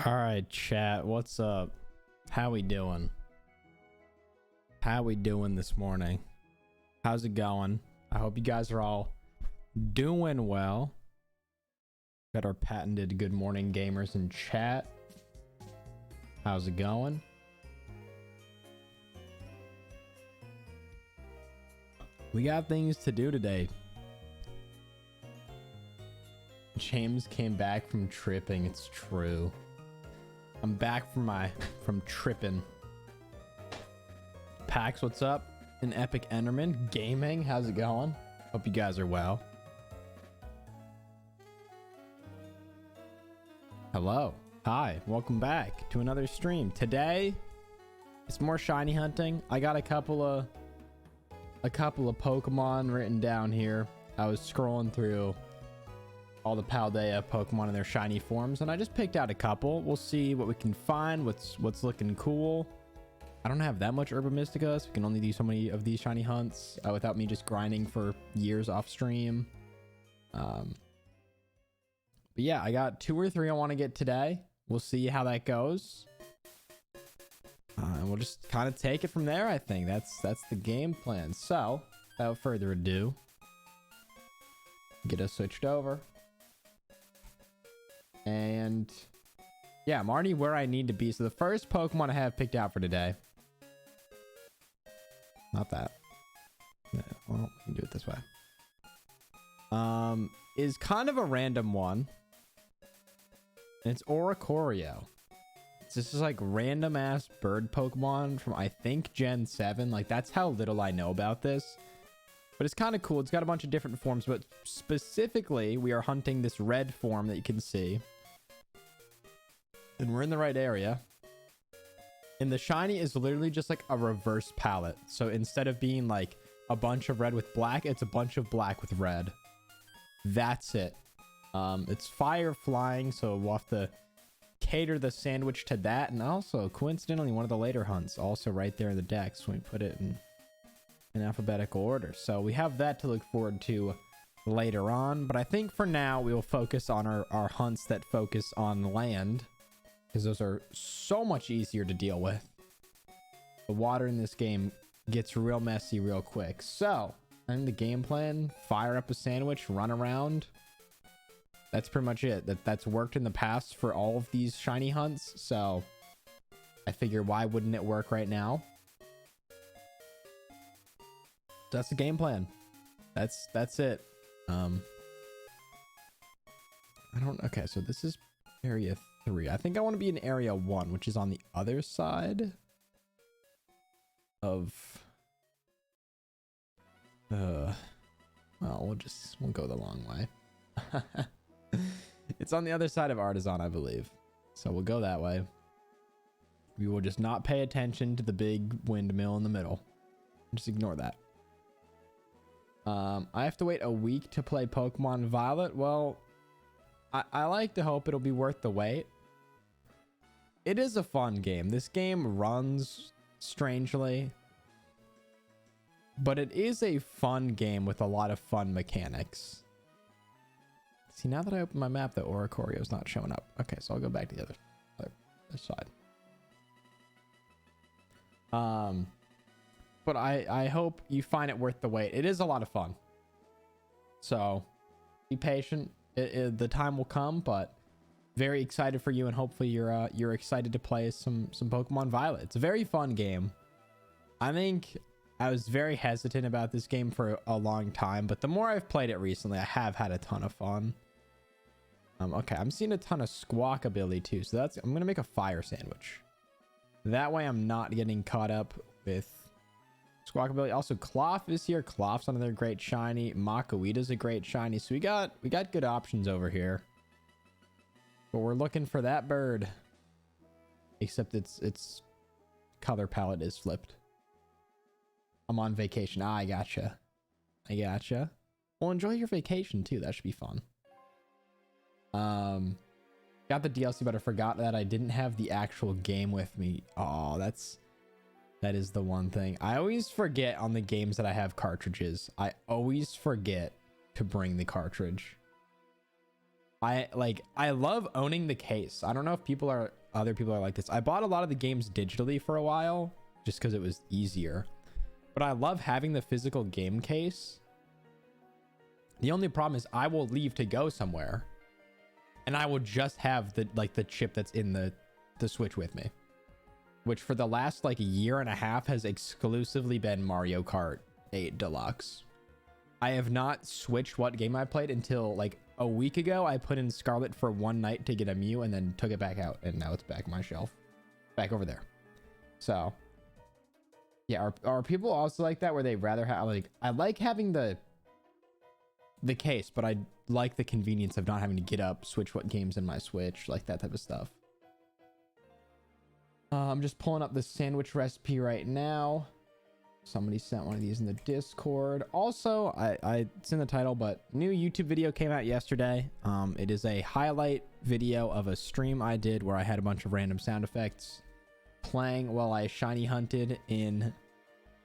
All right, chat. What's up? How we doing? How we doing this morning? How's it going? I hope you guys are all doing well. Got our patented good morning gamers in chat. How's it going? We got things to do today. James came back from tripping. It's true. I'm back from tripping. Pax, what's up? An Epic Enderman Gaming, how's it going? Hope you guys are well. Hello. Hi, welcome back to another stream. Today it's more shiny hunting. I got a couple of Pokemon written down here. I was scrolling through all the Paldea Pokemon in their shiny forms, and I just picked out a couple. We'll see what we can find, what's looking cool. I don't have that much Herba Mystica, so we can only do so many of these shiny hunts without me just grinding for years off stream. But yeah, I got 2 or 3 I want to get today. We'll see how that goes. And we'll just kind of take it from there, I think. That's the game plan. So, without further ado, get us switched over. And yeah, I'm already where I need to be. So the first Pokemon I have picked out for today, not that. Yeah, well, we can do it this way. Is kind of a random one. And it's Oricorio. This is like random ass bird Pokemon from I think Gen 7. Like that's how little I know about this. But it's kind of cool. It's got a bunch of different forms, but specifically we are hunting this red form that you can see. And we're in the right area. And the shiny is literally just like a reverse palette. So instead of being like a bunch of red with black, it's a bunch of black with red. That's it. It's fire flying, so we'll have to cater the sandwich to that. And also, coincidentally, one of the later hunts also right there in the deck. So we put it in alphabetical order. So we have that to look forward to later on. But I think for now, we will focus on our hunts that focus on land, because those are so much easier to deal with. The water in this game gets real messy real quick. So, I think the game plan, fire up a sandwich, run around. That's pretty much it. That's worked in the past for all of these shiny hunts. So, I figure why wouldn't it work right now? That's the game plan. That's it. Okay, so this is area 3. I think I want to be in area 1, which is on the other side of well, we'll go the long way. It's on the other side of Artisan, I believe. So we'll go that way. We will just not pay attention to the big windmill in the middle. Just ignore that. I have to wait a week to play Pokemon Violet. Well, I like to hope it'll be worth the wait. It is a fun game. This game runs strangely, but it is a fun game with a lot of fun mechanics. See, now that I open my map, the Oricorio is not showing up. Okay, so I'll go back to the other side. But I hope you find it worth the wait. It is a lot of fun. So be patient. The time will come, but very excited for you, and hopefully you're excited to play some Pokemon Violet. It's a very fun game. I think I was very hesitant about this game for a long time, but the more I've played it recently, I have had a ton of fun. Okay, I'm seeing a ton of squawk ability too, so I'm gonna make a fire sandwich. That way I'm not getting caught up with squawk ability. Also, Cloth is here. Cloth's another great shiny. Makuita's a great shiny. So we got good options over here. But we're looking for that bird. Except its color palette is flipped. I'm on vacation. I gotcha. Well, enjoy your vacation too. That should be fun. Got the DLC, but I forgot that I didn't have the actual game with me. Oh, that is the one thing. I always forget on the games that I have cartridges. I always forget to bring the cartridge. I love owning the case. I don't know if other people are like this. I bought a lot of the games digitally for a while just because it was easier, but I love having the physical game case. The only problem is I will leave to go somewhere and I will just have the chip that's in the Switch with me, which for the last like year and a half has exclusively been Mario Kart 8 Deluxe. I have not switched what game I played until like a week ago. I put in Scarlet for one night to get a Mew and then took it back out, and now it's back on my shelf, back over there. So yeah, are people also like that, where they rather have like, I like having the case, but I like the convenience of not having to get up, switch what games in my Switch, like that type of stuff. I'm just pulling up the sandwich recipe right now. Somebody sent one of these in the Discord. Also, it's in the title, but new YouTube video came out yesterday. It is a highlight video of a stream I did where I had a bunch of random sound effects playing while I shiny hunted in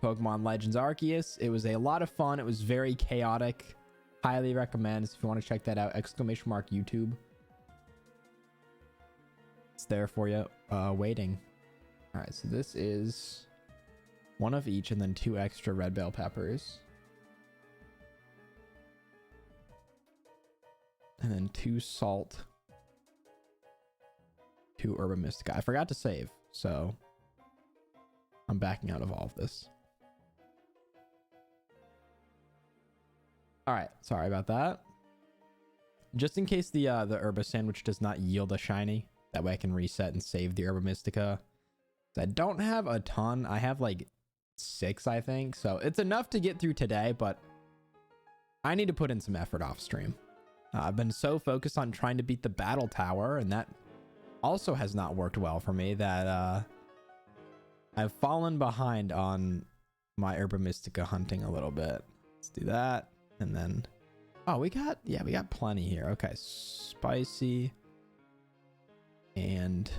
Pokemon Legends Arceus. It was a lot of fun. It was very chaotic. Highly recommend if you want to check that out. !YouTube. It's there for you, waiting. All right, so this is one of each and then 2 extra red bell peppers. And then 2 salt. 2 Herba Mystica. I forgot to save, so I'm backing out of all of this. All right, sorry about that. Just in case the Herba sandwich does not yield a shiny, that way I can reset and save the Herba Mystica. I don't have a ton. I have like 6, I think. So it's enough to get through today, but I need to put in some effort off stream. I've been so focused on trying to beat the battle tower, and that also has not worked well for me, that I've fallen behind on my Herba Mystica hunting a little bit. Let's do that. And then, oh, we got plenty here. Okay, spicy and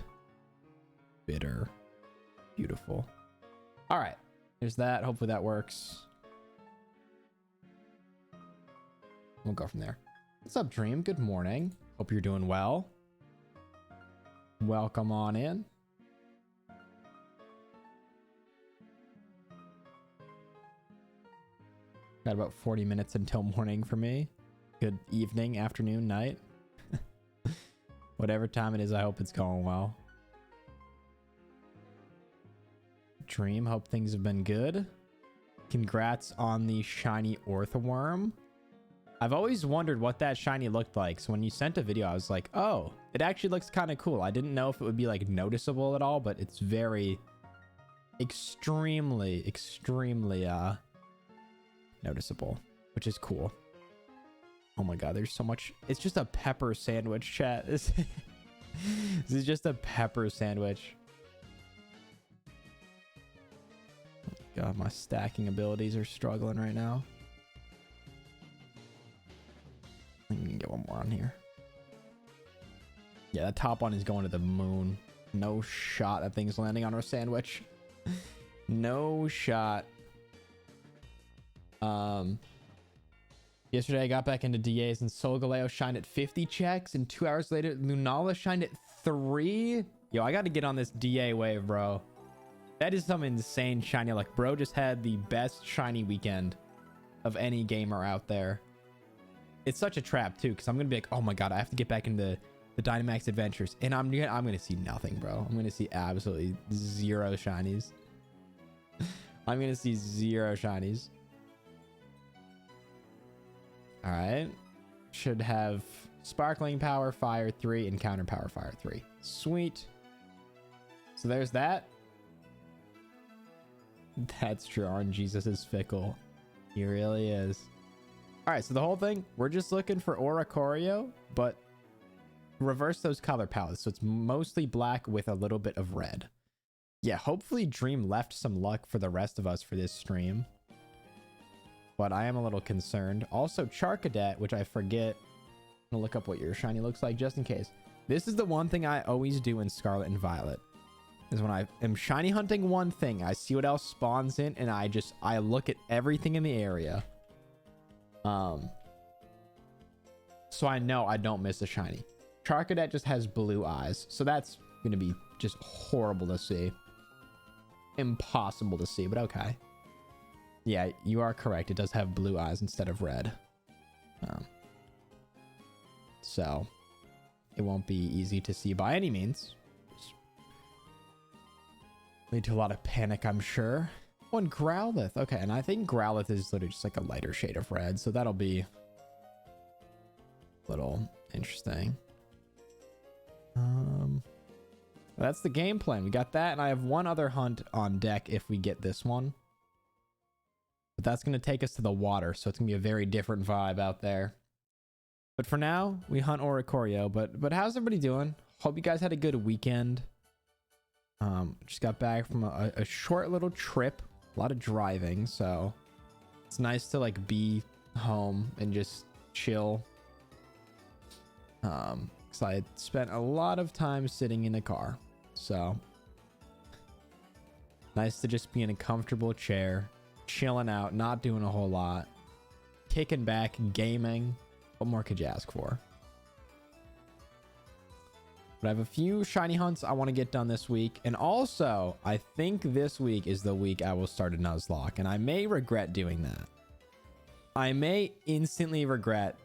bitter. Beautiful. All right, there's that. Hopefully that works. We'll go from there. What's up, Dream? Good morning. Hope you're doing well. Welcome on in. Got about 40 minutes until morning for me. Good evening, afternoon, night. Whatever time it is, I hope it's going well. Dream, hope things have been good. Congrats on the shiny Orthworm. I've always wondered what that shiny looked like, so when you sent a video I was like, oh, it actually looks kind of cool. I didn't know if it would be like noticeable at all, but it's very extremely noticeable, which is cool. Oh my god, there's so much. It's just a pepper sandwich, chat. This is just a pepper sandwich. God, my stacking abilities are struggling right now. I can get one more on here. Yeah, that top one is going to the moon. No shot that thing's landing on our sandwich. No shot. Yesterday I got back into DAs and Solgaleo shined at 50 checks, and 2 hours later Lunala shined at 3. Yo, I got to get on this DA wave, bro. That is some insane shiny luck. Bro just had the best shiny weekend of any gamer out there. It's such a trap too, because I'm gonna be like, oh my god, I have to get back into the Dynamax Adventures, and I'm gonna see nothing, bro. I'm gonna see absolutely 0 shinies. I'm gonna see 0 shinies. All right, should have Sparkling Power Fire 3 and Counter Power Fire 3. Sweet. So there's that. That's true. RNGesus is fickle. He really is. All right, so the whole thing, we're just looking for Oricorio, but reverse those color palettes. So it's mostly black with a little bit of red. Yeah, hopefully Dream left some luck for the rest of us for this stream. But I am a little concerned. Also, Charcadet, which I forget. I'm gonna look up what your shiny looks like just in case. This is the one thing I always do in Scarlet and Violet. Is when I am shiny hunting one thing, I see what else spawns in, and I look at everything in the area. So I know I don't miss a shiny. Charcadet just has blue eyes. So that's going to be just horrible to see. Impossible to see, but okay. Yeah, you are correct. It does have blue eyes instead of red. So it won't be easy to see by any means. Lead to a lot of panic, I'm sure. Oh, and Growlithe. Okay, and I think Growlithe is literally just like a lighter shade of red. So that'll be a little interesting. That's the game plan. We got that, and I have one other hunt on deck if we get this one. But that's going to take us to the water, so it's going to be a very different vibe out there. But for now, we hunt Oricorio. But how's everybody doing? Hope you guys had a good weekend. Just got back from a short little trip. A lot of driving, so it's nice to like be home and just chill. Because I spent a lot of time sitting in a car, so nice to just be in a comfortable chair, chilling out, not doing a whole lot, kicking back, gaming. What more could you ask for? But I have a few shiny hunts I want to get done this week. And also, I think this week is the week I will start a Nuzlocke. And I may regret doing that. I may instantly regret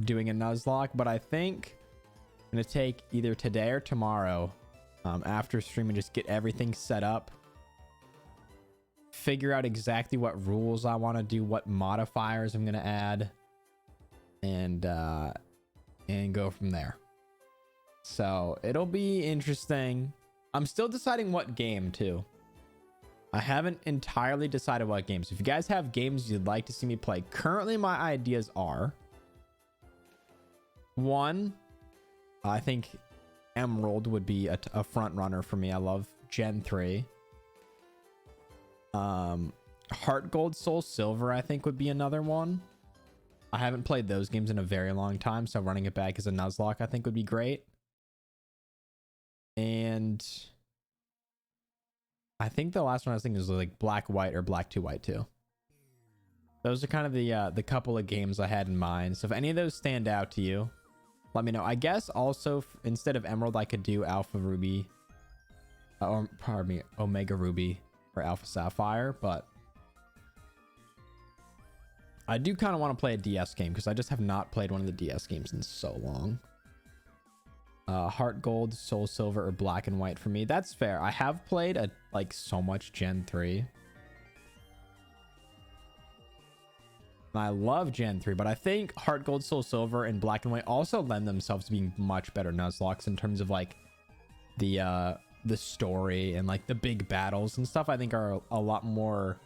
doing a Nuzlocke. But I think I'm going to take either today or tomorrow after stream and just get everything set up. Figure out exactly what rules I want to do. What modifiers I'm going to add. And go from there. So it'll be interesting. I'm still deciding what game too. I haven't entirely decided what games. If you guys have games you'd like to see me play, currently my ideas are: one, I think Emerald would be a front runner for me. I love Gen 3. Heart Gold, Soul Silver, I think would be another one. I haven't played those games in a very long time, so running it back as a Nuzlocke I think would be great. And I think the last one I was thinking was like Black White or Black 2 White 2. Those are kind of the couple of games I had in mind. So if any of those stand out to you, let me know. I guess also instead of Emerald, I could do Alpha Ruby, or pardon me, Omega Ruby or Alpha Sapphire. But I do kind of want to play a DS game because I just have not played one of the DS games in so long. Heart Gold, Soul Silver, or Black and White for me. That's fair. I have played like so much Gen 3. And I love Gen 3, but I think Heart Gold, Soul Silver, and Black and White also lend themselves to being much better Nuzlocks in terms of like the story and like the big battles and stuff. I think are a lot more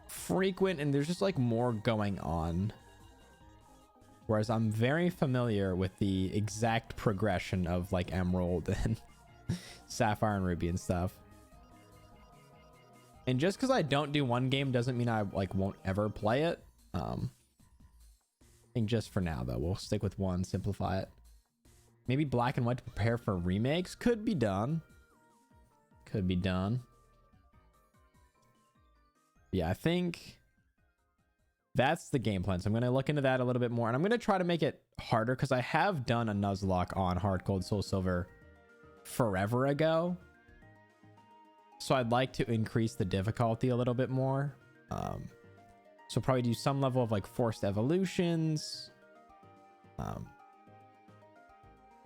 frequent and there's just like more going on. Whereas I'm very familiar with the exact progression of like Emerald and Sapphire and Ruby and stuff. And just because I don't do one game doesn't mean I like won't ever play it. I think just for now though, we'll stick with one, simplify it. Maybe Black and White to prepare for remakes. Could be done. Could be done. Yeah, I think that's the game plan. So I'm going to look into that a little bit more. And I'm going to try to make it harder because I have done a Nuzlocke on Heart Gold, Soul Silver forever ago. So I'd like to increase the difficulty a little bit more. So probably do some level of like forced evolutions.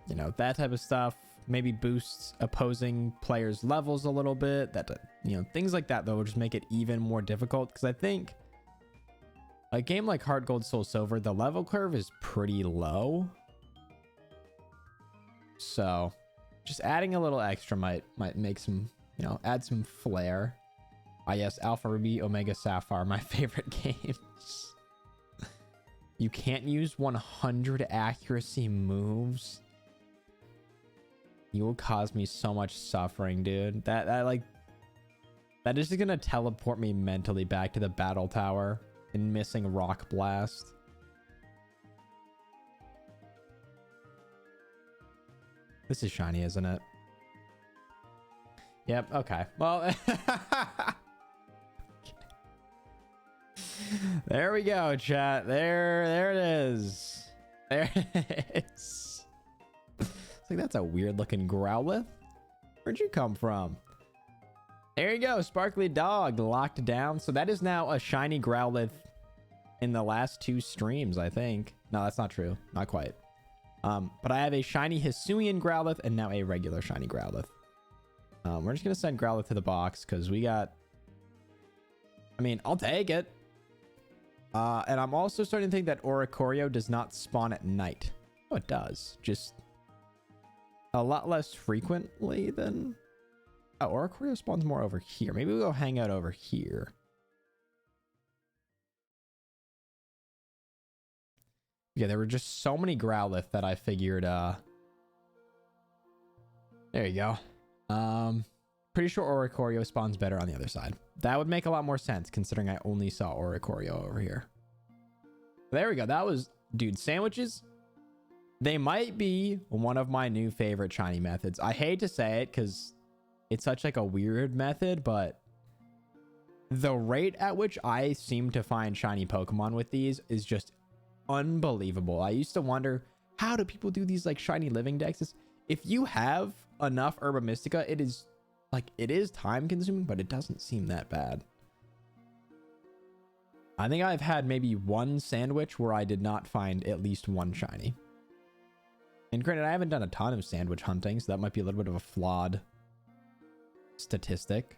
You know, that type of stuff. Maybe boosts opposing players' levels a little bit. That, you know, things like that though will just make it even more difficult. Because I think a game like Heart Gold, Soul Silver, the level curve is pretty low. So just adding a little extra might make some, you know, add some flair. Ah, yes, Alpha Ruby, Omega Sapphire, my favorite games. You can't use 100 accuracy moves. You will cause me so much suffering, dude. That is just gonna teleport me mentally back to the battle tower and missing Rock Blast. This is shiny, isn't it? Yep, okay. Well, there we go, chat. There it is. There it is. It's like, that's a weird looking Growlithe. Where'd you come from? There you go. Sparkly Dog locked down. So that is now a shiny Growlithe in the last 2 streams, I think. No, that's not true. Not quite. But I have a shiny Hisuian Growlithe and now a regular shiny Growlithe. We're just going to send Growlithe to the box because we got... I mean, I'll take it. And I'm also starting to think that Oricorio does not spawn at night. Oh, it does. Just a lot less frequently than... Oh, Oricorio spawns more over here. Maybe we'll go hang out over here. Yeah, there were just so many Growlithe that I figured... There you go. Pretty sure Oricorio spawns better on the other side. That would make a lot more sense considering I only saw Oricorio over here. There we go. That was... Dude, sandwiches... They might be one of my new favorite shiny methods. I hate to say it because it's such like a weird method, but the rate at which I seem to find shiny Pokemon with these is just unbelievable. I used to wonder, how do people do these like shiny living dexes? If you have enough Herba Mystica, it is time consuming, but it doesn't seem that bad. I think I've had maybe 1 sandwich where I did not find at least 1 shiny. And granted, I haven't done a ton of sandwich hunting, so that might be a little bit of a flawed statistic.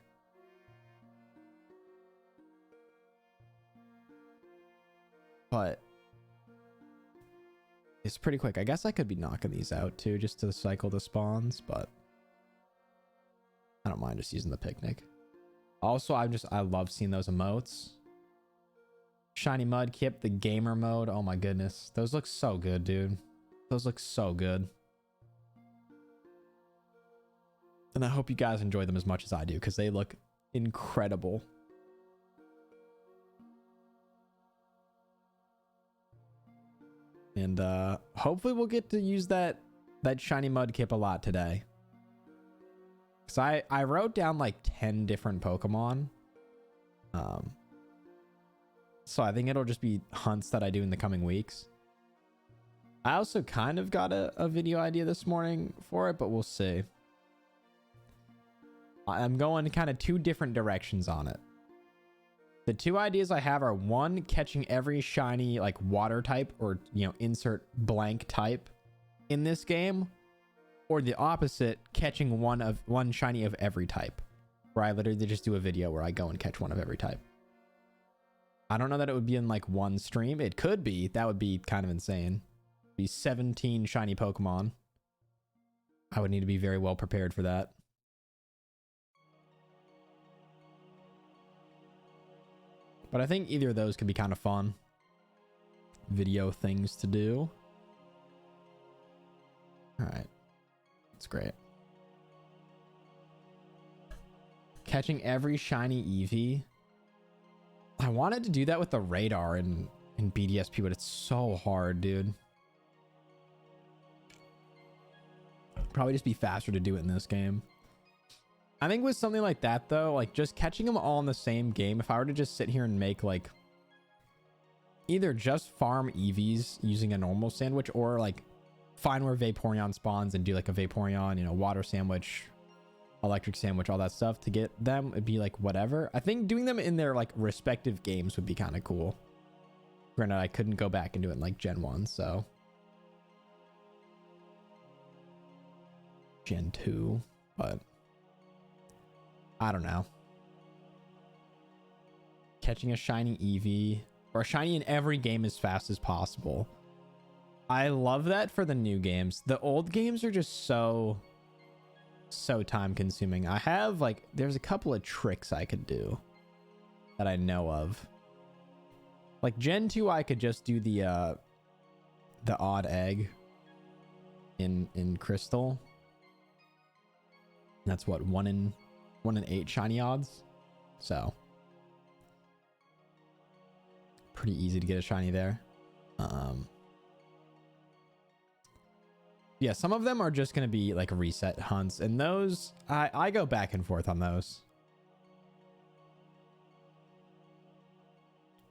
But it's pretty quick. I guess I could be knocking these out too, just to cycle the spawns, but I don't mind just using the picnic. Also, I love seeing those emotes. Shiny Mudkip, the gamer mode. Oh my goodness. Those look so good, dude. Those look so good. And I hope you guys enjoy them as much as I do, because they look incredible. And hopefully we'll get to use that shiny Mudkip a lot today. Because I wrote down like 10 different Pokemon. So I think it'll just be hunts that I do in the coming weeks. I also kind of got a video idea this morning for it, but we'll see. I'm going kind of 2 different directions on it. The 2 ideas I have are, 1, catching every shiny like water type or, you know, insert blank type in this game, or the opposite, catching one shiny of every type, where I literally just do a video where I go and catch one of every type. I don't know that it would be in like 1 stream. It could be. That would be kind of insane. Be 17 shiny Pokemon. I would need to be very well prepared for that. But I think either of those could be kind of fun video things to do. All right. That's great. Catching every shiny Eevee. I wanted to do that with the radar in BDSP, but it's so hard, dude. Probably just be faster to do it in this game. I think with something like that, though, like just catching them all in the same game, if I were to just sit here and make like either just farm EVs using a normal sandwich, or like find where Vaporeon spawns and do like a Vaporeon, you know, water sandwich, electric sandwich, all that stuff to get them, it'd be like whatever. I think doing them in their like respective games would be kind of cool. Granted, I couldn't go back and do it in like Gen 1, so Gen 2, but I don't know. Catching a shiny Eevee or a shiny in every game as fast as possible. I love that for the new games. The old games are just so time consuming. I have like, there's a couple of tricks I could do that I know of. Like Gen 2, I could just do the odd egg in Crystal. That's what, 1 in 8 shiny odds. So pretty easy to get a shiny there. Yeah, some of them are just going to be like reset hunts, and those I go back and forth on those.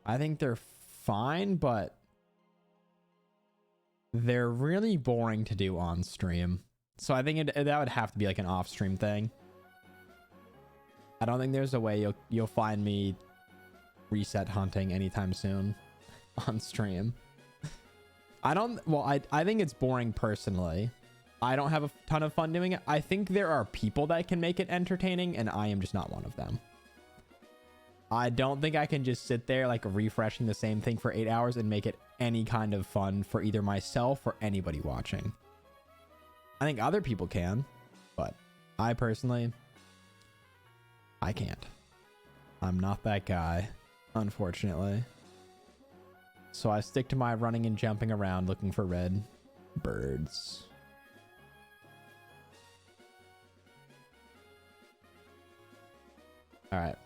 I think they're fine, but they're really boring to do on stream. So I think that would have to be like an off stream thing. I don't think there's a way you'll find me reset hunting anytime soon on stream. I think it's boring personally. I don't have a ton of fun doing it. I think there are people that can make it entertaining, and I am just not one of them. I don't think I can just sit there like refreshing the same thing for 8 hours and make it any kind of fun for either myself or anybody watching. I think other people can, but I personally, I can't. I'm not that guy, unfortunately. So I stick to my running and jumping around looking for red birds. All right.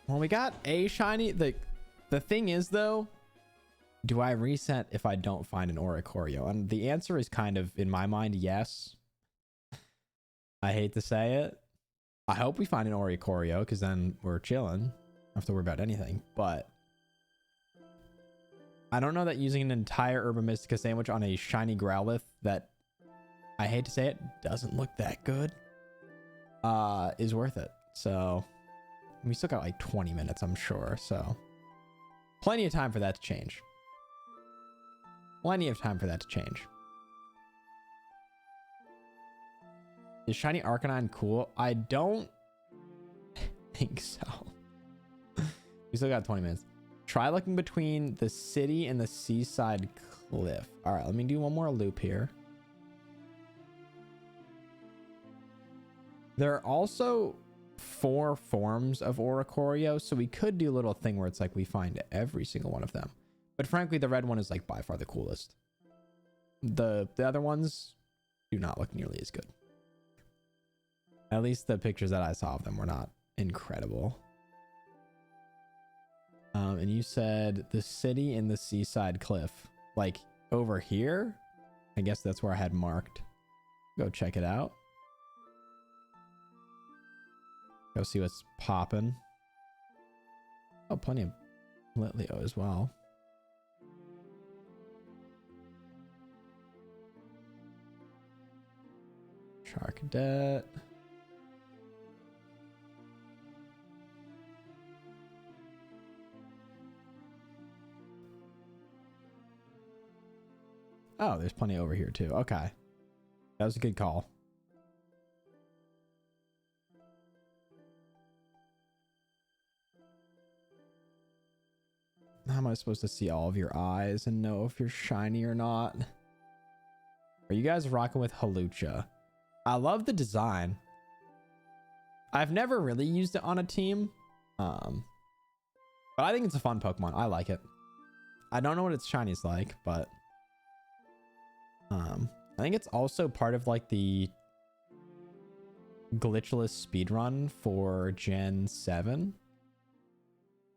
Well, we got a shiny. The thing is, though, do I reset if I don't find an Oricorio? And the answer is kind of, in my mind, yes. I hate to say it. I hope we find an Oricorio, because then we're chilling. Don't have to worry about anything. But I don't know that using an entire Herba Mystica sandwich on a shiny Growlithe that, I hate to say it, doesn't look that good, is worth it. So we still got like 20 minutes, I'm sure. So plenty of time for that to change. Plenty of time for that to change. Is shiny Arcanine cool? I don't think so. We still got 20 minutes. Try looking between the city and the seaside cliff. All right, let me do one more loop here. There are also 4 forms of Oricorio, so we could do a little thing where it's like we find every single one of them. But frankly, the red one is like by far the coolest. The other ones do not look nearly as good. At least the pictures that I saw of them were not incredible. And you said the city and the seaside cliff, like over here. I guess that's where I had marked. Go check it out. Go see what's popping. Oh, plenty of Litleo as well. Charcadet. Oh, there's plenty over here too. Okay. That was a good call. How am I supposed to see all of your eyes and know if you're shiny or not? Are you guys rocking with Halucha? I love the design. I've never really used it on a team. But I think it's a fun Pokemon. I like it. I don't know what its shini's like, but I think it's also part of like the glitchless speedrun for Gen 7.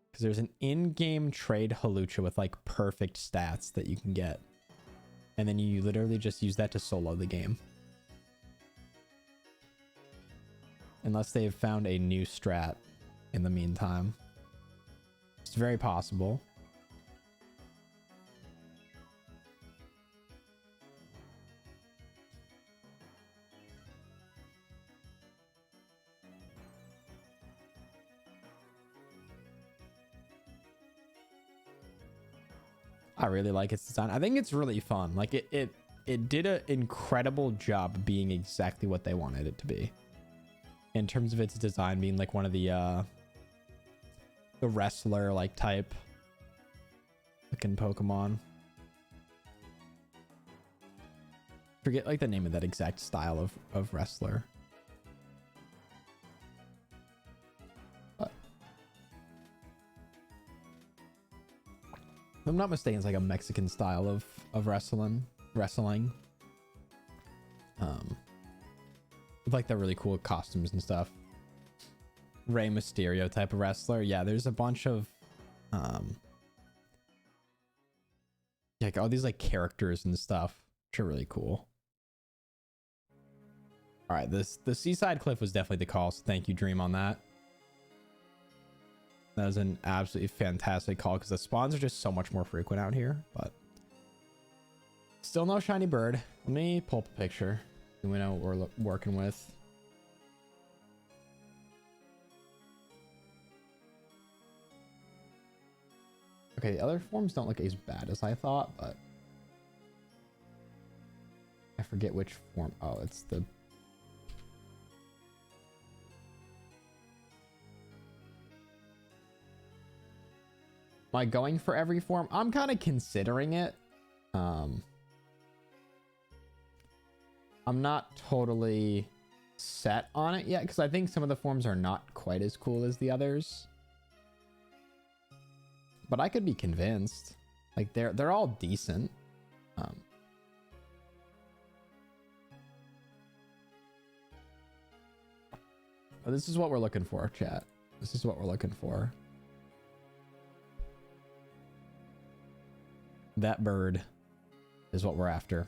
Because there's an in-game trade Halucha with like perfect stats that you can get. And then you literally just use that to solo the game. Unless they've found a new strat in the meantime. It's very possible. I really like its design. I think it's really fun. Like it did an incredible job being exactly what they wanted it to be. In terms of its design being like one of the wrestler like type looking Pokemon. Forget like the name of that exact style of wrestler. But if I'm not mistaken, it's like a Mexican style of wrestling. With like the really cool costumes and stuff. Rey Mysterio type of wrestler. Yeah, there's a bunch of like all these like characters and stuff, which are really cool. All right, the seaside cliff was definitely the call, so thank you, Dream, on that. That was an absolutely fantastic call because the spawns are just so much more frequent out here, but still no shiny bird. Let me pull up a picture so we know what we're working with. Okay, the other forms don't look as bad as I thought, but I forget which form. Oh, it's the... Am I going for every form? I'm kind of considering it. I'm not totally set on it yet because I think some of the forms are not quite as cool as the others. But I could be convinced. Like they're all decent. But this is what we're looking for, chat. This is what we're looking for. That bird is what we're after.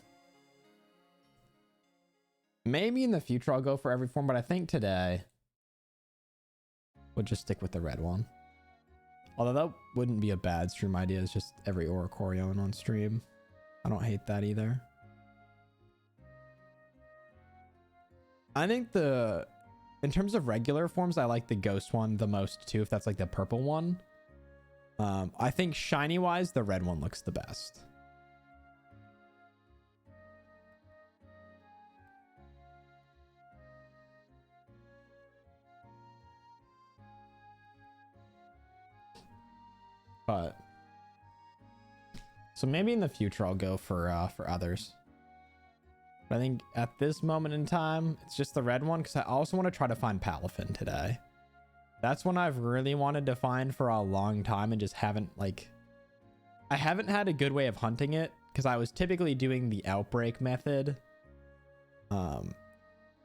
Maybe in the future I'll go for every form, but I think today we'll just stick with the red one. Although that wouldn't be a bad stream idea. It's just every Oricorion on stream. I don't hate that either. I think in terms of regular forms, I like the ghost one the most too, if that's like the purple one. I think shiny wise, the red one looks the best. But so maybe in the future I'll go for others. But I think at this moment in time, it's just the red one because I also want to try to find Palafin today. That's one I've really wanted to find for a long time and just haven't I haven't had a good way of hunting it because I was typically doing the outbreak method.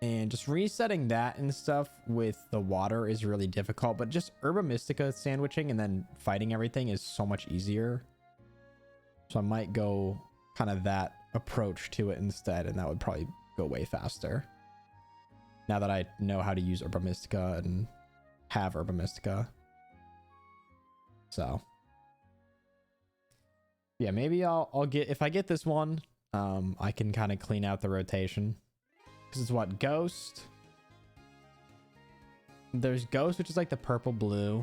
And just resetting that and stuff with the water is really difficult, but just Herba Mystica sandwiching and then fighting everything is so much easier. So I might go kind of that approach to it instead, and that would probably go way faster. Now that I know how to use Herba Mystica and have Herba Mystica. So yeah, maybe I'll get, if I get this one, I can kind of clean out the rotation. Because it's what? Ghost. There's Ghost, which is like the purple blue.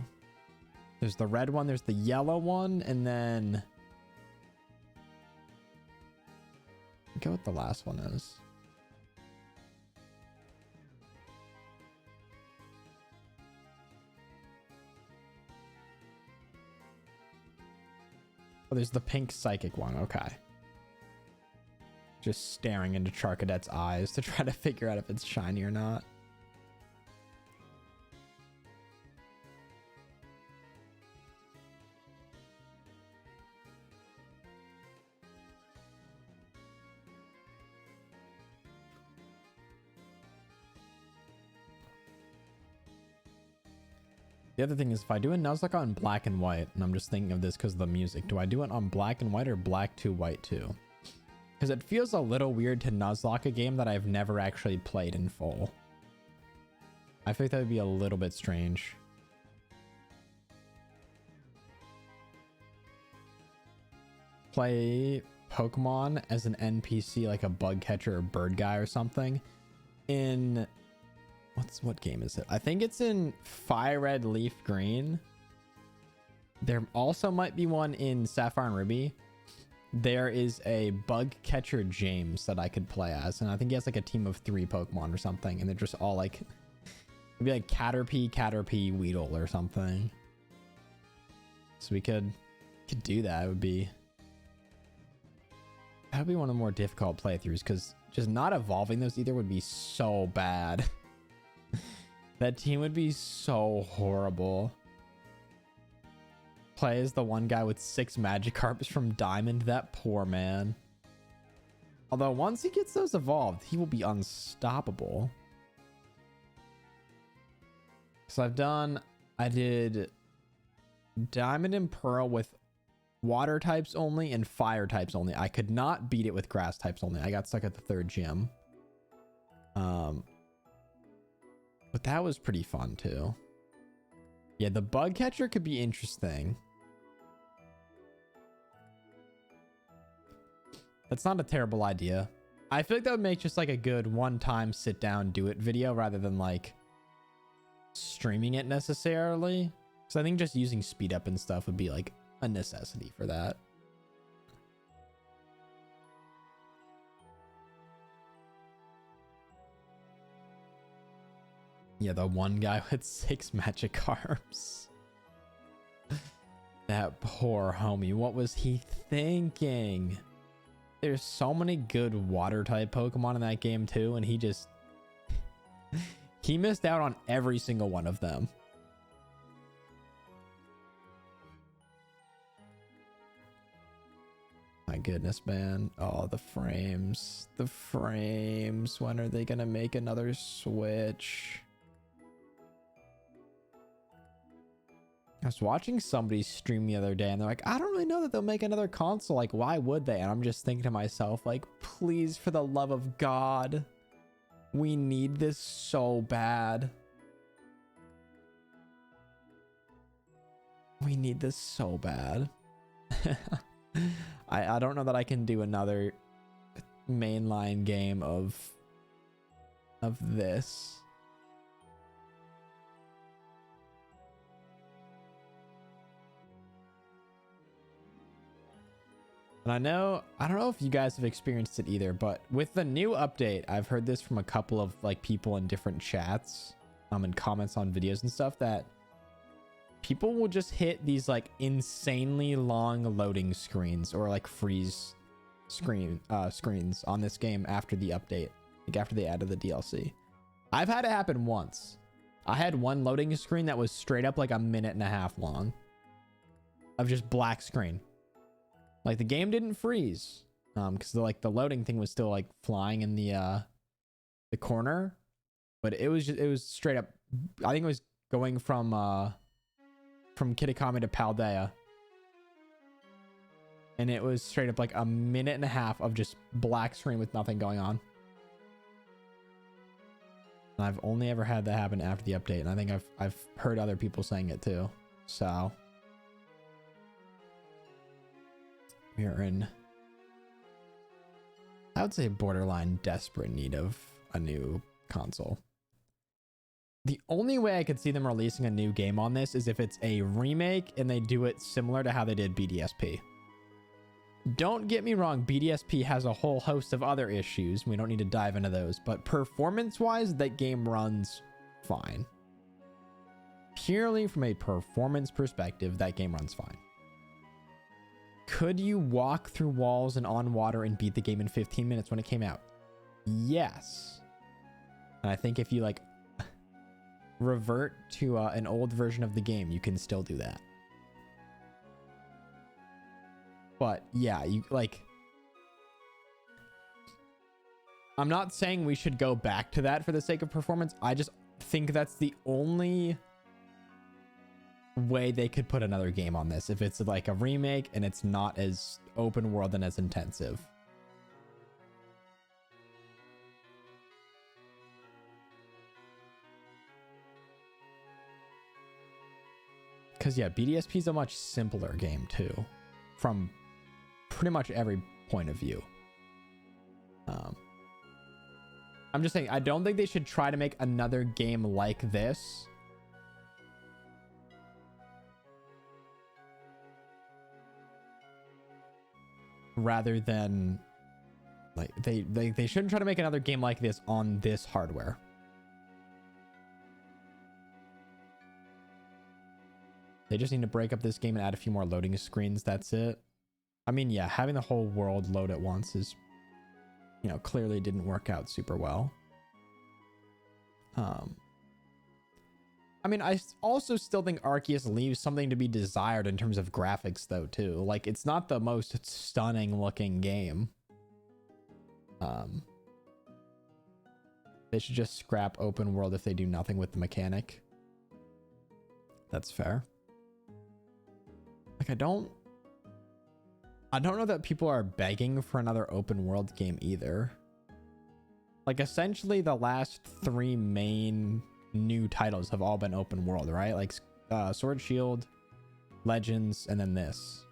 There's the red one, there's the yellow one, and then I forget what the last one is. Oh, there's the pink psychic one. Okay. Just staring into Charcadet's eyes to try to figure out if it's shiny or not. The other thing is if I do a Nuzlocke on black and white, and I'm just thinking of this because of the music, do I do it on black and white or black to white too? Because it feels a little weird to Nuzlocke a game that I've never actually played in full. I think that would be a little bit strange. Play Pokemon as an NPC, like a bug catcher or bird guy or something. In... what game is it? I think it's in Fire Red Leaf Green. There also might be one in Sapphire and Ruby. There is a bug catcher James that I could play as, and I think he has like a team of 3 Pokemon or something, and they're just all like, it'd be like Caterpie, Weedle or something. So we could do that. It would be, that would be one of the more difficult playthroughs because just not evolving those either would be so bad. That team would be so horrible. Play as the one guy with 6 Magikarps from Diamond. That poor man. Although once he gets those evolved, he will be unstoppable. So I did Diamond and Pearl with water types only and fire types only. I could not beat it with grass types only. I got stuck at the 3rd gym. But that was pretty fun too. Yeah, the bug catcher could be interesting. That's not a terrible idea. I feel like that would make just like a good one-time sit down, do it video rather than like streaming it necessarily. Because I think just using speed up and stuff would be like a necessity for that. Yeah, the one guy with 6 magic arms. That poor homie. What was he thinking? There's so many good water type Pokemon in that game too, and he just he missed out on every single one of them. My goodness, man. Oh, the frames. The frames. When are they gonna make another Switch? I was watching somebody stream the other day and they're like, I don't really know that they'll make another console. Like, why would they? And I'm just thinking to myself, like, please, for the love of God, we need this so bad. We need this so bad. I don't know that I can do another mainline game of this. And I don't know if you guys have experienced it either, but with the new update, I've heard this from a couple of like people in different chats, and comments on videos and stuff, that people will just hit these like insanely long loading screens or like freeze screens on this game after the update, like after they added the DLC. I've had it happen once. I had one loading screen that was straight up like a minute and a half long of just black screen. Like the game didn't freeze because the loading thing was still like flying in the corner, but it was straight up. I think it was going from Kitakami to Paldea, and it was straight up like a minute and a half of just black screen with nothing going on. And I've only ever had that happen after the update, and I think I've heard other people saying it too. So we're in, I would say, borderline desperate need of a new console. The only way I could see them releasing a new game on this is if it's a remake and they do it similar to how they did BDSP. Don't get me wrong, BDSP has a whole host of other issues. We don't need to dive into those, but performance-wise, that game runs fine. Purely from a performance perspective, that game runs fine. Could you walk through walls and on water and beat the game in 15 minutes when it came out? Yes. And I think if you like revert to an old version of the game, you can still do that. But yeah, you like, I'm not saying we should go back to that for the sake of performance. I just think that's the only way they could put another game on this, if it's like a remake and it's not as open world and as intensive. Because yeah, BDSP is a much simpler game too, from pretty much every point of view. I'm just saying, I don't think they should try to make another game like this rather than like they shouldn't try to make another game like this on this hardware. They just need to break up this game and add a few more loading screens. That's it. I mean, yeah, having the whole world load at once is, you know, clearly didn't work out super well. I mean, I also still think Arceus leaves something to be desired in terms of graphics, though, too. Like, it's not the most stunning looking game. They should just scrap open world if they do nothing with the mechanic. That's fair. Like, I don't know that people are begging for another open world game either. Like, essentially the last 3 main new titles have all been open world, right? Like Sword Shield, Legends, and then this.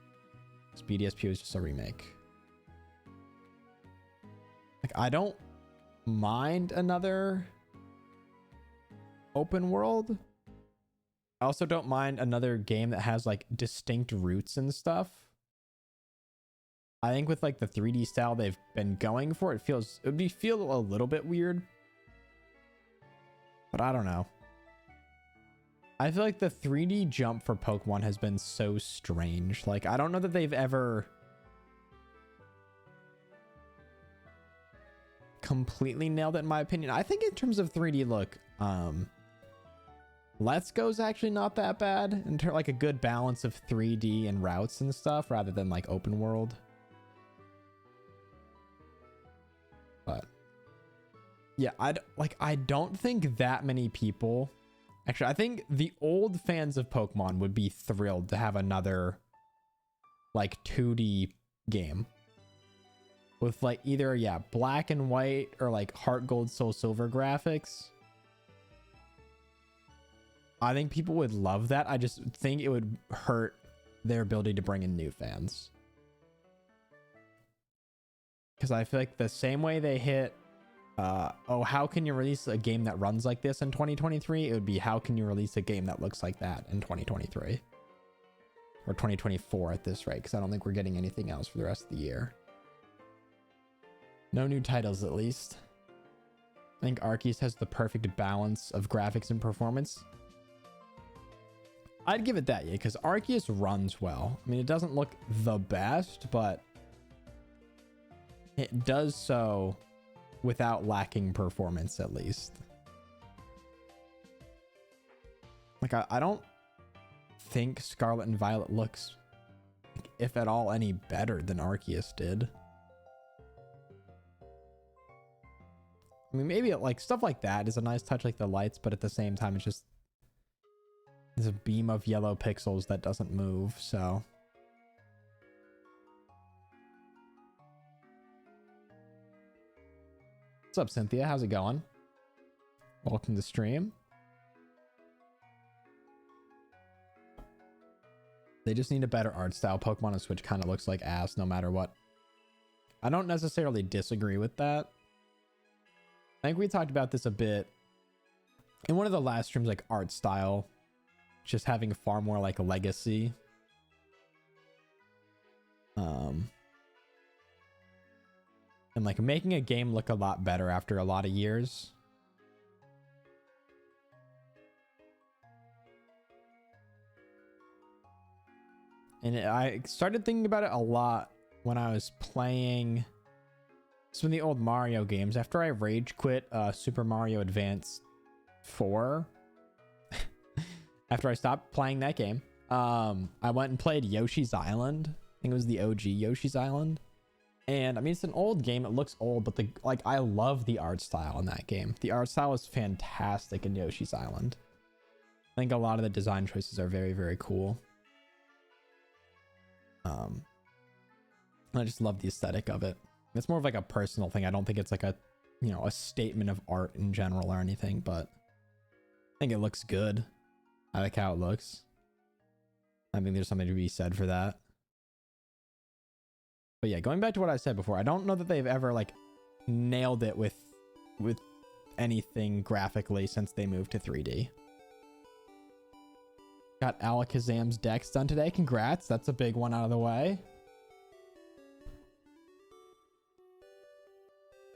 BDSP was just a remake. Like, I don't mind another open world. I also don't mind another game that has like distinct roots and stuff. I think with like the 3D style they've been going for, it would feel a little bit weird. But I don't know. I feel like the 3D jump for Pokemon has been so strange. Like, I don't know that they've ever completely nailed it, in my opinion. I think in terms of 3D look, Let's Go's actually not that bad in terms like a good balance of 3D and routes and stuff rather than like open world. But yeah, I don't think that many people. Actually, I think the old fans of Pokemon would be thrilled to have another like 2D game with like either, yeah, black and white or like Heart Gold, Soul Silver graphics. I think people would love that. I just think it would hurt their ability to bring in new fans. Because I feel like the same way they hit, oh, how can you release a game that runs like this in 2023? It would be, how can you release a game that looks like that in 2023? Or 2024 at this rate, because I don't think we're getting anything else for the rest of the year. No new titles, at least. I think Arceus has the perfect balance of graphics and performance. I'd give it that, yeah, because Arceus runs well. I mean, it doesn't look the best, but it does so without lacking performance, at least. Like, I don't think Scarlet and Violet looks, if at all, any better than Arceus did. I mean, maybe like stuff like that is a nice touch, like the lights, but at the same time, it's just there's a beam of yellow pixels that doesn't move, so. What's up, Cynthia? How's it going? Welcome to the stream. They just need a better art style. Pokemon on Switch kind of looks like ass no matter what. I don't necessarily disagree with that. I think we talked about this a bit in one of the last streams, like art style just having far more like legacy. And like making a game look a lot better after a lot of years. And I started thinking about it a lot when I was playing some of the old Mario games. After I rage quit Super Mario Advance 4, after I stopped playing that game, I went and played Yoshi's Island. I think it was the OG Yoshi's Island. And I mean, it's an old game. It looks old, but I love the art style in that game. The art style is fantastic in Yoshi's Island. I think a lot of the design choices are very, very cool. I just love the aesthetic of it. It's more of like a personal thing. I don't think it's like a, you know, a statement of art in general or anything, but I think it looks good. I like how it looks. I think there's something to be said for that. But yeah, going back to what I said before, I don't know that they've ever like nailed it with anything graphically since they moved to 3D. Got Alakazam's Dex done today. Congrats. That's a big one out of the way.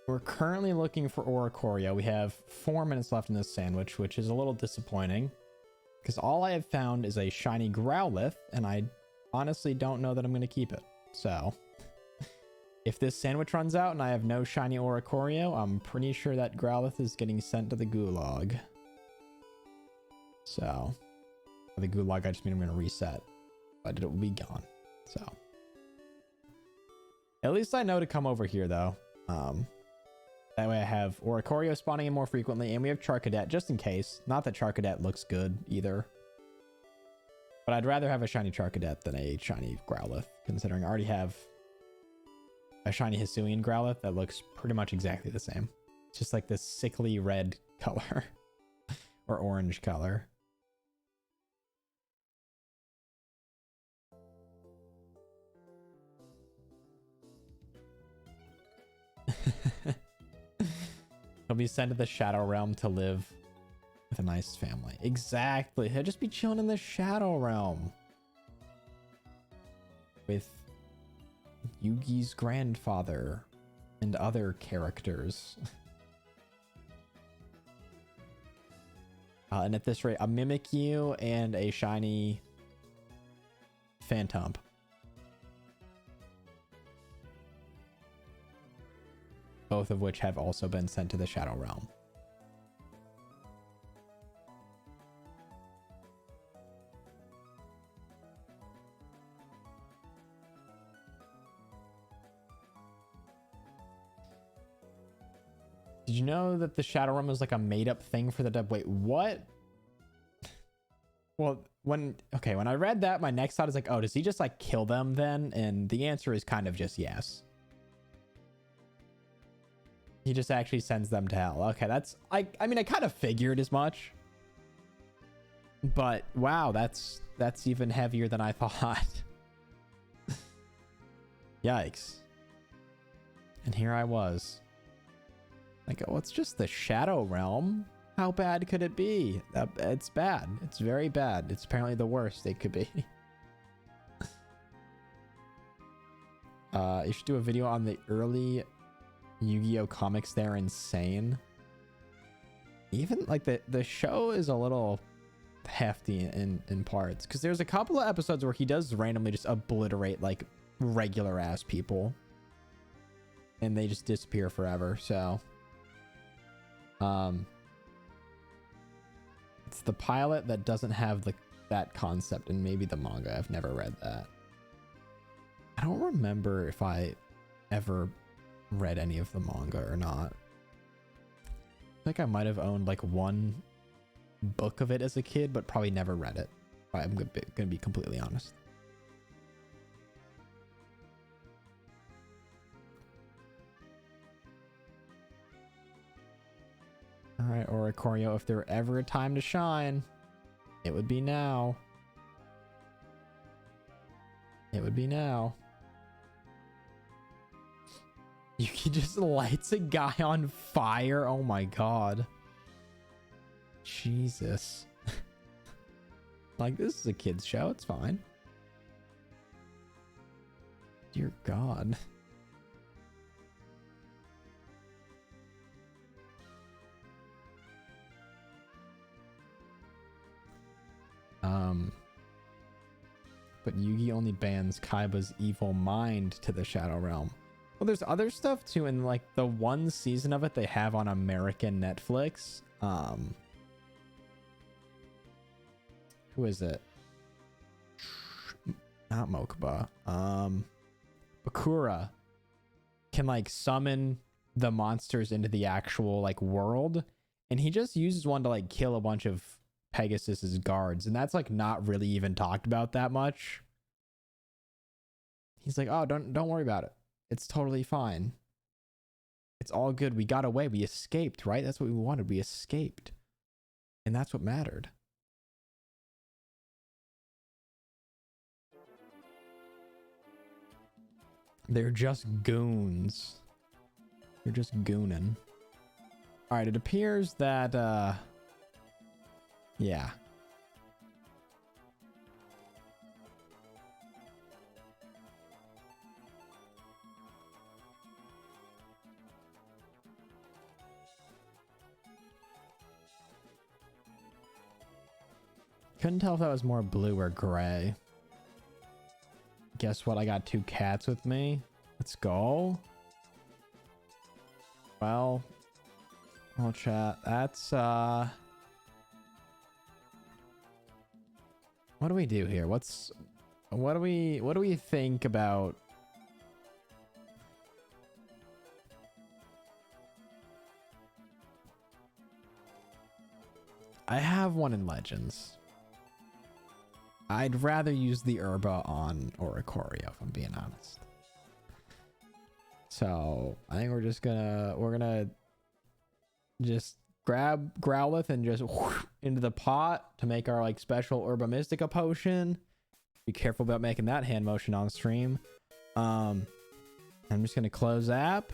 We're currently looking for Oricorio. We have 4 minutes left in this sandwich, which is a little disappointing because all I have found is a shiny Growlithe, and I honestly don't know that I'm going to keep it. So if this sandwich runs out and I have no shiny Oricorio, I'm pretty sure that Growlithe is getting sent to the gulag. So the gulag, I just mean I'm going to reset, but it will be gone. So at least I know to come over here though. That way I have Oricorio spawning in more frequently, and we have Charcadet just in case. Not that Charcadet looks good either, but I'd rather have a shiny Charcadet than a shiny Growlithe, considering I already have a shiny Hisuian Growlithe that looks pretty much exactly the same. It's just like this sickly red color or orange color. He'll be sent to the Shadow Realm to live with a nice family. Exactly. He'll just be chilling in the Shadow Realm with Yugi's grandfather and other characters. And at this rate, a Mimikyu and a shiny Phantom. Both of which have also been sent to the Shadow Realm. Did you know that the Shadow Realm is like a made-up thing for the dub? Wait, what? Well, when I read that, my next thought is like, oh, does he just like kill them then? And the answer is kind of just yes. He just actually sends them to hell. Okay, that's I mean, I kind of figured as much. But wow, that's even heavier than I thought. Yikes. And here I was. Like, oh, it's just the Shadow Realm. How bad could it be? It's bad. It's very bad. It's apparently the worst it could be. You should do a video on the early Yu-Gi-Oh comics. They're insane. Even like the show is a little hefty in parts, because there's a couple of episodes where he does randomly just obliterate like regular ass people and they just disappear forever. So it's the pilot that doesn't have that concept, and maybe the manga. I've never read that. I don't remember if I ever read any of the manga or not. I think I might have owned like one book of it as a kid, but probably never read it. I'm gonna be completely honest. All right, Oricorio, if there were ever a time to shine, it would be now. It would be now. Yuki just lights a guy on fire. Oh my god. Jesus. Like, this is a kid's show. It's fine. Dear God. But Yugi only bans Kaiba's evil mind to the Shadow Realm. Well, there's other stuff too. In like the one season of it they have on American Netflix. Who is it? Not Mokuba. Bakura can like summon the monsters into the actual like world, and he just uses one to like kill a bunch of Pegasus's guards, and that's like not really even talked about that much. He's like, oh, don't worry about it. It's totally fine. It's all good. We got away. We escaped, right? That's what we wanted. We escaped. And that's what mattered. They're just goons. They're just gooning. All right, it appears that yeah. Couldn't tell if that was more blue or gray. Guess what? I got 2 cats with me. Let's go. Well, chat. That's what do we do here? What do we think about? I have one in Legends. I'd rather use the Herba on Oricorio, if I'm being honest. So I think we're gonna just grab Growlithe and just into the pot to make our like special Herba Mystica potion. Be careful about making that hand motion on stream. I'm just gonna close app.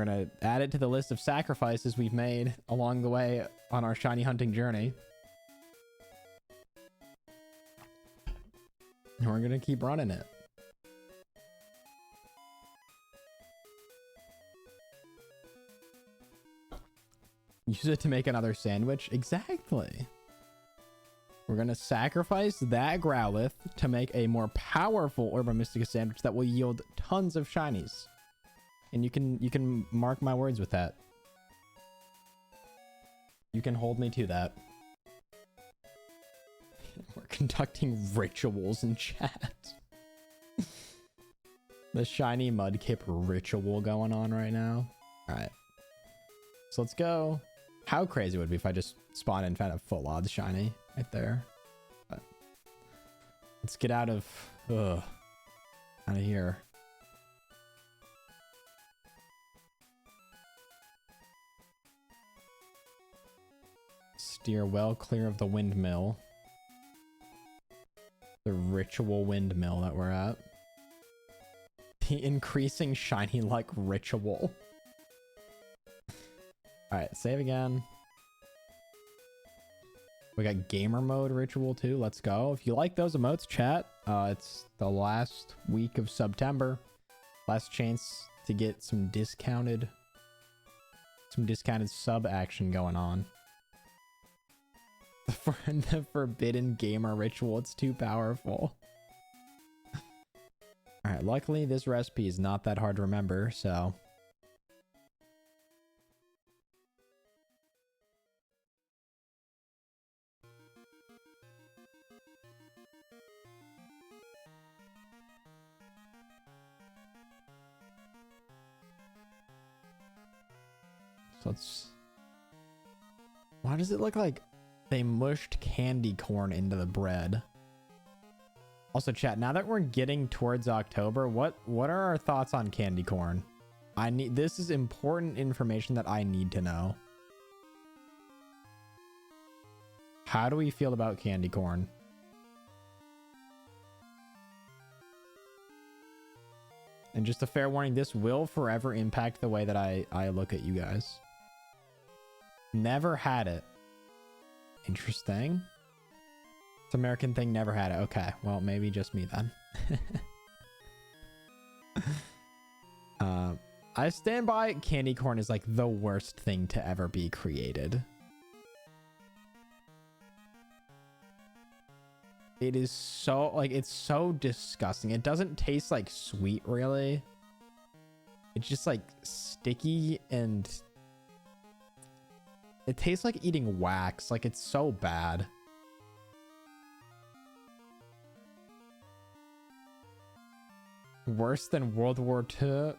gonna add it to the list of sacrifices we've made along the way on our shiny hunting journey. And we're gonna keep running it. Use it to make another sandwich. Exactly. We're gonna sacrifice that Growlithe to make a more powerful Orba Mystica sandwich that will yield tons of shinies. And you can mark my words with that. You can hold me to that. We're conducting rituals in chat. The shiny Mudkip ritual going on right now. All right. So let's go. How crazy would it be if I just spawned and found a full odds shiny right there? But let's get out of here. Steer well clear of the windmill. The ritual windmill that we're at. The increasing shiny luck ritual. All right, save again. We got gamer mode ritual too. Let's go. If you like those emotes, chat. It's the last week of September. Last chance to get some discounted sub action going on. The forbidden gamer ritual. It's too powerful. All right. Luckily, this recipe is not that hard to remember. So. Why does it look like they mushed candy corn into the bread? Also, chat, now that we're getting towards October, what are our thoughts on candy corn? This is important information that I need to know. How do we feel about candy corn? And just a fair warning, this will forever impact the way that I look at you guys. Never had it. Interesting. It's an American thing, never had it. Okay, well, maybe just me then. I stand by candy corn is like the worst thing to ever be created. It is so, like, it's so disgusting. It doesn't taste like sweet, really. It's just like sticky and it tastes like eating wax. Like, it's so bad. Worse than World War II?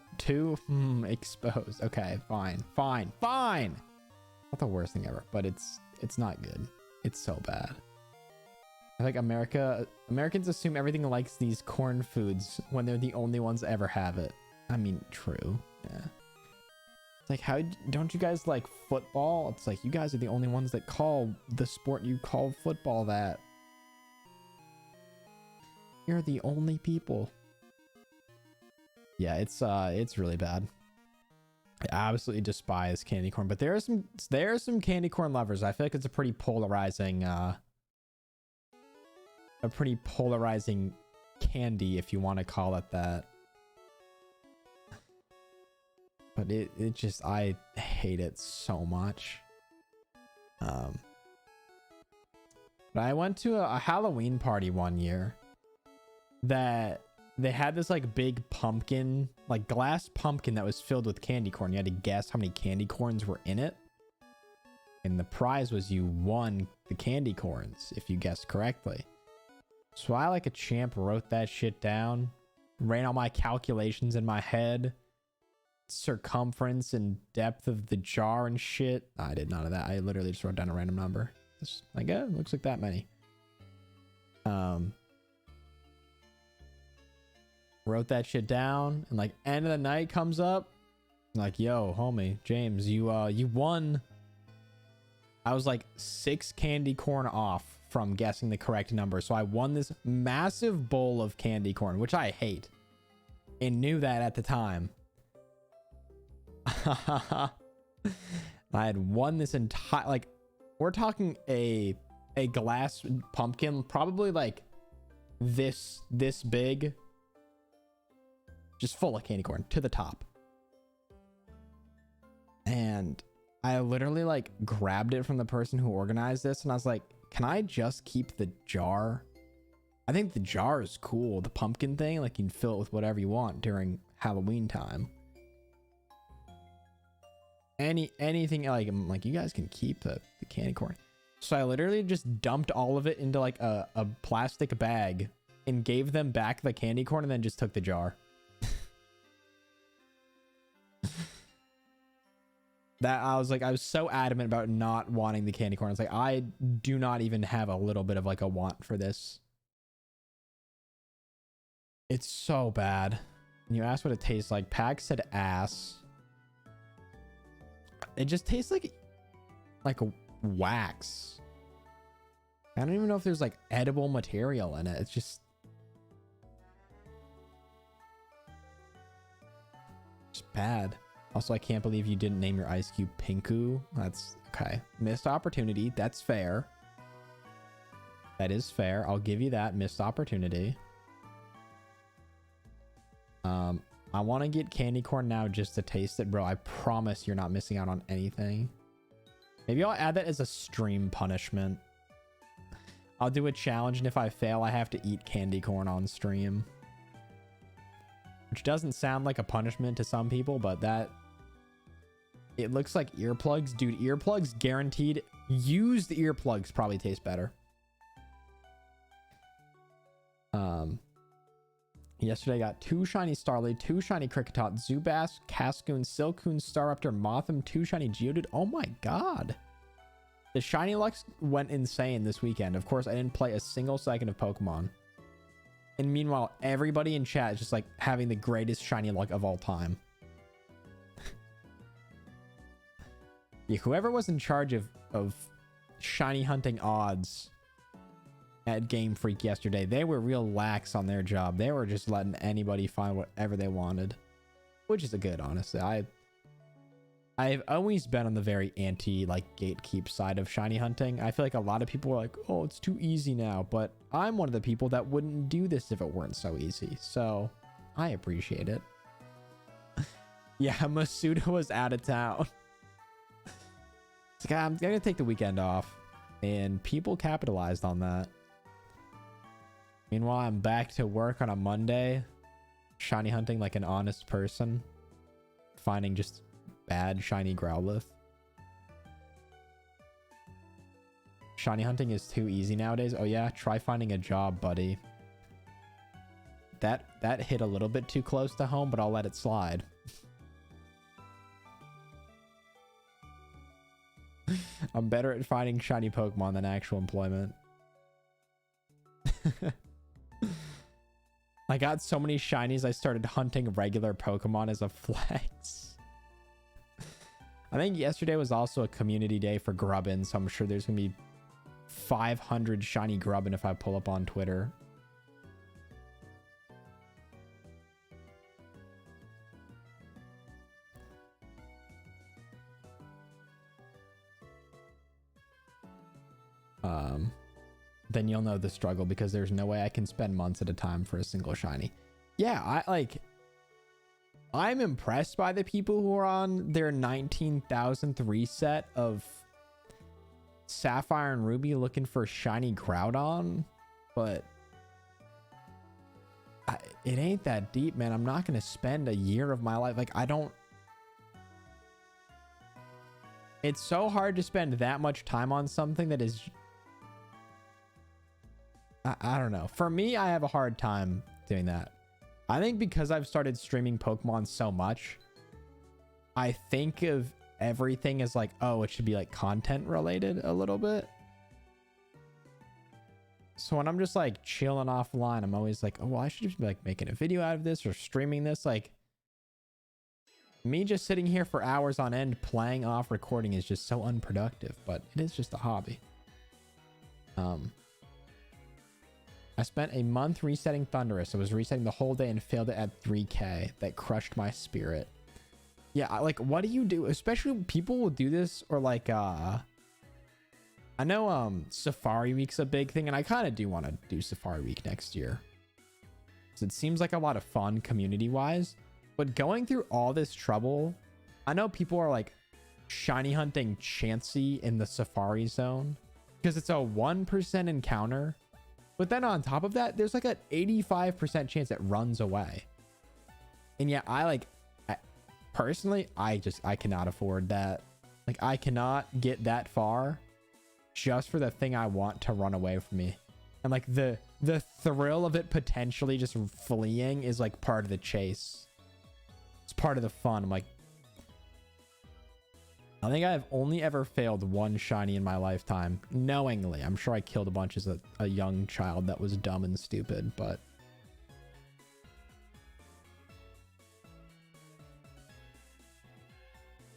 Exposed. Okay, fine. Not the worst thing ever, but it's not good. It's so bad. I think Americans assume everything likes these corn foods when they're the only ones that ever have it. I mean, true. Yeah. It's like, how don't you guys like football? It's like, you guys are the only ones that call the sport you call football that. You're the only people. Yeah, it's really bad. I absolutely despise candy corn, but there are some candy corn lovers. I feel like it's a pretty polarizing candy, if you want to call it that. But it just, I hate it so much. But I went to a Halloween party one year that they had this like big pumpkin, like glass pumpkin that was filled with candy corn. You had to guess how many candy corns were in it. And the prize was you won the candy corns if you guessed correctly. So I, like a champ, wrote that shit down, ran all my calculations in my head, circumference and depth of the jar and shit. I did none of that. I literally just wrote down a random number. Just like, it looks like that many. Wrote that shit down, and like end of the night comes up, like, yo, homie, James, you won. I was like 6 candy corn off from guessing the correct number, so I won this massive bowl of candy corn, which I hate, and knew that at the time. I had won this entire, like, we're talking a glass pumpkin, probably like this big, just full of candy corn to the top. And I literally like grabbed it from the person who organized this, and I was like, can I just keep the jar? I think the jar is cool, the pumpkin thing, like you can fill it with whatever you want during Halloween time. Anything, like, I'm like, you guys can keep the candy corn. So I literally just dumped all of it into like a plastic bag and gave them back the candy corn, and then just took the jar. That I was so adamant about not wanting the candy corn. I was like, I do not even have a little bit of like a want for this. It's so bad. And you asked what it tastes like. Pack said ass. It just tastes like a wax. I don't even know if there's like edible material in it. It's just bad. Also, I can't believe you didn't name your ice cube Pinku. That's okay. Missed opportunity. That's fair. That is fair. I'll give you that. Missed opportunity. I want to get candy corn now just to taste it, bro. I promise you're not missing out on anything. Maybe I'll add that as a stream punishment. I'll do a challenge, and if I fail, I have to eat candy corn on stream. Which doesn't sound like a punishment to some people, but that... It looks like earplugs. Dude, earplugs guaranteed. Used earplugs probably taste better. Yesterday I got 2 shiny Starly, 2 shiny Kricketot, Zubass, Cascoon, Silcoon, Staraptor, Mothim, 2 shiny Geodude. Oh my god. The shiny Lux went insane this weekend. Of course, I didn't play a single second of Pokemon. And meanwhile, everybody in chat is just like having the greatest shiny luck of all time. Yeah, whoever was in charge of shiny hunting odds at Game Freak yesterday, they were real lax on their job. They were just letting anybody find whatever they wanted, which is a good, honestly. I've always been on the very anti like gatekeep side of shiny hunting. I feel like a lot of people are like, oh, it's too easy now, but I'm one of the people that wouldn't do this if it weren't so easy, so I appreciate it. Yeah, Masuda was out of town. It's like, I'm gonna take the weekend off, and people capitalized on that. Meanwhile, I'm back to work on a Monday, shiny hunting like an honest person, finding just bad shiny Growlithe. Shiny hunting is too easy nowadays. Oh yeah, try finding a job, buddy. That hit a little bit too close to home, but I'll let it slide. I'm better at finding shiny Pokemon than actual employment. I got so many shinies, I started hunting regular Pokemon as a flex. I think yesterday was also a community day for Grubbin, so I'm sure there's gonna be 500 shiny Grubbin if I pull up on Twitter. Then you'll know the struggle, because there's no way I can spend months at a time for a single shiny. Yeah, I'm impressed by the people who are on their 19,000th reset of Sapphire and Ruby looking for shiny Groudon, but it ain't that deep, man. I'm not gonna spend a year of my life, like, I don't... It's so hard to spend that much time on something that is... I don't know. For me, I have a hard time doing that. I think because I've started streaming Pokemon so much, I think of everything as like, oh, it should be like content related a little bit. So when I'm just like chilling offline, I'm always like, oh, well, I should just be like making a video out of this or streaming this. Like, me just sitting here for hours on end playing off recording is just so unproductive, but it is just a hobby. I spent a month resetting Thundurus. I was resetting the whole day and failed it at 3K. That crushed my spirit. Yeah, like, what do you do? Especially people will do this, or like, I know Safari Week's a big thing, and I kind of do want to do Safari Week next year. So it seems like a lot of fun community-wise, but going through all this trouble, I know people are like shiny hunting Chansey in the Safari Zone because it's a 1% encounter. But then on top of that, there's like an 85% chance it runs away. And yeah, personally, I cannot afford that. Like, I cannot get that far just for the thing I want to run away from me. And like the thrill of it potentially just fleeing is like part of the chase. It's part of the fun. I'm like, I think I've only ever failed one shiny in my lifetime knowingly. I'm sure I killed a bunch as a young child that was dumb and stupid, but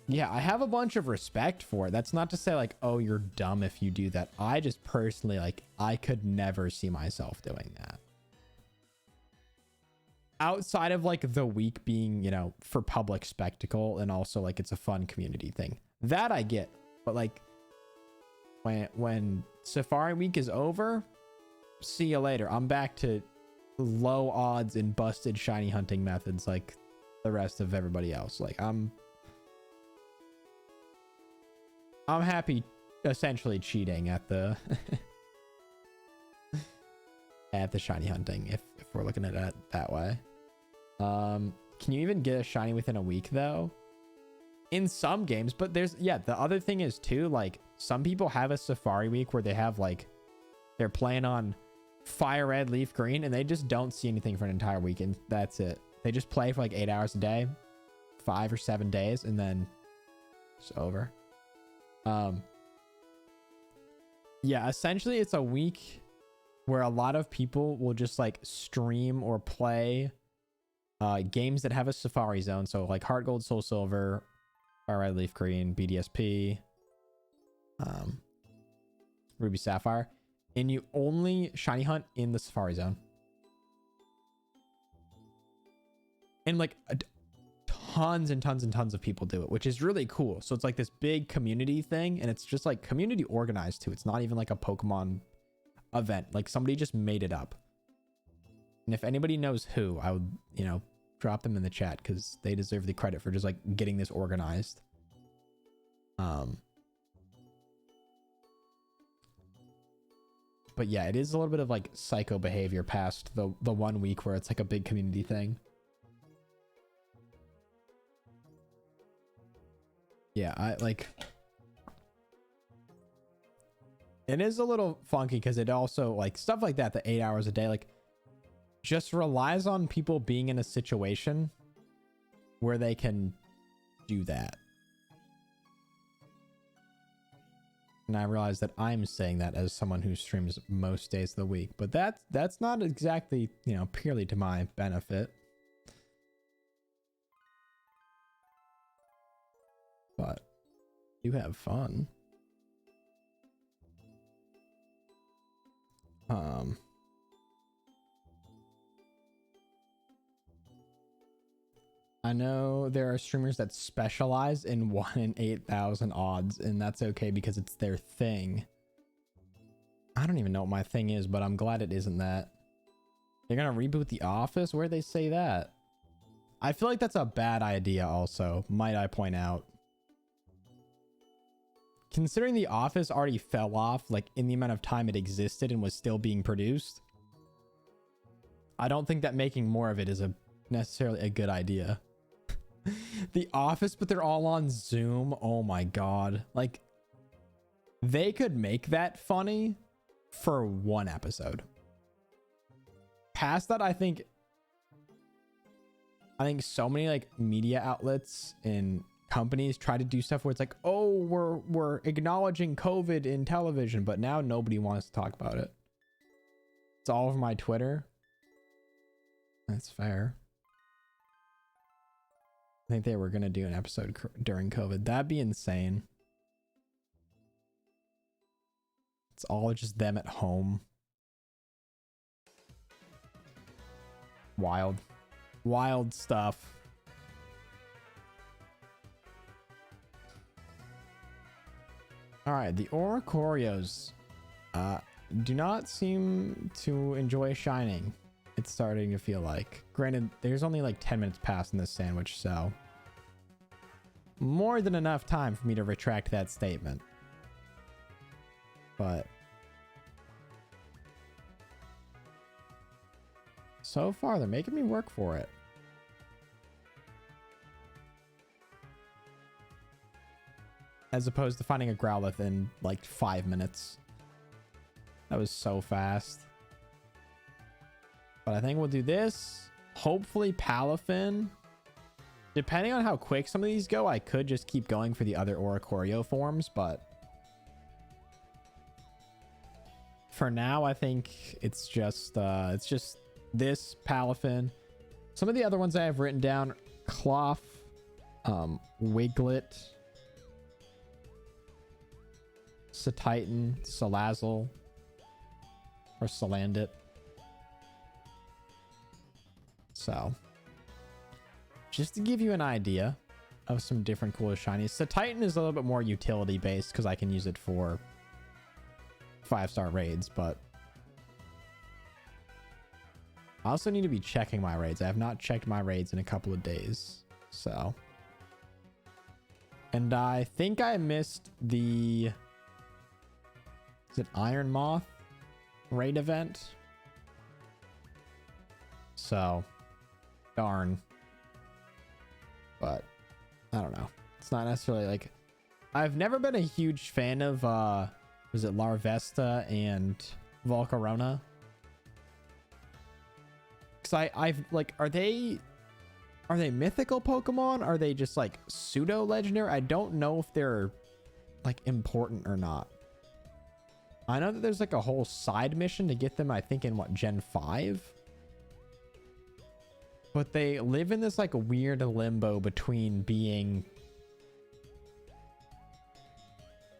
yeah, I have a bunch of respect for it. That's not to say like, oh, you're dumb if you do that. I just personally, like, I could never see myself doing that. Outside of like the week being, you know, for public spectacle, and also like it's a fun community thing. That I get. But like when Safari Week is over, see you later. I'm back to low odds and busted shiny hunting methods like the rest of everybody else. Like I'm happy essentially cheating at the at the shiny hunting if we're looking at it that way. Can you even get a shiny within a week though? In some games, but there's, yeah, the other thing is too, like some people have a Safari Week where they have like, they're playing on fire red, leaf green, and they just don't see anything for an entire week, and that's it. They just play for like 8 hours a day, 5 or 7 days, and then it's over. Yeah, essentially it's a week where a lot of people will just like stream or play games that have a Safari Zone. So like Heart Gold, Soul Silver, Fire Red, Leaf Green, BDSP, Ruby Sapphire, and you only shiny hunt in the Safari Zone. And like tons and tons and tons of people do it, which is really cool. So it's like this big community thing, and it's just like community organized too. It's not even like a Pokemon event. Like somebody just made it up. And if anybody knows who, I would, you know, drop them in the chat because they deserve the credit for just like getting this organized. But yeah, it is a little bit of like psycho behavior past the 1 week where it's like a big community thing. Yeah, I like, it is a little funky because it also like stuff like that, the 8 hours a day, like just relies on people being in a situation where they can do that. And I realize that I'm saying that as someone who streams most days of the week, but that's not exactly, you know, purely to my benefit. But you have fun. I know there are streamers that specialize in 1 in 8,000 odds, and that's okay because it's their thing. I don't even know what my thing is, but I'm glad it isn't that. They're gonna reboot The Office? Where'd they say that? I feel like that's a bad idea also, might I point out. Considering The Office already fell off, like, in the amount of time it existed and was still being produced, I don't think that making more of it is necessarily a good idea. The Office, but they're all on Zoom. Oh my god. Like, they could make that funny for 1 episode. Past that, I think so many like media outlets and companies try to do stuff where it's like, oh, we're acknowledging COVID in television, but now nobody wants to talk about it. It's all over my Twitter. That's fair. I think they were gonna do an episode during COVID. That'd be insane. It's all just them at home. Wild stuff. All right, the Oricorios do not seem to enjoy shining. It's starting to feel like. Granted, there's only like 10 minutes past in this sandwich, so more than enough time for me to retract that statement. But so far, they're making me work for it. As opposed to finding a Growlithe in like 5 minutes. That was so fast. But I think we'll do this. Hopefully Palafin. Depending on how quick some of these go, I could just keep going for the other Oricorio forms, but for now, I think it's just this Palafin. Some of the other ones I have written down: Cloth, Wiglet, Satitan, Salazzle, or Salandit. So, just to give you an idea of some different cool shinies. Satitan is a little bit more utility based because I can use it for 5-star raids, but I also need to be checking my raids. I have not checked my raids in a couple of days. So, and I think I missed the, is it Iron Moth raid event? So, darn. But I don't know. It's not necessarily like, I've never been a huge fan of was it Larvesta and Volcarona? Because I've like, are they mythical Pokemon? Are they just like pseudo legendary? I don't know if they're like important or not. I know that there's like a whole side mission to get them, I think in what, Gen 5? But they live in this like weird limbo between being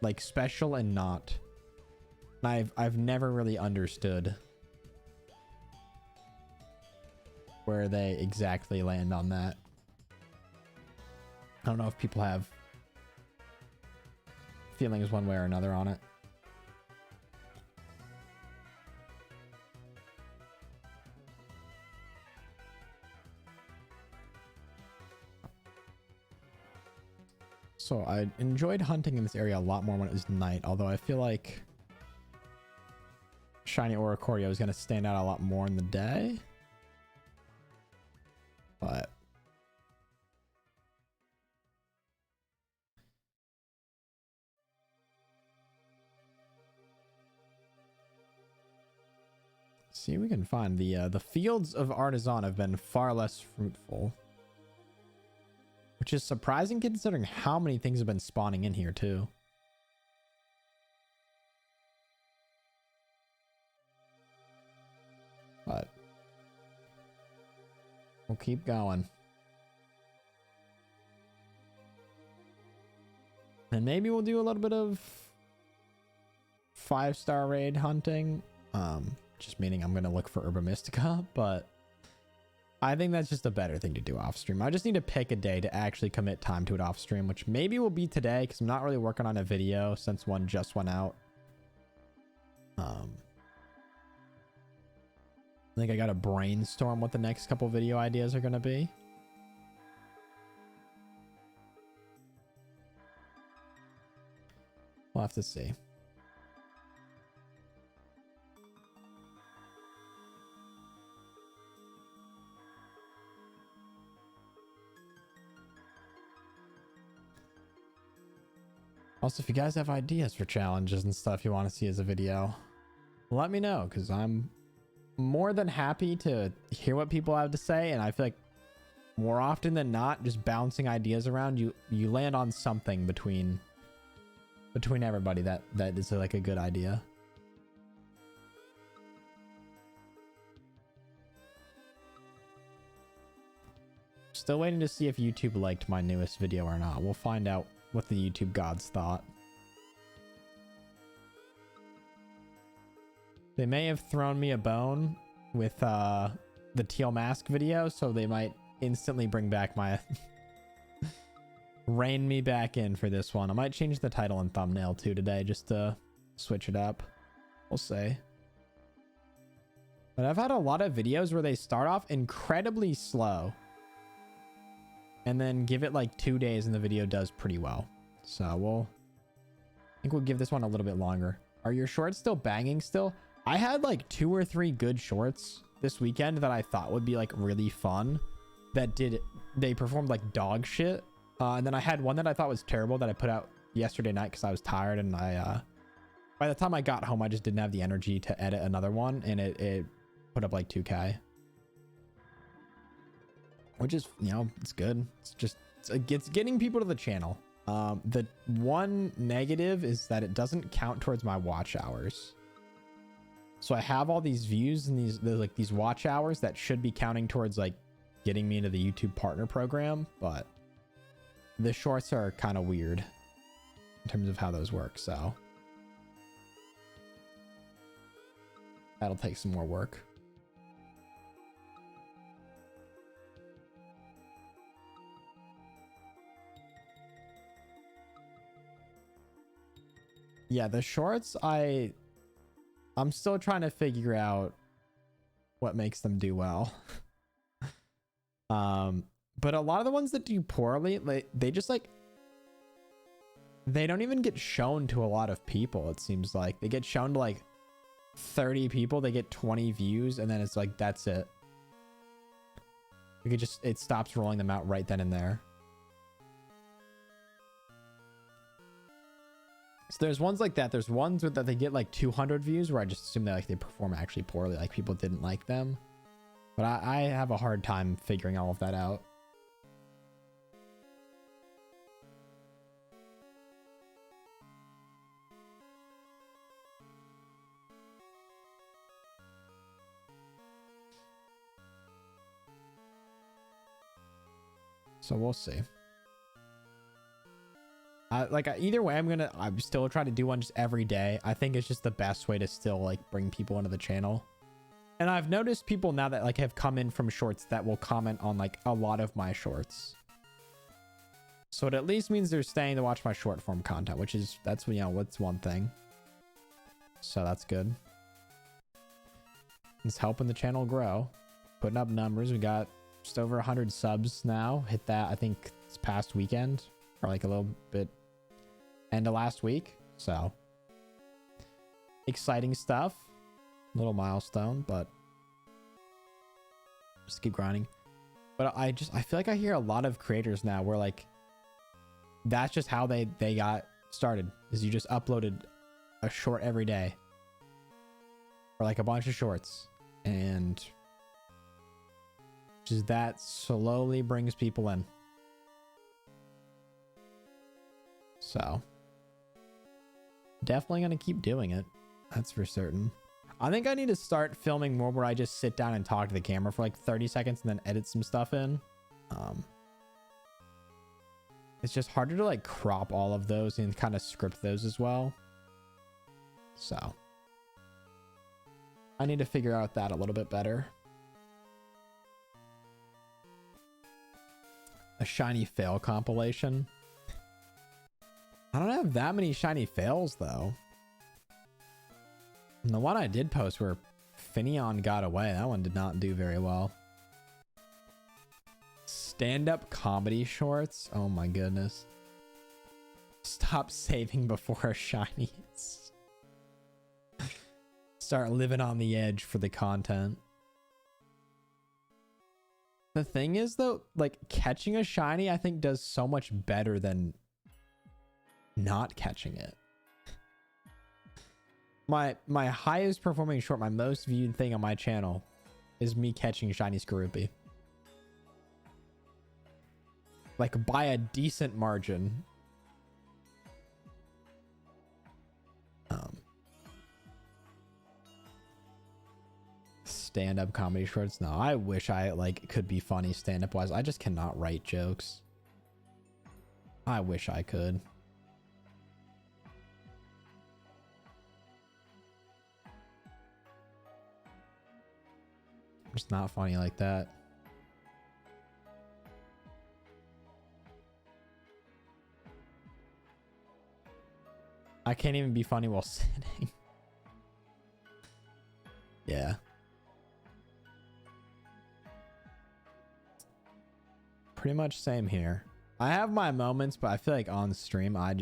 like special and not. And I've never really understood where they exactly land on that. I don't know if people have feelings one way or another on it. So I enjoyed hunting in this area a lot more when it was night, although I feel like shiny Oricorio is going to stand out a lot more in the day. But see, we can find the fields of Artisan have been far less fruitful, which is surprising considering how many things have been spawning in here too. But we'll keep going. And maybe we'll do a little bit of 5-star raid hunting. Just meaning I'm going to look for Herba Mystica, but I think that's just a better thing to do off stream. I just need to pick a day to actually commit time to it off stream, which maybe will be today because I'm not really working on a video since one just went out. I think I got to brainstorm what the next couple video ideas are going to be. We'll have to see. Also, if you guys have ideas for challenges and stuff you want to see as a video, let me know, because I'm more than happy to hear what people have to say. And I feel like more often than not, just bouncing ideas around, you land on something between everybody that is like a good idea. Still waiting to see if YouTube liked my newest video or not. We'll find out what the YouTube gods thought. They may have thrown me a bone with the Teal Mask video, so they might instantly bring back my Rein me back in for this one. I might change the title and thumbnail too today just to switch it up. We'll see. But I've had a lot of videos where they start off incredibly slow and then give it like 2 days and the video does pretty well. So I think we'll give this one a little bit longer. Are your shorts still banging still? I had like 2 or 3 good shorts this weekend that I thought would be like really fun they performed like dog shit. And then I had one that I thought was terrible that I put out yesterday night because I was tired, and by the time I got home I just didn't have the energy to edit another one, and it put up like 2K, which is, you know, it's good. It's getting people to the channel. The one negative is that it doesn't count towards my watch hours. So I have all these views and these watch hours that should be counting towards like getting me into the YouTube partner program, but the shorts are kind of weird in terms of how those work. So that'll take some more work. Yeah, the shorts, I'm still trying to figure out what makes them do well. But a lot of the ones that do poorly, like they just like, they don't even get shown to a lot of people. It seems like they get shown to like 30 people, they get 20 views, and then it's like, that's it. It stops rolling them out right then and there. So there's ones like that. There's ones that they get like 200 views where I just assume that they perform actually poorly, like people didn't like them. But I have a hard time figuring all of that out. So we'll see. Either way, I'm still trying to do one just every day. I think it's just the best way to still like bring people into the channel. And I've noticed people now that like have come in from shorts that will comment on like a lot of my shorts. So it at least means they're staying to watch my short form content, which is, that's, you know, what's one thing. So that's good. It's helping the channel grow, putting up numbers. We got just over 100 subs now. Hit that, I think, this past weekend, or like a little bit end of last week. So exciting stuff. Little milestone, but just keep grinding. But I feel like I hear a lot of creators now where like that's just how they got started, is you just uploaded a short every day, or like a bunch of shorts, and just that slowly brings people in. So definitely gonna keep doing it, that's for certain. I think I need to start filming more where I just sit down and talk to the camera for like 30 seconds and then edit some stuff in. It's just harder to like crop all of those and kind of script those as well. So I need to figure out that a little bit better. A shiny fail compilation. I don't have that many shiny fails though. And the one I did post where Finion got away, that one did not do very well. Stand-up comedy shorts. Oh my goodness. Stop saving before shinies. Start living on the edge for the content. The thing is though, like catching a shiny I think does so much better than not catching it. My highest performing short, my most viewed thing on my channel is me catching shiny Skorupi. Like by a decent margin. Stand-up comedy shorts. No, I wish I like could be funny stand-up wise. I just cannot write jokes. I wish I could. It's not funny like that. I can't even be funny while sitting. Yeah. Pretty much same here. I have my moments, but I feel like on stream, I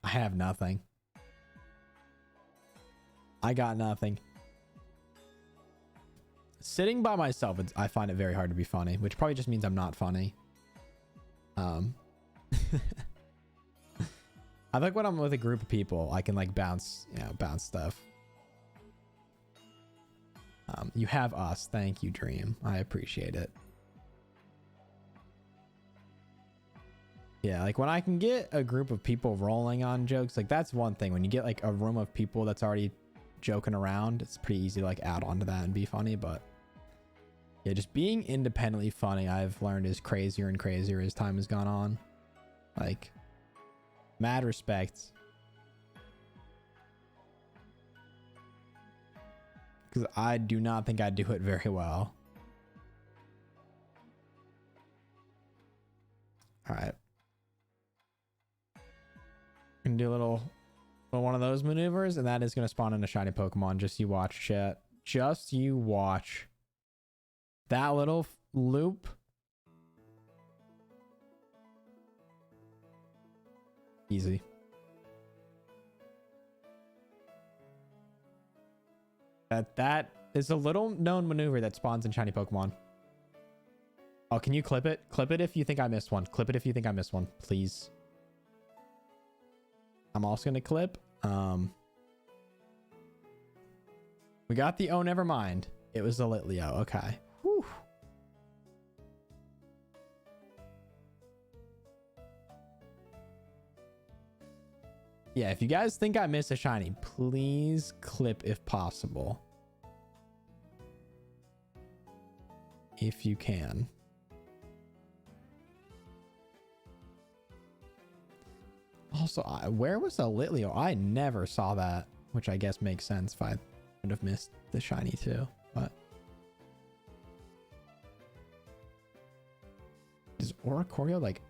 have nothing. I got nothing. Sitting by myself, I find it very hard to be funny, which probably just means I'm not funny. I like when I'm with a group of people, I can like bounce stuff. You have us. Thank you, Dream. I appreciate it. Yeah, like when I can get a group of people rolling on jokes, like that's one thing. When you get like a room of people that's already joking around, it's pretty easy to like add on to that and be funny. But yeah, just being independently funny, I've learned, is crazier and crazier as time has gone on. Like, mad respect. Because I do not think I do it very well. All right. Gonna do a little one of those maneuvers, and that is gonna spawn in a shiny Pokemon. Just you watch, chat. Just you watch. That little loop. Easy. That is a little known maneuver that spawns in shiny Pokemon. Oh, can you clip it? Clip it if you think I missed one. Clip it if you think I missed one, please. I'm also gonna clip. We got the oh, never mind. It was the Litleo. Okay. Whew. Yeah, if you guys think I missed a shiny, please clip if possible. If you can. Also, where was the Litleo? I never saw that, which I guess makes sense if I would have missed the shiny too, but. Is Oricorio like...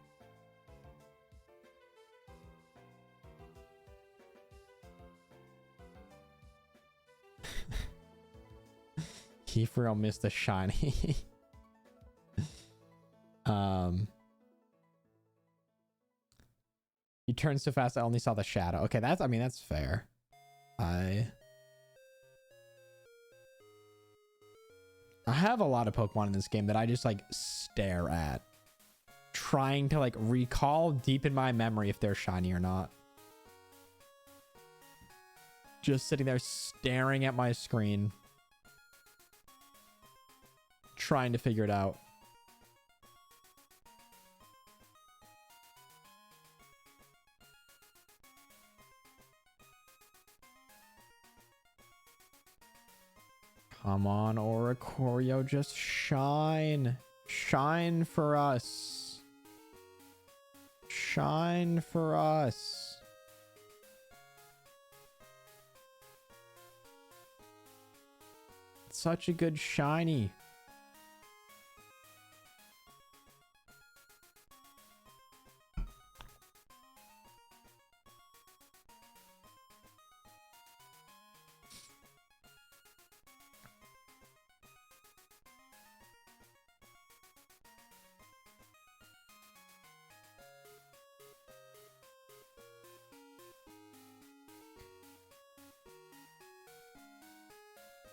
He for real missed the shiny. You turned so fast I only saw the shadow. Okay, that's, I mean, that's fair. I have a lot of Pokemon in this game that I just like stare at, trying to like recall deep in my memory if they're shiny or not. Just sitting there staring at my screen, trying to figure it out. Come on, Oricorio, just shine. Shine for us. Shine for us. Such a good shiny.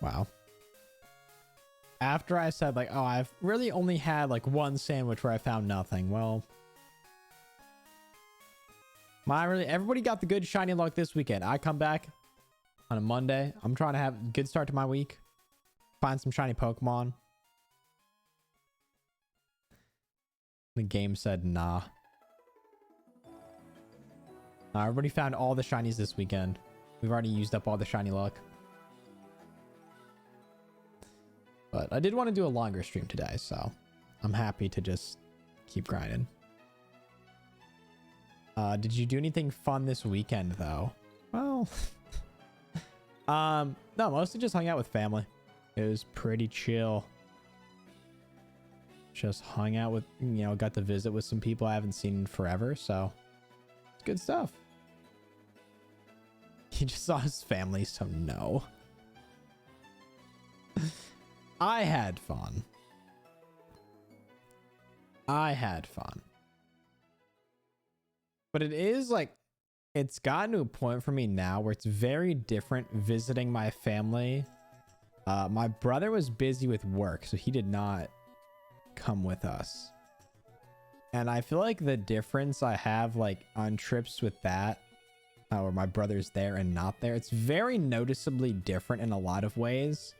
Wow. After I said like, oh, I've really only had like one sandwich where I found nothing. Well, everybody got the good shiny luck this weekend. I come back on a Monday. I'm trying to have a good start to my week. Find some shiny Pokemon. The game said nah. Everybody found all the shinies this weekend. We've already used up all the shiny luck. But I did want to do a longer stream today, so I'm happy to just keep grinding. Did you do anything fun this weekend, though? Well, no, mostly just hung out with family. It was pretty chill. Just hung out with, got to visit with some people I haven't seen in forever, so it's good stuff. He just saw his family, so no. I had fun. I had fun. But it is like, it's gotten to a point for me now where it's very different visiting my family. My brother was busy with work, so he did not come with us. And I feel like the difference I have like on trips with that, where my brother's there and not there, it's very noticeably different in a lot of ways.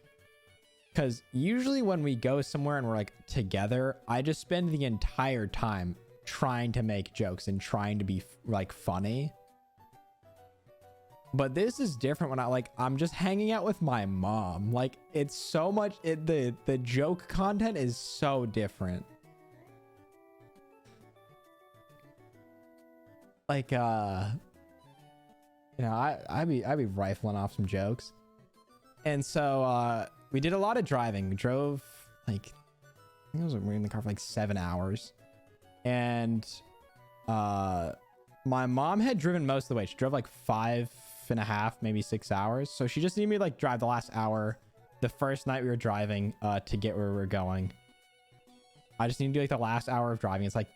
Because usually when we go somewhere and we're like together, I just spend the entire time trying to make jokes and trying to be like funny. But this is different when I'm just hanging out with my mom. Like, it's so much, the joke content is so different. Like, you know, I'd be rifling off some jokes. And so, we did a lot of driving. We drove like, I think we were in the car for like 7 hours. And, my mom had driven most of the way. She drove like 5.5, maybe 6 hours. So she just needed me to like drive the last hour the first night we were driving to get where we were going. I just need to do like the last hour of driving. It's like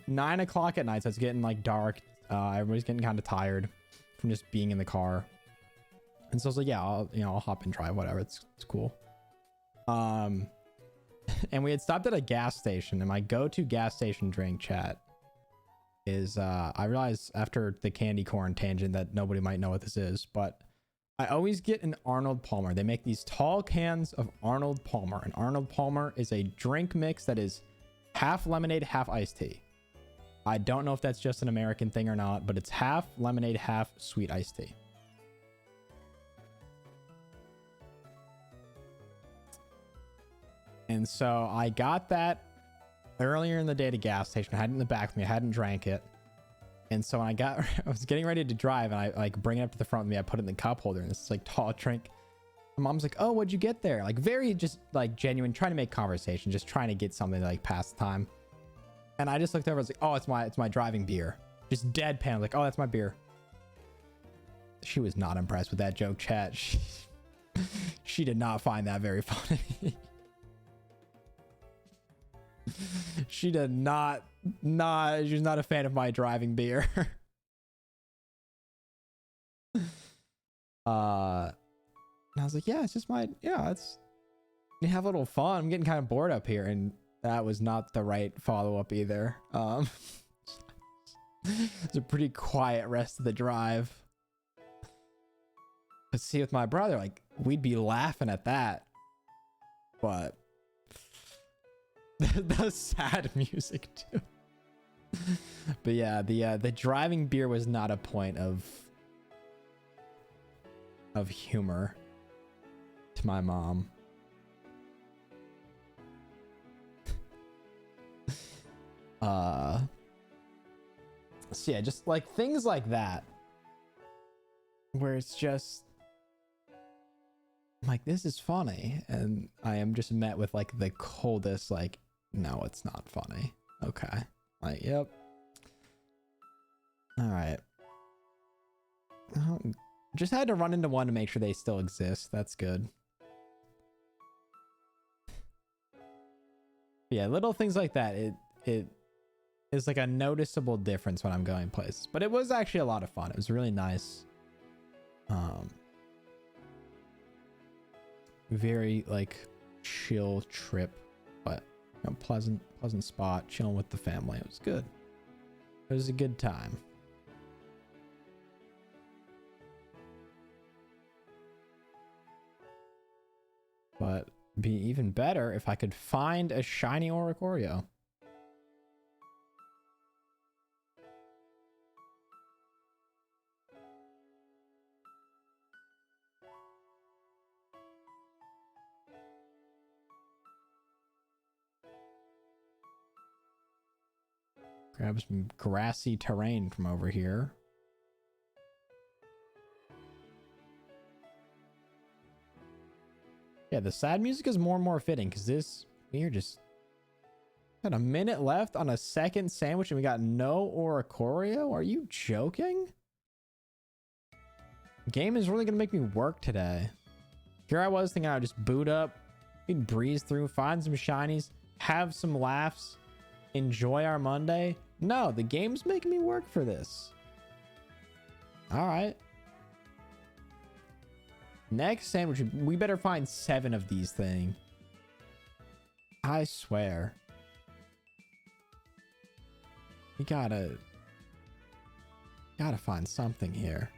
9 o'clock at night, so it's getting like dark. Everybody's getting kind of tired from just being in the car. And so I was like, yeah, I'll hop and drive, whatever. It's cool. And we had stopped at a gas station, and my go-to gas station drink, chat, is I realized after the candy corn tangent that nobody might know what this is, but I always get an Arnold Palmer. They make these tall cans of Arnold Palmer, and Arnold Palmer is a drink mix that is half lemonade, half iced tea. I don't know if that's just an American thing or not, but it's half lemonade, half sweet iced tea. And so I got that earlier in the day at a gas station. I had it in the back with me. I hadn't drank it. And so when I was getting ready to drive, and I like bring it up to the front with me, I put it in the cup holder, and it's like tall drink. My mom's like, oh, what'd you get there? Like very just like genuine, trying to make conversation, just trying to get something to like pass the time. And I just looked over, I was like, oh, it's my driving beer. Just deadpan, like, oh, that's my beer. She was not impressed with that joke, chat. She did not find that very funny. She did not, she was not a fan of my driving beer. And I was like, yeah, it's just you have a little fun. I'm getting kind of bored up here. And that was not the right follow-up either. It's a pretty quiet rest of the drive. But see, with my brother, like, we'd be laughing at that. But the sad music too. But yeah, the driving beer was not a point of humor to my mom. So yeah, just like things like that where it's just like, this is funny, and I am just met with like the coldest like, no, it's not funny. Okay, like, yep, all right. Just had to run into one to make sure they still exist. That's good. Yeah, little things like that. It is like a noticeable difference when I'm going places. But it was actually a lot of fun. It was really nice. Very like chill trip, but you know, pleasant spot, chilling with the family. It was good. It was a good time. But be even better if I could find a shiny Oricorio. Grab some grassy terrain from over here. Yeah, the sad music is more and more fitting because we're just got a minute left on a second sandwich and we got no Oricorio? Are you joking? Game is really gonna make me work today. Here I was thinking I would just boot up, we'd breeze through, find some shinies, have some laughs, enjoy our Monday. No, the game's making me work for this. All right. Next sandwich, we better find 7 of these things. I swear. We gotta find something here.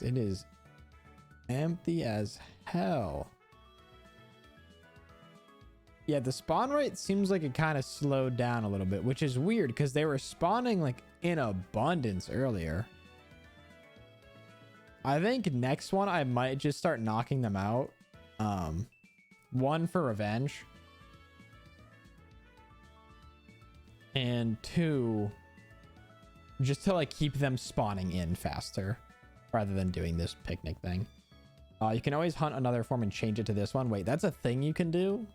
It is empty as hell. Yeah, the spawn rate seems like it kind of slowed down a little bit, which is weird because they were spawning like in abundance earlier. I think next one I might just start knocking them out. 1 for revenge. And 2 just to like keep them spawning in faster rather than doing this picnic thing. You can always hunt another form and change it to this one. Wait, that's a thing you can do?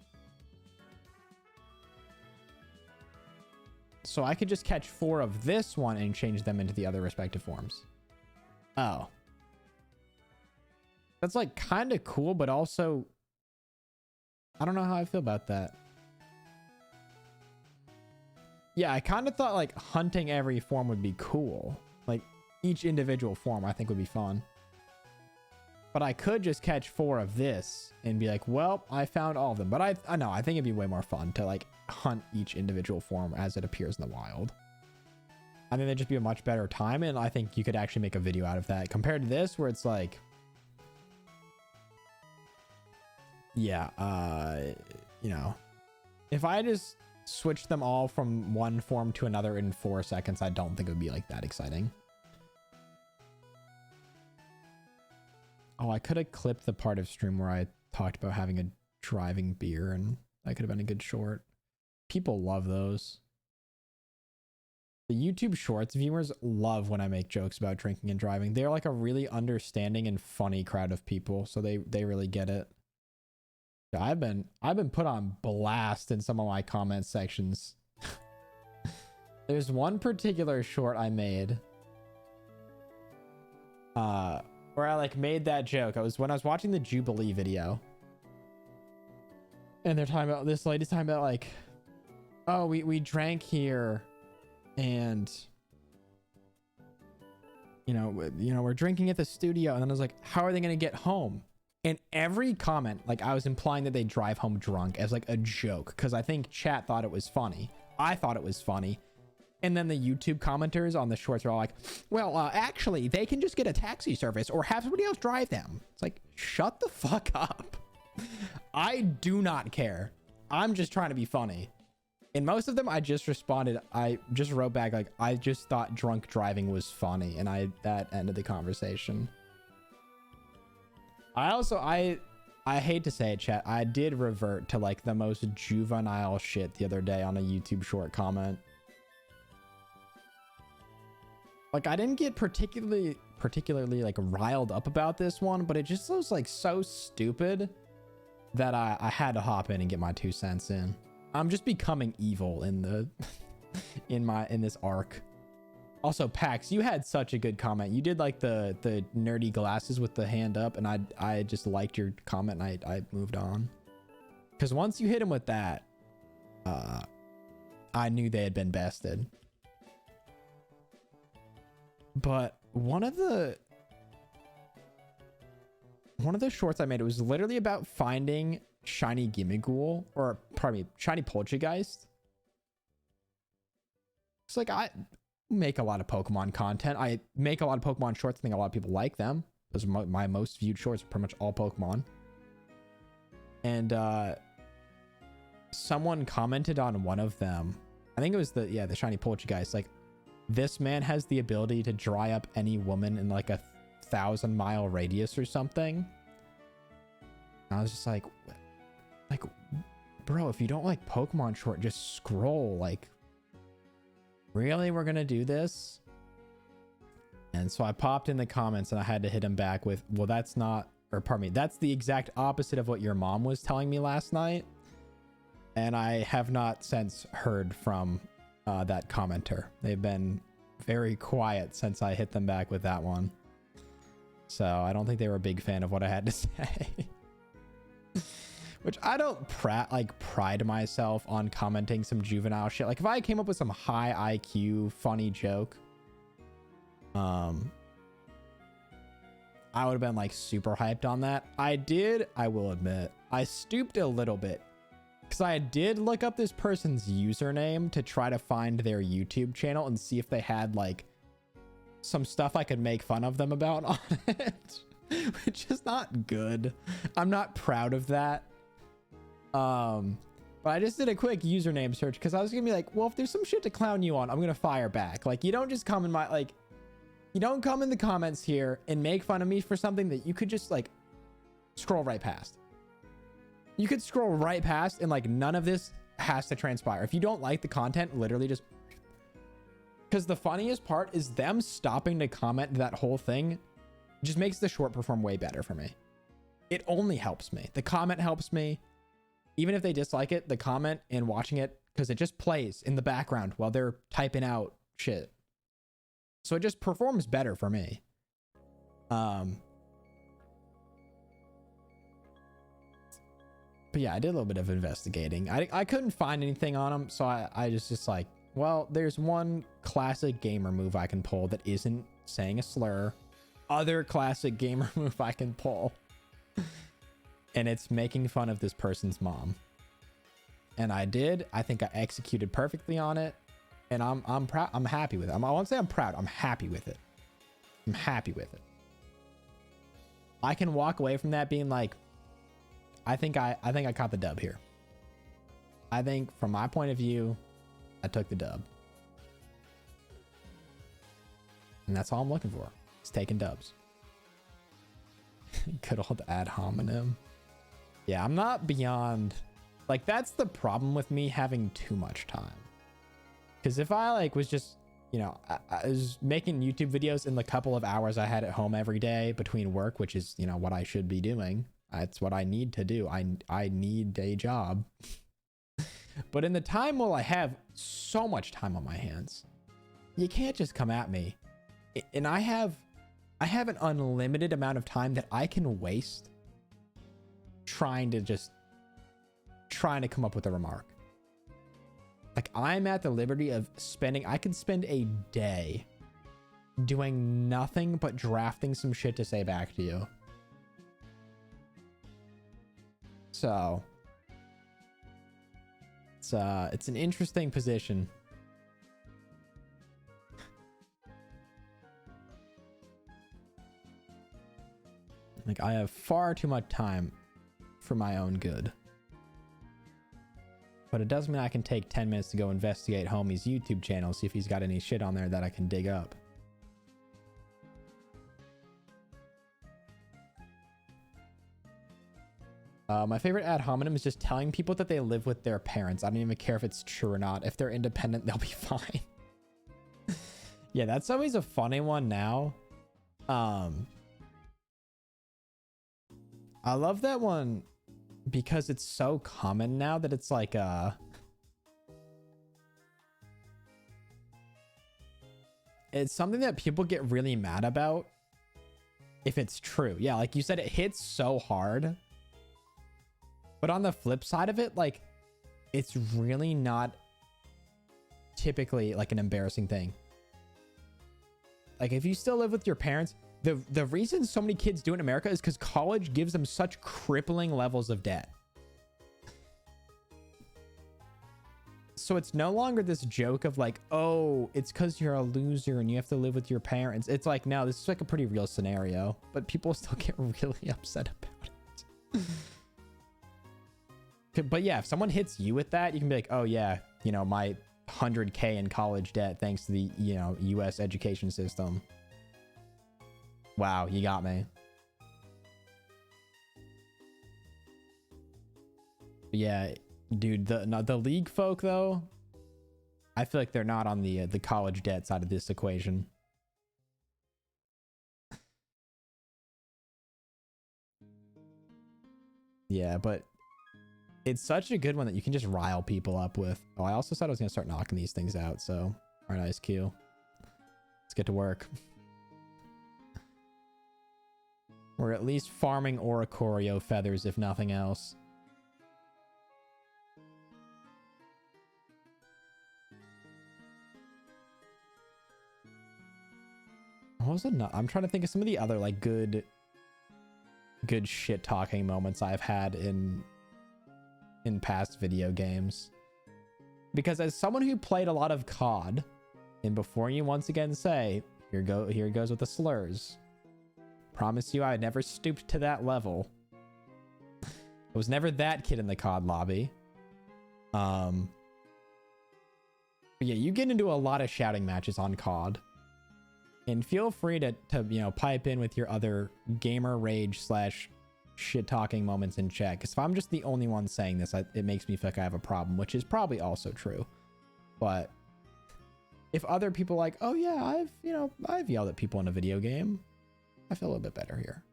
So I could just catch 4 of this one and change them into the other respective forms. Oh. That's like kind of cool, but also I don't know how I feel about that. Yeah, I kind of thought like hunting every form would be cool. Like each individual form I think would be fun. But I could just catch 4 of this and be like, well, I found all of them. But I know, I think it'd be way more fun to like hunt each individual form as it appears in the wild. I think that'd just be a much better time. And I think you could actually make a video out of that compared to this where it's like, yeah, you know, if I just switched them all from one form to another in 4 seconds, I don't think it would be like that exciting. Oh, I could have clipped the part of stream where I talked about having a driving beer, and that could have been a good short. People love those. The YouTube Shorts viewers love when I make jokes about drinking and driving. They're like a really understanding and funny crowd of people, so they really get it. I've been put on blast in some of my comment sections. There's one particular short I made where I like made that joke. When I was watching the Jubilee video, and they're talking about, this lady's talking about like, oh, we drank here, and you know we're drinking at the studio. And then I was like, how are they gonna get home? In every comment, like I was implying that they drive home drunk as like a joke, because I think chat thought it was funny. I thought it was funny. And then the YouTube commenters on the shorts are all like, well, actually, they can just get a taxi service or have somebody else drive them. It's like, shut the fuck up. I do not care. I'm just trying to be funny. In most of them, I just responded. I just wrote back like, I just thought drunk driving was funny. And that ended the conversation. I hate to say it, chat, I did revert to like the most juvenile shit the other day on a YouTube short comment. Like I didn't get particularly like riled up about this one, but it just was like so stupid that I had to hop in and get my 2 cents in. I'm just becoming evil in the in this arc. Also, Pax, you had such a good comment. You did like the nerdy glasses with the hand up, and I just liked your comment, and I moved on. Because once you hit him with that, I knew they had been bested. But one of the shorts I made, it was literally about finding shiny Gimmighoul, or pardon me, shiny Poltergeist. It's like I make a lot of Pokemon content. I make a lot of Pokemon shorts. I think a lot of people like them. Those are my most viewed shorts, pretty much all Pokemon. And someone commented on one of them. I think it was the shiny Poltergeist. Like, this man has the ability to dry up any woman in like a 1,000-mile radius or something. And I was just like, bro, if you don't like Pokemon short, just scroll. Like, really, we're gonna do this? And so I popped in the comments and I had to hit him back with, well, that's not, or pardon me, that's the exact opposite of what your mom was telling me last night. And I have not since heard from that commenter. They've been very quiet since I hit them back with that one. So I don't think they were a big fan of what I had to say. Which I don't pride myself on commenting some juvenile shit. Like if I came up with some high IQ funny joke, I would have been like super hyped on that. I will admit, I stooped a little bit because I did look up this person's username to try to find their YouTube channel and see if they had like some stuff I could make fun of them about on it, which is not good. I'm not proud of that. But I just did a quick username search because I was gonna be like, well, if there's some shit to clown you on, I'm gonna fire back. Like, you don't just come in my, like, you don't come in the comments here and make fun of me for something that you could just like scroll right past. You could scroll right past and like none of this has to transpire. If you don't like the content, literally just, because the funniest part is them stopping to comment that whole thing just makes the short perform way better for me. It only helps me. The comment helps me. Even if they dislike it, the comment and watching it, because it just plays in the background while they're typing out shit. So it just performs better for me. But yeah, I did a little bit of investigating. I couldn't find anything on them, so I just like, well, there's one classic gamer move I can pull that isn't saying a slur. Other classic gamer move I can pull. And it's making fun of this person's mom. And I did. I think I executed perfectly on it. And I'm proud. I'm happy with it. I won't say I'm proud. I'm happy with it. I'm happy with it. I can walk away from that being like, I think I caught the dub here. I think from my point of view, I took the dub. And that's all I'm looking for. It's taking dubs. Good old ad hominem. Yeah, I'm not beyond, like, that's the problem with me having too much time. Because if I like was just, you know, I was making YouTube videos in the couple of hours I had at home every day between work, which is, you know, what I should be doing. That's what I need to do. I need a job. But in the time while I have so much time on my hands, you can't just come at me. And I have an unlimited amount of time that I can waste trying to come up with a remark. Like, I'm at the liberty of I could spend a day doing nothing but drafting some shit to say back to you. So it's an interesting position. Like, I have far too much time for my own good. But it does mean I can take 10 minutes to go investigate homie's YouTube channel, see if he's got any shit on there that I can dig up. My favorite ad hominem is just telling people that they live with their parents. I don't even care if it's true or not. If they're independent, they'll be fine. Yeah, that's always a funny one now. I love that one because it's so common now that it's like it's something that people get really mad about if it's true. Yeah, like you said, it hits so hard. But on the flip side of it, like, it's really not typically like an embarrassing thing. Like, if you still live with your parents, the reason so many kids do it in America is because college gives them such crippling levels of debt. So it's no longer this joke of like, oh, it's because you're a loser and you have to live with your parents. It's like, no, this is like a pretty real scenario, but people still get really upset about it. But yeah, if someone hits you with that, you can be like, oh yeah, you know, my 100K in college debt thanks to the, you know, US education system. Wow, you got me. Yeah, dude, the league folk though, I feel like they're not on the college debt side of this equation. Yeah, but It's such a good one that you can just rile people up with. Oh, I also said I was going to start knocking these things out. So, all right, Ice Q. Let's get to work. We're at least farming Oricorio feathers, if nothing else. What was it? I'm trying to think of some of the other like good shit talking moments I've had in past video games. Because as someone who played a lot of COD, and before you once again say, here goes with the slurs. Promise you I never stooped to that level. I was never that kid in the COD lobby. But yeah, you get into a lot of shouting matches on COD. And feel free to you know, pipe in with your other gamer rage / shit talking moments in chat. Because if I'm just the only one saying this, it makes me feel like I have a problem, which is probably also true. But if other people are like, oh yeah, I've yelled at people in a video game, I feel a little bit better here.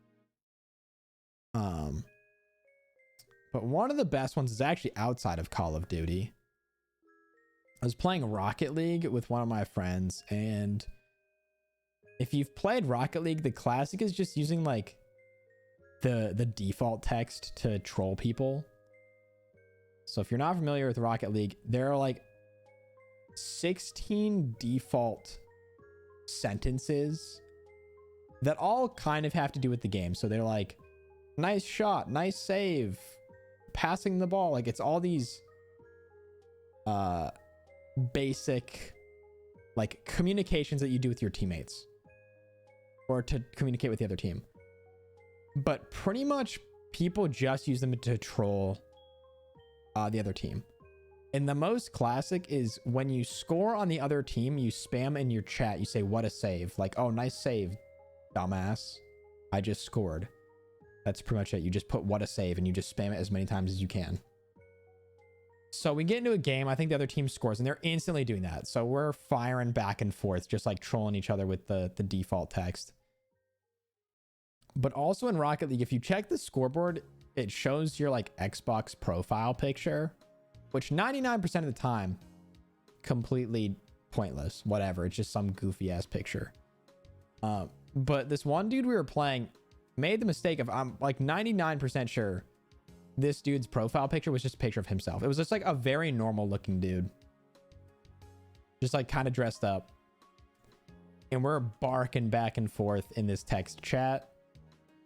But one of the best ones is actually outside of Call of Duty. I was playing Rocket League with one of my friends, and if you've played Rocket League, the classic is just using like the default text to troll people. So if you're not familiar with Rocket League, there are like 16 default sentences that all kind of have to do with the game. So they're like, nice shot, nice save, passing the ball. Like it's all these basic like communications that you do with your teammates or to communicate with the other team. But pretty much people just use them to troll the other team. And the most classic is when you score on the other team, you spam in your chat, you say, what a save. Like, oh, nice save, dumbass. I just scored. That's pretty much it. You just put what a save and you just spam it as many times as you can. So we get into a game, I think the other team scores, and they're instantly doing that. So we're firing back and forth, just like trolling each other with the default text. But also in Rocket League, if you check the scoreboard, it shows your like Xbox profile picture, which 99% of the time, completely pointless. Whatever, it's just some goofy ass picture. But this one dude we were playing made the mistake of, I'm like 99% sure this dude's profile picture was just a picture of himself. It was just like a very normal looking dude, just like kind of dressed up. And we're barking back and forth in this text chat.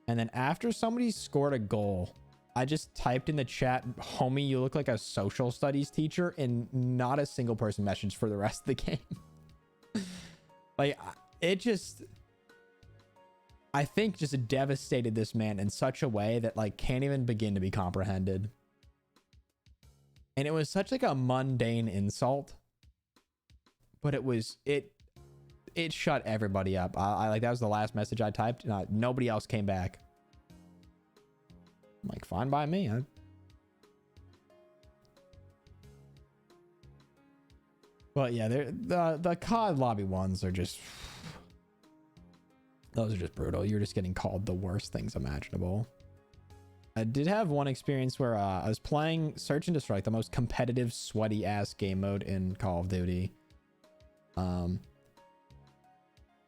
And then after somebody scored a goal, I just typed in the chat, homie, you look like a social studies teacher, and not a single person messaged for the rest of the game. Like, it just, I think, just devastated this man in such a way that like can't even begin to be comprehended. And it was such like a mundane insult, but it shut everybody up. I like, that was the last message I typed, and nobody else came back. I'm like, fine by me. But yeah, the COD lobby ones are just, those are just brutal. You're just getting called the worst things imaginable. I did have one experience where I was playing Search and Destroy, the most competitive, sweaty ass game mode in Call of Duty.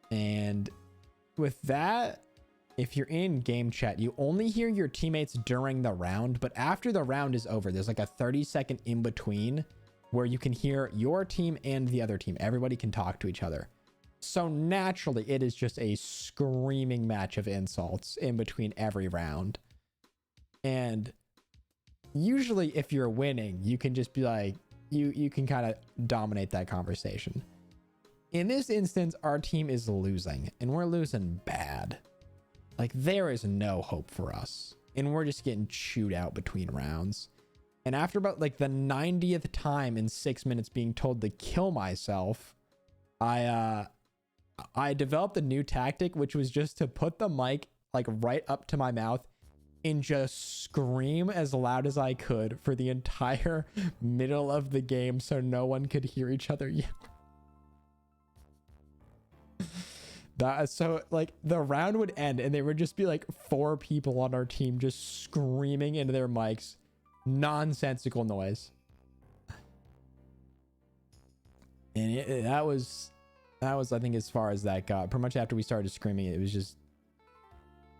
And with that, if you're in game chat, you only hear your teammates during the round, but after the round is over, there's like a 30-second in between where you can hear your team and the other team. Everybody can talk to each other. So naturally, it is just a screaming match of insults in between every round. And usually if you're winning, you can just be like, you can kind of dominate that conversation. In this instance, our team is losing, and we're losing bad. Like, there is no hope for us, and we're just getting chewed out between rounds. And after about like the 90th time in 6 minutes being told to kill myself, I developed a new tactic, which was just to put the mic like right up to my mouth and just scream as loud as I could for the entire middle of the game so no one could hear each other yell. So like the round would end and there would just be like 4 people on our team just screaming into their mics nonsensical noise. And that was I think as far as that got. Pretty much after we started screaming, it was just,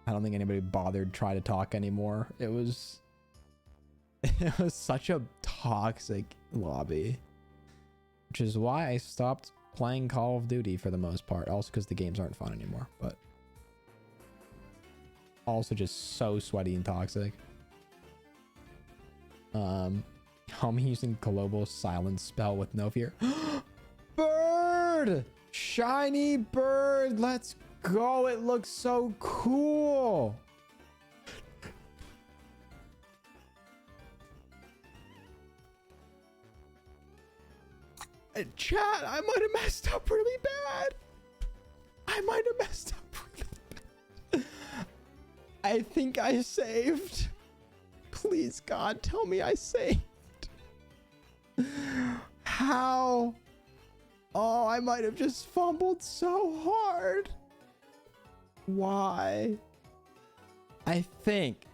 I don't think anybody bothered try to talk anymore. It was such a toxic lobby, which is why I stopped playing Call of Duty for the most part. Also because the games aren't fun anymore, but also just so sweaty and toxic. Homie using global silence spell with no fear. Bird! Shiny bird! Let's go! It looks so cool! Chat, I might have messed up really bad. I think I saved. Please, God, tell me I saved. How? Oh, I might have just fumbled so hard. Why? I think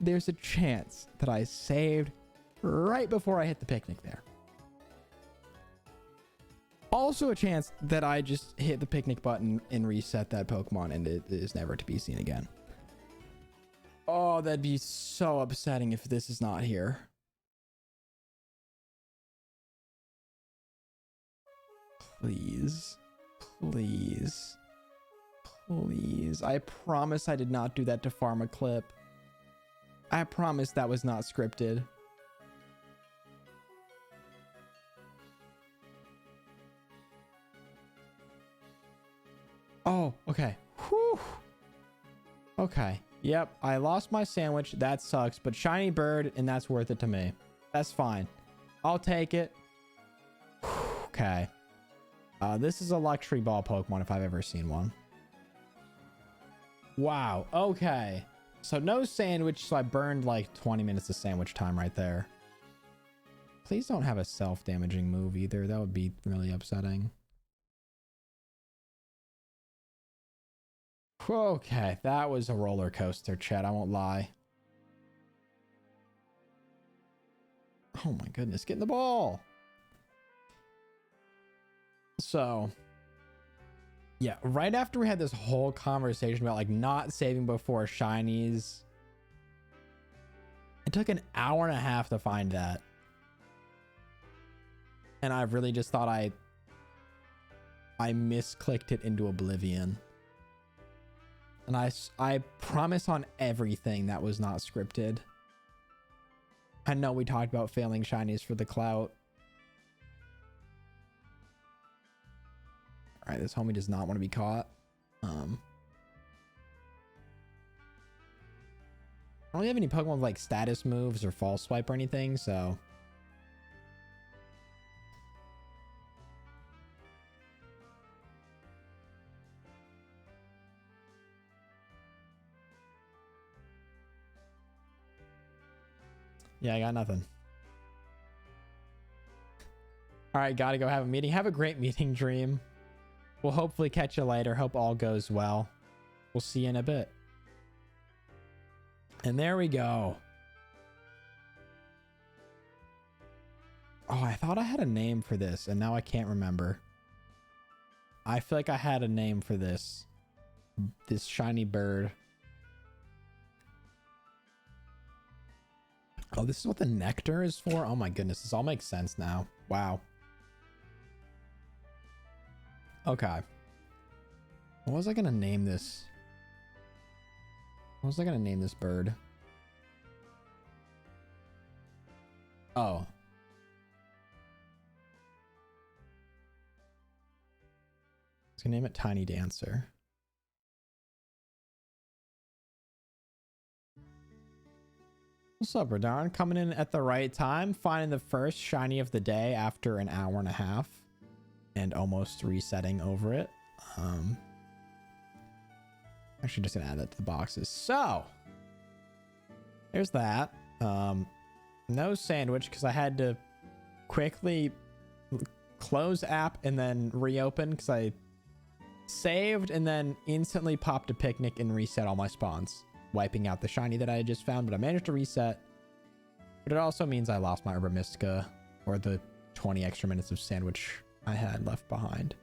there's a chance that I saved right before I hit the picnic there. Also a chance that I just hit the picnic button and reset that Pokemon and it is never to be seen again. Oh, that'd be so upsetting if this is not here. Please. Please. Please. I promise I did not do that to farm a clip. I promise that was not scripted. Oh, okay. Whew. Okay. Yep, I lost my sandwich. That sucks, but shiny bird, and that's worth it to me. That's fine. I'll take it. Okay. This is a luxury ball Pokemon if I've ever seen one. Wow. Okay. So no sandwich, so I burned like 20 minutes of sandwich time right there. Please don't have a self-damaging move either. That would be really upsetting. Okay, that was a roller coaster, chat. I won't lie. Oh my goodness, get in the ball. So, yeah, right after we had this whole conversation about like not saving before shinies, it took an hour and a half to find that. And I really just thought I misclicked it into oblivion. And I promise on everything that was not scripted. I know we talked about failing shinies for the clout. All right, this homie does not want to be caught. I don't really have any Pokemon with like status moves or false swipe or anything, so. Yeah, I got nothing. All right, gotta go have a meeting. Have a great meeting, Dream. We'll hopefully catch you later. Hope all goes well. We'll see you in a bit. And there we go. Oh, I thought I had a name for this, and now I can't remember. I feel like I had a name for this. This shiny bird. Oh, this is what the nectar is for? Oh my goodness, this all makes sense now. Wow. Okay. What was I gonna name this? What was I gonna name this bird? Oh. I was gonna name it Tiny Dancer. What's up, Radon? Coming in at the right time, finding the first shiny of the day after an hour and a half and almost resetting over it. Actually just gonna add that to the boxes. So there's that. No sandwich because I had to quickly close app and then reopen because I saved and then instantly popped a picnic and reset all my spawns, wiping out the shiny that I had just found, but I managed to reset But it also means I lost my Herba Mystica, or the 20 extra minutes of sandwich I had left behind.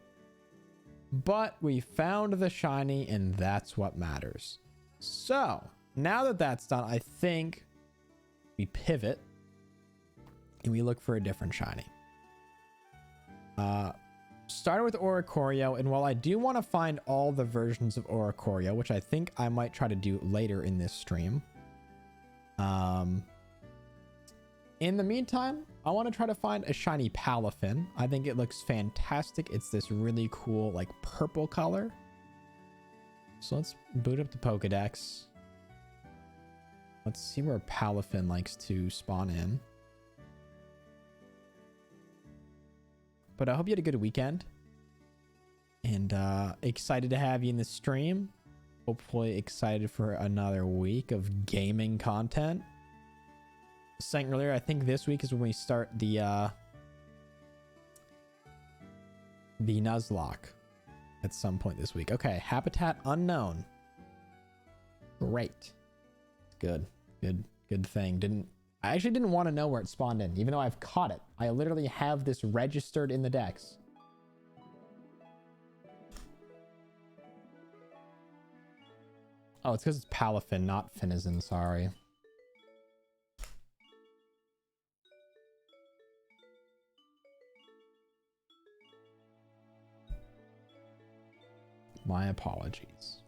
But we found the shiny, and that's what matters. So now that that's done, I think we pivot and we look for a different shiny. Started with Oricorio, and while I do want to find all the versions of Oricorio, which I think I might try to do later in this stream, in the meantime, I want to try to find a shiny Palafin. I think it looks fantastic. It's this really cool, like, purple color. So let's boot up the Pokedex. Let's see where Palafin likes to spawn in. But I hope you had a good weekend. And excited to have you in the stream. Hopefully excited for another week of gaming content. Saying earlier, I think this week is when we start the Nuzlocke at some point this week. Okay, habitat unknown. Great. Good thing. I actually didn't want to know where it spawned in, even though I've caught it. I literally have this registered in the dex. Oh, it's because it's Palafin, not Finizen, sorry. My apologies.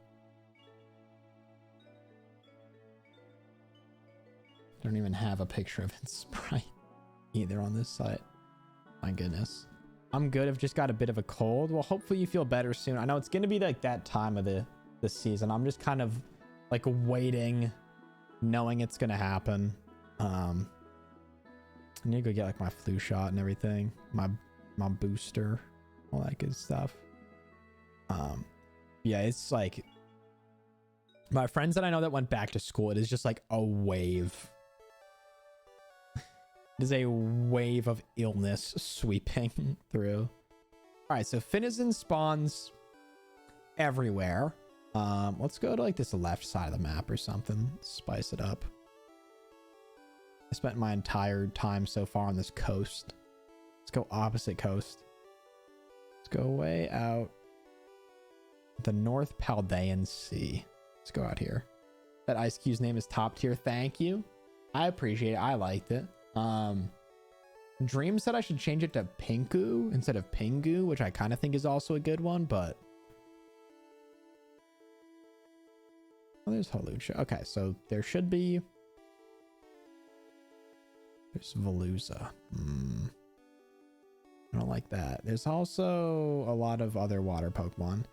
Don't even have a picture of its sprite either on this site. My goodness. I'm good. I've just got a bit of a cold. Well, hopefully you feel better soon. I know it's going to be like that time of the season. I'm just kind of like waiting, knowing it's going to happen. I need to go get like my flu shot and everything. My booster, all that good stuff. Yeah, it's like my friends that I know that went back to school, it is just like a wave. It is a wave of illness sweeping through. All right, so Finizen spawns everywhere. Let's go to like this left side of the map or something. Spice it up. I spent my entire time so far on this coast. Let's go opposite coast. Let's go way out. The North Paldean Sea. Let's go out here. That Ice Cube's name is top tier. Thank you. I appreciate it. I liked it. Dream said I should change it to Pinku instead of Pingu, which I kind of think is also a good one, but oh, there's Hawlucha. Okay, so there should be. There's Veluza. I don't like that. There's also a lot of other water Pokemon.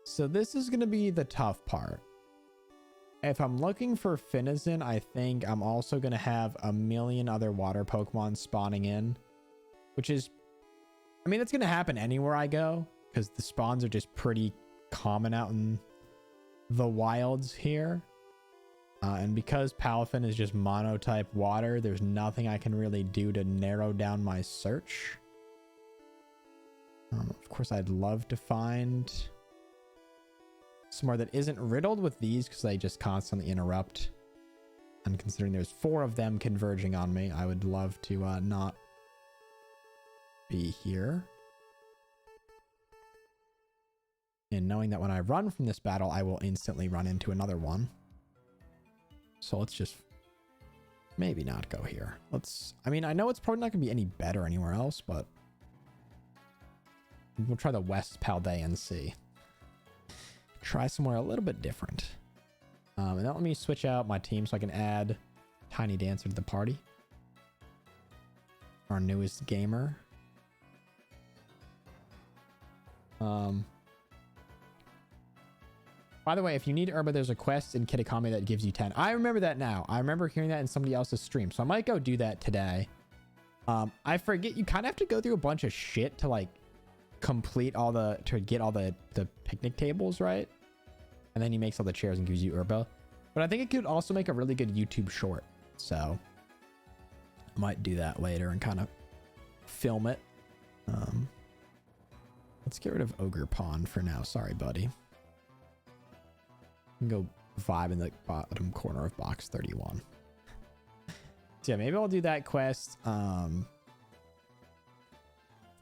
So this is going to be the tough part. If I'm looking for Finizen, I think I'm also going to have a million other water Pokemon spawning in, which is, I mean, it's going to happen anywhere I go because the spawns are just pretty common out in the wilds here. And because Palafin is just monotype water, there's nothing I can really do to narrow down my search. Of course, I'd love to find somewhere that isn't riddled with these because they just constantly interrupt. And considering there's 4 of them converging on me, I would love to not be here. And knowing that when I run from this battle, I will instantly run into another one. So let's just maybe not go here. I mean, I know it's probably not going to be any better anywhere else, but we'll try the West Paldean Sea. Try somewhere a little bit different. And now let me switch out my team so I can add Tiny Dancer to the party. Our newest gamer. By the way, if you need Herba, there's a quest in Kitakami that gives you 10. I remember that now. I remember hearing that in somebody else's stream. So I might go do that today. I forget you kind of have to go through a bunch of shit to like complete to get all the picnic tables, right? And then he makes all the chairs and gives you Herba. But I think it could also make a really good YouTube short. So I might do that later and kind of film it. Let's get rid of Ogre Pond for now. Sorry, buddy. You can go vibe in the bottom corner of box 31. So yeah, maybe I'll do that quest.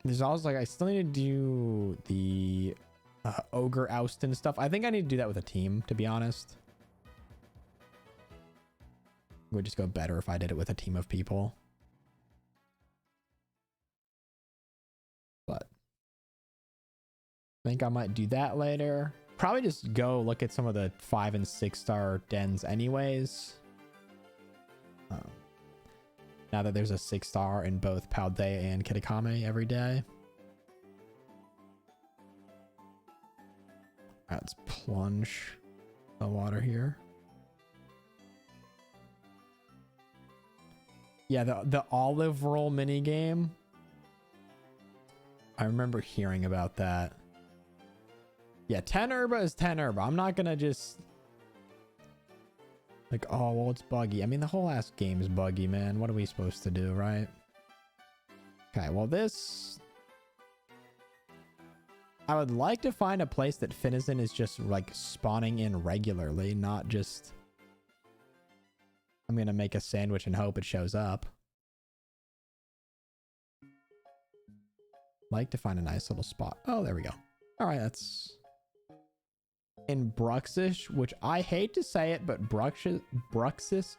There's also like I still need to do the ogre oustin stuff. I think I need to do that with a team, to be honest. It would just go better if I did it with a team of people. But I think I might do that later. Probably just go look at some of the 5 and 6 star dens anyways. Now that there's a 6 star in both Paldea and Kitakame every day. Let's plunge the water here. Yeah, the olive roll mini game. I remember hearing about that. Yeah, 10 herba is 10 herba. I'm not gonna just like, oh, well, it's buggy. I mean, the whole ass game is buggy, man. What are we supposed to do, right? Okay, well, this... I would like to find a place that Finizen is just, like, spawning in regularly, not just... I'm gonna make a sandwich and hope it shows up. Like to find a nice little spot. Oh, there we go. All right, that's... in Bruxish, which I hate to say it, but Bruxis.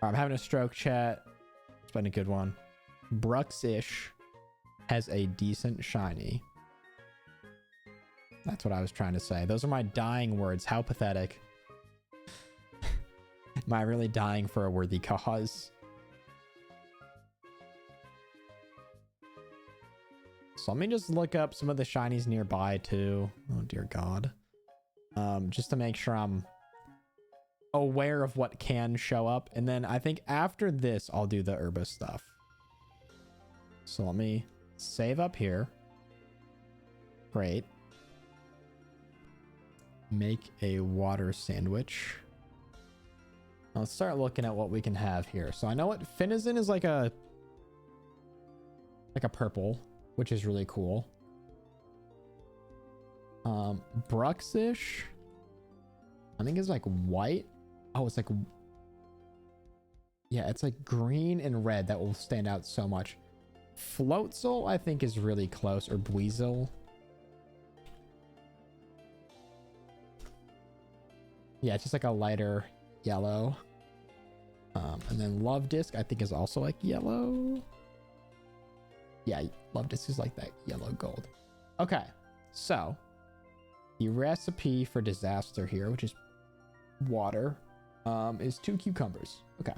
I'm having a stroke, chat. It's been a good one. Bruxish has a decent shiny. That's what I was trying to say. Those are my dying words. How pathetic. Am I really dying for a worthy cause? So let me just look up some of the shinies nearby too. Oh dear God. Just to make sure I'm aware of what can show up. And then I think after this, I'll do the herba stuff. So let me save up here. Great. Make a water sandwich. Now let's start looking at what we can have here. So I know what Finizen is like a purple, which is really cool. Bruxish, I think is like white. Oh, it's like, yeah, it's like green and red. That will stand out so much. Floatzel, I think, is really close, or Buizel. Yeah, it's just like a lighter yellow. And then Love Disc, I think, is also like yellow. Yeah, Love Disc is like that yellow gold. Okay, so the recipe for disaster here, which is water, is 2 cucumbers. Okay.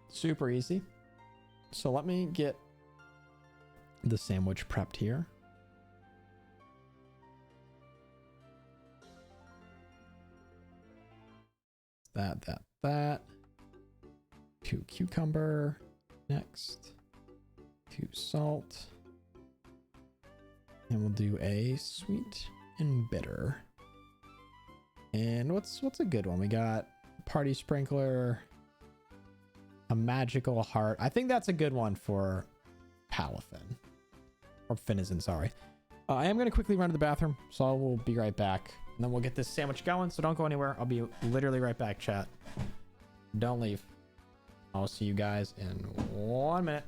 Super easy. So let me get the sandwich prepped here. That. 2 cucumber. Next. 2 salt. And we'll do a sweet and bitter. And what's a good one? We got party sprinkler, a magical heart. I think that's a good one for Palafin. Or Finizen, sorry. I am going to quickly run to the bathroom, so I will be right back. And then we'll get this sandwich going, so don't go anywhere. I'll be literally right back, chat. Don't leave. I'll see you guys in 1 minute.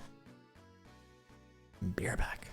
Be right back.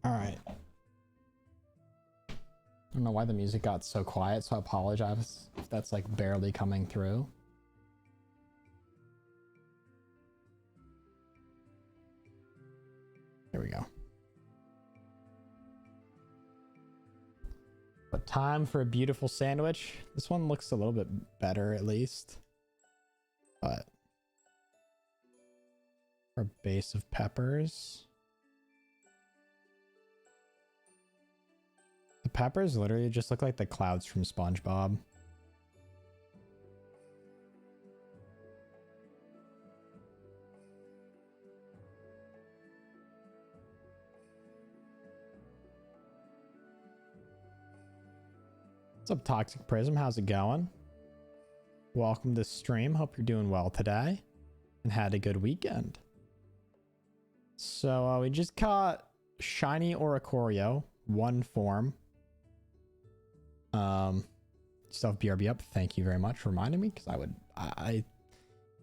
All right. I don't know why the music got so quiet, so I apologize if that's like barely coming through. There we go. But time for a beautiful sandwich. This one looks a little bit better at least. But for a base of peppers. The peppers literally just look like the clouds from SpongeBob. What's up, Toxic Prism? How's it going? Welcome to the stream. Hope you're doing well today and had a good weekend. So we just caught Shiny Oricorio, one form. Still have BRB up. Thank you very much for reminding me, because I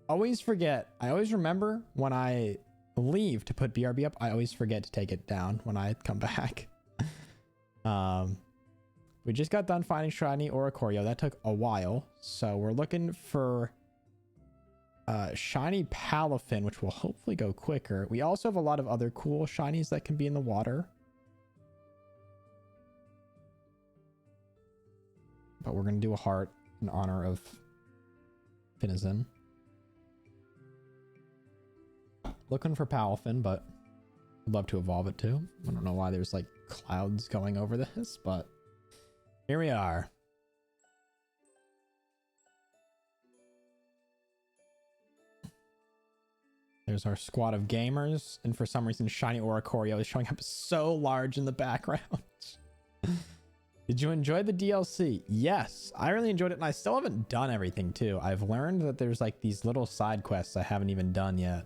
always forget. I always remember when I leave to put BRB up. I always forget to take it down when I come back. We just got done finding Shiny Oricorio. That took a while. So we're looking for Shiny Palafin, which will hopefully go quicker. We also have a lot of other cool shinies that can be in the water. But we're going to do a heart in honor of Finizen. Looking for Palafin, but I'd love to evolve it too. I don't know why there's like clouds going over this, but here we are. There's our squad of gamers, and for some reason Shiny Oricorio is showing up so large in the background. Did you enjoy the DLC? Yes, I really enjoyed it, and I still haven't done everything too. I've learned that there's like these little side quests I haven't even done yet.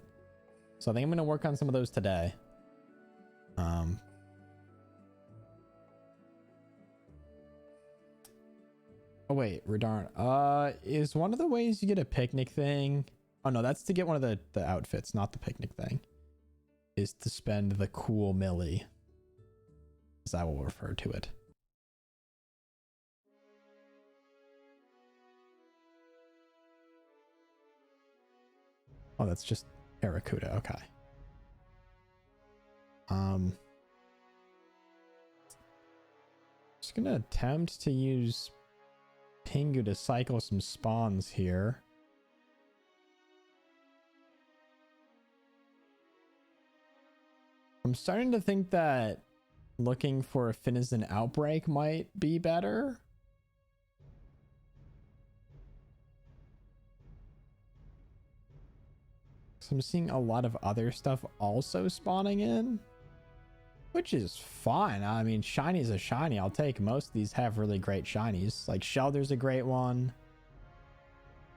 So I think I'm going to work on some of those today. Oh wait, Redarn. Is one of the ways you get a picnic thing? Oh no, that's to get one of the outfits, not the picnic thing. Is to spend the cool millie, as I will refer to it. Oh, that's just Barracuda. Okay. Just gonna attempt to use Pingu to cycle some spawns here. I'm starting to think that looking for a Finizen outbreak might be better. So I'm seeing a lot of other stuff also spawning in, which is fine. I mean, shiny is a shiny. I'll take most of these have really great shinies. Like Shelder's a great one.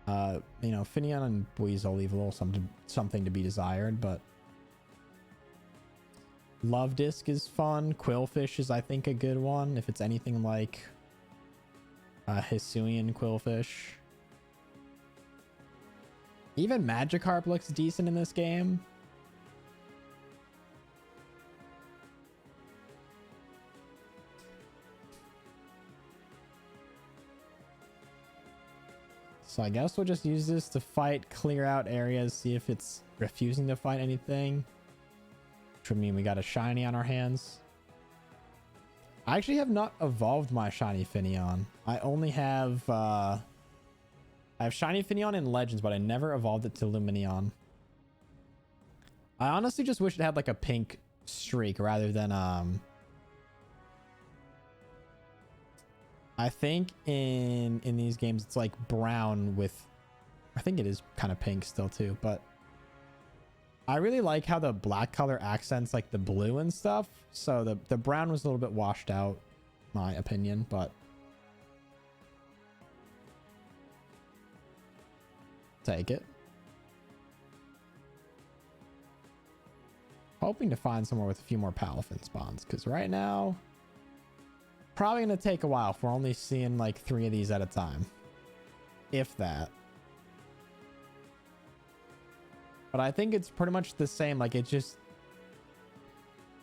You know, Finneon and Weasel leave a little something to be desired, but Love Disc is fun. Quillfish is, I think, a good one if it's anything like Hisuian Quillfish. Even Magikarp looks decent in this game. So I guess we'll just use this to fight, clear out areas, see if it's refusing to fight anything. Which would mean we got a shiny on our hands. I actually have not evolved my shiny Finneon. I only have I have shiny Finneon in Legends, but I never evolved it to Lumineon. I honestly just wish it had like a pink streak rather than I think in these games it's like brown with, I think it is kind of pink still too, but I really like how the black color accents like the blue and stuff. So the brown was a little bit washed out, my opinion, but take it. Hoping to find somewhere with a few more Palafin spawns, because right now probably gonna take a while if we're only seeing like 3 of these at a time, if that. But I think it's pretty much the same. Like, it just,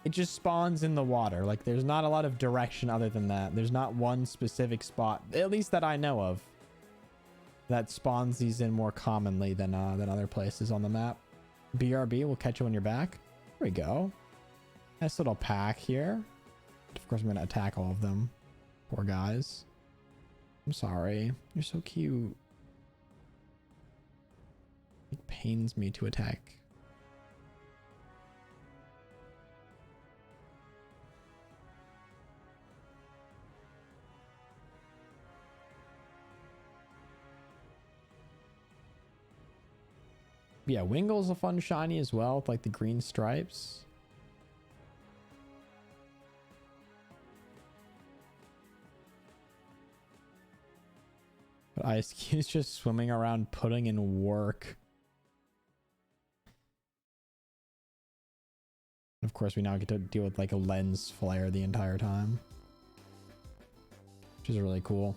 it just spawns in the water. Like there's not a lot of direction other than that. There's not one specific spot, at least that I know of, that spawns these in more commonly than other places on the map. BRB will catch you when you're back. There we go. Nice little pack here. Of course, I'm going to attack all of them. Poor guys. I'm sorry. You're so cute. It pains me to attack. Yeah, Wingle's a fun shiny as well with like the green stripes. But Ice Cube's just swimming around putting in work. Of course, we now get to deal with like a lens flare the entire time, which is really cool.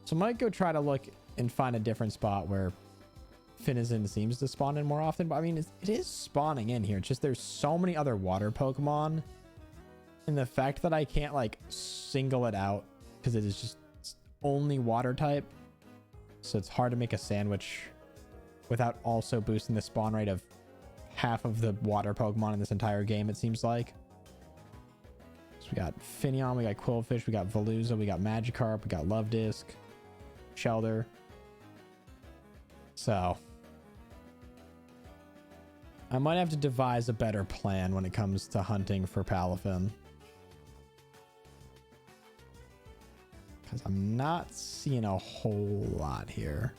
So I might go try to look and find a different spot where Finizen seems to spawn in more often. But I mean, it is spawning in here. It's just there's so many other water Pokemon. And the fact that I can't like single it out because it is just only water type. So it's hard to make a sandwich without also boosting the spawn rate of half of the water Pokemon in this entire game, it seems like. So we got Finneon, we got Quillfish, we got Veluza, we got Magikarp, we got Love Disc, Shelter. So I might have to devise a better plan when it comes to hunting for Palafin, because I'm not seeing a whole lot here.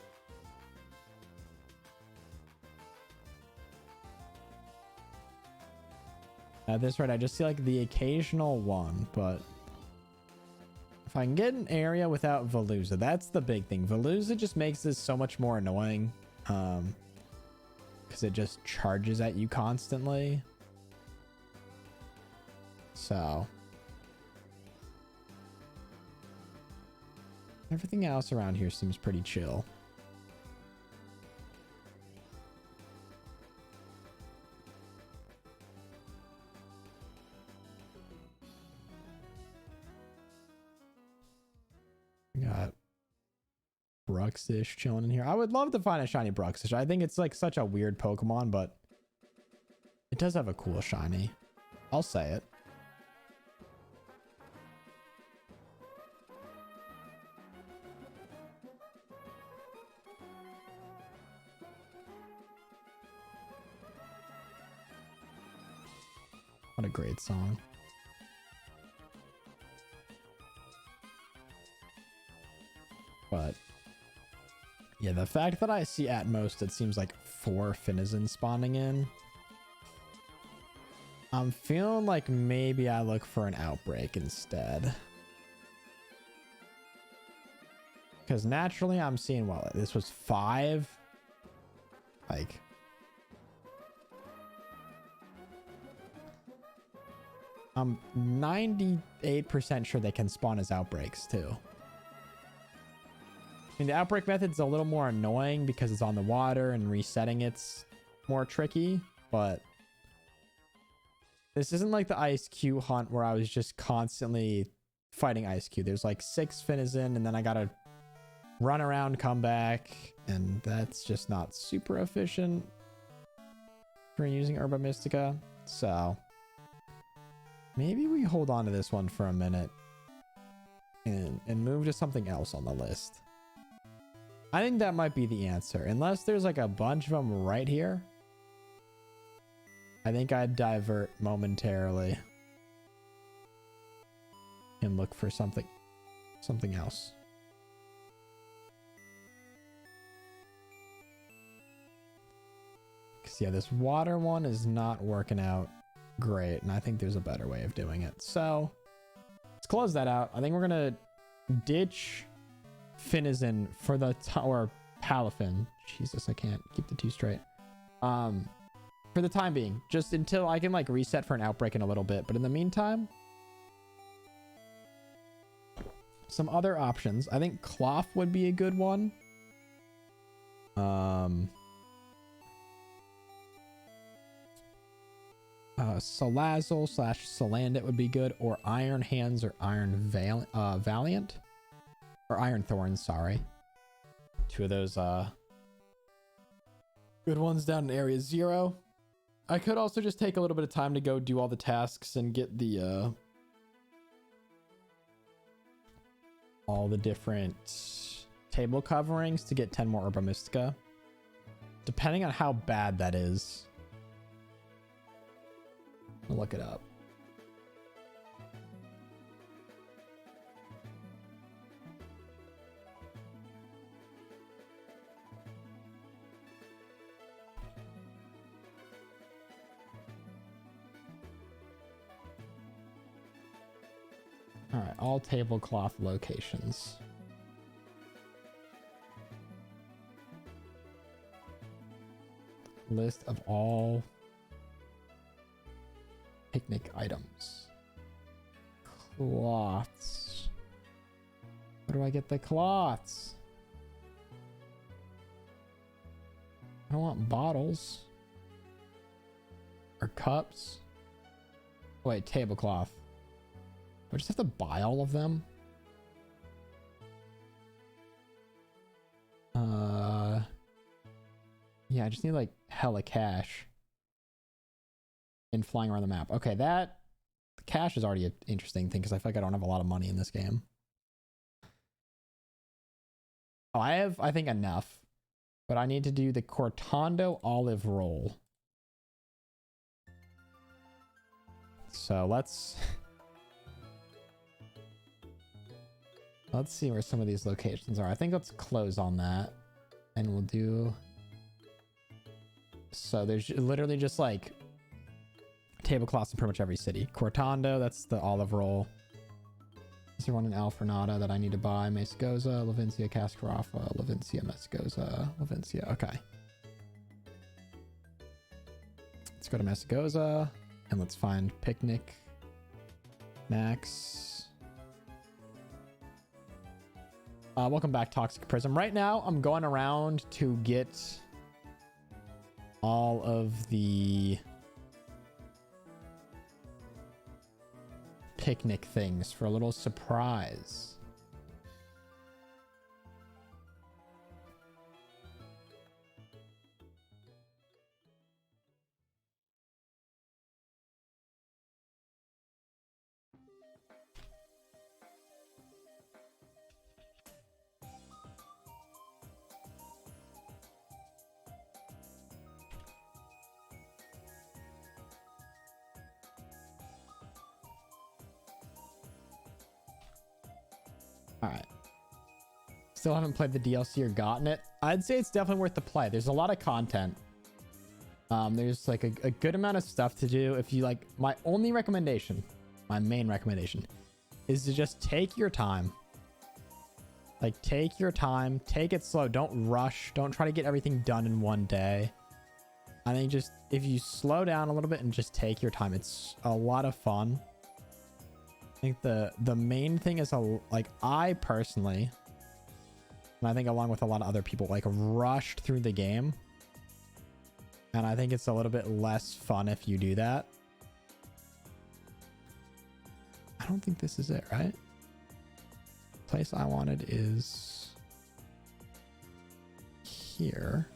At this rate, I just see like the occasional one, but if I can get an area without Veluza, that's the big thing. Veluza just makes this so much more annoying, because it just charges at you constantly. So everything else around here seems pretty chill. We got Bruxish chilling in here. I would love to find a shiny Bruxish. I think it's like such a weird Pokemon, but it does have a cool shiny. I'll say it. What a great song. But yeah, the fact that I see at most it seems like 4 Finizen spawning in, I'm feeling like maybe I look for an outbreak instead, because naturally I'm seeing, well, this was 5, like I'm 98% sure they can spawn as outbreaks too. I mean, the outbreak method's a little more annoying because it's on the water and resetting it's more tricky, but this isn't like the Ice Cube hunt where I was just constantly fighting Ice Cube. There's like 6 Finizen and then I gotta run around, come back, and that's just not super efficient for using Herba Mystica. So maybe we hold on to this one for a minute and move to something else on the list. I think that might be the answer. Unless there's like a bunch of them right here, I think I'd divert momentarily and look for something else. Because yeah, this water one is not working out great, and I think there's a better way of doing it. So let's close that out. I think we're gonna ditch Finizen for the or Palafin. Jesus, I can't keep the 2 straight. For the time being, just until I can like reset for an outbreak in a little bit. But in the meantime, some other options. I think Cloth would be a good one. Salazzle / Salandit would be good, or Iron Hands or Valiant, or Iron Thorns, sorry. Two of those good ones down in area 0. I could also just take a little bit of time to go do all the tasks and get the all the different table coverings to get 10 more Herba Mystica, depending on how bad that is. I'll look it up. All right, all tablecloth locations. List of all picnic items. Cloths. Where do I get the cloths? I don't want bottles. Or cups. Wait, tablecloth. Do I just have to buy all of them? Yeah, I just need like hella cash. And flying around the map. Okay, the cash is already an interesting thing because I feel like I don't have a lot of money in this game. Oh, I think enough. But I need to do the Cortando olive roll. So let's see where some of these locations are. I think let's close on that. And we'll do... So there's literally just like tablecloths in pretty much every city. Cortando, that's the olive roll. Is there one in Alfornada that I need to buy? Mesgoza, Levincia, Cascarafa, Levincia, Mesgoza, Levincia. Okay. Let's go to Mesgoza and let's find Picnic. Max. Welcome back, Toxic Prism. Right now, I'm going around to get all of the picnic things for a little surprise. All right. Still haven't played the DLC or gotten it. I'd say it's definitely worth the play. There's a lot of content. There's like a good amount of stuff to do. If you like, my only recommendation, my main recommendation is to just take your time. Like take your time, take it slow. Don't rush. Don't try to get everything done in one day. I think just if you slow down a little bit and just take your time, it's a lot of fun. I think the main thing is like I personally, and I think along with a lot of other people, like rushed through the game. And I think it's a little bit less fun if you do that. I don't think this is it, right? Place I wanted is here.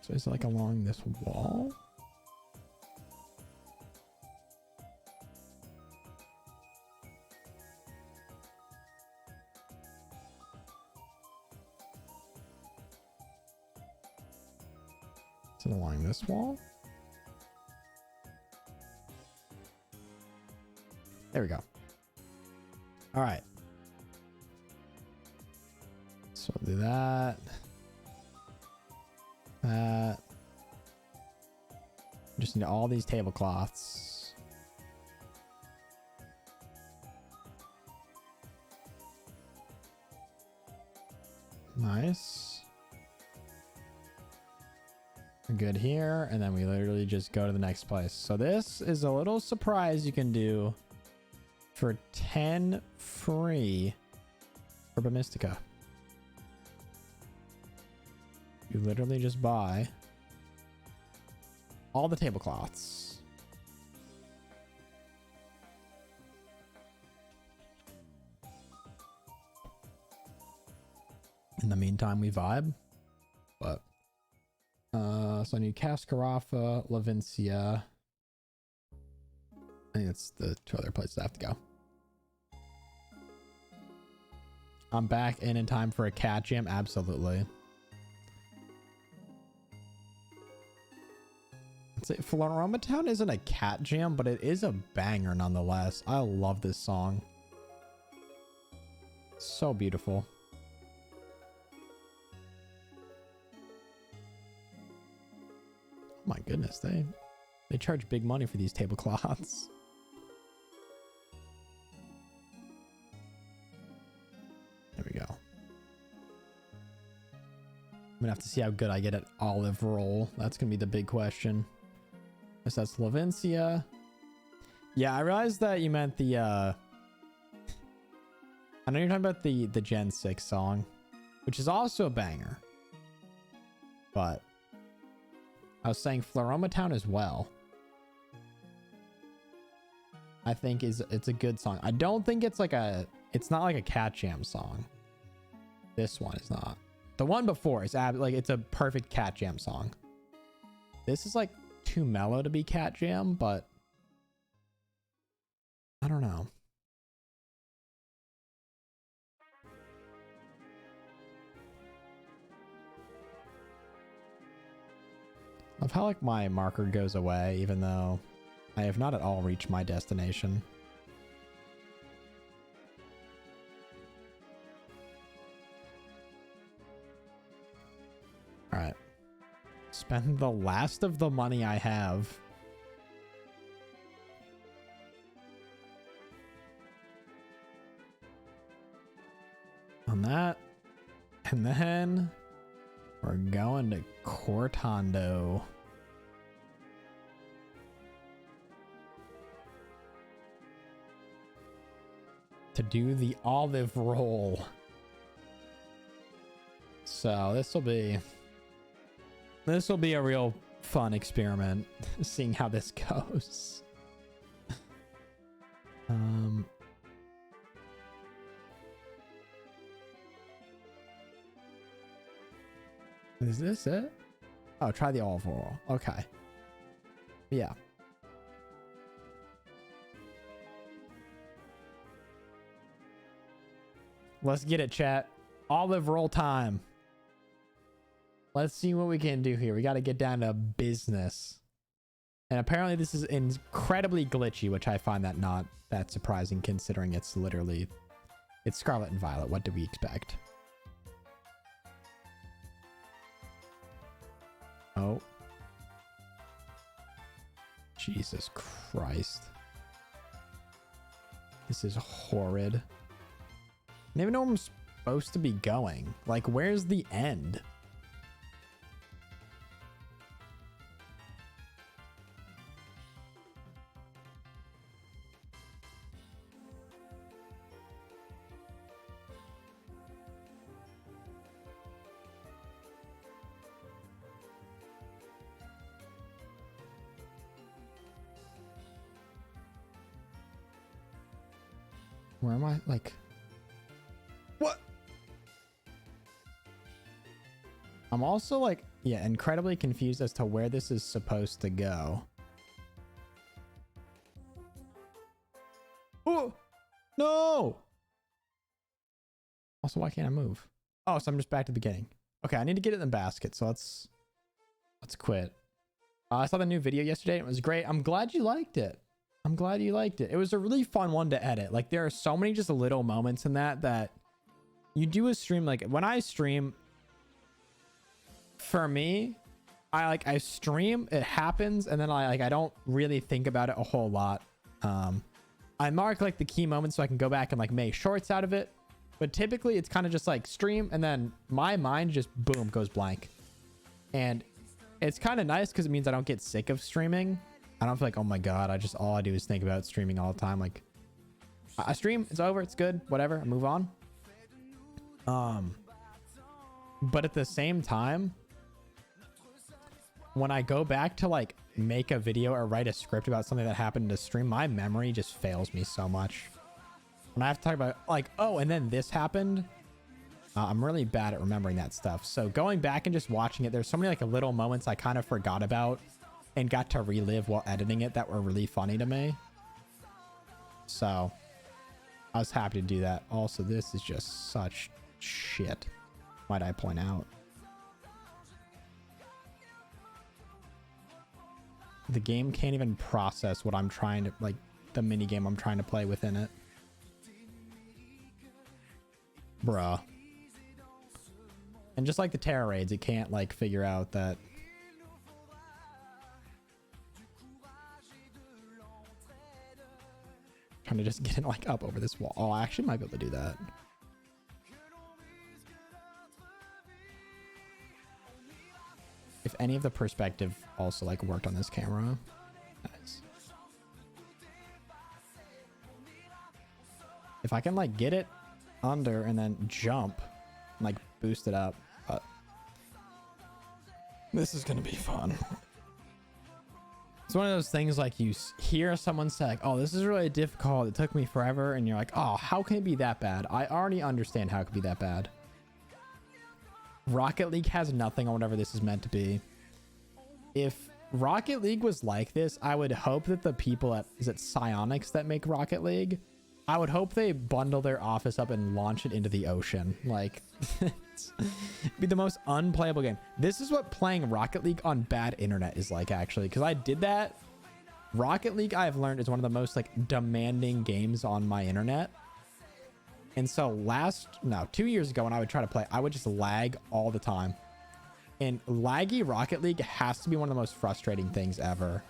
So is it like along this wall? Is it along this wall? There we go. All right. So we'll do that. That. Just need all these tablecloths. Nice. Good here, and then we literally just go to the next place. So this is a little surprise you can do for 10 free Herba Mystica. You literally just buy all the tablecloths. In the meantime, we vibe. But so I need Cascarafa, Lavincia. I think that's the 2 other places I have to go. I'm back in time for a cat jam. Absolutely. Floroma Town isn't a cat jam, but it is a banger nonetheless. I love this song. So beautiful. Oh my goodness, they charge big money for these tablecloths. There we go. I'm gonna have to see how good I get at olive roll. That's gonna be the big question. Guess that's Lavincia. Yeah, I realized that you meant the I know you're talking about the Gen 6 song, which is also a banger. But I was saying Floroma Town as well. I think it's a good song. I don't think it's like it's not like a cat jam song. This one is not. The one before is like it's a perfect cat jam song. This is like too mellow to be cat jam, but I don't know. Of how like my marker goes away, even though I have not at all reached my destination. All right. Spend the last of the money I have. On that. And then we're going to Cortando. To do the olive roll. So this will be a real fun experiment, seeing how this goes. Is this it? Oh, try the olive oil. Okay. Yeah. Let's get it, chat. Olive roll time. Let's see what we can do here. We got to get down to business. And apparently this is incredibly glitchy, which I find that not that surprising considering it's Scarlet and Violet. What do we expect? Oh. Jesus Christ. This is horrid. I don't even know where I'm supposed to be going. Like, where's the end? Where am I? Like, what? I'm also like, yeah, incredibly confused as to where this is supposed to go. Oh, no. Also, why can't I move? Oh, so I'm just back to the beginning. Okay, I need to get it in the basket. So let's quit. I saw the new video yesterday. It was great. I'm glad you liked it. I'm glad you liked it. It was a really fun one to edit. Like, there are so many just little moments in that you do a stream. Like, when I stream, for me, I stream, it happens, and then I don't really think about it a whole lot. I mark like the key moments so I can go back and like make shorts out of it. But typically it's kind of just like stream, and then my mind just boom goes blank. And it's kind of nice because it means I don't get sick of streaming. I don't feel like, oh my god, all I do is think about streaming all the time. Like, I stream, it's over, it's good, whatever, I move on. But at the same time, when I go back to like make a video or write a script about something that happened in a stream, my memory just fails me so much. When I have to talk about like, oh, and then this happened, I'm really bad at remembering that stuff. So going back and just watching it, there's so many like little moments I kind of forgot about and got to relive while editing it that were really funny to me. So I was happy to do that. Also, this is just such shit, might I point out. The game can't even process what I'm trying to, like, the mini game I'm trying to play within it. Bruh. And just like the terror raids, it can't like figure out that. Trying to just get it like up over this wall. Oh, I actually might be able to do that. If any of the perspective also like worked on this camera. Nice. If I can like get it under and then jump, like boost it up, but this is gonna be fun. It's one of those things like you hear someone say like, oh, this is really difficult, it took me forever, and you're like, oh, how can it be that bad? I already understand how it could be that bad. Rocket League has nothing on whatever this is meant to be. If Rocket League was like this, I would hope that the people at, is it Psionics that make Rocket League? I would hope they bundle their office up and launch it into the ocean. Like, it'd be the most unplayable game. This is what playing Rocket League on bad internet is like, actually, because I did that. Rocket League, I've learned, is one of the most like demanding games on my internet. And so 2 years ago when I would try to play, I would just lag all the time. And laggy Rocket League has to be one of the most frustrating things ever.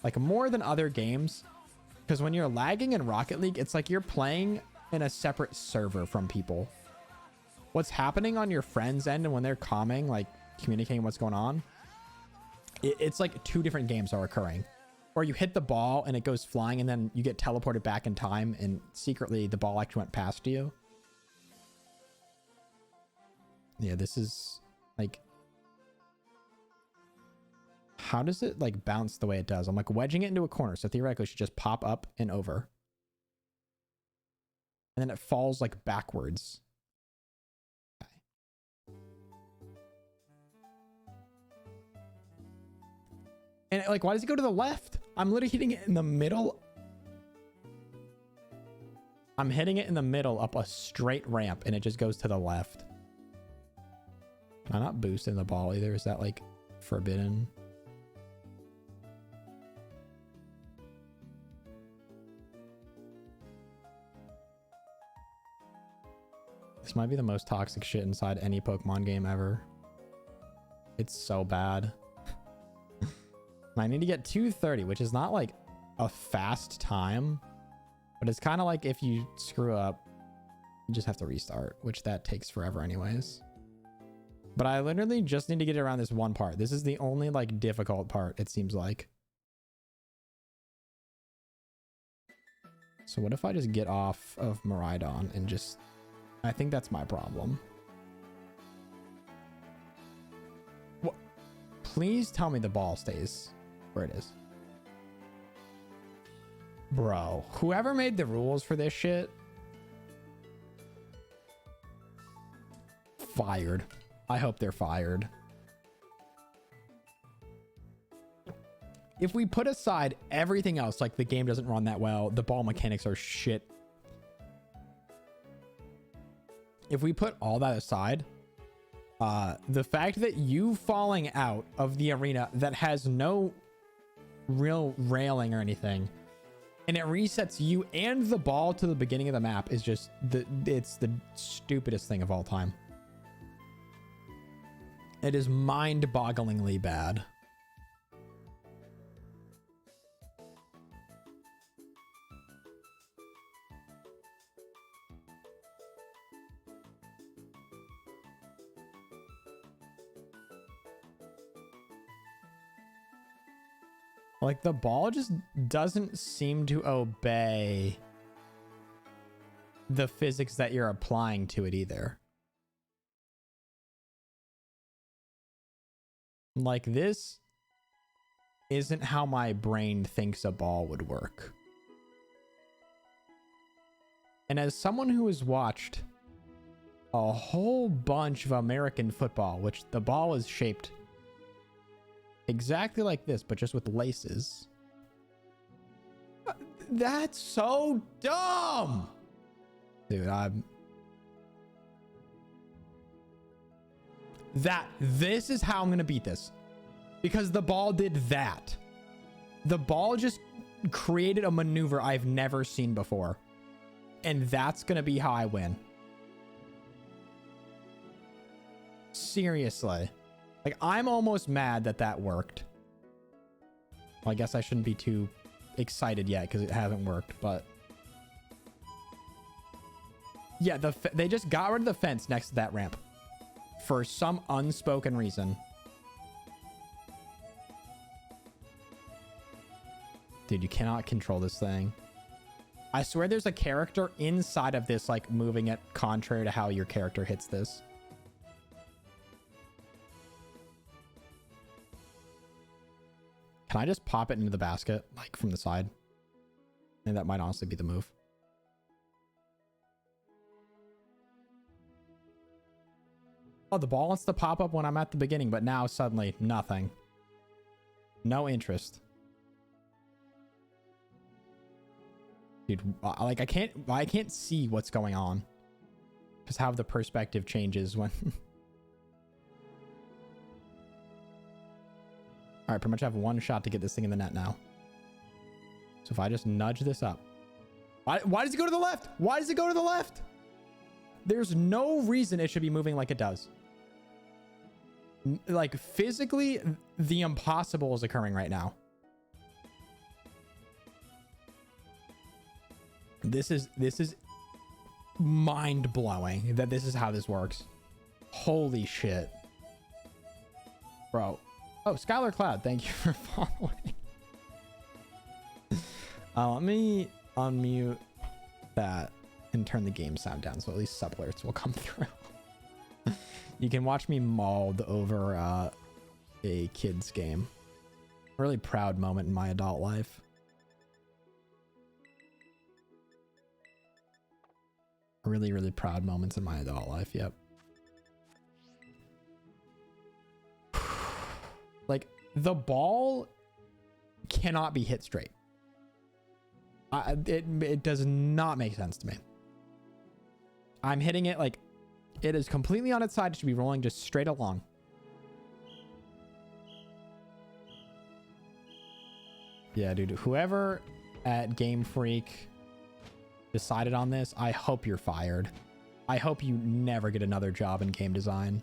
Like more than other games. Because when you're lagging in Rocket League, it's like you're playing in a separate server from people. What's happening on your friend's end and when they're calming, like communicating what's going on, it's like two different games are occurring. Or you hit the ball and it goes flying and then you get teleported back in time and secretly the ball actually went past you. Yeah, this is like... How does it like bounce the way it does? I'm like wedging it into a corner, so theoretically it should just pop up and over. And then it falls like backwards. Okay. And like, why does it go to the left? I'm literally hitting it in the middle. I'm hitting it in the middle up a straight ramp and it just goes to the left. Can I not boost in the ball either? Is that like forbidden? This might be the most toxic shit inside any Pokemon game ever. It's so bad. I need to get 230, which is not like a fast time, but it's kind of like if you screw up, you just have to restart, which that takes forever anyways. But I literally just need to get around this one part. This is the only like difficult part, it seems like. So what if I just get off of Miraidon and just... I think that's my problem. What? Please tell me the ball stays where it is. Bro, whoever made the rules for this shit, fired. I hope they're fired. If we put aside everything else, like the game doesn't run that well, the ball mechanics are shit. If we put all that aside, the fact that you falling out of the arena that has no real railing or anything, and it resets you and the ball to the beginning of the map is just it's the stupidest thing of all time. It is mind-bogglingly bad. Like, the ball just doesn't seem to obey the physics that you're applying to it either. Like this, isn't how my brain thinks a ball would work. And as someone who has watched a whole bunch of American football, which the ball is shaped exactly like this, but just with laces. That's so dumb. Dude, this is how I'm going to beat this. Because the ball did that. The ball just created a maneuver I've never seen before. And that's going to be how I win. Seriously. Like, I'm almost mad that that worked. Well, I guess I shouldn't be too excited yet because it hasn't worked, but... Yeah, they just got rid of the fence next to that ramp. For some unspoken reason. Dude, you cannot control this thing. I swear there's a character inside of this, like, moving it contrary to how your character hits this. Can I just pop it into the basket, like, from the side? I think that might honestly be the move. Oh, the ball wants to pop up when I'm at the beginning, but now suddenly nothing. No interest. Dude, like, I can't see what's going on. Just how the perspective changes when... All right, pretty much have one shot to get this thing in the net now. So if I just nudge this up. Why does it go to the left? Why does it go to the left? There's no reason it should be moving like it does. Like, physically, the impossible is occurring right now. This is mind-blowing that this is how this works. Holy shit. Bro. Oh, Skylar Cloud, thank you for following. Let me unmute that and turn the game sound down so at least sub alerts will come through. You can watch me mauled over a kid's game. Really proud moment in my adult life. Really, really proud moments in my adult life, yep. Like, the ball cannot be hit straight. It does not make sense to me. I'm hitting it like it is completely on its side. It should be rolling just straight along. Yeah, dude. Whoever at Game Freak decided on this, I hope you're fired. I hope you never get another job in game design.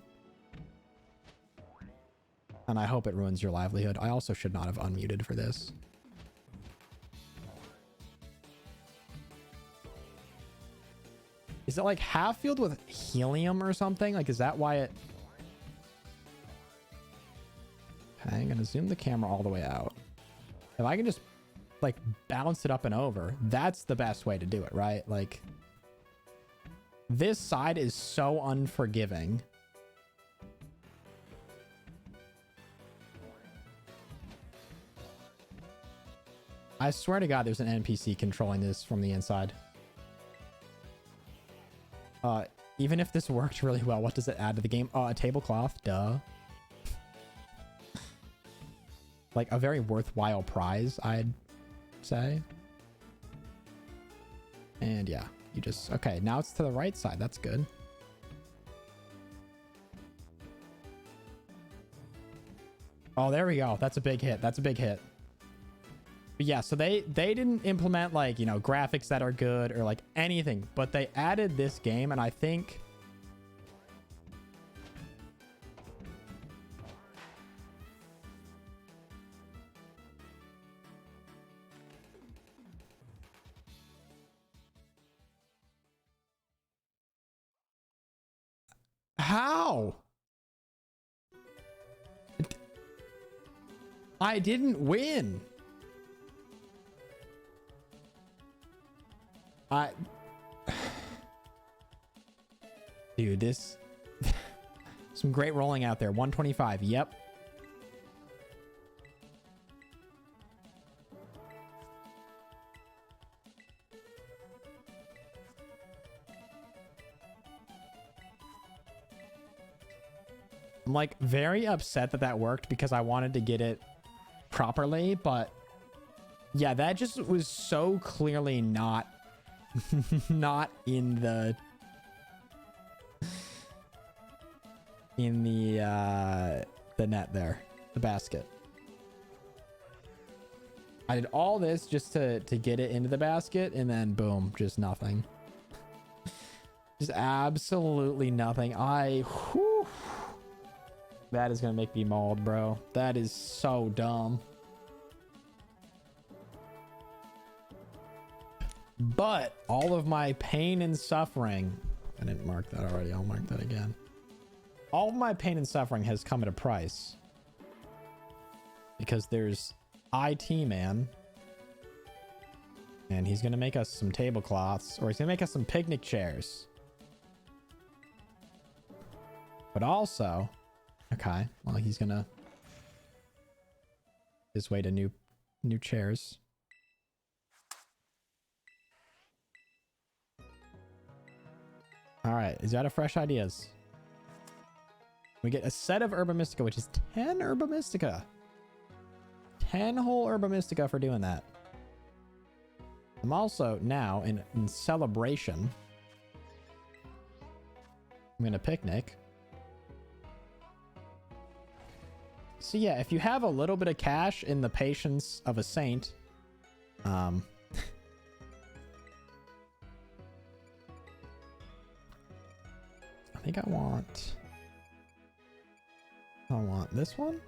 And I hope it ruins your livelihood. I also should not have unmuted for this. Is it like half filled with helium or something? Like, is that why it... Okay, I'm going to zoom the camera all the way out. If I can just, like, bounce it up and over, that's the best way to do it, right? Like, this side is so unforgiving. I swear to God, there's an NPC controlling this from the inside. Even if this worked really well, what does it add to the game? A tablecloth, duh. Like, a very worthwhile prize, I'd say. And yeah, you just... Okay, now it's to the right side. That's good. Oh, there we go. That's a big hit. That's a big hit. But yeah, so they didn't implement, like, you know, graphics that are good or like anything, but they added this game, and I think how? I didn't win. Dude, this... Some great rolling out there. 125. Yep. I'm like very upset that that worked because I wanted to get it properly, but yeah, that just was so clearly not not in the net there, the basket. I did all this just to get it into the basket, and then boom, just nothing. Just absolutely nothing. Whew, that is gonna make me mauled, bro. That is so dumb. But all of my pain and suffering, I didn't mark that already, I'll mark that again. All of my pain and suffering has come at a price. Because there's IT man. And he's gonna make us some tablecloths, or he's gonna make us some picnic chairs. But also, okay, well, he's gonna his way to new chairs. All right, is that a fresh ideas? We get a set of Herba Mystica, which is 10 Herba Mystica. 10 whole Herba Mystica for doing that. I'm also now in celebration. I'm gonna picnic. So yeah, if you have a little bit of cash in the patience of a saint, I think I want this one.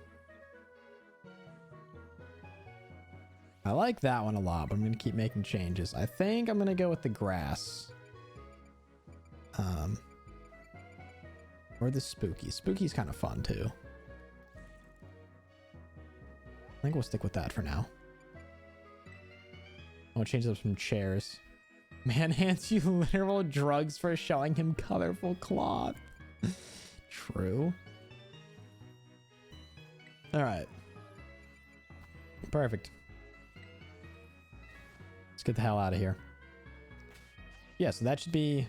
I like that one a lot, but I'm gonna keep making changes. I think I'm gonna go with the grass. Or the spooky. Spooky's kind of fun too. I think we'll stick with that for now. I'll change up some chairs. Man hands you literal drugs for showing him colorful cloth. True. All right. Perfect. Let's get the hell out of here. Yeah, so that should be...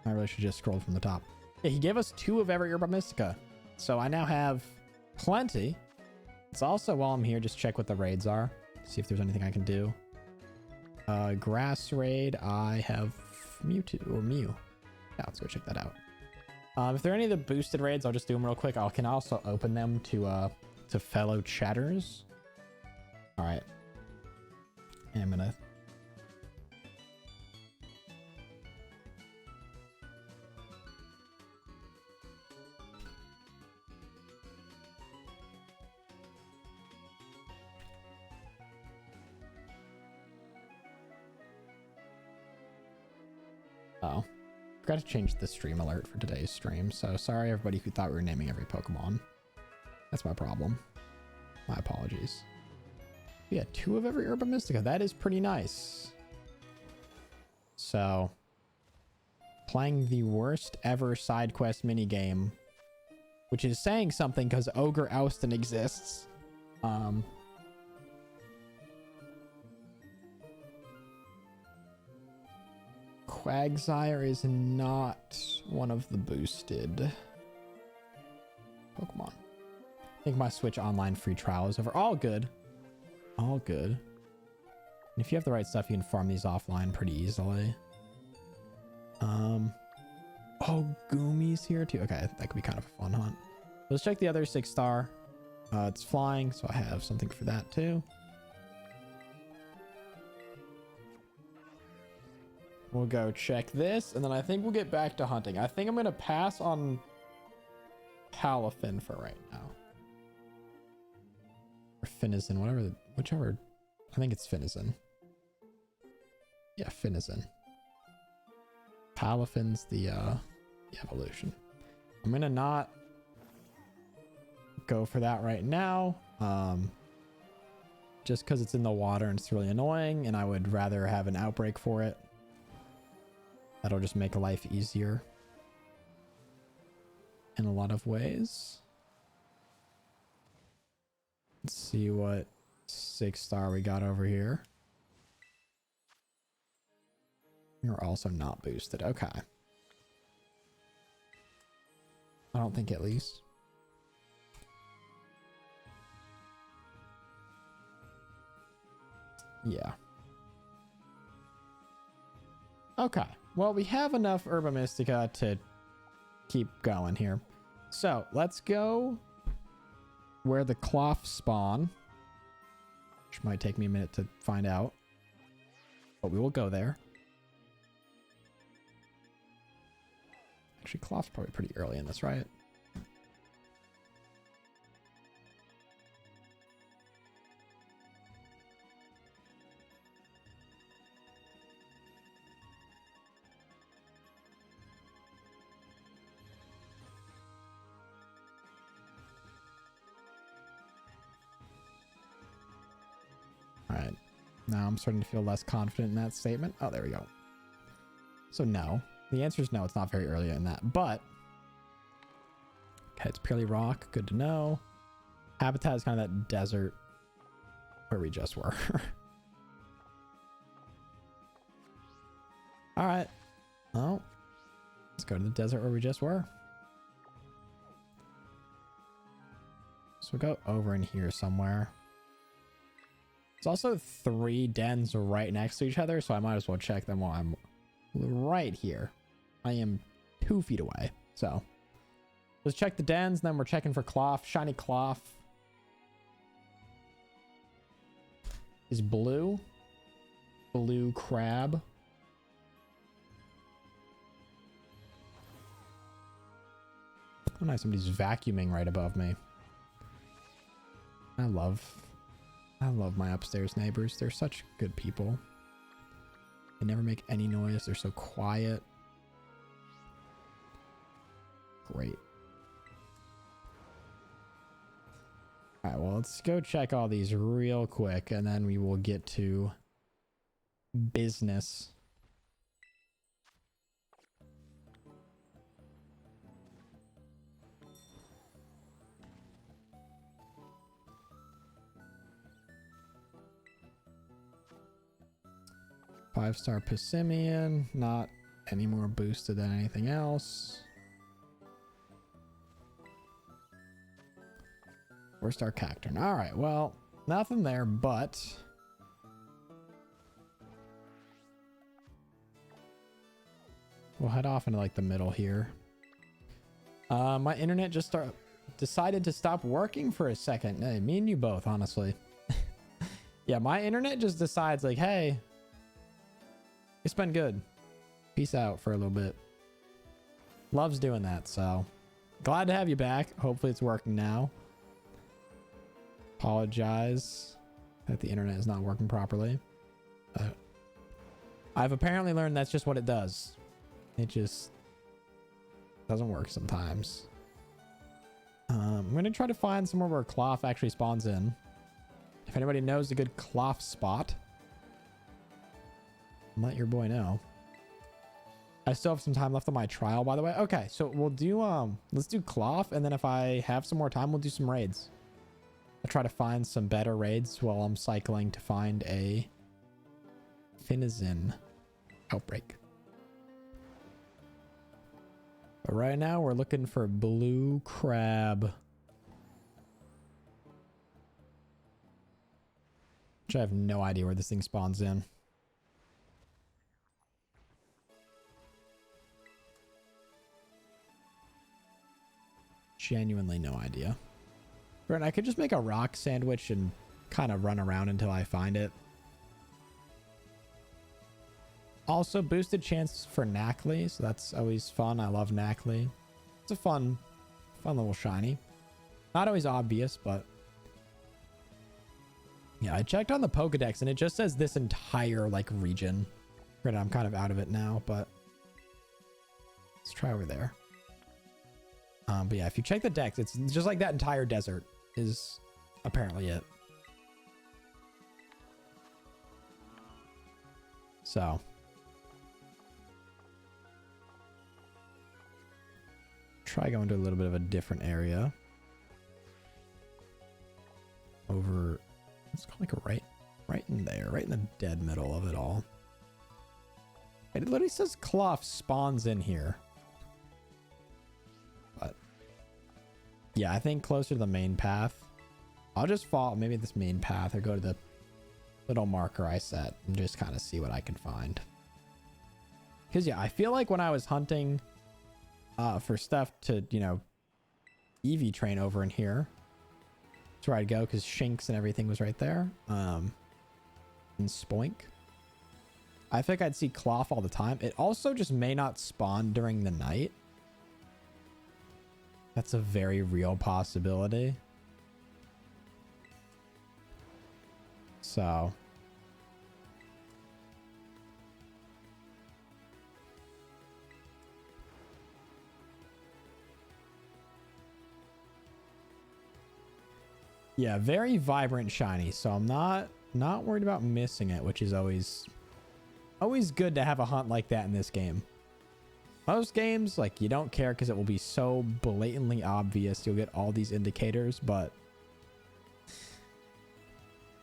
I really should just scroll from the top. Yeah, he gave us 2 of every Herba Mystica. So I now have plenty. It's also, while I'm here, just check what the raids are. See if there's anything I can do. Grass raid, I have Mewtwo or Mew. Yeah, let's go check that out. If there are any of the boosted raids, I'll just do them real quick. I can also open them to fellow chatters. All right. And I'm gonna... Oh, forgot to change the stream alert for today's stream. So sorry everybody who thought we were naming every Pokemon. That's my problem. My apologies. Yeah, 2 of every Herba Mystica. That is pretty nice. So, playing the worst ever side quest minigame, which is saying something because Ogre Oustin exists. Quagsire is not one of the boosted Pokemon. I think my Switch Online free trial is over. All good. All good. And if you have the right stuff, you can farm these offline pretty easily. Oh, Goomy's here too. Okay, that could be kind of a fun hunt. Let's check the other 6-star. It's flying, so I have something for that too. We'll go check this, and then I think we'll get back to hunting. I think I'm gonna pass on Palafin for right now. Or Finizen, whichever. I think it's Finizen. Yeah, Finizen. Palafin's the evolution. I'm gonna not go for that right now. Just because it's in the water and it's really annoying, and I would rather have an outbreak for it. That'll just make life easier in a lot of ways. Let's see what 6-star we got over here. You're also not boosted. Okay. I don't think, at least. Yeah. Okay. Well, we have enough Herba Mystica to keep going here. So let's go where the cloth spawn, which might take me a minute to find out, but we will go there. Actually, cloth's probably pretty early in this, right? All right. Now I'm starting to feel less confident in that statement. Oh, there we go. So no. The answer is no, it's not very early in that, but okay, it's purely rock. Good to know. Habitat is kind of that desert where we just were. All right. Well, let's go to the desert where we just were. So we'll go over in here somewhere. There's also 3 dens right next to each other, so I might as well check them while I'm right here. I am 2 feet away, so let's check the dens. Then we're checking for cloth. Shiny cloth is blue. Blue crab. Oh nice, somebody's vacuuming right above me. I love my upstairs neighbors. They're such good people. They never make any noise. They're so quiet. Great. All right, well, let's go check all these real quick, and then we will get to business. Five-star Pissimian, not any more boosted than anything else. 4-star Cacturn. All right, well, nothing there, but we'll head off into like the middle here. My internet just decided to stop working for a second. Hey, me and you both, honestly. Yeah, my internet just decides like, hey, it's been good. Peace out for a little bit. Loves doing that, so glad to have you back. Hopefully it's working now. Apologize that the internet is not working properly. I've apparently learned that's just what it does. It just doesn't work sometimes. I'm going to try to find somewhere where cloth actually spawns in. If anybody knows a good cloth spot, let your boy know. I still have some time left on my trial, by the way. Okay, so we'll do let's do cloth, and then if I have some more time, we'll do some raids. I'll try to find some better raids while I'm cycling to find a Finizen outbreak. But right now we're looking for blue crab, which I have no idea where this thing spawns in. Genuinely no idea. Right, I could just make a rock sandwich and kind of run around until I find it. Also, boosted chance for Knackley, so that's always fun. I love Knackley. It's a fun little shiny. Not always obvious, but yeah, I checked on the Pokedex and it just says this entire like region. Granted, I'm kind of out of it now, but let's try over there. But yeah, if you check the dex, it's just like that entire desert is apparently it. So try going to a little bit of a different area. over. It's like right in there, right in the dead middle of it all. It literally says Clough spawns in here. But yeah, I think closer to the main path. I'll just follow maybe this main path or go to the little marker I set and just kind of see what I can find. Because yeah, I feel like when I was hunting for stuff to, you know, EV train over in here, that's where I'd go because Shinx and everything was right there. And Spoink. I think I'd see Clough all the time. It also just may not spawn during the night. That's a very real possibility. So yeah, very vibrant shiny. So I'm not worried about missing it, which is always good to have a hunt like that in this game. Most games, like, you don't care because it will be so blatantly obvious. You'll get all these indicators, but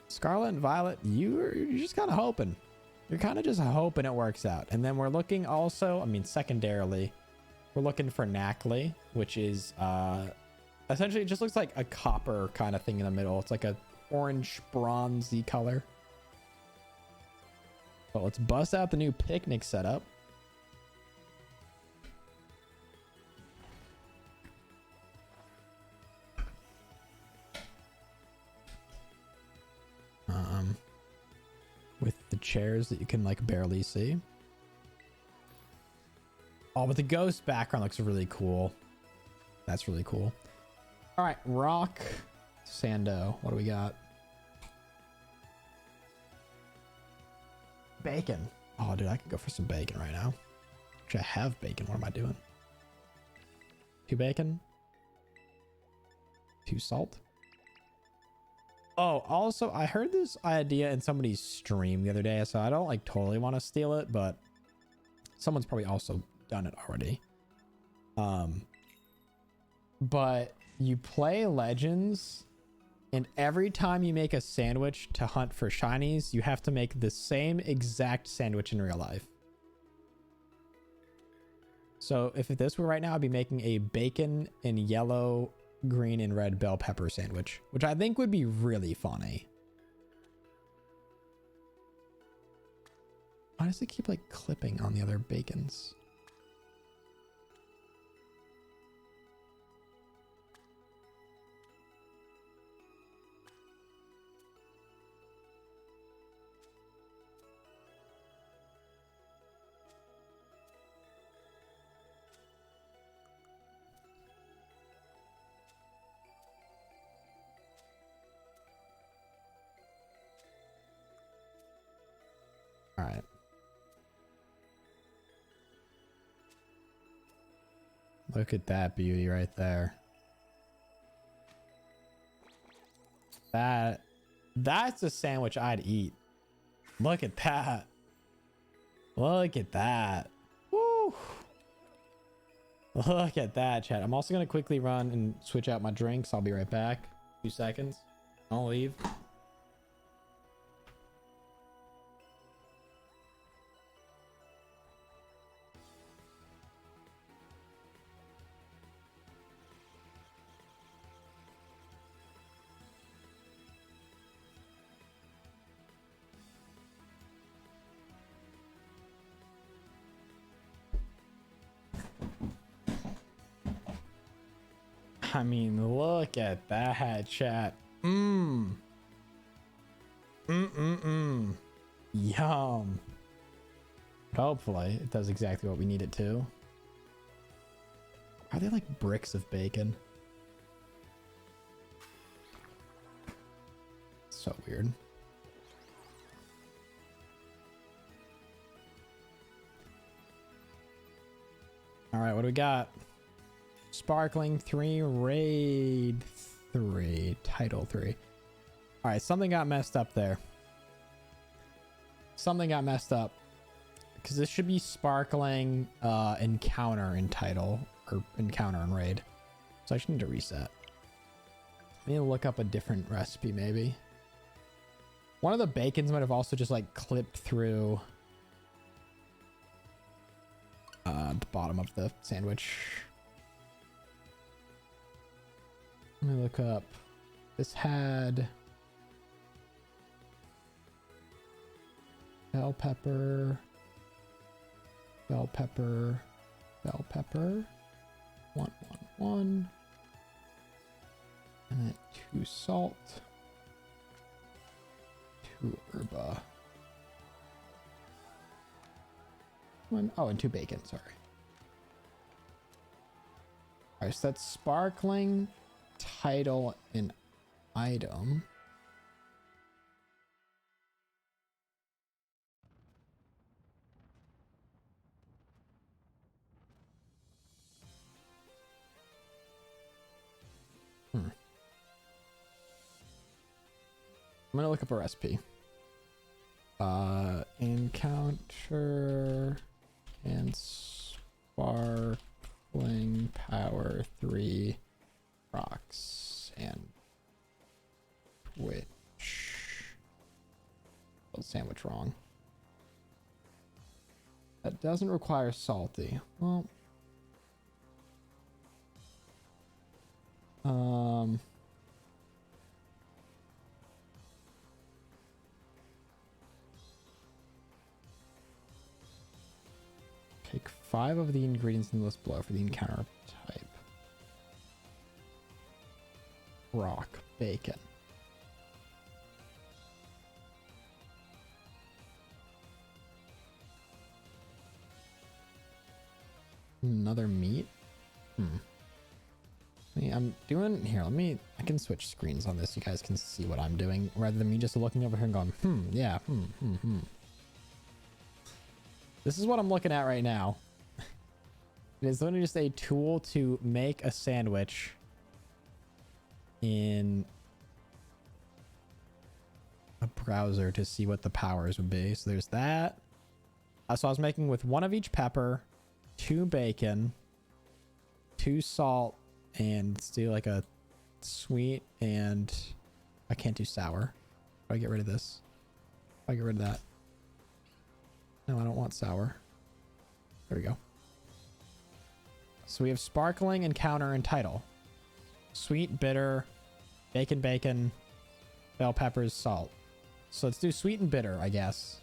Scarlet and Violet, you're just kind of hoping. You're kind of just hoping it works out. And then we're looking also, I mean, secondarily, we're looking for Knackley, which is essentially it just looks like a copper kind of thing in the middle. It's like a orange bronzy color. So let's bust out the new picnic setup. With the chairs that you can like barely see. Oh, but the ghost background looks really cool. That's really cool. All right, rock, Sando. What do we got? Bacon. Oh, dude, I could go for some bacon right now. Actually, I have bacon. What am I doing? 2 bacon. 2 salt. Oh, also, I heard this idea in somebody's stream the other day, so I don't like totally want to steal it, but someone's probably also done it already. But you play Legends, and every time you make a sandwich to hunt for shinies, you have to make the same exact sandwich in real life. So if this were right now, I'd be making a bacon and yellow, green, and red bell pepper sandwich, which I think would be really funny. Why does it keep like clipping on the other bacons? All right. Look at that beauty right there. That's a sandwich I'd eat. Look at that. Look at that. Woo. Look at that, chat. I'm also going to quickly run and switch out my drinks. I'll be right back. 2 seconds. Don't leave. I mean, look at that, chat. Yum. Hopefully, it does exactly what we need it to. Are they like bricks of bacon? So weird. All right, what do we got? Sparkling 3, Raid 3, Title 3. All right, something got messed up there. Something got messed up. Because this should be Sparkling Encounter in Title, or Encounter in Raid. So I just need to reset. Let me look up a different recipe maybe. One of the bacons might have also just like clipped through the bottom of the sandwich. Let me look up. This had bell pepper, bell pepper, bell pepper. 1, 1, 1. And then 2 salt. 2 herba. 1, oh, and 2 bacon, sorry. Alright, so that's sparkling, title, and item. I'm gonna look up a recipe. Encounter and sparkling power 3 rocks and twitch. Spelled sandwich wrong. That doesn't require salty. Well, take 5 of the ingredients in the list below for the encounter type. Rock, bacon. Another meat? I'm doing here. I can switch screens on this. You guys can see what I'm doing rather than me just looking over here and going, yeah, This is what I'm looking at right now. It is literally just a tool to make a sandwich in a browser to see what the powers would be. So there's that. So I was making with 1 of each pepper, 2 bacon, 2 salt, and let's do like a sweet, and I can't do sour. How do I get rid of this? How do I get rid of that? No, I don't want sour. There we go. So we have sparkling, encounter, and title. Sweet, bitter, bacon, bacon, bell peppers, salt. So let's do sweet and bitter, I guess.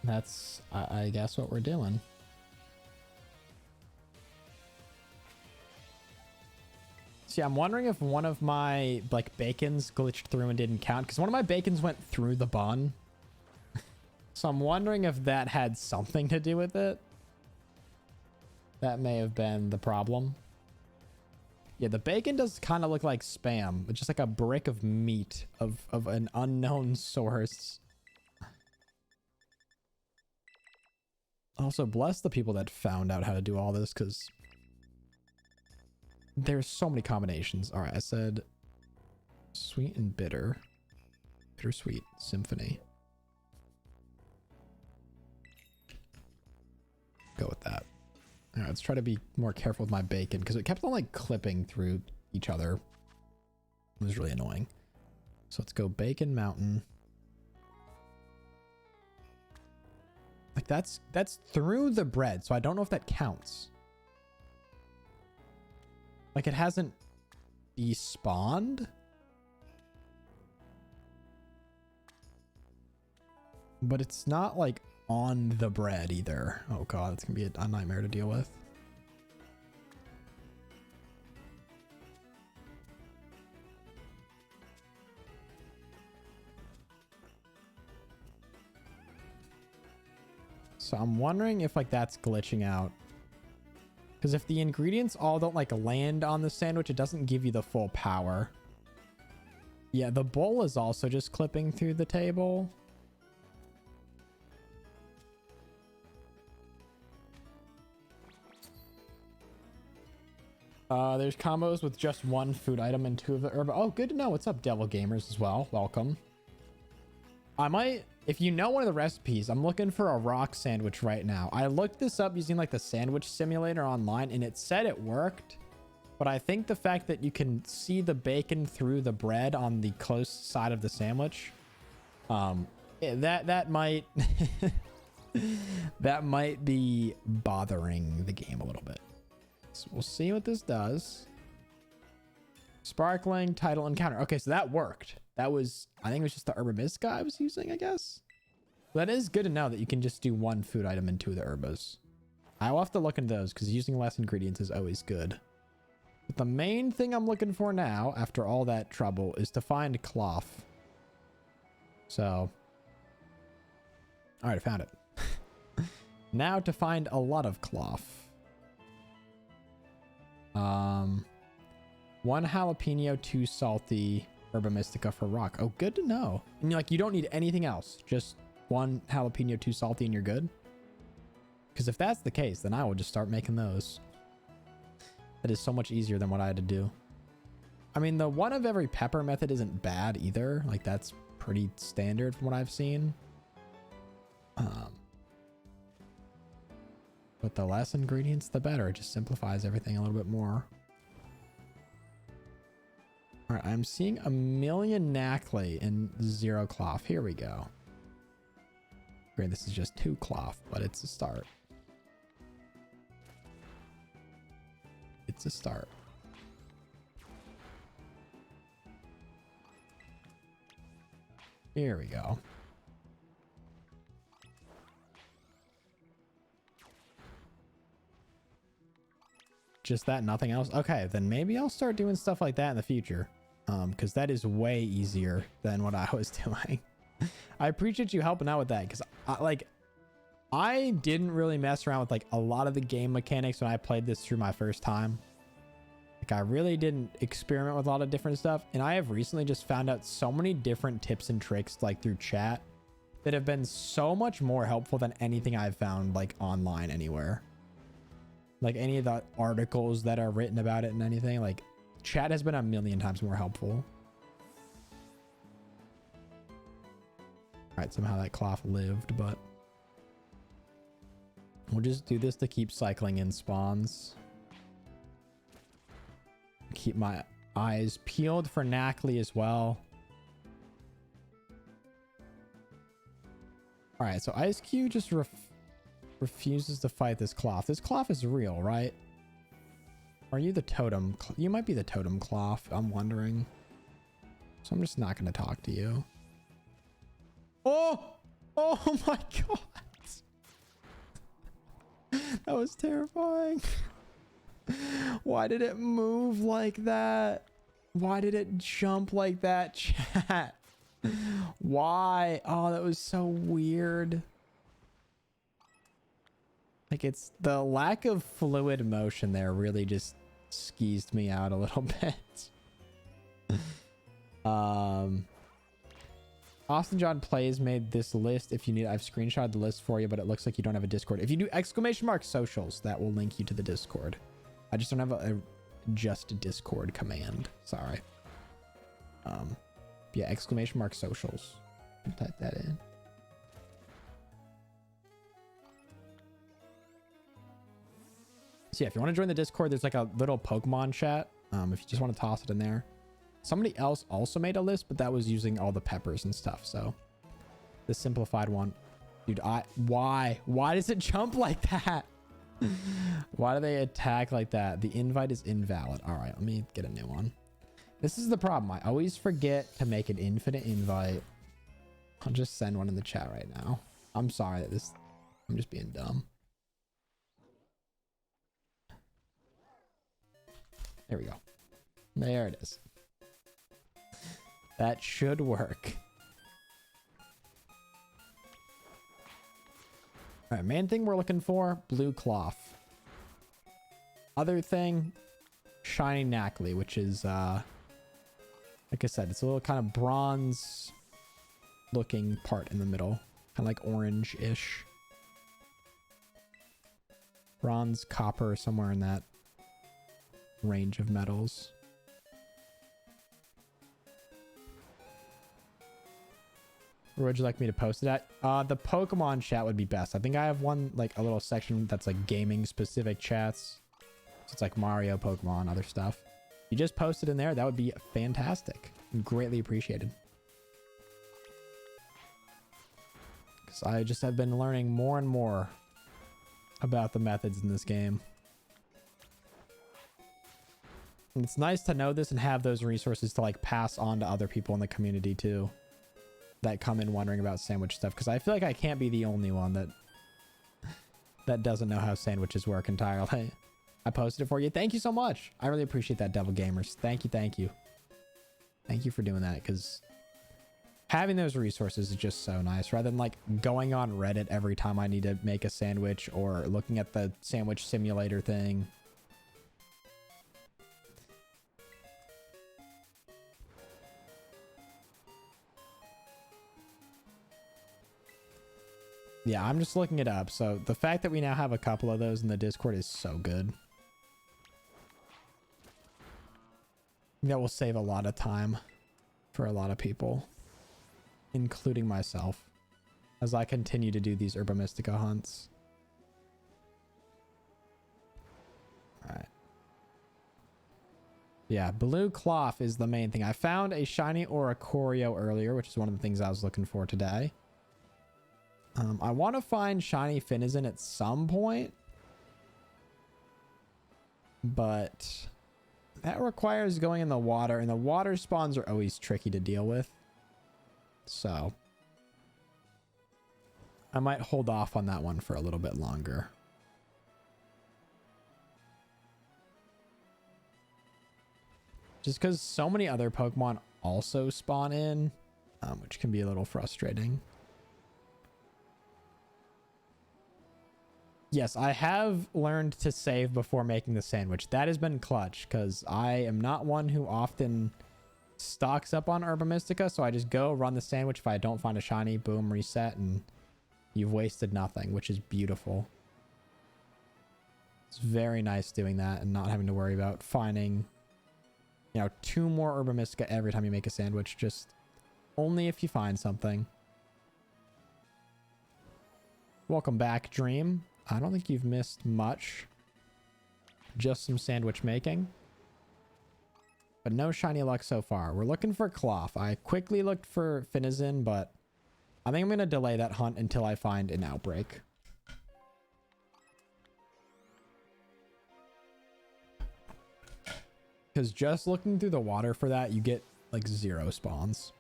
That's, I guess, what we're doing. See, I'm wondering if one of my, like, bacons glitched through and didn't count. Because one of my bacons went through the bun. So I'm wondering if that had something to do with it. That may have been the problem. Yeah, the bacon does kind of look like spam. It's just like a brick of meat of an unknown source. Also, bless the people that found out how to do all this, because there's so many combinations. All right, I said sweet and bitter. Bittersweet symphony. Go with that. All right, let's try to be more careful with my bacon, because it kept on like clipping through each other. It was really annoying. So let's go bacon mountain. Like that's through the bread, so I don't know if that counts. Like it hasn't despawned. But it's not like on the bread either. Oh god, it's gonna be a nightmare to deal with. So I'm wondering if like that's glitching out. Because if the ingredients all don't like land on the sandwich, it doesn't give you the full power. Yeah, the bowl is also just clipping through the table. There's combos with just 1 food item and 2 of the herb. Oh, good to know. What's up, Devil Gamers as well? Welcome. I might if you know one of the recipes, I'm looking for a rock sandwich right now. I looked this up using like the sandwich simulator online and it said it worked. But I think the fact that you can see the bacon through the bread on the close side of the sandwich, that might that might be bothering the game a little bit. So we'll see what this does. Sparkling title encounter. Okay, so that worked. That was, I think it was just the Herbamista I was using, I guess. But that is good to know that you can just do one food item in 2 of the herbas. I will have to look into those because using less ingredients is always good. But the main thing I'm looking for now, after all that trouble, is to find cloth. So, all right, I found it. Now to find a lot of cloth. 1 jalapeno, 2 salty, Herba Mystica for rock. Oh, good to know. And you're like, you don't need anything else. Just 1 jalapeno, 2 salty, and you're good. Because if that's the case, then I will just start making those. That is so much easier than what I had to do. I mean, the 1 of every pepper method isn't bad either. Like, that's pretty standard from what I've seen. But the less ingredients, the better. It just simplifies everything a little bit more. All right, I'm seeing 1,000,000 Knackley and 0 cloth. Here we go. Great, this is just 2 cloth, but it's a start. It's a start. Here we go. Just that, nothing else? Okay, then maybe I'll start doing stuff like that in the future. Because that is way easier than what I was doing. I appreciate you helping out with that, because I didn't really mess around with like a lot of the game mechanics when I played this through my first time. Like, I really didn't experiment with a lot of different stuff, and I have recently just found out so many different tips and tricks like through chat that have been so much more helpful than anything I've found like online anywhere. Like any of the articles that are written about it and anything, like chat has been 1,000,000 times more helpful. All right, somehow that cloth lived, but we'll just do this to keep cycling in spawns. Keep my eyes peeled for Knackley as well. All right, so Ice Cube just refuses to fight this cloth. This cloth is real, right? Are you the totem? You might be the totem cloth, I'm wondering. So I'm just not going to talk to you. Oh! Oh my god! That was terrifying. Why did it move like that? Why did it jump like that, chat? Why? Oh, that was so weird. Like, it's the lack of fluid motion there really just skeezed me out a little bit. Austin John Plays made this list. If you need, I've screenshotted the list for you, but it looks like you don't have a Discord. If you do !socials, that will link you to the Discord. I just don't have a just Discord command. Sorry. Yeah, !socials. Type that in. So yeah, if you want to join the Discord, there's like a little Pokemon chat. If you just want to toss it in there. Somebody else also made a list, but that was using all the peppers and stuff. So the simplified one, dude, why does it jump like that? Why do they attack like that? The invite is invalid. All right, let me get a new one. This is the problem. I always forget to make an infinite invite. I'll just send one in the chat right now. I'm sorry that I'm just being dumb. There we go. There it is. That should work. All right, main thing we're looking for, blue cloth. Other thing, shiny Knackley, which is, like I said, it's a little kind of bronze looking part in the middle. Kind of like orange-ish. Bronze, copper, somewhere in that range of metals. Where would you like me to post it at? The Pokemon chat would be best. I think I have one, like a little section that's like gaming specific chats. So it's like Mario, Pokemon, other stuff. You just post it in there. That would be fantastic. Greatly appreciated. Because I just have been learning more and more about the methods in this game. And it's nice to know this and have those resources to like pass on to other people in the community too. That come in wondering about sandwich stuff. Because I feel like I can't be the only one that doesn't know how sandwiches work entirely. I posted it for you. Thank you so much. I really appreciate that, Devil Gamers. Thank you, thank you. Thank you for doing that, because having those resources is just so nice. Rather than like going on Reddit every time I need to make a sandwich or looking at the sandwich simulator thing. Yeah, I'm just looking it up. So the fact that we now have a couple of those in the Discord is so good. That will save a lot of time for a lot of people, including myself, as I continue to do these Herba Mystica hunts. All right. Yeah, blue cloth is the main thing. I found a shiny Oricorio earlier, which is one of the things I was looking for today. I want to find shiny Finizen at some point, but that requires going in the water, and the water spawns are always tricky to deal with. So I might hold off on that one for a little bit longer. Just because so many other Pokemon also spawn in, which can be a little frustrating. Yes, I have learned to save before making the sandwich. That has been clutch, because I am not one who often stocks up on Herba Mystica, so I just go run the sandwich. If I don't find a shiny, boom, reset, and you've wasted nothing, which is beautiful. It's very nice doing that and not having to worry about finding, you know, 2 more Herba Mystica every time you make a sandwich. Just only if you find something. Welcome back, Dream. I don't think you've missed much. Just some sandwich making. But no shiny luck so far. We're looking for cloth. I quickly looked for Finizen, but I think I'm going to delay that hunt until I find an outbreak. Because just looking through the water for that, you get like 0 spawns.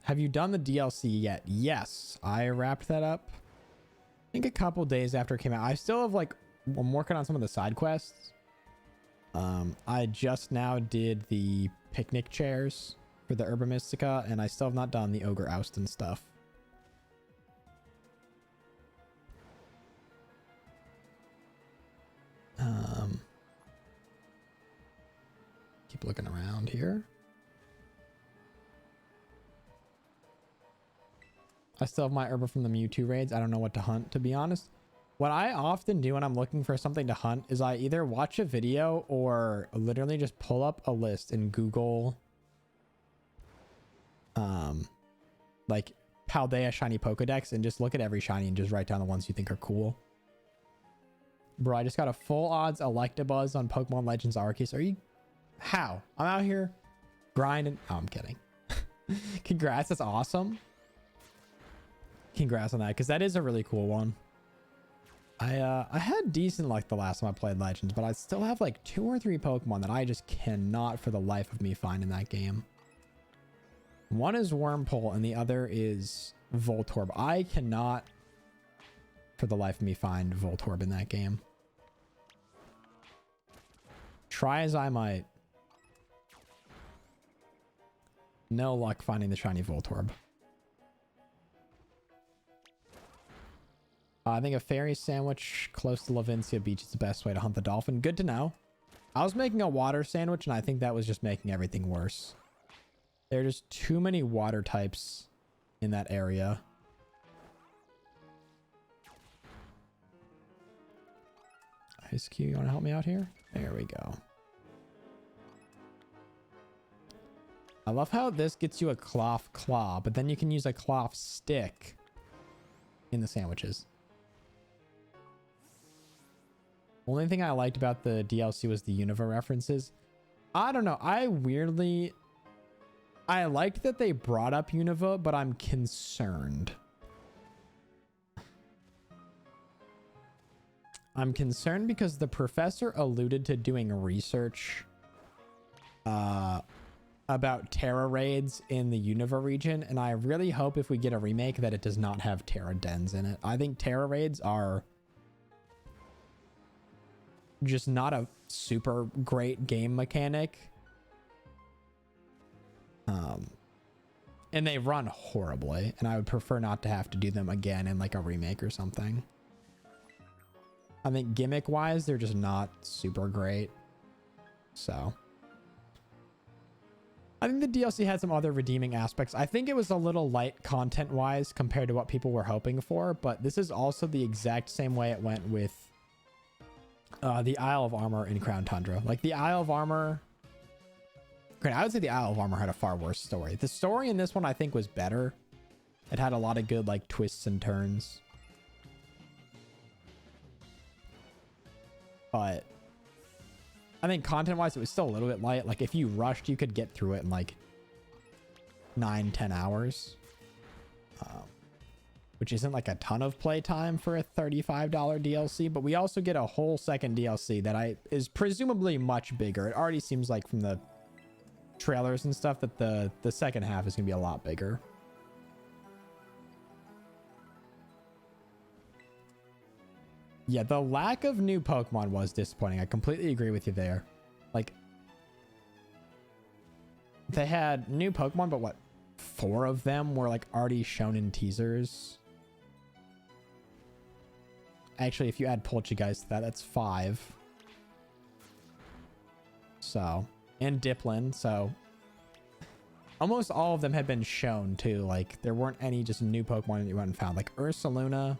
Have you done the DLC yet? Yes, I wrapped that up. I think a couple days after it came out. I still have like, I'm working on some of the side quests. I just now did the picnic chairs for the Herba Mystica, and I still have not done the Ogre Oustin stuff. Keep looking around here. I still have my Herba from the Mewtwo raids. I don't know what to hunt, to be honest. What I often do when I'm looking for something to hunt is I either watch a video or literally just pull up a list in Google. Like Paldea shiny Pokedex, and just look at every shiny and just write down the ones you think are cool. Bro, I just got a full odds Electabuzz on Pokemon Legends Arceus. Are you... How? I'm out here grinding. Oh, I'm kidding. Congrats. That's awesome. Congrats on that, because that is a really cool one. I had decent luck the last time I played Legends, but I still have like 2 or 3 Pokemon that I just cannot for the life of me find in that game. One is Wurmple and the other is Voltorb. I cannot for the life of me find Voltorb in that game. Try as I might. No luck finding the shiny Voltorb. I think a fairy sandwich close to Lavincia Beach is the best way to hunt the dolphin. Good to know. I was making a water sandwich, and I think that was just making everything worse. There are just too many water types in that area. Ice Cube, you want to help me out here? There we go. I love how this gets you a cloth claw, but then you can use a cloth stick in the sandwiches. Only thing I liked about the DLC was the Unova references. I don't know. I liked that they brought up Unova, but I'm concerned. I'm concerned because the professor alluded to doing research about Terra raids in the Unova region, and I really hope if we get a remake that it does not have Terra dens in it. I think Terra raids are just not a super great game mechanic. And they run horribly, and I would prefer not to have to do them again in like a remake or something. I think gimmick wise, they're just not super great. So I think the DLC had some other redeeming aspects. I think it was a little light content wise compared to what people were hoping for, but this is also the exact same way it went with the Isle of Armor in Crown Tundra. Like the Isle of Armor, I would say the Isle of Armor had a far worse story. The story in this one I think was better. It had a lot of good like twists and turns. But I think content wise it was still a little bit light. Like if you rushed you could get through it in like 9-10 hours, which isn't like a ton of playtime for a $35 DLC. But we also get a whole second DLC that is presumably much bigger. It already seems like from the trailers and stuff that the second half is gonna be a lot bigger. Yeah, the lack of new Pokemon was disappointing. I completely agree with you there. Like, they had new Pokemon, but what, 4 of them were like already shown in teasers? Actually, if you add Poltergeist to that, that's 5. So, and Diplin, so almost all of them had been shown too. Like, there weren't any just new Pokemon that you went and found. Like Ursaluna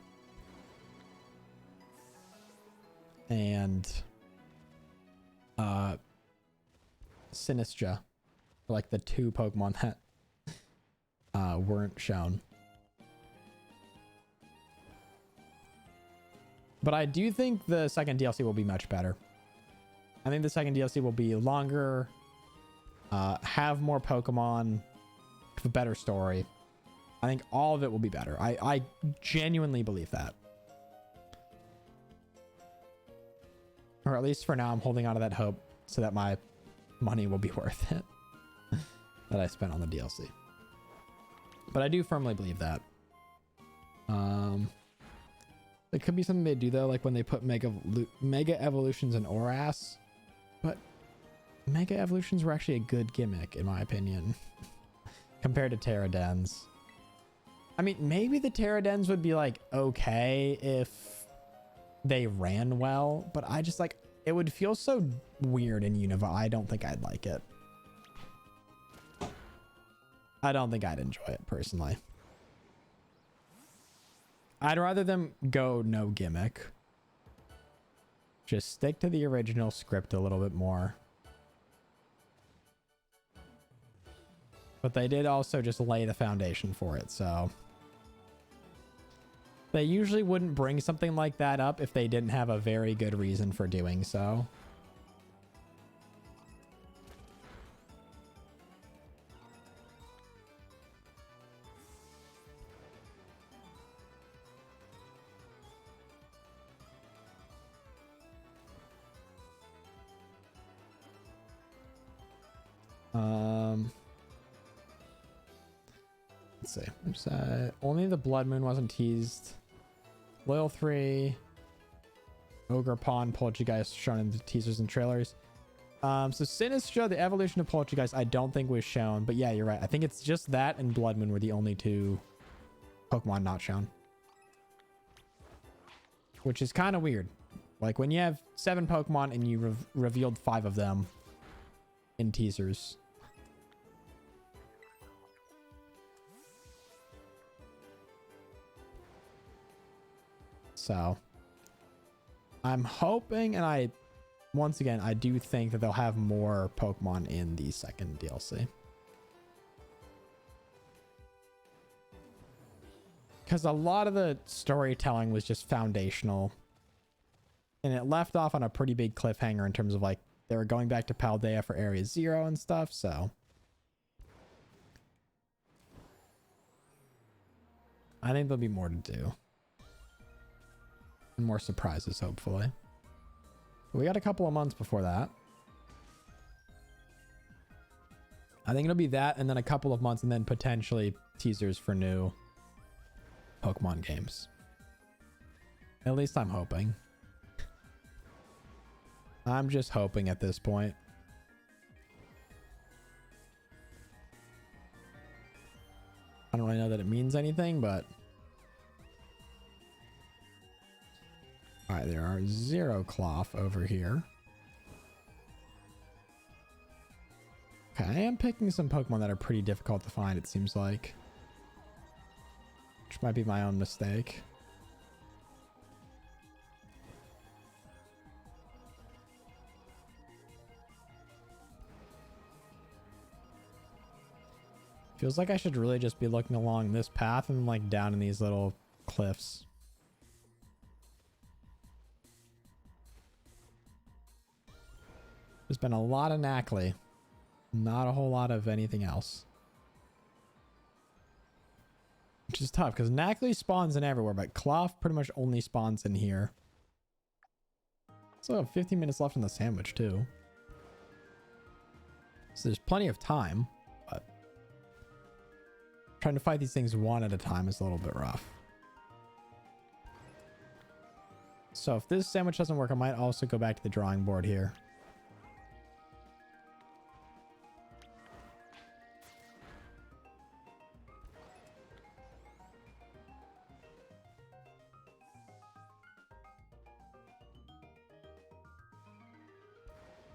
and Sinistra, like the 2 Pokemon that weren't shown. But I do think the second DLC will be much better. I think the second DLC will be longer, have more Pokemon, have a better story. I think all of it will be better. I genuinely believe that. Or at least for now, I'm holding on to that hope so that my money will be worth it that I spent on the DLC. But I do firmly believe that. It could be something they do though, like when they put Mega Evolutions in Oras. But Mega Evolutions were actually a good gimmick, in my opinion, compared to Terra Dens. I mean, maybe the Terra Dens would be like okay if they ran well, but I just like, it would feel so weird in Unova. I don't think I'd like it. I don't think I'd enjoy it personally. I'd rather them go no gimmick. Just stick to the original script a little bit more. But they did also just lay the foundation for it, so they usually wouldn't bring something like that up if they didn't have a very good reason for doing so. Let's see. Only the Blood Moon wasn't teased. Loyal 3, Ogre Pond, Poltergeist shown in the teasers and trailers. So Sinistra, the evolution of Poltergeist, I don't think was shown. But yeah, you're right. I think it's just that and Blood Moon were the only 2 Pokemon not shown. Which is kind of weird. Like when you have 7 Pokemon and you revealed 5 of them in teasers. So I'm hoping, and once again, I do think that they'll have more Pokemon in the second DLC. Because a lot of the storytelling was just foundational. And it left off on a pretty big cliffhanger in terms of like, they were going back to Paldea for Area 0 and stuff, so. I think there'll be more to do. And more surprises, hopefully. We got a couple of months before that. I think it'll be that and then a couple of months and then potentially teasers for new Pokemon games. At least I'm hoping. I'm just hoping at this point. I don't really know that it means anything, but... Alright, there are 0 Cloth over here. Okay, I am picking some Pokemon that are pretty difficult to find, it seems like. Which might be my own mistake. Feels like I should really just be looking along this path and like down in these little cliffs. There's been a lot of Knackley. Not a whole lot of anything else. Which is tough because Knackley spawns in everywhere, but Cloth pretty much only spawns in here. So 15 minutes left on the sandwich too. So there's plenty of time, but trying to fight these things one at a time is a little bit rough. So if this sandwich doesn't work, I might also go back to the drawing board here.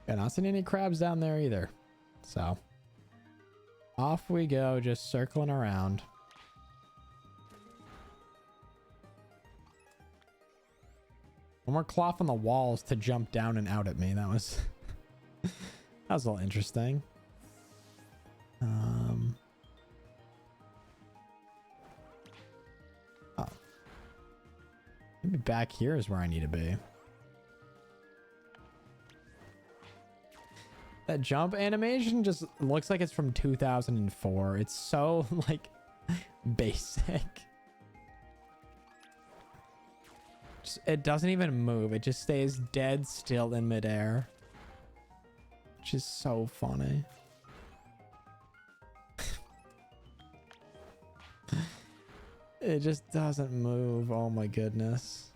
And not seeing any crabs down there either. So off we go, just circling around. One more Cloth on the walls to jump down and out at me. That was that was a little interesting. Oh. Maybe back here is where I need to be. That jump animation just looks like it's from 2004. It's so, like, basic. It doesn't even move. It just stays dead still in midair. Which is so funny. It just doesn't move. Oh my goodness.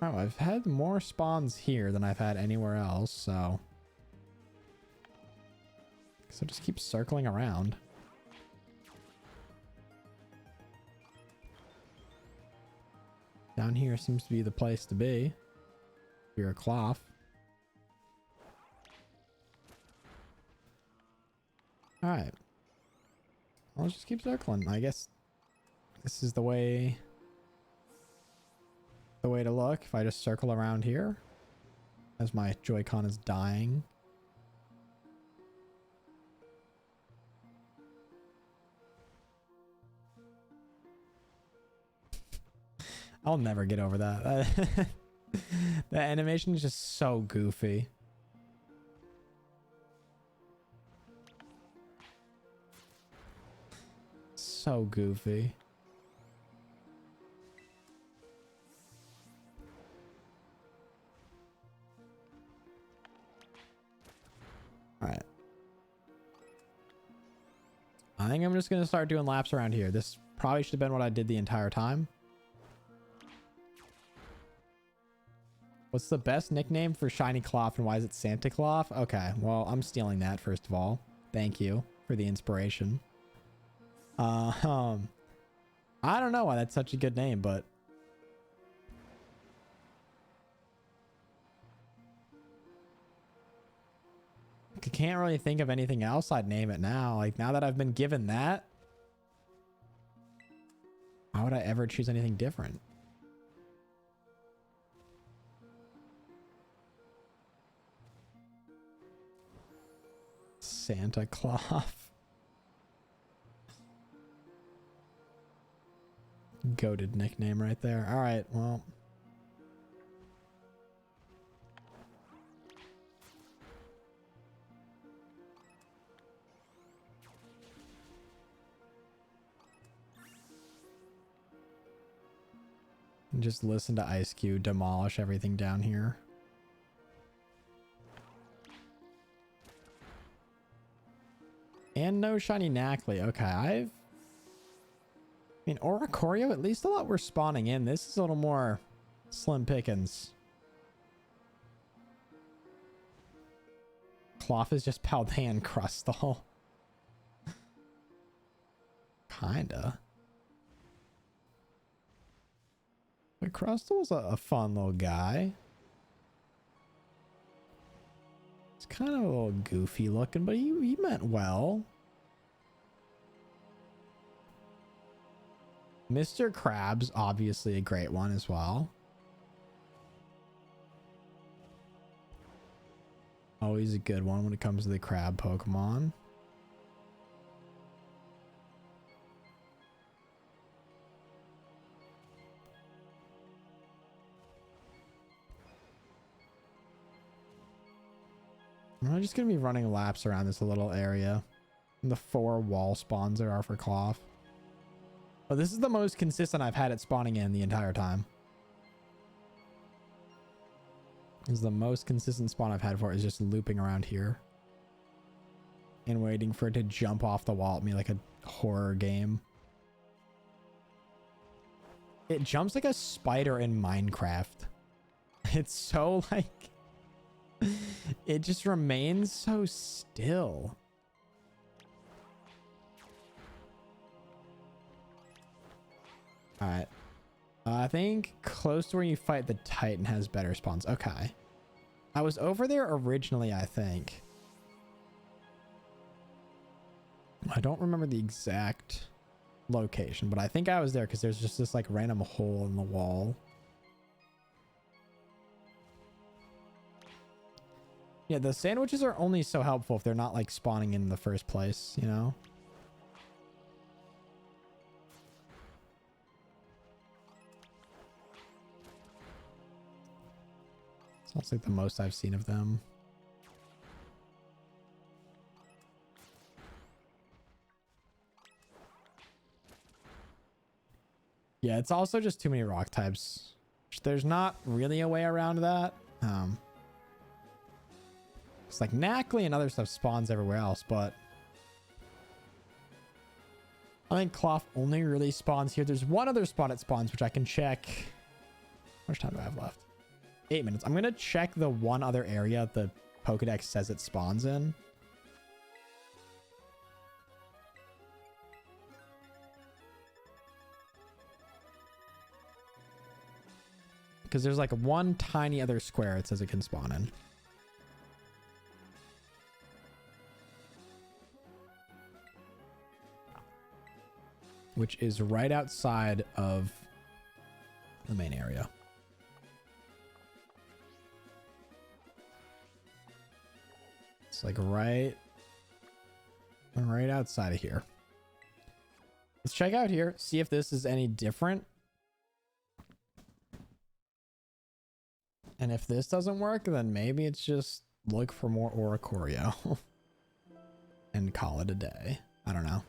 Oh, I've had more spawns here than I've had anywhere else, so just keep circling around. Down here seems to be the place to be. You're a Cloth. Alright. I'll just keep circling. I guess this is the way to look if I just circle around here as my Joy-Con is dying. I'll never get over that. The animation is just so goofy. So goofy. Alright. I think I'm just going to start doing laps around here. This probably should have been what I did the entire time. What's the best nickname for Shiny Cloth and why is it Santa Cloth? Okay, well, I'm stealing that first of all. Thank you for the inspiration. I don't know why that's such a good name, but I can't really think of anything else I'd name it now. Like, now that I've been given that, Why would I ever choose anything different? Santa Claus. Goated nickname right there. All right, well. And just listen to Ice Cube demolish everything down here. And no shiny Knackley. Okay, I mean, Oricorio, at least a lot we're spawning in. This is a little more slim pickings. Cloth is just Paldean Crustal. Kinda. But Crustal's a fun little guy. It's kind of a little goofy looking, but he meant well. Mr. Krabs, obviously a great one as well. Always a good one when it comes to the crab Pokemon. I'm just going to be running laps around this little area. And the 4 wall spawns there are for Cloth. But this is the most consistent I've had it spawning in the entire time. This is the most consistent spawn I've had for it, is just looping around here. And waiting for it to jump off the wall at me like a horror game. It jumps like a spider in Minecraft. It's so like... it just remains so still. All right. I think close to where you fight the Titan has better spawns. Okay. I was over there originally, I think. I don't remember the exact location, but I think I was there because there's just this like random hole in the wall. Yeah, the sandwiches are only so helpful if they're not like spawning in the first place, you know? Sounds like the most I've seen of them. Yeah, it's also just too many rock types. There's not really a way around that. It's like Knackley and other stuff spawns everywhere else, but I think Cloth only really spawns here. There's one other spot it spawns, which I can check. How much time do I have left? 8 minutes. I'm going to check the one other area the Pokedex says it spawns in. Because there's like one tiny other square it says it can spawn in. Which is right outside of the main area. It's like right outside of here. Let's check out here, see if this is any different. And if this doesn't work, then maybe it's just look for more Oricorio and call it a day. I don't know.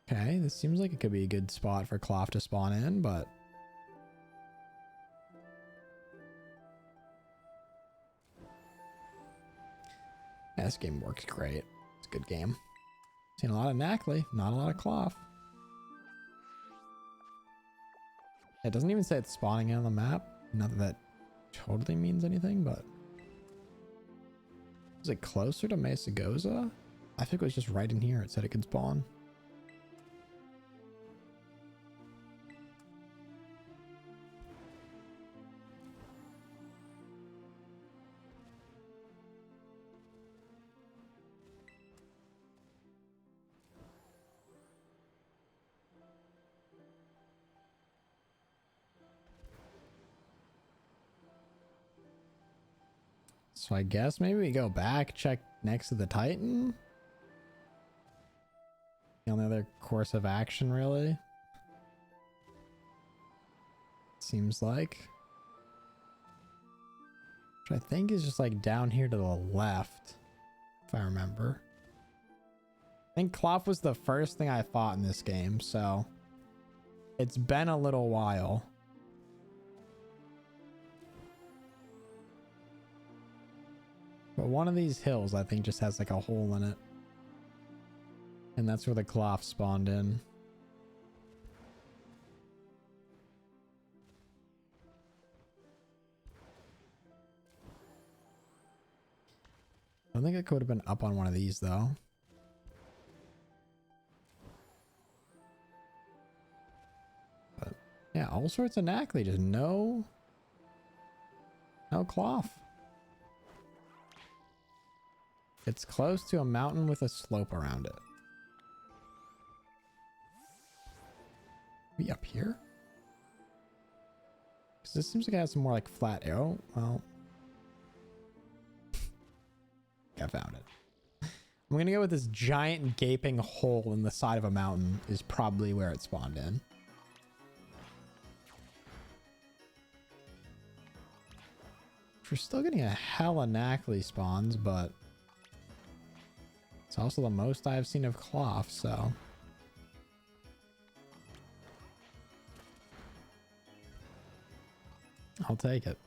Okay, this seems like it could be a good spot for Cloth to spawn in, but yeah, this game works great. It's a good game. Seen a lot of Knackley, not a lot of Cloth. It doesn't even say it's spawning in on the map. Not that that totally means anything, but is it closer to Mesagoza? I think it was just right in here. It said it could spawn. So I guess maybe we go back, check next to the Titan. The only other course of action, really. Seems like. Which I think is just like down here to the left, if I remember. I think Cloth was the first thing I fought in this game, so it's been a little while. But one of these hills, I think, just has like a hole in it. And that's where the Cloth spawned in. I don't think I could have been up on one of these, though. But yeah, all sorts of knackly, just no Cloth. It's close to a mountain with a slope around it. Be up here? Because this seems like it has some more like flat arrow. Well, I found it. I'm gonna go with this giant gaping hole in the side of a mountain is probably where it spawned in. We're still getting a hella knackly spawns, but it's also the most I've seen of Cloth, so. I'll take it.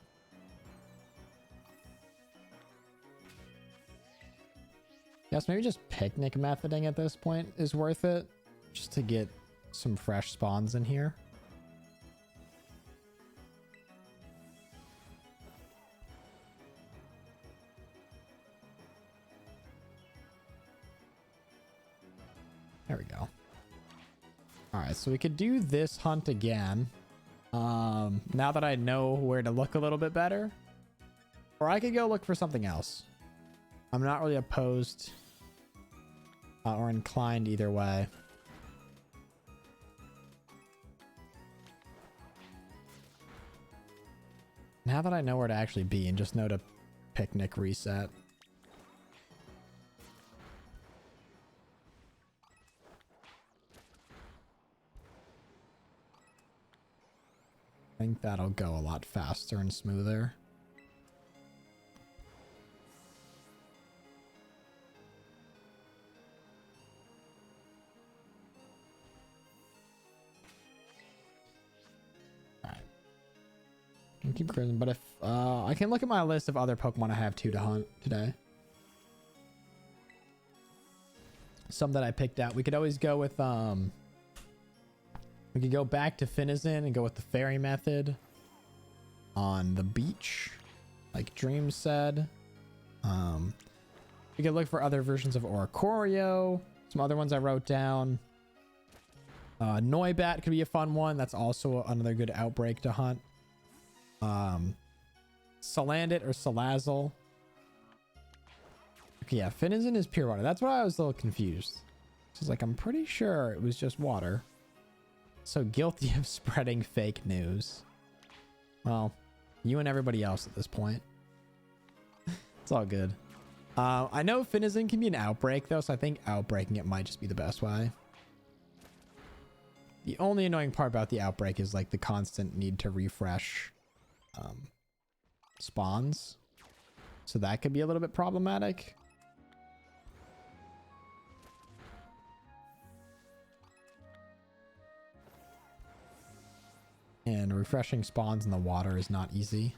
Yes, maybe just picnic methoding at this point is worth it. Just to get some fresh spawns in here. There we go. Alright, so we could do this hunt again. Now that I know where to look a little bit better. Or I could go look for something else. I'm not really opposed or inclined either way. Now that I know where to actually be and just know to picnic reset. I think that'll go a lot faster and smoother. Alright. I'll keep cruising, but if I can look at my list of other Pokemon I have too to hunt today. Some that I picked out. We could always go with we could go back to Finizen and go with the fairy method on the beach, like Dream said. We could look for other versions of Oricorio, some other ones I wrote down. Noibat could be a fun one. That's also another good outbreak to hunt. Salandit or Salazzle. Okay, yeah, Finizen is pure water. That's why I was a little confused. So like, I'm pretty sure it was just water. So guilty of spreading fake news. Well, you and everybody else at this point. It's all good. I know Finizen can be an outbreak though, so I think outbreaking it might just be the best way. The only annoying part about the outbreak is like the constant need to refresh spawns. So that could be a little bit problematic. And refreshing spawns in the water is not easy.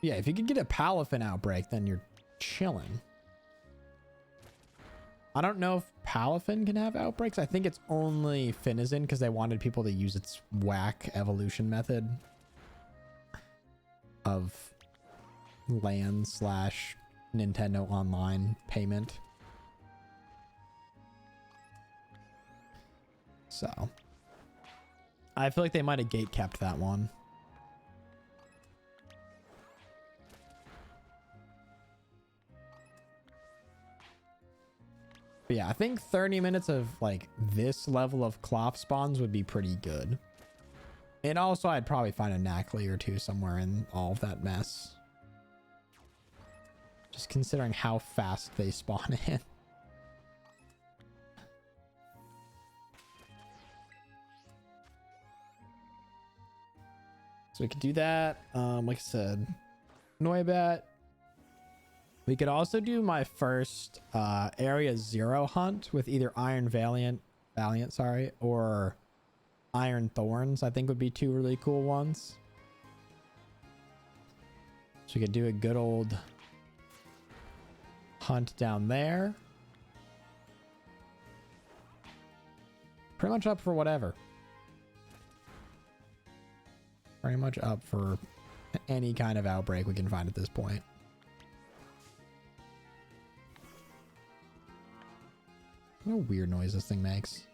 Yeah, if you could get a Palafin outbreak, then you're chilling. I don't know if Palafin can have outbreaks. I think it's only Finizen because they wanted people to use its whack evolution method of LAN / Nintendo Online payment. So I feel like they might have gate kept that one. But yeah, I think 30 minutes of like this level of Cloth spawns would be pretty good. And also I'd probably find a Knackley or two somewhere in all of that mess. just considering how fast they spawn in. So we could do that. Like I said, Noibat. We could also do my first Area 0 hunt with either Iron Valiant, sorry, or Iron Thorns. I think would be two really cool ones. So we could do a good old hunt down there. Pretty much up for whatever. Pretty much up for any kind of outbreak we can find at this point. What a weird noise this thing makes.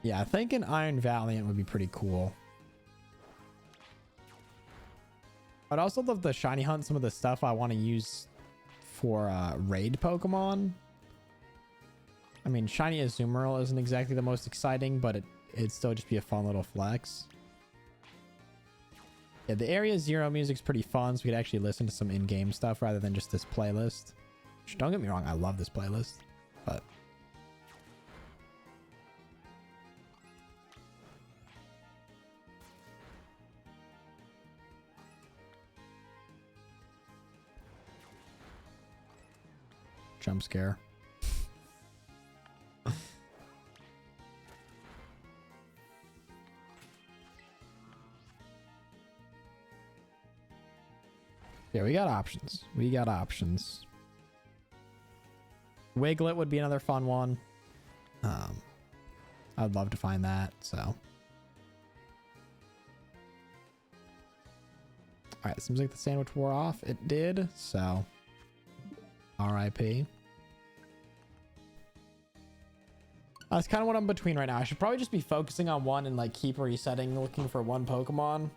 Yeah, I think an Iron Valiant would be pretty cool. I'd also love to shiny hunt some of the stuff I want to use for raid Pokemon. I mean, shiny Azumarill isn't exactly the most exciting, but it'd still just be a fun little flex. Yeah, the Area 0 music's pretty fun, so we could actually listen to some in-game stuff rather than just this playlist. Which, don't get me wrong, I love this playlist, but... Jump scare. Yeah, we got options. We got options. Wiglet would be another fun one. I'd love to find that, so. All right, seems like the sandwich wore off. It did, so. RIP. That's kind of what I'm between right now. I should probably just be focusing on one and like keep resetting, looking for one Pokemon.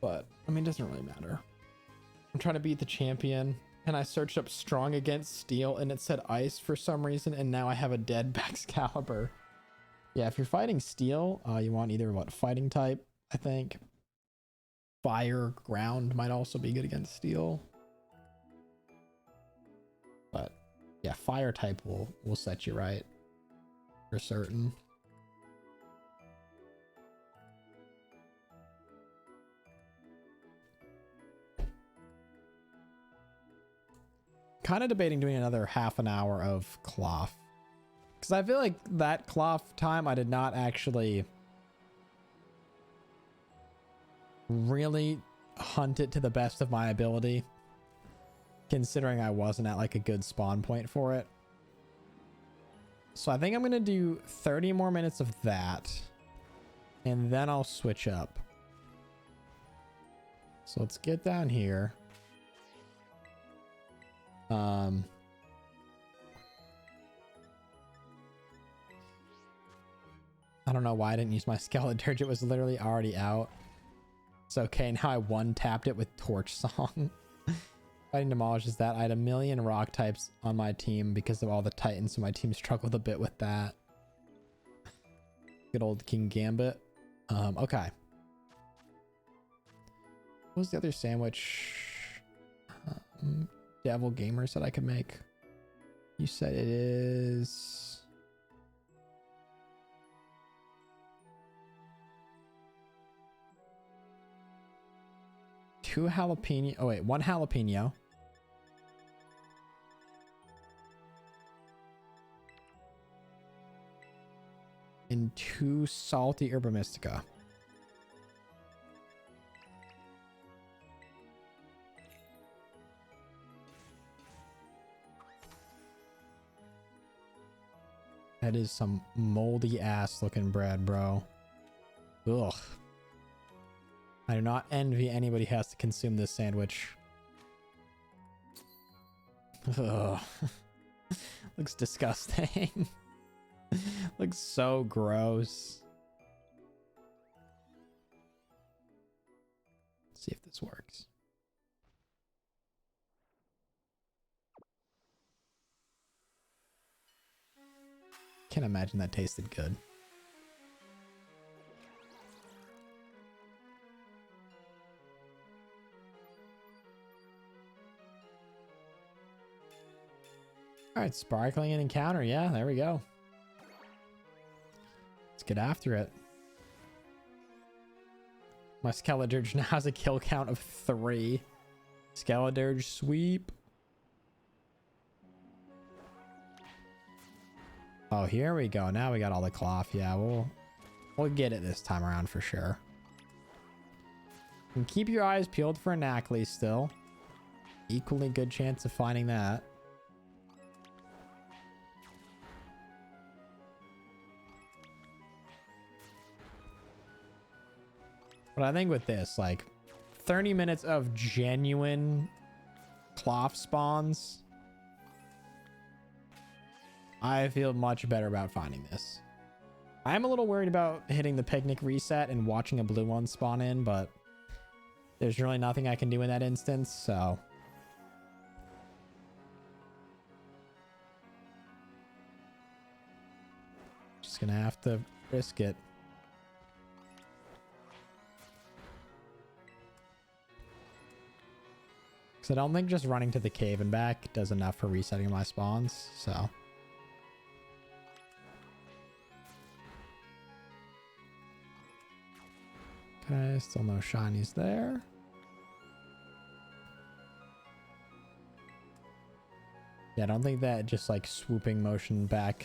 But I mean, it doesn't really matter. I'm trying to beat the champion, and I searched up strong against steel, and it said ice for some reason, and now I have a dead Baxcalibur. Yeah, if you're fighting steel, you want either what fighting type, I think. Fire, ground might also be good against steel. But yeah, fire type will set you right for certain. Kind of debating doing another half an hour of Cloth, because I feel like that Cloth time I did not actually really hunt it to the best of my ability, considering I wasn't at like a good spawn point for it. So I think I'm gonna do 30 more minutes of that, and then I'll switch up. So let's get down here. I don't know why I didn't use my Skeleturge. It was literally already out. It's okay. Now I one-tapped it with Torch Song. Fighting demolishes that. I had a million rock types on my team because of all the Titans, so my team struggled a bit with that. Good old King Gambit. Okay. What was the other sandwich? Devil Gamer said I could make. You said it is... two jalapeno. Oh wait, one jalapeno. And two salty Herba Mystica. That is some moldy ass looking bread, bro. Ugh. I do not envy anybody who has to consume this sandwich. Ugh. Looks disgusting. Looks so gross. Let's see if this works. can't imagine that tasted good. All right, sparkling and encounter. Yeah, there we go. Let's get after it. My Skeledirge now has a kill count of 3. Skeledirge sweep. Oh, here we go. Now we got all the cloth. Yeah, we'll get it this time around for sure. And keep your eyes peeled for a Knackley still. Equally good chance of finding that. But I think with this, like 30 minutes of genuine cloth spawns, I feel much better about finding this. I'm a little worried about hitting the picnic reset and watching a blue one spawn in, but there's really nothing I can do in that instance, so. Just gonna have to risk it. I don't think just running to the cave and back does enough for resetting my spawns, so. Okay, still no shinies there. Yeah, I don't think that just like swooping motion back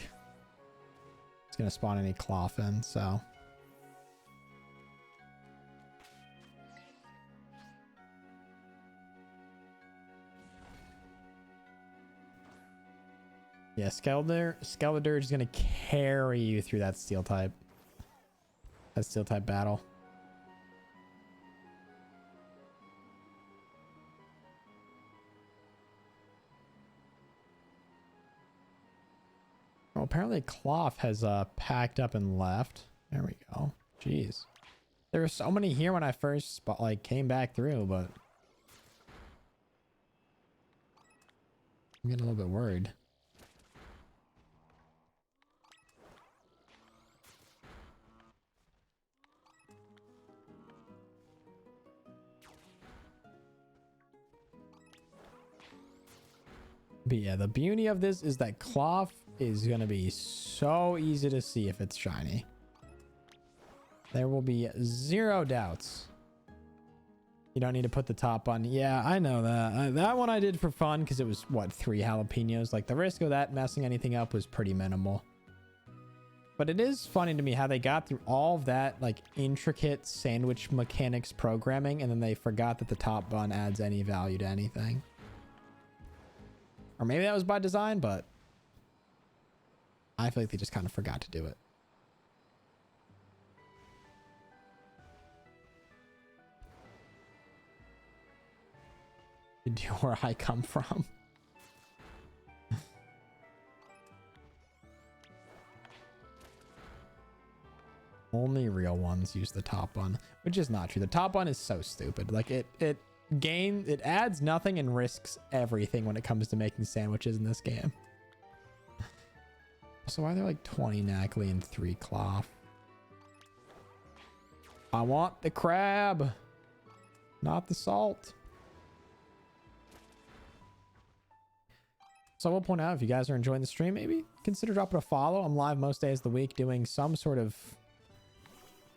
is gonna spawn any cloth in, so. Yeah, Skeledirge is gonna carry you through that steel type. That steel type battle. Oh, apparently cloth has packed up and left. There we go. Jeez. There were so many here when I first came back through, but I'm getting a little bit worried. But yeah, the beauty of this is that cloth is going to be so easy to see if it's shiny. There will be 0 doubts. You don't need to put the top on. Yeah, I know that. That one I did for fun because it was, what, 3 jalapenos? Like, the risk of that messing anything up was pretty minimal. But it is funny to me how they got through all of that, like, intricate sandwich mechanics programming, and then they forgot that the top bun adds any value to anything. Or maybe that was by design, but I feel like they just kind of forgot to do it. You do where I come from. Only real ones use the top bun, which is not true. The top bun is so stupid. Like it adds nothing and risks everything when it comes to making sandwiches in this game. So why are there like 20 Knackley and 3 cloth? I want the crab, not the salt. So I will point out, if you guys are enjoying the stream, maybe consider dropping a follow. I'm live most days of the week doing some sort of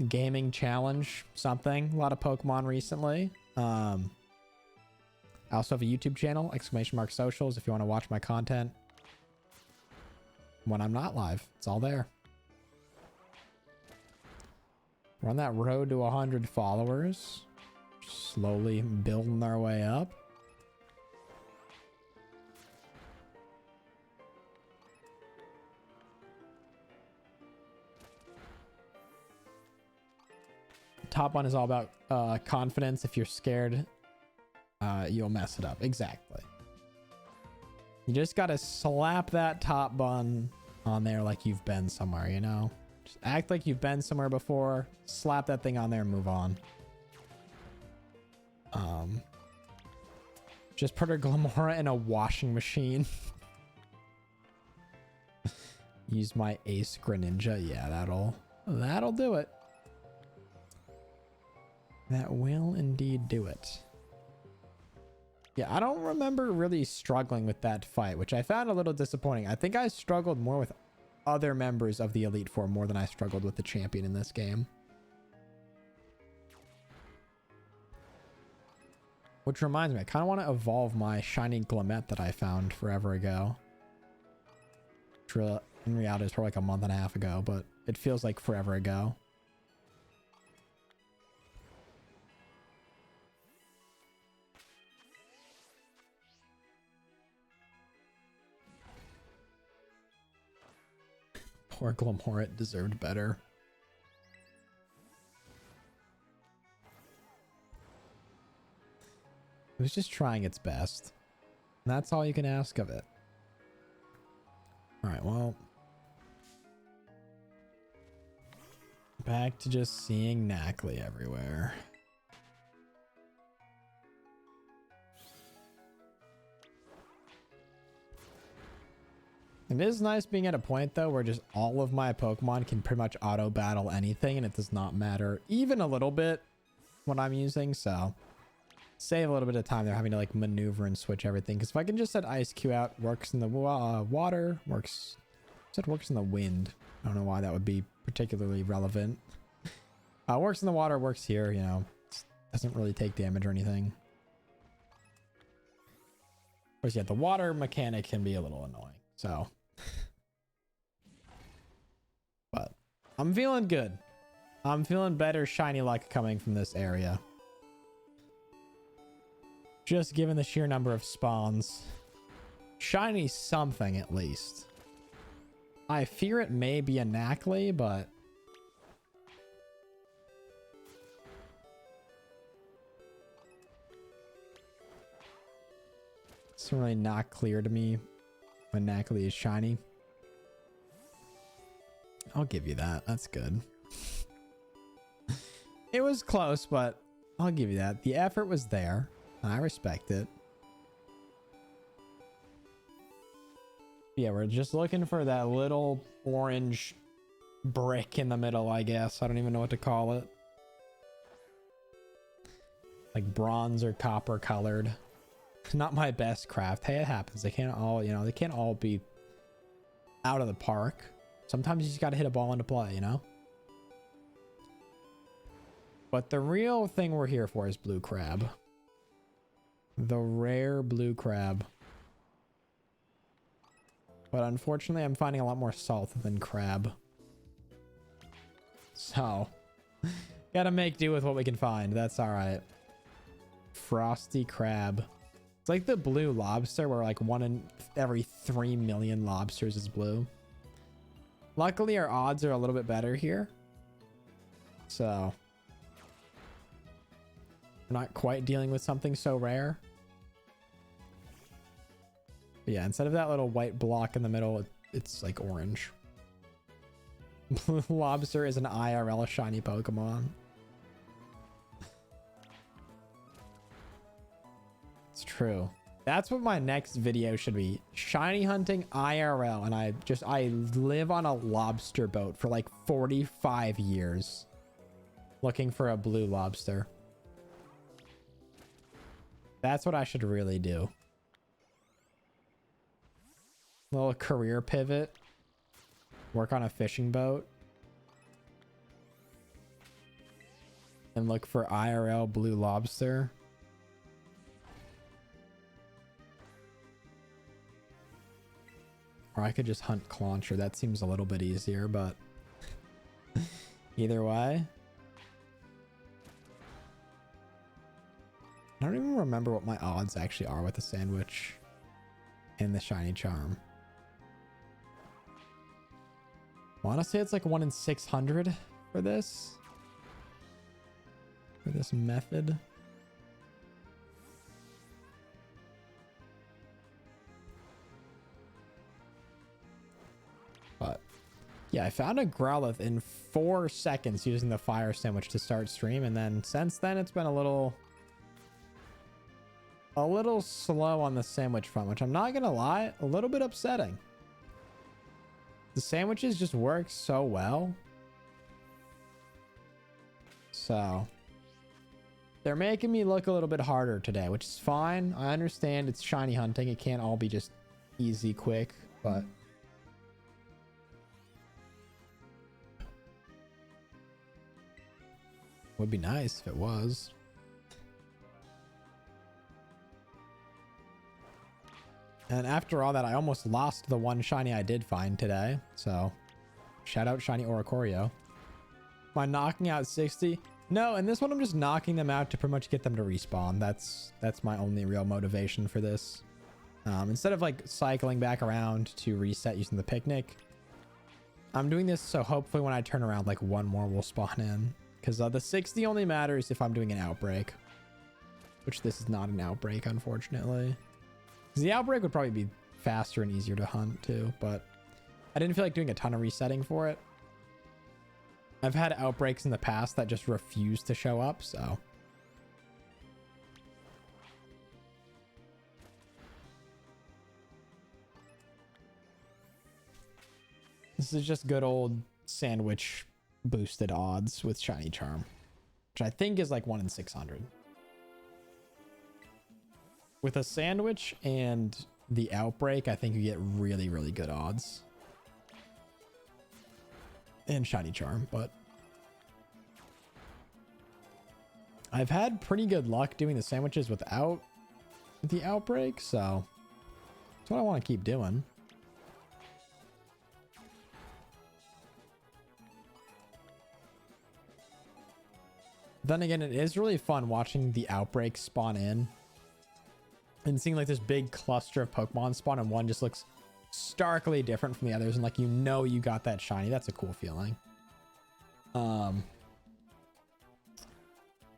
gaming challenge, something. A lot of Pokemon recently. I also have a YouTube channel, !socials, if you want to watch my content when I'm not live. It's all there. We're on that road to 100 followers. Slowly building our way up. Top one is all about confidence. If you're scared, you'll mess it up. Exactly. You just gotta slap that top bun on there like you've been somewhere, you know? Just act like you've been somewhere before, slap that thing on there and move on. Just put a Glamora in a washing machine. Use my Ace Greninja. Yeah, that'll do it. That will indeed do it. Yeah, I don't remember really struggling with that fight, which I found a little disappointing. I think I struggled more with other members of the Elite Four more than I struggled with the champion in this game. Which reminds me, I kind of want to evolve my shiny Glammet that I found forever ago. Which in reality is probably like a month and a half ago, but it feels like forever ago. Poor Glamorit deserved better. It was just trying its best. And that's all you can ask of it. Alright, well. Back to just seeing Knackley everywhere. It is nice being at a point though where just all of my Pokemon can pretty much auto battle anything and it does not matter even a little bit what I'm using, so save a little bit of time there having to like maneuver and switch everything, because if I can just set Ice Q out, works in the water, works in the wind. I don't know why that would be particularly relevant. Works in the water, works here, you know, doesn't really take damage or anything. Of course, yeah, the water mechanic can be a little annoying. So, but I'm feeling good. I'm feeling better shiny luck coming from this area. Just given the sheer number of spawns. Shiny something at least. I fear it may be a Knackley, but it's really not clear to me when Knackley is shiny. I'll give you that. That's good. It was close, but I'll give you that. The effort was there. And I respect it. Yeah, we're just looking for that little orange brick in the middle, I guess. I don't even know what to call it. Like bronze or copper colored. Not my best craft. Hey, it happens. They can't all, you know, they can't all be out of the park. Sometimes you just got to hit a ball into play, you know? But the real thing we're here for is blue crab. The rare blue crab. But unfortunately, I'm finding a lot more salt than crab. So, gotta make do with what we can find. That's all right. Frosty crab. It's like the blue lobster where like 1 in every 3 million lobsters is blue. Luckily, our odds are a little bit better here. So, we're not quite dealing with something so rare. But yeah, instead of that little white block in the middle, it's like orange. Blue lobster is an IRL shiny Pokemon. It's true. That's what my next video should be. Shiny hunting IRL. And I live on a lobster boat for like 45 years. Looking for a blue lobster. That's what I should really do. Little career pivot. Work on a fishing boat. And look for IRL blue lobster. Or I could just hunt Clauncher. That seems a little bit easier, but either way. I don't even remember what my odds actually are with the sandwich and the shiny charm. I want to say it's like 1 in 600 for this. For this method. But yeah, I found a Growlithe in 4 seconds using the fire sandwich to start stream. And then since then, it's been a little slow on the sandwich front, which I'm not going to lie, a little bit upsetting. The sandwiches just work so well. So they're making me look a little bit harder today, which is fine. I understand it's shiny hunting. It can't all be just easy, quick, but would be nice if it was. And after all that, I almost lost the one shiny I did find today. So shout out shiny Oricorio. Am I knocking out 60? No, and this one I'm just knocking them out to pretty much get them to respawn. That's my only real motivation for this. Instead of like cycling back around to reset using the picnic, I'm doing this so hopefully when I turn around, like one more will spawn in. Because the 60 only matters if I'm doing an outbreak. Which this is not an outbreak, unfortunately. Because the outbreak would probably be faster and easier to hunt too. But I didn't feel like doing a ton of resetting for it. I've had outbreaks in the past that just refuse to show up, so. This is just good old sandwich boosted odds with shiny charm, which I think is like 1 in 600. With a sandwich and the outbreak, I think you get really, really good odds. And shiny charm, but I've had pretty good luck doing the sandwiches without the outbreak, so that's what I want to keep doing. Then again, it is really fun watching the outbreak spawn in and seeing like this big cluster of Pokemon spawn, and one just looks starkly different from the others, and like you know you got that shiny. That's a cool feeling. I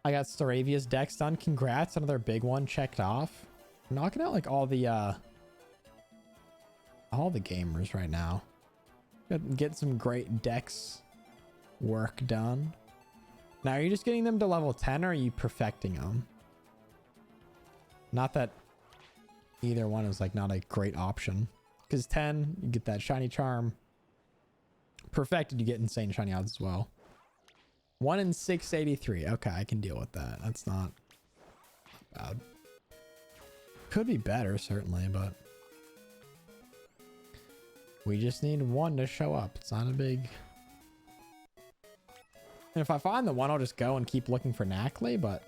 got Staravia's dex done. Congrats, another big one checked off. I'm knocking out like all the gamers right now. Get some great dex work done. Now, are you just getting them to level 10 or are you perfecting them? Not that either one is like not a great option. Because 10, you get that shiny charm. Perfected, you get insane shiny odds as well. 1 in 683. Okay, I can deal with that. That's not bad. Could be better, certainly, but we just need one to show up. It's not a big... And if I find the one, I'll just go and keep looking for Nackley, but...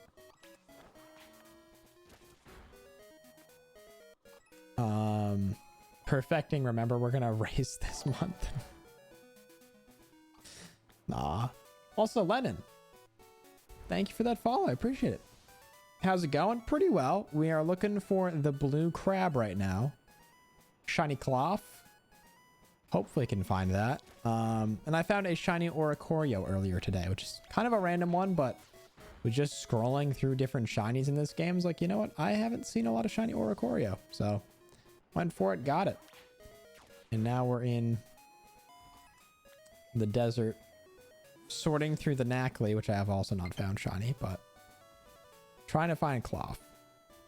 Perfecting, remember, we're gonna race this month. Nah. Also, Lennon, thank you for that follow. I appreciate it. How's it going? Pretty well. We are looking for the blue crab right now. Shiny cloth. Hopefully can find that. And I found a shiny Oricorio earlier today, which is kind of a random one, but with just scrolling through different shinies in this game, I was like, you know what? I haven't seen a lot of shiny Oricorio. So went for it, got it. And now we're in the desert, sorting through the Nackley, which I have also not found shiny, but trying to find cloth.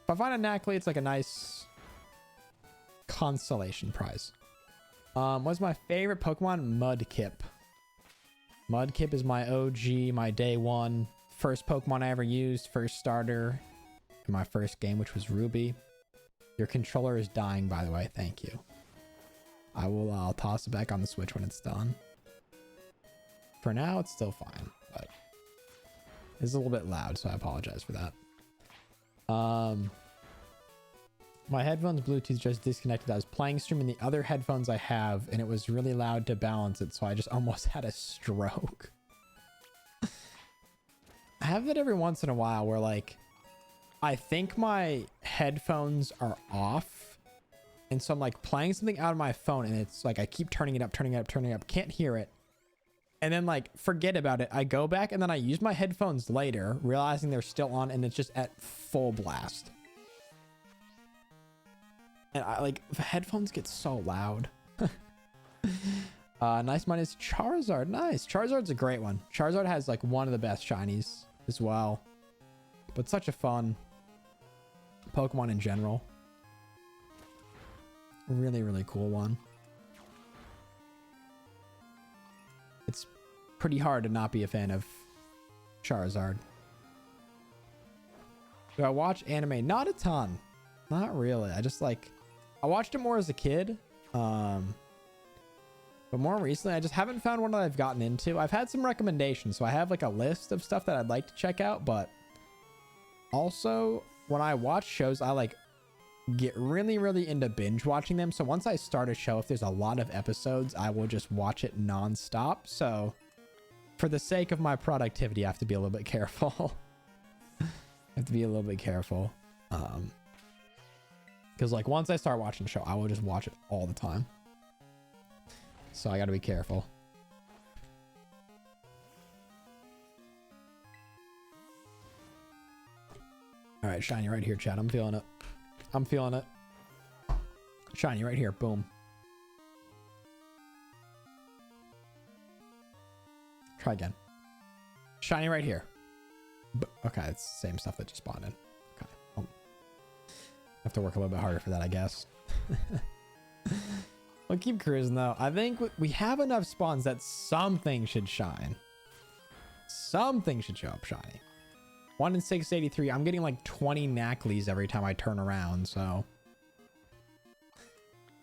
If I find a Nackley, it's like a nice consolation prize. What's my favorite Pokemon? Mudkip. Mudkip is my OG, my day one. First Pokemon I ever used, first starter in my first game, which was Ruby. Your controller is dying, by the way. Thank you. I'll toss it back on the Switch when it's done. For now, it's still fine, but it's a little bit loud, so I apologize for that. My headphones Bluetooth just disconnected. I was playing stream in the other headphones I have, and it was really loud to balance it, so I just almost had a stroke. I have that every once in a while where, like, I think my headphones are off, and so I'm, like, playing something out of my phone, and it's, like, I keep turning it up, can't hear it, and then, like, forget about it. I go back, and then I use my headphones later, realizing they're still on, and it's just at full blast. And I like the headphones get so loud. Nice mine is Charizard. Nice. Charizard's a great one. Charizard has like one of the best shinies as well. But such a fun Pokemon in general. Really, really cool one. pretty hard to not be a fan of Charizard. Do I watch anime? Not a ton. Not really. I just like, I watched it more as a kid. But more recently, I just haven't found one that I've gotten into. I've had some recommendations, so I have like a list of stuff that I'd like to check out. But also, when I watch shows, I like get really, really into binge watching them. So once I start a show, if there's a lot of episodes, I will just watch it nonstop. So for the sake of my productivity, I have to be a little bit careful. I have to be a little bit careful. Because like once I start watching the show, I will just watch it all the time. So I got to be careful. All right, shiny right here, Chad. I'm feeling it. I'm feeling it. Shiny right here. Boom. Try again. Shiny right here. Okay, it's the same stuff that just spawned in. Okay. Have to work a little bit harder for that, I guess. We'll keep cruising, though. I think we have enough spawns that something should shine. Something should show up shiny. 1 in 683. I'm getting like 20 Nackleys every time I turn around, so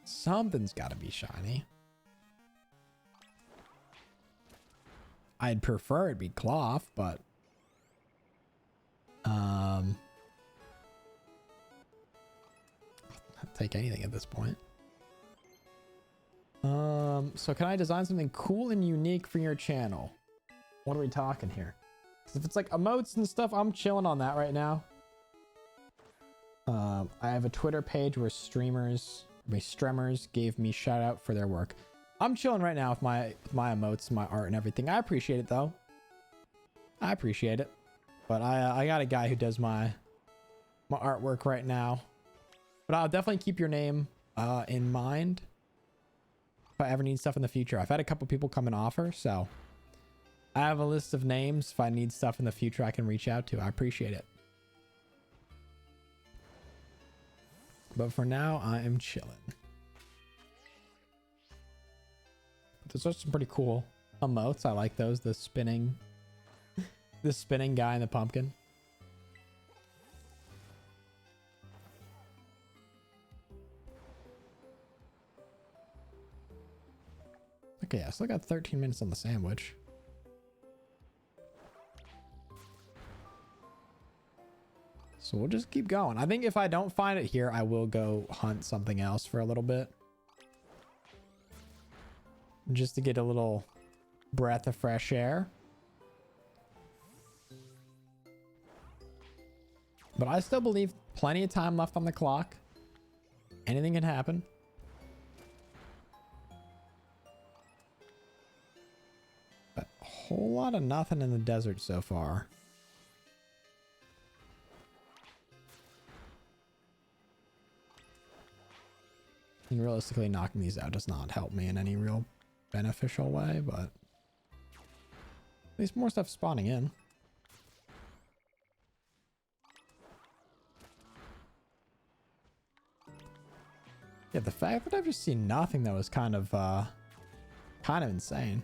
something's got to be shiny. I'd prefer it be cloth, but I'll take anything at this point. So can I design something cool and unique for your channel? What are we talking here? If it's like emotes and stuff, I'm chilling on that right now. I have a Twitter page where streamers gave me shout out for their work. I'm chilling right now with my emotes, my art and everything. I appreciate it though. I appreciate it. But I got a guy who does my artwork right now. But I'll definitely keep your name in mind if I ever need stuff in the future. I've had a couple people come and offer, so I have a list of names. If I need stuff in the future, I can reach out to. I appreciate it. But for now, I am chilling. Those are some pretty cool emotes. I like those. The spinning guy and the pumpkin. Okay, I still got 13 minutes on the sandwich. So we'll just keep going. I think if I don't find it here, I will go hunt something else for a little bit. Just to get a little breath of fresh air. But I still believe plenty of time left on the clock. Anything can happen. But a whole lot of nothing in the desert so far. And realistically, knocking these out does not help me in any real beneficial way, but at least more stuff spawning in. Yeah, the fact that I've just seen nothing though is kind of insane.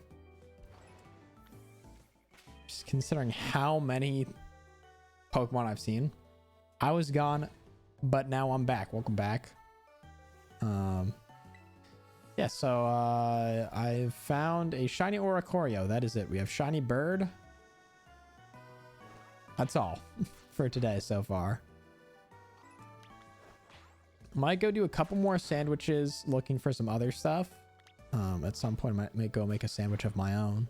Just considering how many Pokemon I've seen. I was gone, but now I'm back. Welcome back. Yeah, so I found a shiny Oricorio. That is it. We have shiny bird. That's all for today so far. Might go do a couple more sandwiches looking for some other stuff. At some point I might go make a sandwich of my own.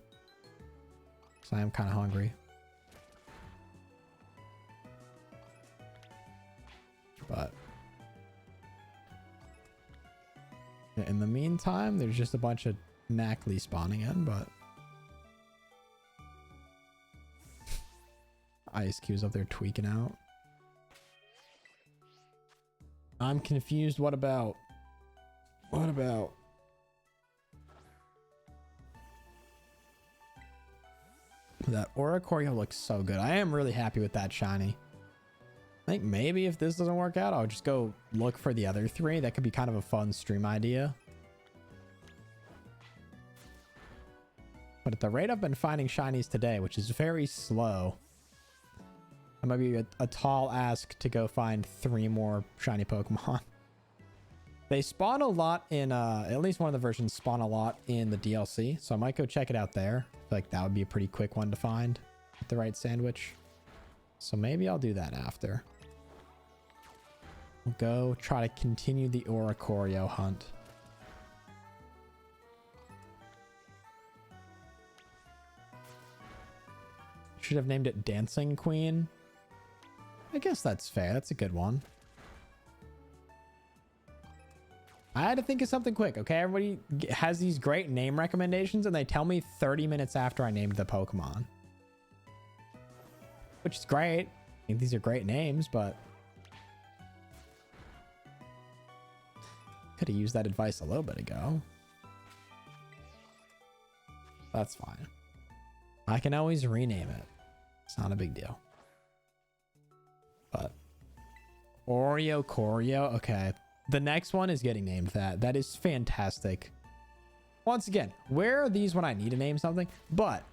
So I am kind of hungry. But in the meantime, there's just a bunch of Knackley spawning in, but Ice Cube's up there tweaking out. I'm confused. What about? What about? That Oricorio looks so good. I am really happy with that shiny. I think maybe if this doesn't work out, I'll just go look for the other three. That could be kind of a fun stream idea. But But at the rate I've been finding shinies today, which is very slow, it might be a tall ask to go find 3 more shiny Pokemon. They spawn a lot in, at least one of the versions spawn a lot in the DLC. So I might go check it out there. I feel like that would be a pretty quick one to find with the right sandwich. So maybe I'll do that after. We'll go try to continue the Oricorio hunt. Should have named it Dancing Queen. I guess that's fair. That's a good one. I had to think of something quick, okay? Everybody has these great name recommendations and they tell me 30 minutes after I named the Pokemon. Which is great. I think these are great names, but could have used that advice a little bit ago. That's fine. I can always rename it. It's not a big deal. But Oricorio, okay. The next one is getting named that. That is fantastic. Once again, where are these when I need to name something? But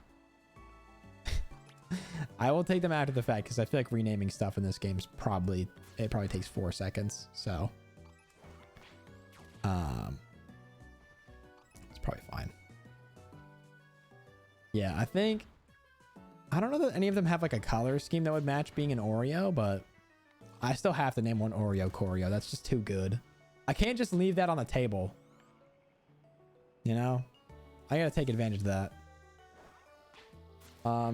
I will take them after the fact because I feel like renaming stuff in this game is probably takes 4 seconds. So it's probably fine. Yeah, I don't know that any of them have like a color scheme that would match being an Oreo, but I still have to name one Oricorio. That's just too good. I can't just leave that on the table. You know? I gotta take advantage of that.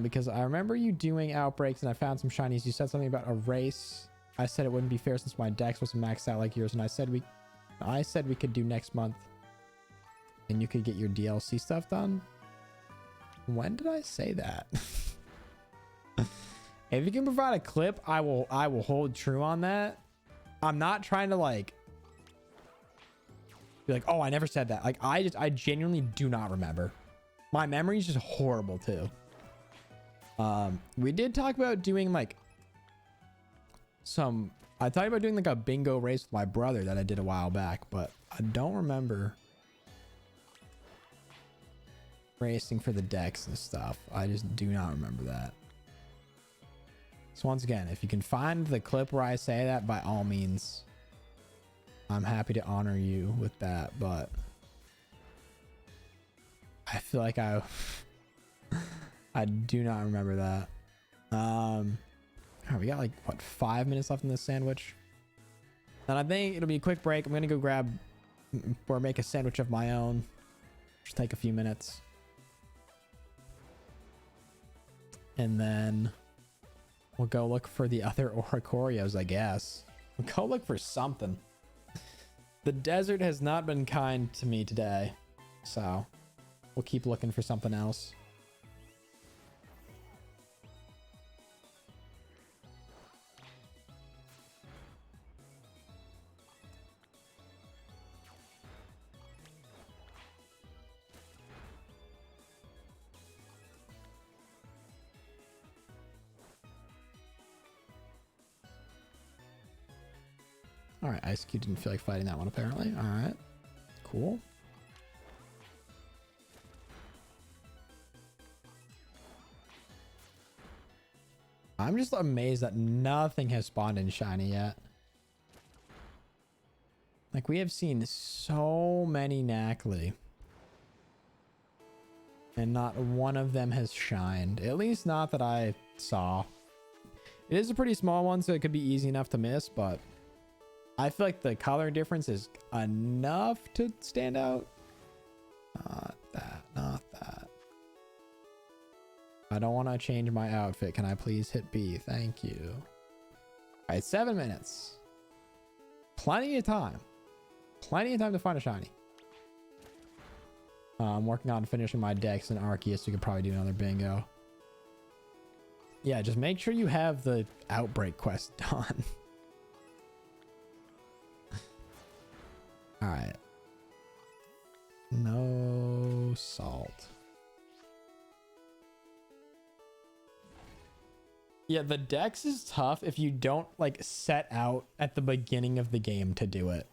Because I remember you doing outbreaks and I found some shinies. You said something about a race. I said it wouldn't be fair since my dex wasn't maxed out like yours, and I said we could do next month. And you could get your DLC stuff done. When did I say that? If you can provide a clip, I will hold true on that. I'm not trying to like be like, oh, I never said that. Like I genuinely do not remember. My memory is just horrible too. We did talk about doing like I talked about doing like a bingo race with my brother that I did a while back, but I don't remember racing for the decks and stuff. I just do not remember that. So once again, if you can find the clip where I say that, by all means, I'm happy to honor you with that, but I feel like I do not remember that. All right, we got like what, 5 minutes left in this sandwich, and I think it'll be a quick break. I'm gonna go grab or make a sandwich of my own. Just take a few minutes, and then we'll go look for the other Oricorios, I guess. We'll go look for something. The desert has not been kind to me today, so we'll keep looking for something else. All right, Ice Cube didn't feel like fighting that one apparently. All right, cool. I'm just amazed that nothing has spawned in shiny yet. Like, we have seen so many Knackley, and not one of them has shined. At least not that I saw. It is a pretty small one, so it could be easy enough to miss, but I feel like the color difference is enough to stand out. Not that. I don't want to change my outfit. Can I please hit B? Thank you. All right, 7 minutes. Plenty of time. Plenty of time to find a shiny. I'm working on finishing my Dex and Arceus, so we could probably do another bingo. Yeah, just make sure you have the outbreak quest done. All right. No salt. Yeah, the Dex is tough if you don't like set out at the beginning of the game to do it.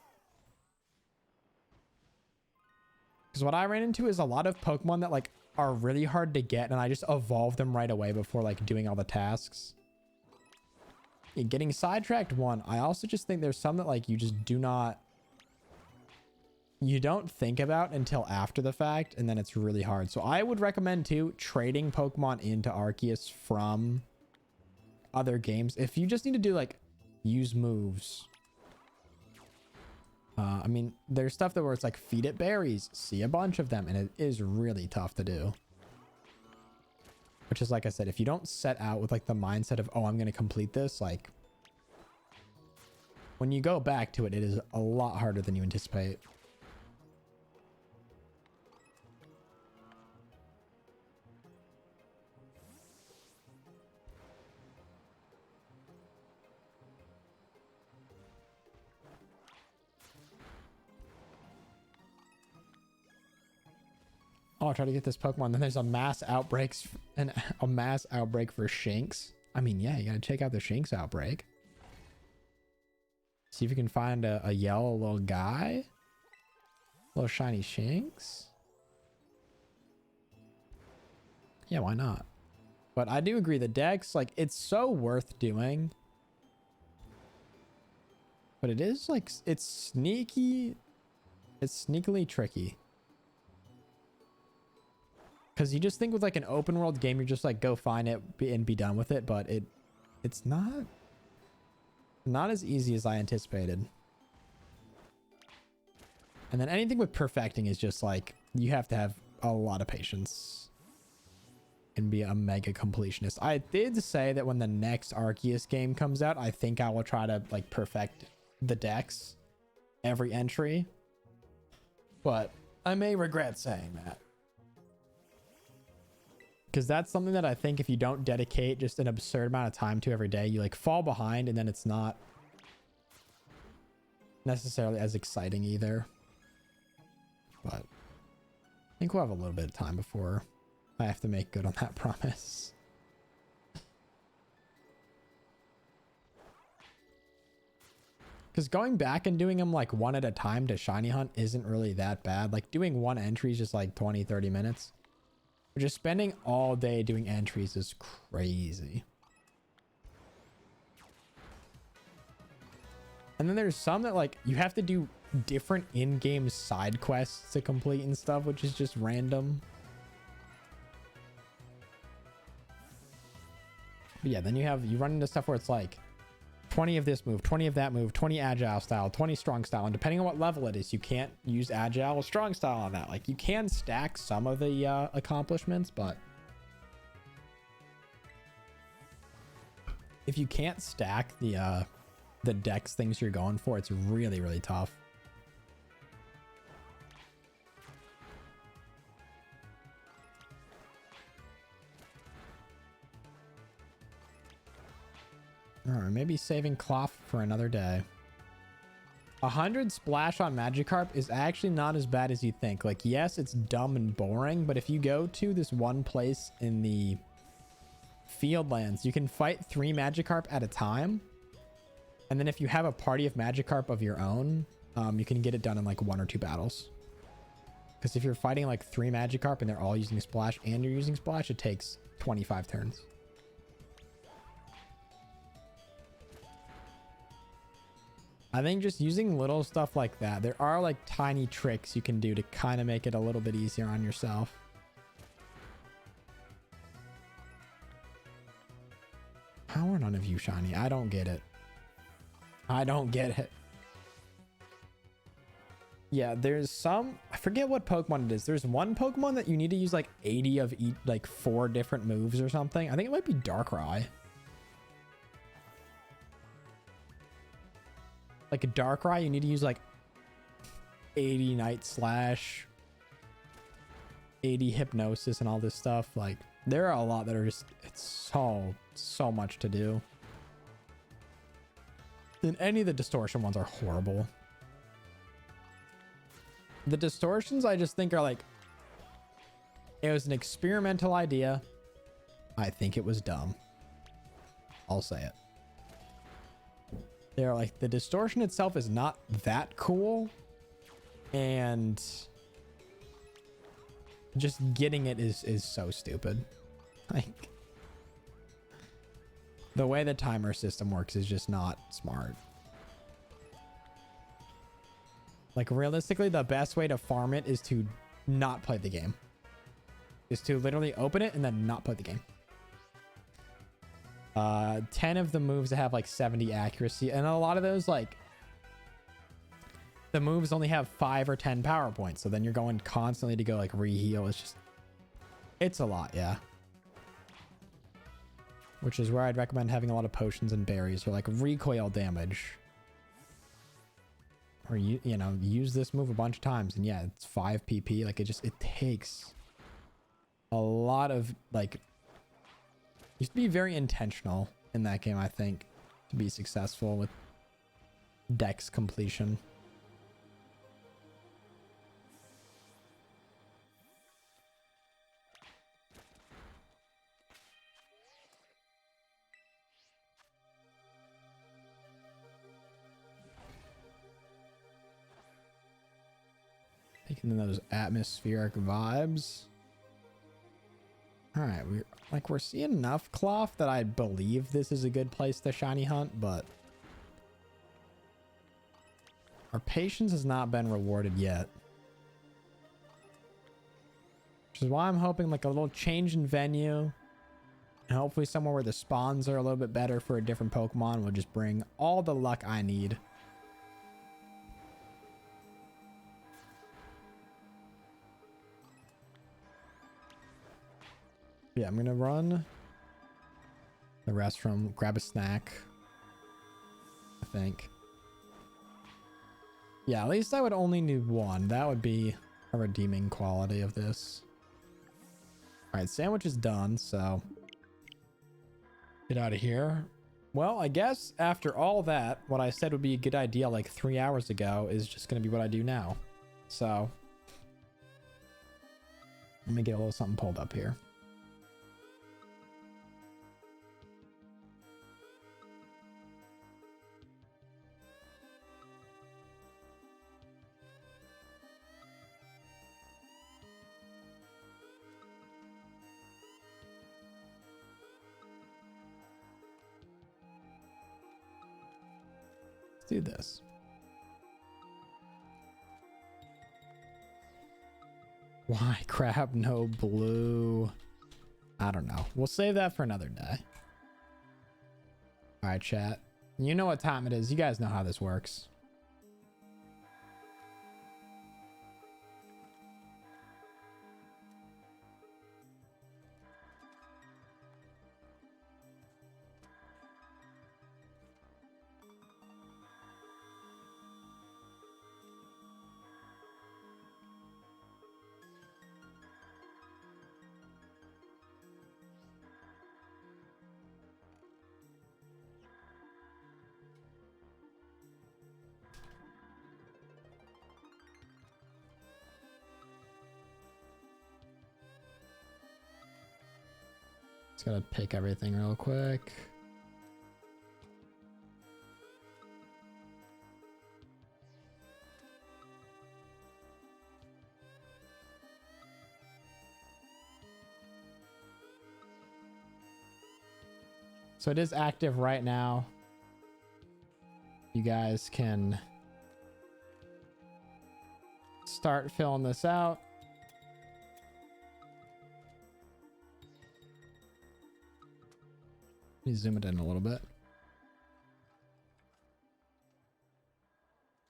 Because what I ran into is a lot of Pokemon that like are really hard to get, and I just evolve them right away before like doing all the tasks. Yeah, getting sidetracked one. I also just think there's some that like you just you don't think about until after the fact, and then it's really hard. So I would recommend too trading Pokemon into Arceus from other games. If you just need to do like use moves. I mean, there's stuff that where it's like feed it berries, see a bunch of them, and it is really tough to do. Which is, like I said, if you don't set out with like the mindset of, oh, I'm going to complete this, like when you go back to it, it is a lot harder than you anticipate. Oh, I'll try to get this Pokemon. Then there's a mass outbreaks and a mass outbreak for Shinx. I mean, yeah, you gotta check out the Shinx outbreak. See if you can find a yellow little guy. Little shiny Shinx. Yeah, why not? But I do agree, the dex, like, it's so worth doing. But it is like, it's sneaky. It's sneakily tricky. Because you just think with like an open world game, you're just like, go find it and be done with it. But it's not as easy as I anticipated. And then anything with perfecting is just like, you have to have a lot of patience and be a mega completionist. I did say that when the next Arceus game comes out, I think I will try to like perfect the dex every entry. But I may regret saying that. Because that's something that I think if you don't dedicate just an absurd amount of time to every day, you like fall behind, and then it's not necessarily as exciting either. But I think we'll have a little bit of time before I have to make good on that promise. Because going back and doing them like one at a time to shiny hunt isn't really that bad. Like doing one entry is just like 20-30 minutes. Just spending all day doing entries is crazy. And then there's some that like you have to do different in-game side quests to complete and stuff, which is just random. But yeah, then you run into stuff where it's like 20 of this move, 20 of that move, 20 agile style, 20 strong style. And depending on what level it is, you can't use agile or strong style on that. Like you can stack some of the accomplishments, but if you can't stack the dex things you're going for, it's really, really tough. All right, maybe saving Cloth for another day. 100 splash on Magikarp is actually not as bad as you think. Like, yes, it's dumb and boring, but if you go to this one place in the Fieldlands, you can fight 3 Magikarp at a time. And then if you have a party of Magikarp of your own, you can get it done in like 1 or 2 battles. Because if you're fighting like 3 Magikarp and they're all using Splash and you're using Splash, it takes 25 turns. I think just using little stuff like that, there are like tiny tricks you can do to kind of make it a little bit easier on yourself. How are none of you shiny? I don't get it. I don't get it. Yeah, there's some, I forget what Pokemon it is. There's one Pokemon that you need to use like 80 of each, like 4 different moves or something. I think it might be Darkrai. Like a Darkrai, you need to use like 80 Night Slash, 80 Hypnosis, and all this stuff. Like, there are a lot that are just, it's so much to do. And any of the distortion ones are horrible. The distortions, I just think are like, it was an experimental idea. I think it was dumb. I'll say it. They're like, the distortion itself is not that cool, and just getting it is so stupid. Like, the way the timer system works is just not smart. Like, realistically, the best way to farm it is to not play the game. Is to literally open it and then not play the game. 10 of the moves that have like 70 accuracy, and a lot of those, like, the moves only have 5 or 10 power points, so then you're going constantly to go like re-heal. It's a lot, yeah. Which is where I'd recommend having a lot of potions and berries, or like recoil damage, or you know, use this move a bunch of times, and yeah, it's 5 PP. Like, it takes a lot of, like, you have to be very intentional in that game, I think, to be successful with dex completion. Taking in those atmospheric vibes. All right, we're seeing enough cloth that I believe this is a good place to shiny hunt, but our patience has not been rewarded yet. Which is why I'm hoping like a little change in venue, and hopefully somewhere where the spawns are a little bit better for a different Pokemon will just bring all the luck I need. Yeah, I'm gonna run the restroom, grab a snack, I think. Yeah, at least I would only need one. That would be a redeeming quality of this. All right, sandwich is done, so get out of here. Well, I guess after all that, what I said would be a good idea like 3 hours ago is just gonna be what I do now. So let me get a little something pulled up here. Let's do this. Why crab no blue? I don't know. We'll save that for another day. All right, chat. You know what time it is. You guys know how this works. Just gotta pick everything real quick. So it is active right now. You guys can start filling this out. Let me zoom it in a little bit.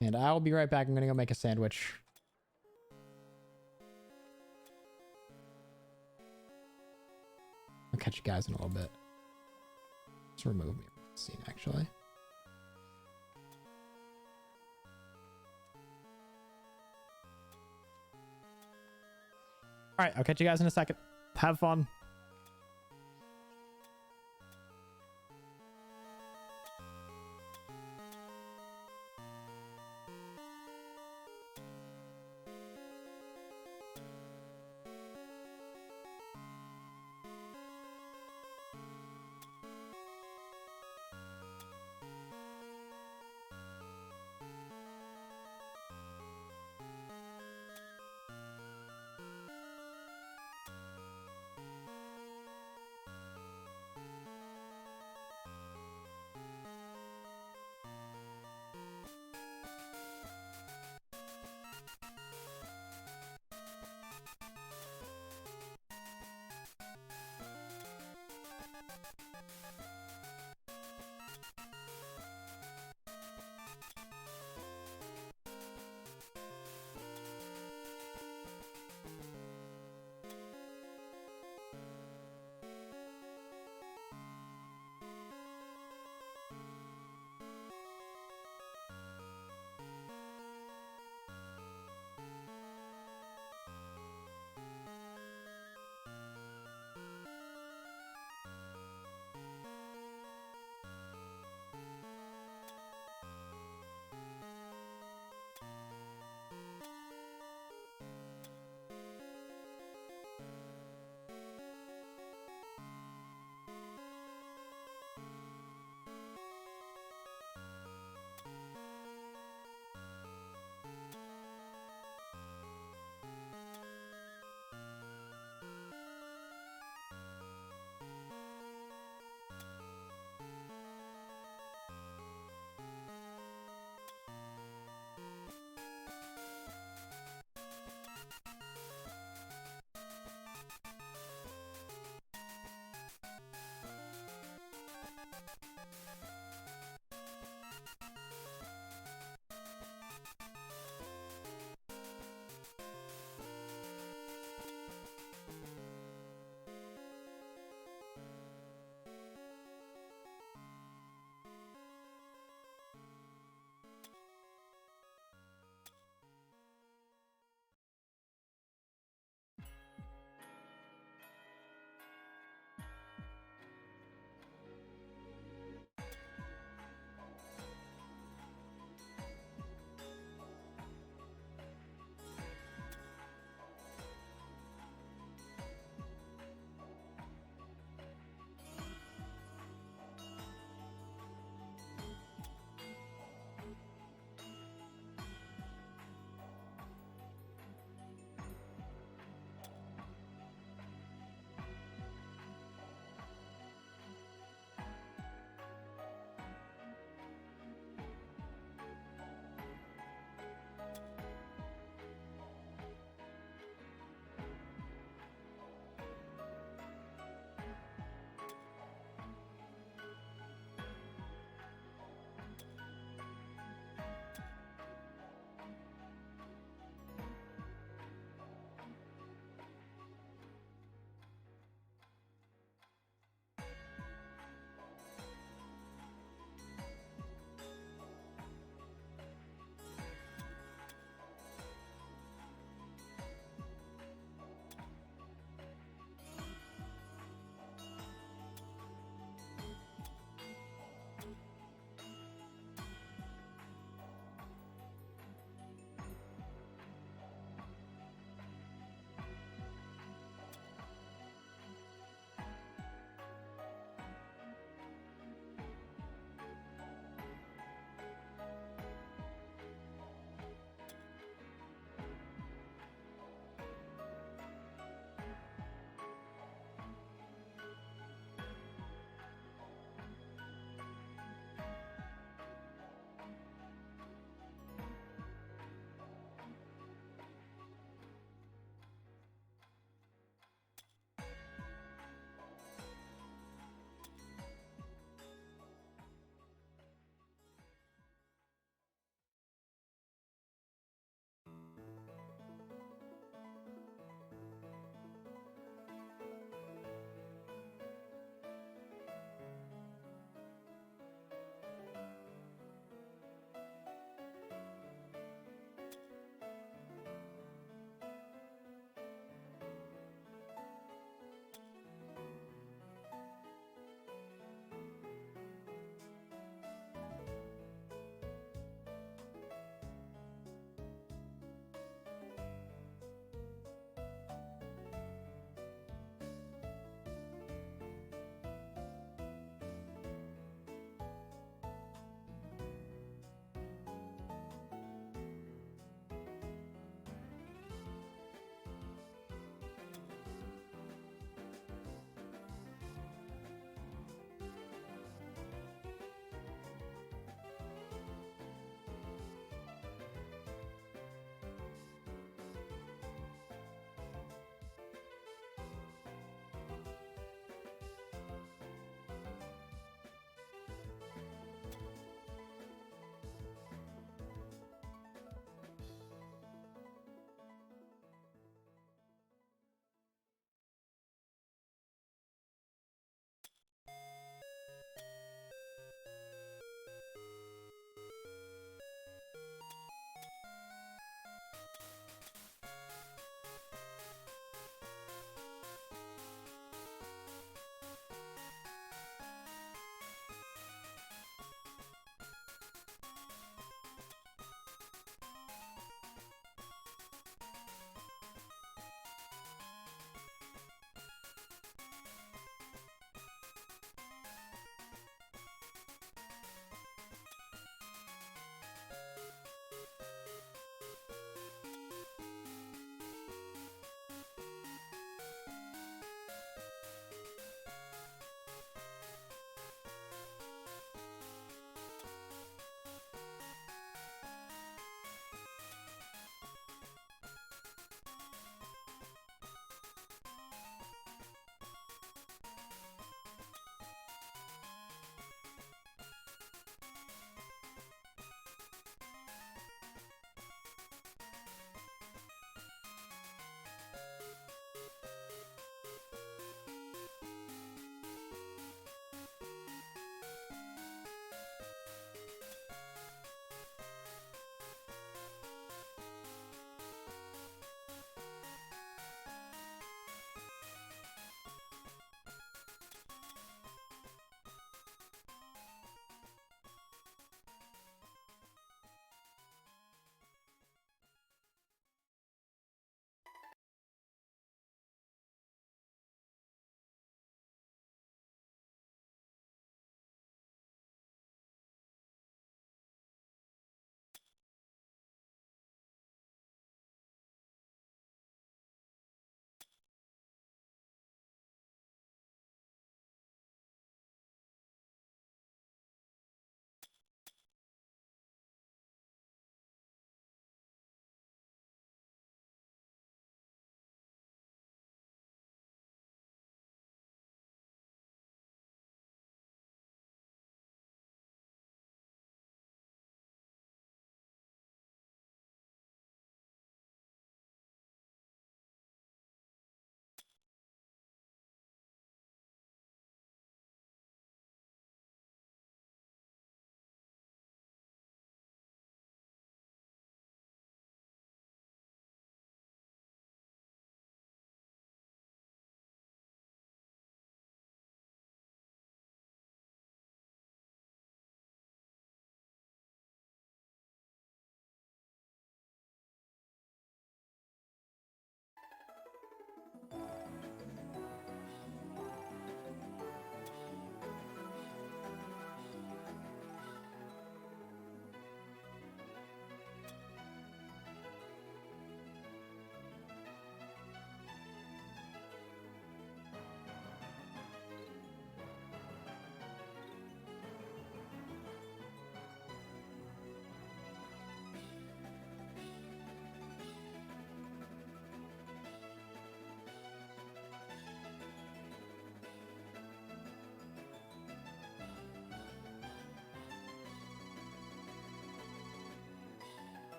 And I will be right back. I'm going to go make a sandwich. I'll catch you guys in a little bit. Let's remove me from the scene, actually. All right, I'll catch you guys in a second. Have fun.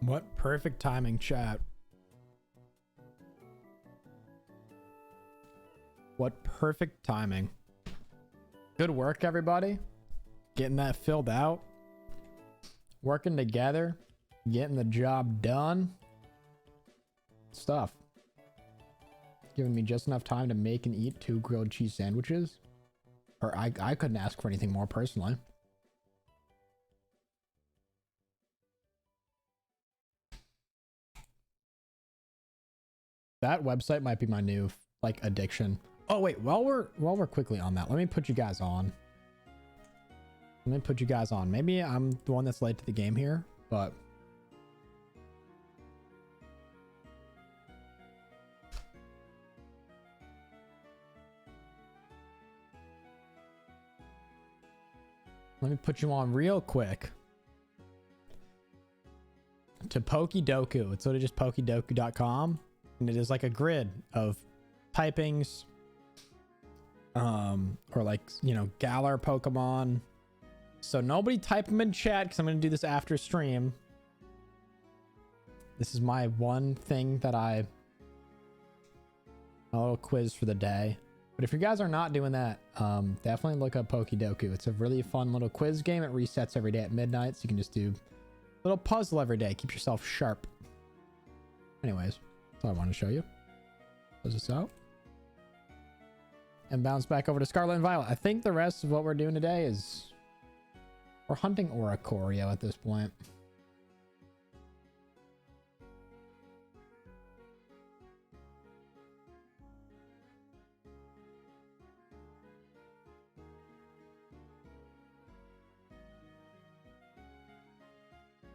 What perfect timing, chat. What perfect timing. Good work, everybody. Getting that filled out. Working together. Getting the job done. Stuff. Giving me just enough time to make and eat 2 grilled cheese sandwiches. Or I couldn't ask for anything more personally. That website might be my new like addiction. Oh wait, while we're quickly on that, let me put you guys on. Maybe I'm the one that's late to the game here, but let me put you on real quick to Pokedoku. It's literally just pokedoku.com, and it is like a grid of typings, or like, you know, Galar Pokemon. So nobody type them in chat because I'm going to do this after stream. This is my one thing that a little quiz for the day. But if you guys are not doing that, definitely look up Pokedoku. It's a really fun little quiz game. It resets every day at midnight, so you can just do a little puzzle every day. Keep yourself sharp. Anyways, that's all I want to show you. Close this out. And bounce back over to Scarlet and Violet. I think the rest of what we're doing today is we're hunting Oricorio at this point.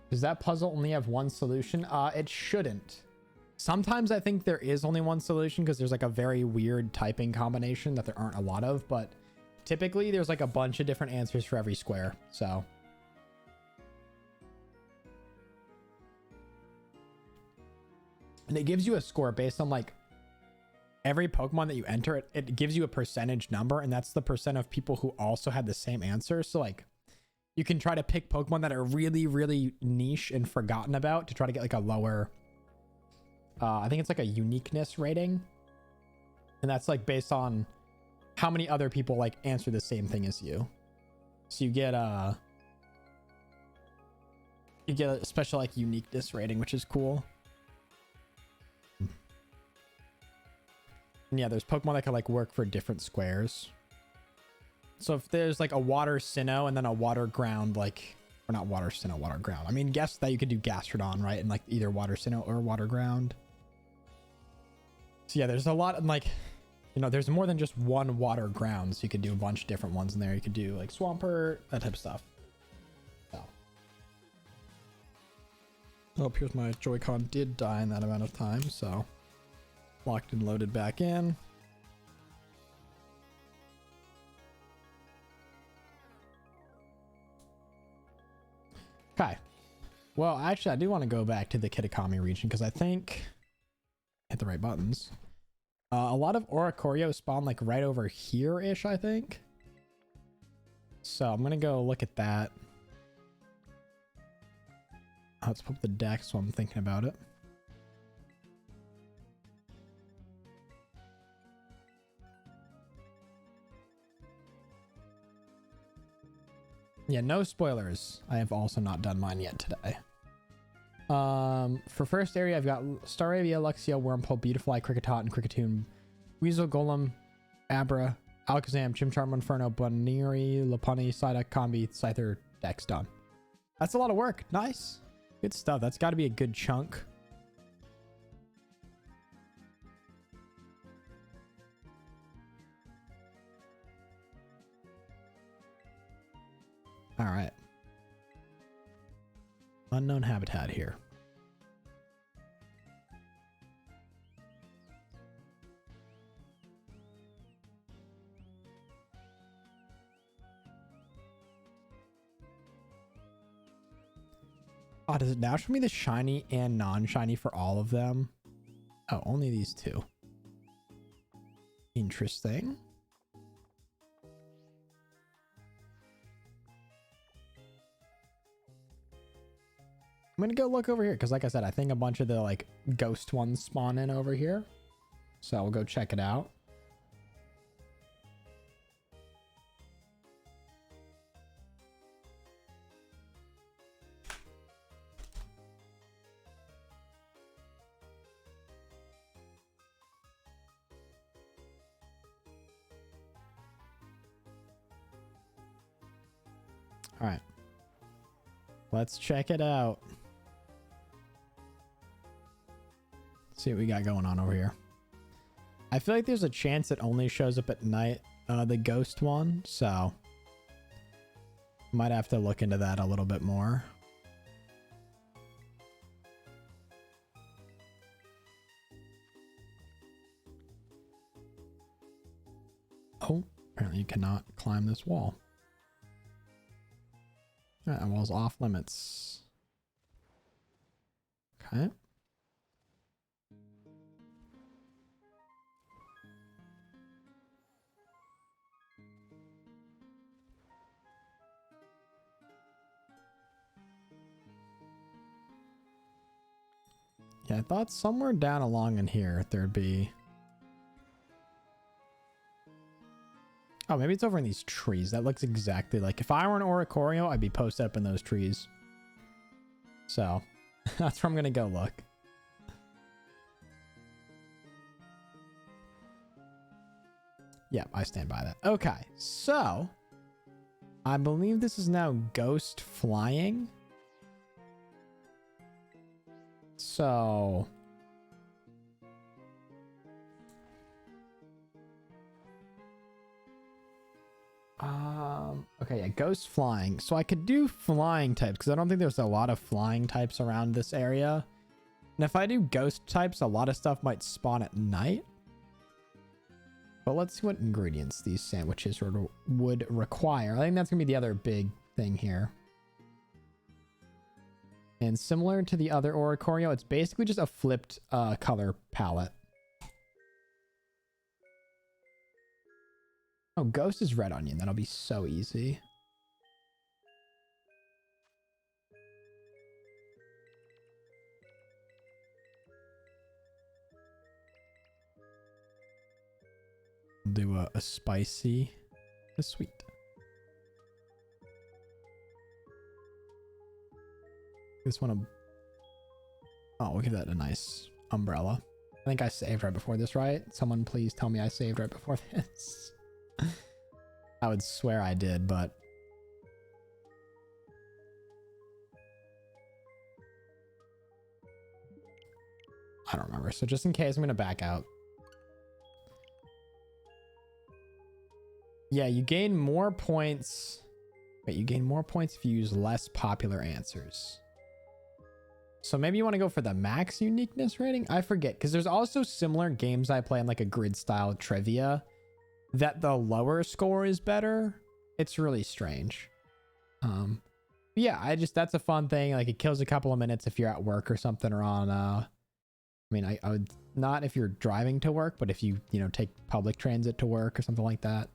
Does that puzzle only have one solution? It shouldn't. Sometimes I think there is only one solution because there's like a very weird typing combination that there aren't a lot of, but typically there's like a bunch of different answers for every square. So and it gives you a score based on like every Pokemon that you enter. It gives you a percentage number, and that's the percent of people who also had the same answer. So like you can try to pick Pokemon that are really, really niche and forgotten about to try to get like a lower, I think it's like a uniqueness rating. And that's like based on how many other people like answer the same thing as you. So you get a special like uniqueness rating, which is cool. And yeah, there's Pokemon that can like work for different squares. So if there's like a water Sinnoh and then a water ground, like, or not water Sinnoh, water ground. I mean, guess that you could do Gastrodon, right? And like either water Sinnoh or water ground. So yeah, there's a lot of like, you know, there's more than just one water ground. So you could do a bunch of different ones in there. You could do like Swampert, that type of stuff. So. Oh, here's my Joy-Con did die in that amount of time. So locked and loaded back in. Okay. Well, actually, I do want to go back to the Kitakami region because I think hit the right buttons. A lot of Oricorio spawn like right over here-ish, I think. So I'm gonna go look at that. Let's put up the deck while I'm thinking about it. Yeah, no spoilers. I have also not done mine yet today. For first area, I've got Staravia, Luxio, Wurmple, Beautifly, Kricketot, and Kricketune, Weasel, Golem, Abra, Alakazam, Chimchar, Inferno, Baniri, Lopunny, Psyduck, Combi, Scyther, Dex done. That's a lot of work. Nice. Good stuff. That's got to be a good chunk. All right. Unknown habitat here. Oh, does it now show me the shiny and non-shiny for all of them? Oh, only these two. Interesting. I'm gonna go look over here because, like I said, I think a bunch of the like ghost ones spawn in over here. So we'll go check it out. All right. Let's check it out. See what we got going on over here. I feel like there's a chance it only shows up at night, the ghost one, so might have to look into that a little bit more. Oh, apparently you cannot climb this wall. All right, that wall's off limits. Okay. Yeah, I thought somewhere down along in here there'd be... Oh, maybe it's over in these trees. That looks exactly like... If I were an Oricorio, I'd be posted up in those trees. So, that's where I'm gonna go look. Yeah, I stand by that. Okay, so... I believe this is now ghost flying. So... Okay, yeah, ghost flying. So I could do flying types because I don't think there's a lot of flying types around this area. And if I do ghost types, a lot of stuff might spawn at night. But let's see what ingredients these sandwiches would require. I think that's gonna be the other big thing here. And similar to the other Oricorio, it's basically just a flipped color palette. Oh, ghost is red onion. That'll be so easy. Do a spicy, a sweet. This one, oh, we'll give that a nice umbrella. I think I saved right before this, right? Someone please tell me I saved right before this. I would swear I did, but I don't remember. So just in case, I'm gonna back out. Yeah, you gain more points. Wait, you gain more points if you use less popular answers. So maybe you want to go for the max uniqueness rating? I forget, because there's also similar games I play in like a grid style trivia that the lower score is better. It's really strange. Yeah, that's a fun thing. Like it kills a couple of minutes if you're at work or something, or on I mean, I would not if you're driving to work, but if you take public transit to work or something like that.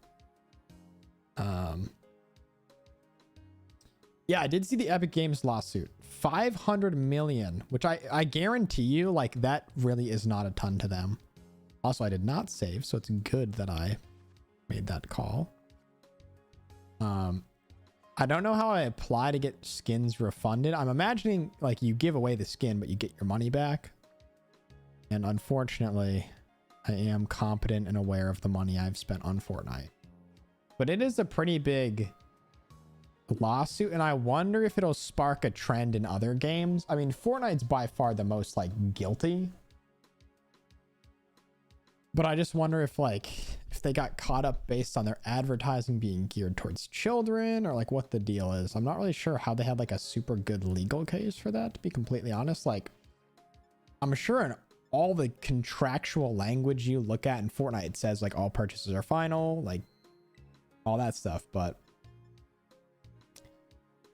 Yeah, I did see the Epic Games lawsuit. 500 million, which I guarantee you, like, that really is not a ton to them. Also, I did not save, so it's good that I made that call. I don't know how I apply to get skins refunded. I'm imagining, like, you give away the skin, but you get your money back. And unfortunately, I am competent and aware of the money I've spent on Fortnite. But it is a pretty big lawsuit, and I wonder if it'll spark a trend in other games. I mean, Fortnite's by far the most like guilty, but I just wonder if they got caught up based on their advertising being geared towards children, or like what the deal is. I'm not really sure how they had like a super good legal case for that, to be completely honest. Like, I'm sure in all the contractual language you look at in Fortnite, it says like all purchases are final, like all that stuff, but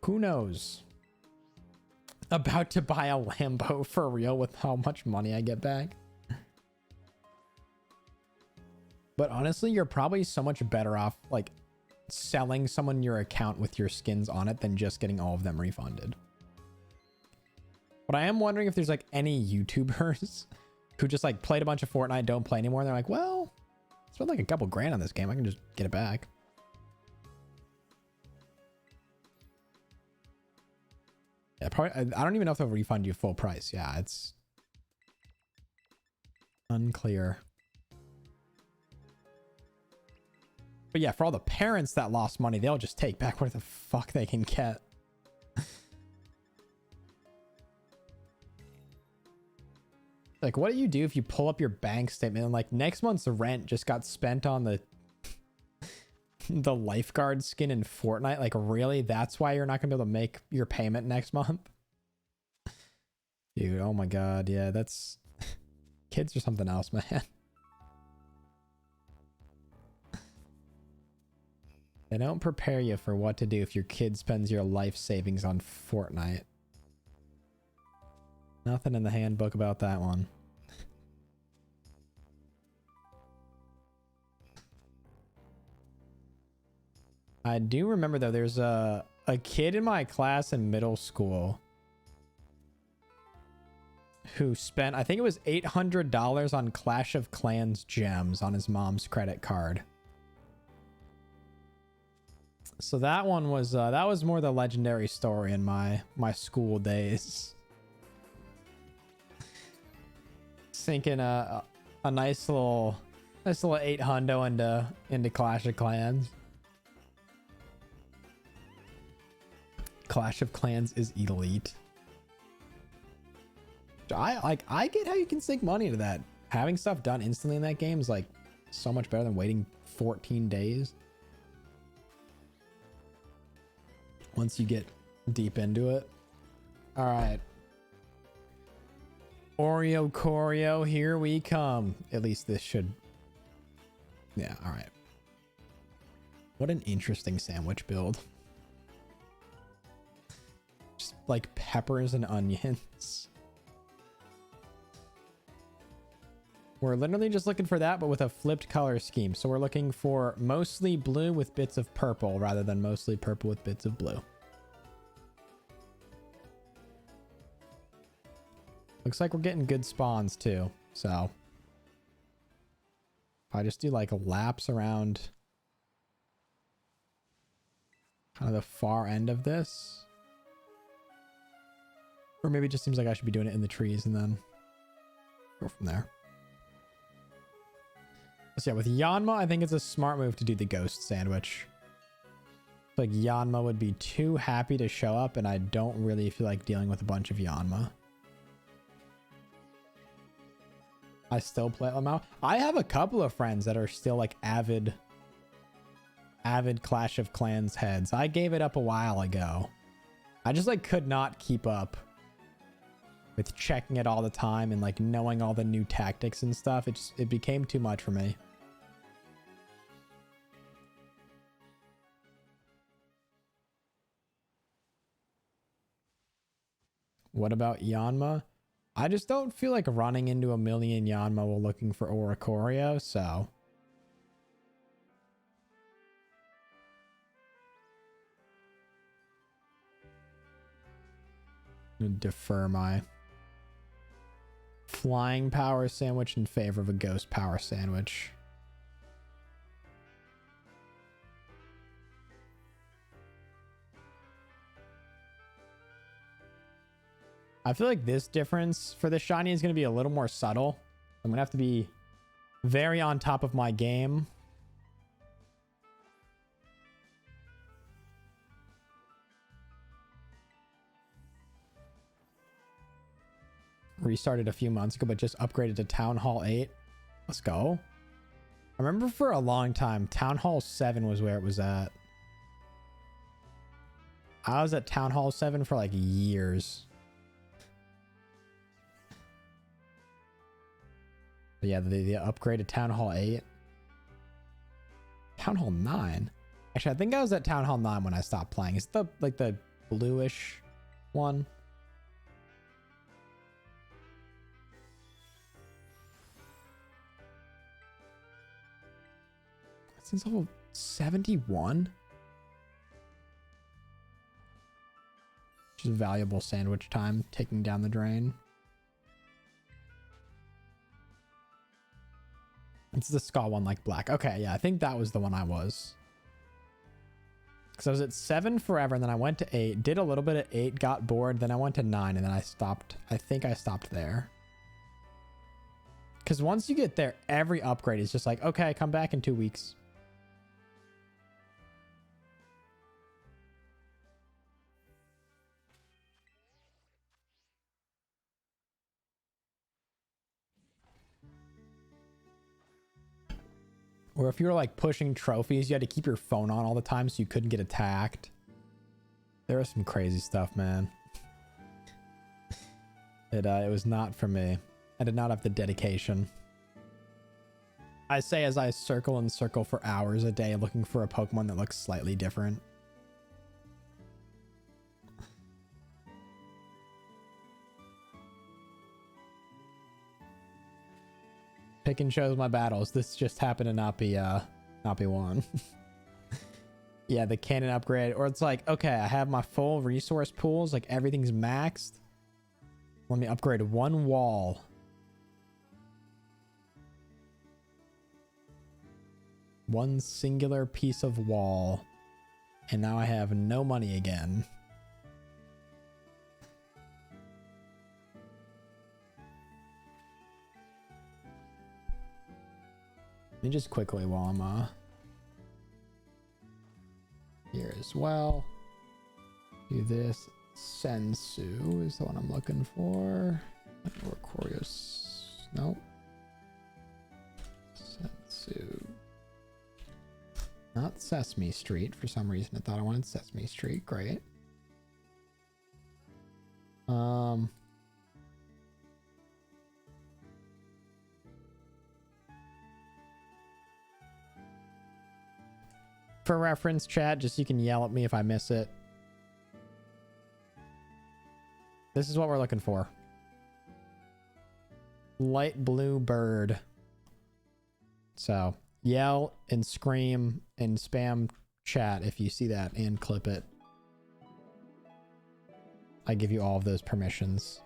who knows? About to buy a Lambo for real with how much money I get back. But honestly, you're probably so much better off like selling someone your account with your skins on it than just getting all of them refunded. But I am wondering if there's like any YouTubers who just like played a bunch of Fortnite, don't play anymore. And they're like, well, I spent like a couple grand on this game. I can just get it back. Yeah, probably. I don't even know if they'll refund you full price. Yeah, it's unclear. But yeah, for all the parents that lost money, they'll just take back what the fuck they can get. Like, what do you do if you pull up your bank statement and like next month's rent just got spent on the the lifeguard skin in Fortnite? Like, really? That's why you're not gonna be able to make your payment next month? Dude, oh my god, yeah, that's kids are something else, man. They don't prepare you for what to do if your kid spends your life savings on Fortnite. Nothing in the handbook about that one. I do remember though, there's a kid in my class in middle school who spent, I think it was $800 on Clash of Clans gems on his mom's credit card. So that one was that was more the legendary story in my school days. Sinking a nice little 800 into Clash of Clans. Clash of Clans is elite. I get how you can sink money into that. Having stuff done instantly in that game is like so much better than waiting 14 days. Once you get deep into it. All right. Oreo Coreo, here we come. At least this should. Yeah, all right. What an interesting sandwich build. Just like peppers and onions. We're literally just looking for that, but with a flipped color scheme. So we're looking for mostly blue with bits of purple rather than mostly purple with bits of blue. Looks like we're getting good spawns too. So if I just do like laps around kind of the far end of this, or maybe it just seems like I should be doing it in the trees and then go from there. So yeah, with Yanma, I think it's a smart move to do the ghost sandwich. Like Yanma would be too happy to show up, and I don't really feel like dealing with a bunch of Yanma. I still play Lamau. I have a couple of friends that are still like avid Clash of Clans heads. I gave it up a while ago. I just like could not keep up with checking it all the time and like knowing all the new tactics and stuff. It became too much for me. What about Yanma? I just don't feel like running into a million Yanma while looking for Oricorio, so. I'm gonna defer my flying power sandwich in favor of a ghost power sandwich. I feel like this difference for the shiny is going to be a little more subtle. I'm going to have to be very on top of my game. Restarted a few months ago, but just upgraded to Town Hall 8. Let's go. I remember for a long time, Town Hall 7 was where it was at. I was at Town Hall 7 for like years. But yeah, the upgrade to Town Hall 8. Town Hall 9? Actually, I think I was at Town Hall 9 when I stopped playing. Is it the like the bluish one? Since level 71? Just valuable sandwich time taking down the drain. It's the Ska one like black. Okay, yeah, I think that was the one I was. Because I was at 7 forever, and then I went to 8, did a little bit at 8, got bored, then I went to 9, and then I stopped. I think I stopped there. Because once you get there, every upgrade is just like, okay, come back in 2 weeks. Or if you were like pushing trophies, you had to keep your phone on all the time so you couldn't get attacked. There was some crazy stuff, man. It was not for me. I did not have the dedication. I say as I circle and circle for hours a day looking for a Pokemon that looks slightly different. Pick and chose my battles. This just happened to not be one. Yeah, the cannon upgrade. Or it's like, okay, I have my full resource pools, like everything's maxed. Let me upgrade one wall. One singular piece of wall. And now I have no money again. Let me just quickly while I'm here as well. Do this. Sensu is the one I'm looking for. Or Corios. Nope. Sensu. Not Sesame Street. For some reason, I thought I wanted Sesame Street. Great. For reference, chat, just so you can yell at me if I miss it. This is what we're looking for. Light blue bird. So yell and scream and spam chat if you see that and clip it. I give you all of those permissions.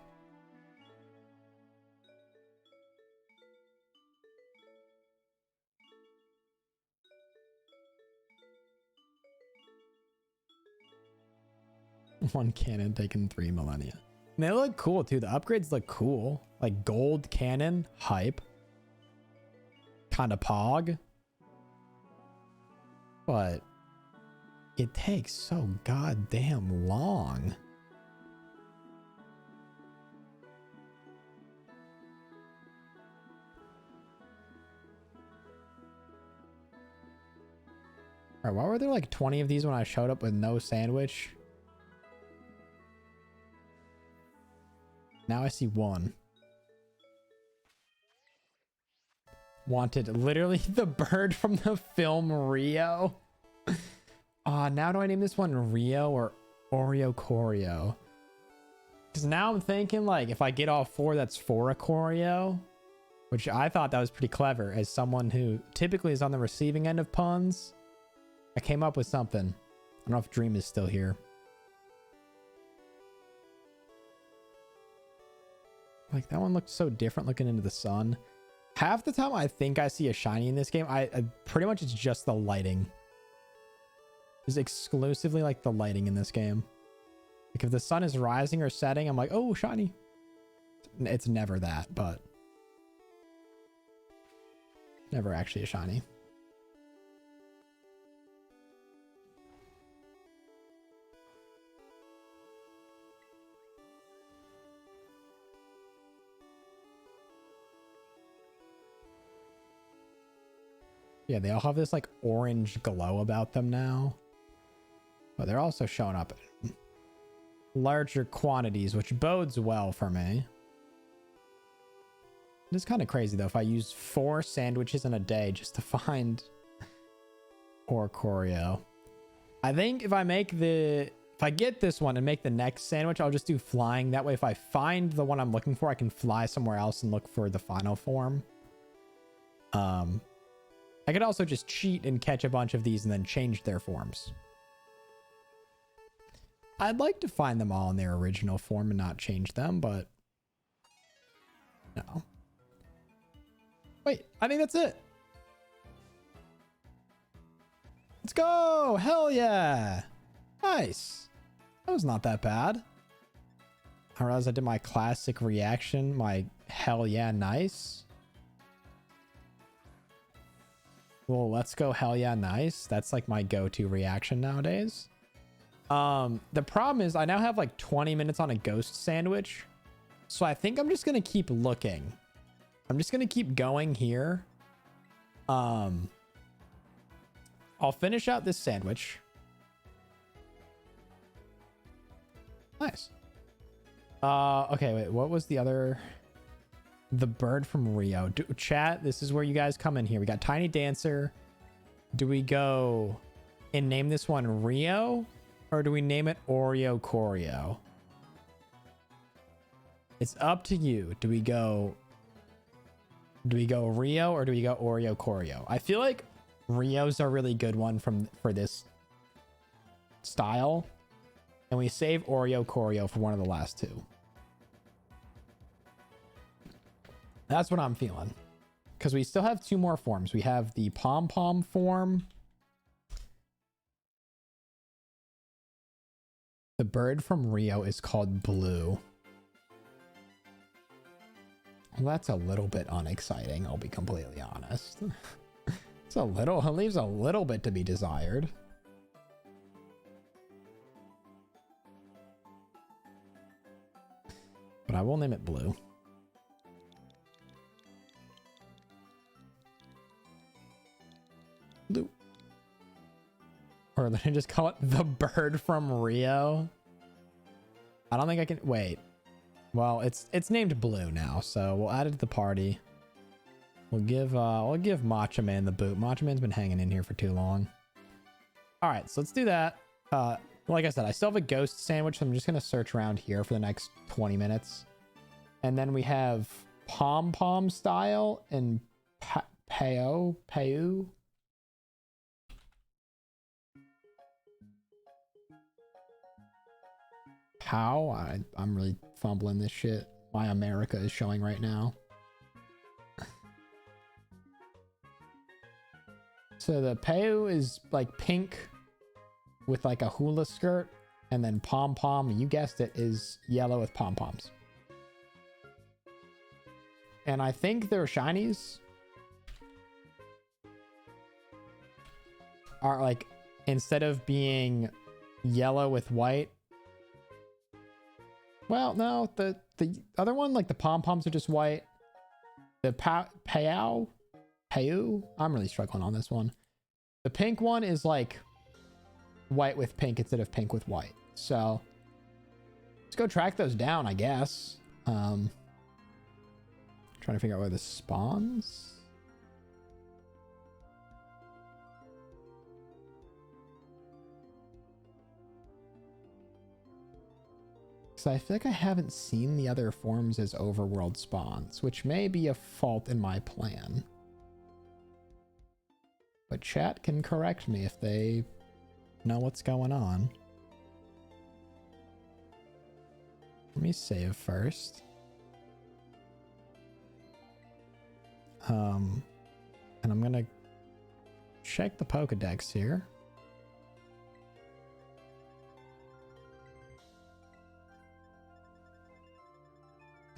One cannon taking 3 millennia. And they look cool too. The upgrades look cool. Like gold cannon, hype. Kind of pog. But it takes so goddamn long. All right, why were there like 20 of these when I showed up with no sandwich? Now I see one. Wanted. Literally the bird from the film Rio. Now do I name this one Rio or Oreo Corio? Because now I'm thinking like if I get all 4, that's 4 a Corio. Which I thought that was pretty clever as someone who typically is on the receiving end of puns. I came up with something. I don't know if Dream is still here. Like that one looked so different looking into the sun. Half the time I think I see a shiny in this game. I pretty much it's just the lighting. It's exclusively like the lighting in this game. Like if the sun is rising or setting, I'm like, oh, shiny. It's never that, but never actually a shiny. Yeah, they all have this like orange glow about them now. But they're also showing up in larger quantities, which bodes well for me. It's kind of crazy though if I use 4 sandwiches in a day just to find Oricorio. I think if I get this one and make the next sandwich, I'll just do flying. That way if I find the one I'm looking for, I can fly somewhere else and look for the final form. I could also just cheat and catch a bunch of these and then change their forms. I'd like to find them all in their original form and not change them, but no. Wait, I think that's it. Let's go. Hell yeah. Nice. That was not that bad. I realized I did my classic reaction, my hell yeah, nice. Well, let's go hell yeah, nice. That's like my go-to reaction nowadays. The problem is I now have like 20 minutes on a ghost sandwich. So I think I'm just going to keep looking. I'm just going to keep going here. I'll finish out this sandwich. Nice. Okay, wait, what was the other? The bird from Rio. Chat, this is where you guys come in here. We got Tiny Dancer. Do we go and name this one Rio? Or do we name it Oreo Choreo? It's up to you. Do we go Rio or do we go Oreo Choreo? I feel like Rio's a really good one for this style. And we save Oreo Choreo for one of the last two. That's what I'm feeling. Because we still have two more forms. We have the pom-pom form. The bird from Rio is called Blue. Well, that's a little bit unexciting, I'll be completely honest. It leaves a little bit to be desired. But I will name it Blue. Blue. Or let me just call it the bird from Rio. I don't think I can wait. Well, it's named Blue now, so we'll add it to the party. We'll give Matcha Man the boot. Matcha Man's been hanging in here for too long. All right, so let's do that. Like I said, I still have a ghost sandwich, so I'm just gonna search around here for the next 20 minutes. And then we have Pom Pom style and Pau. I'm really fumbling this shit. My America is showing right now. So the Pau is like pink with like a hula skirt, and then Pom Pom, you guessed it, is yellow with pom poms. And I think their shinies are like, instead of being yellow with white. Well, no, the other one, like the pom-poms are just white. The Pau, I'm really struggling on this one. The pink one is like white with pink instead of pink with white. So let's go track those down, I guess. Trying to figure out where this spawns. So I feel like I haven't seen the other forms as overworld spawns, which may be a fault in my plan. But chat can correct me if they know what's going on. Let me save first. And I'm gonna check the Pokedex here.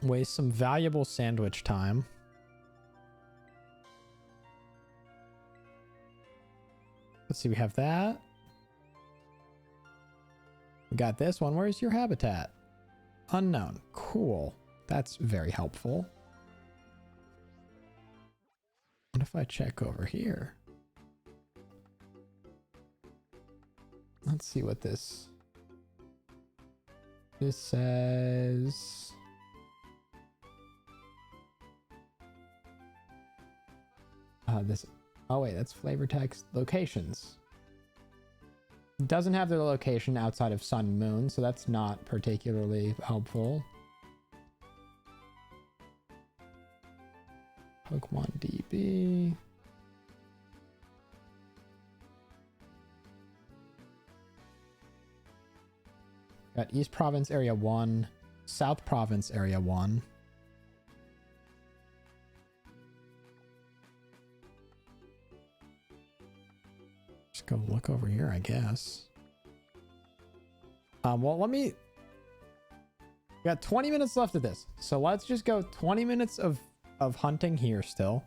Waste some valuable sandwich time. Let's see, we have that. We got this one. Where's your habitat? Unknown. Cool. That's very helpful. What if I check over here? Let's see what this says. Oh wait, that's flavor text locations. Doesn't have their location outside of Sun and Moon, so that's not particularly helpful. Pokemon DB. Got East Province Area 1, South Province Area 1. Just go look over here, I guess. Well, let me... We got 20 minutes left of this. So let's just go 20 minutes of hunting here still.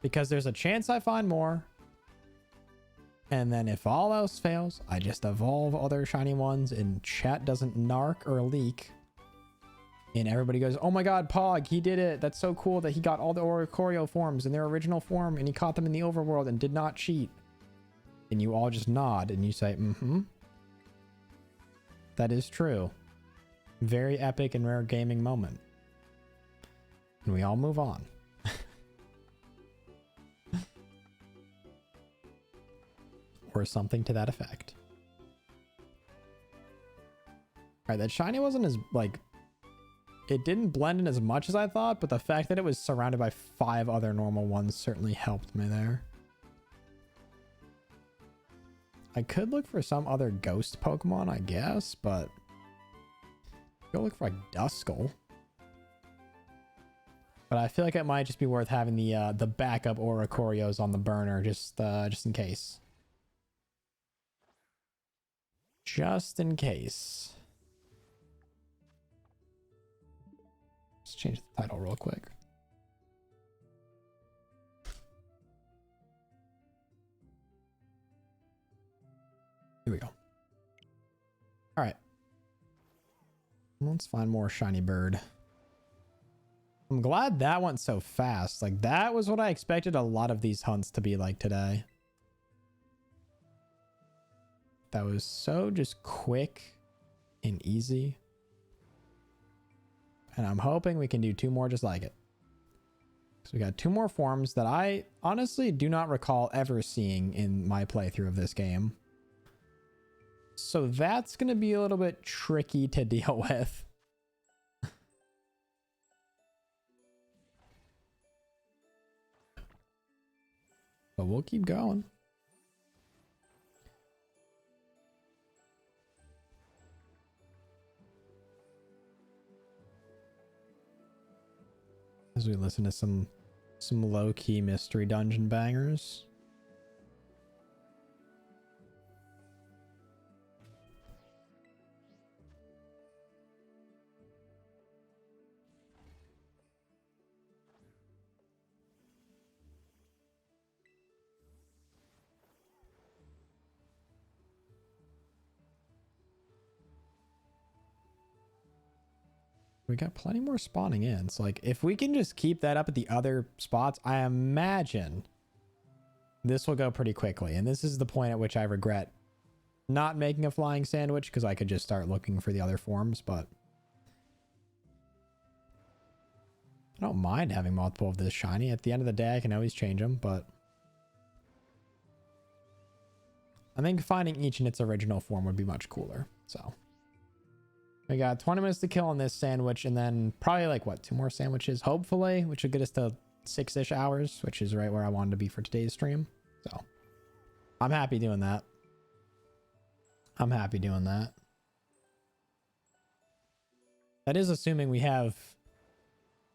Because there's a chance I find more. And then if all else fails, I just evolve other shiny ones and chat doesn't narc or leak. And everybody goes, oh my god, Pog, he did it. That's so cool that he got all the Oricorio forms in their original form and he caught them in the overworld and did not cheat. And you all just nod and you say, mm-hmm. That is true. Very epic and rare gaming moment. And we all move on. Or something to that effect. Alright, that shiny wasn't as, like... It didn't blend in as much as I thought, but the fact that it was surrounded by 5 other normal ones certainly helped me there. I could look for some other ghost Pokemon, I guess, but... Go look for, like, Duskull. But I feel like it might just be worth having the backup Oricorios on the burner, just in case. Just in case. Let's change the title real quick. Here we go. All right. Let's find more shiny bird. I'm glad that went so fast. Like, that was what I expected a lot of these hunts to be like today. That was so just quick and easy. And I'm hoping we can do 2 more just like it. So we got 2 more forms that I honestly do not recall ever seeing in my playthrough of this game. So that's going to be a little bit tricky to deal with. But we'll keep going. As we listen to some low-key mystery dungeon bangers. We got plenty more spawning in. So, like, if we can just keep that up at the other spots, I imagine this will go pretty quickly. And this is the point at which I regret not making a flying sandwich, because I could just start looking for the other forms, but I don't mind having multiple of this shiny. At the end of the day, I can always change them, but I think finding each in its original form would be much cooler. So we got 20 minutes to kill on this sandwich, and then probably like, what, 2 more sandwiches, hopefully, which would get us to 6-ish hours, which is right where I wanted to be for today's stream. So I'm happy doing that. I'm happy doing that. That is assuming we have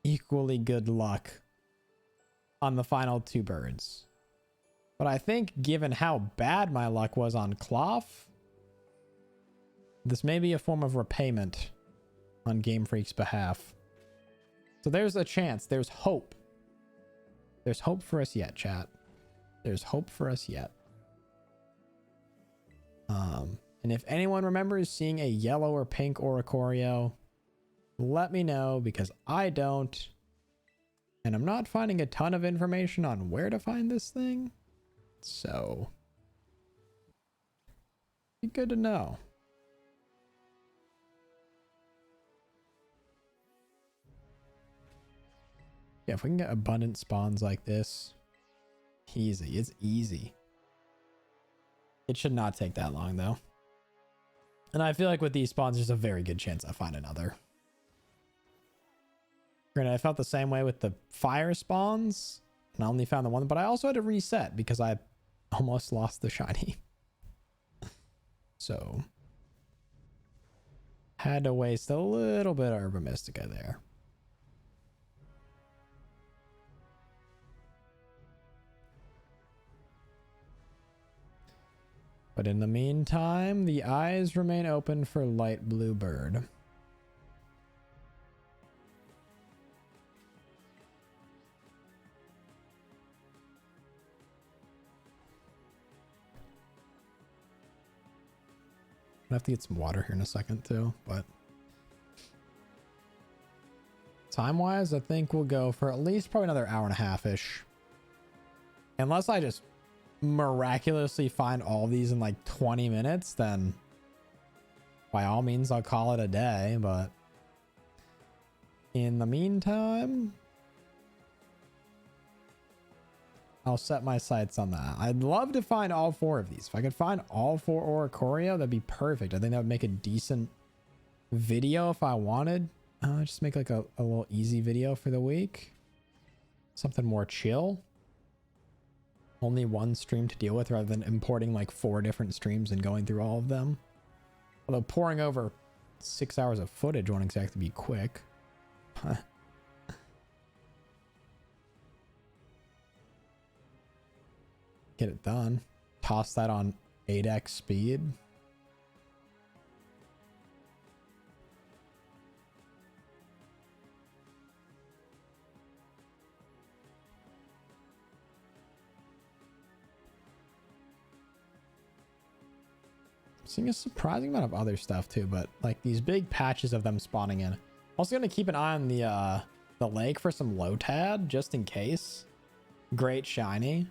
equally good luck on the final 2 birds. But I think given how bad my luck was on Cloth, this may be a form of repayment on Game Freak's behalf. So there's a chance. There's hope. There's hope for us yet, chat. There's hope for us yet. And if anyone remembers seeing a yellow or pink Oricorio, let me know, because I don't. And I'm not finding a ton of information on where to find this thing. So be good to know. Yeah, if we can get abundant spawns like this, easy. It's easy. It should not take that long, though. And I feel like with these spawns, there's a very good chance I find another. Granted, I felt the same way with the fire spawns, and I only found the one, but I also had to reset because I almost lost the shiny. So Had to waste a little bit of Herba Mystica there. But in the meantime, the eyes remain open for light blue bird. I have to get some water here in a second too, but time-wise, I think we'll go for at least probably another hour and a half-ish. Unless I just miraculously find all these in like 20 minutes, then by all means I'll call it a day, but in the meantime, I'll set my sights on that. I'd love to find all 4 of these. If I could find all 4 Oricorio, that'd be perfect. I think that would make a decent video if I wanted. Just make like a little easy video for the week. Something more chill. Only one stream to deal with rather than importing like 4 different streams and going through all of them. Although pouring over 6 hours of footage won't exactly be quick. Get it done. Toss that on 8x speed. Seeing a surprising amount of other stuff too, but like these big patches of them spawning in. Also gonna keep an eye on the lake for some Lotad just in case. Great shiny.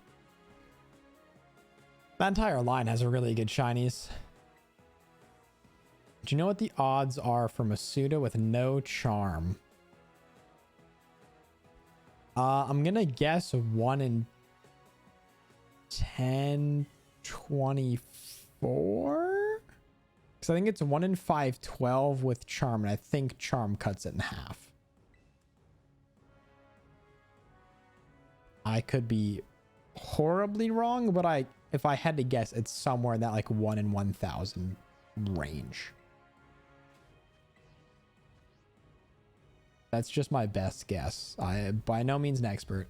That entire line has a really good shinies. Do you know what the odds are for Masuda with no charm? I'm gonna guess 1 in 1024. Because I think it's 1 in 512 with charm, and I think charm cuts it in half. I could be horribly wrong, but if I had to guess, it's somewhere in that like 1 in 1000 range. That's just my best guess. I am by no means an expert.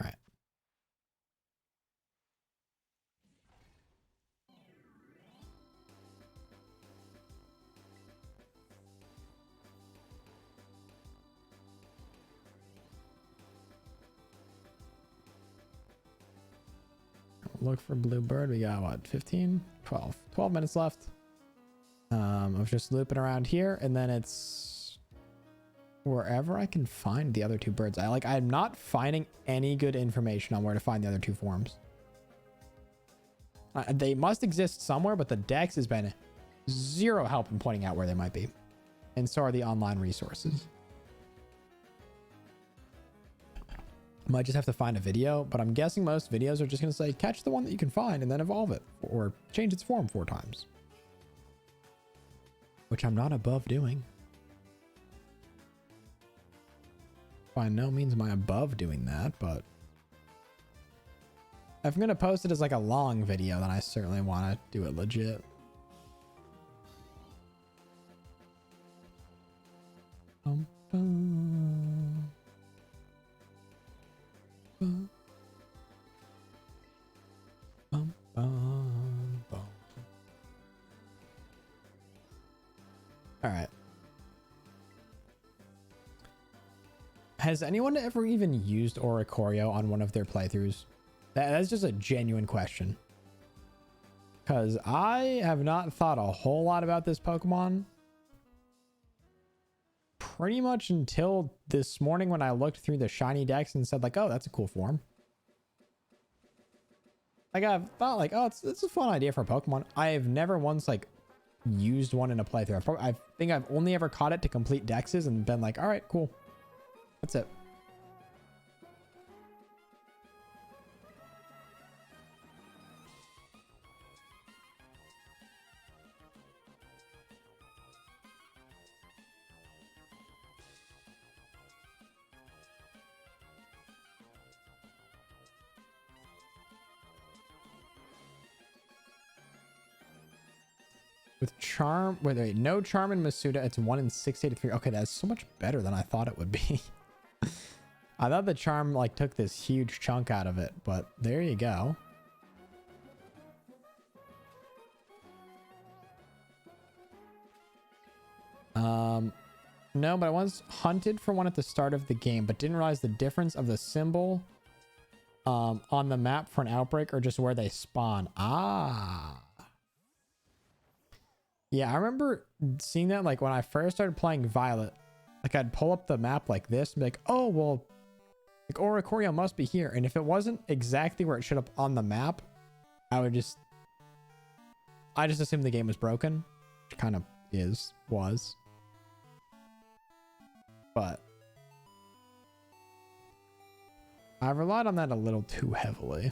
All right. Look for Bluebird. We got what, 15, 12 minutes left of just looping around here, and then it's wherever I can find the other 2 birds. I'm not finding any good information on where to find the other 2 forms. They must exist somewhere, but the Dex has been zero help in pointing out where they might be, and so are the online resources. Might just have to find a video, but I'm guessing most videos are just going to say catch the one that you can find and then evolve it or change its form 4 times, which I'm not above doing. By no means am I above doing that, but if I'm going to post it as like a long video, then I certainly want to do it legit. Bum, bum. Bum, bum, bum, bum. All right. Has anyone ever even used Oricorio on one of their playthroughs? That's just a genuine question. Because I have not thought a whole lot about this Pokemon. Pretty much until this morning when I looked through the shiny decks and said like, oh, that's a cool form. Like I've thought like, oh, it's a fun idea for a Pokemon. I have never once like used one in a playthrough. I think I've only ever caught it to complete dexes and been like, all right, cool. That's it. With charm, wait, no charm in Masuda, it's 1 in 683. Okay, that's so much better than I thought it would be. I thought the charm like took this huge chunk out of it, but there you go. No, but I once hunted for one at the start of the game, but didn't realize the difference of the symbol on the map for an outbreak or just where they spawn. Ah. Yeah, I remember seeing that like when I first started playing Violet. Like I'd pull up the map like this and be like, oh, well, like Oricorio must be here. And if it wasn't exactly where it showed up on the map, I just assumed the game was broken, which kind of was. But I relied on that a little too heavily.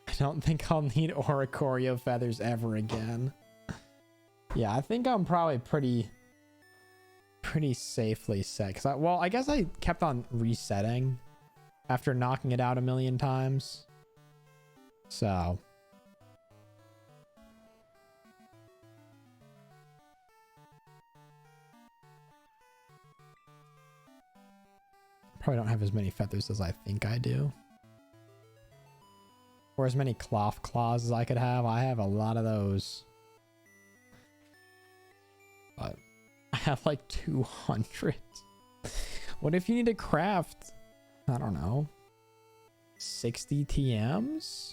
I don't think I'll need Oricorio feathers ever again. Yeah, I think I'm probably pretty safely set. Because I guess I kept on resetting after knocking it out a million times. So probably don't have as many feathers as I think I do. Or as many cloth claws as I could have. I have a lot of those. But I have like 200. What if you need to craft, I don't know, 60 TMs?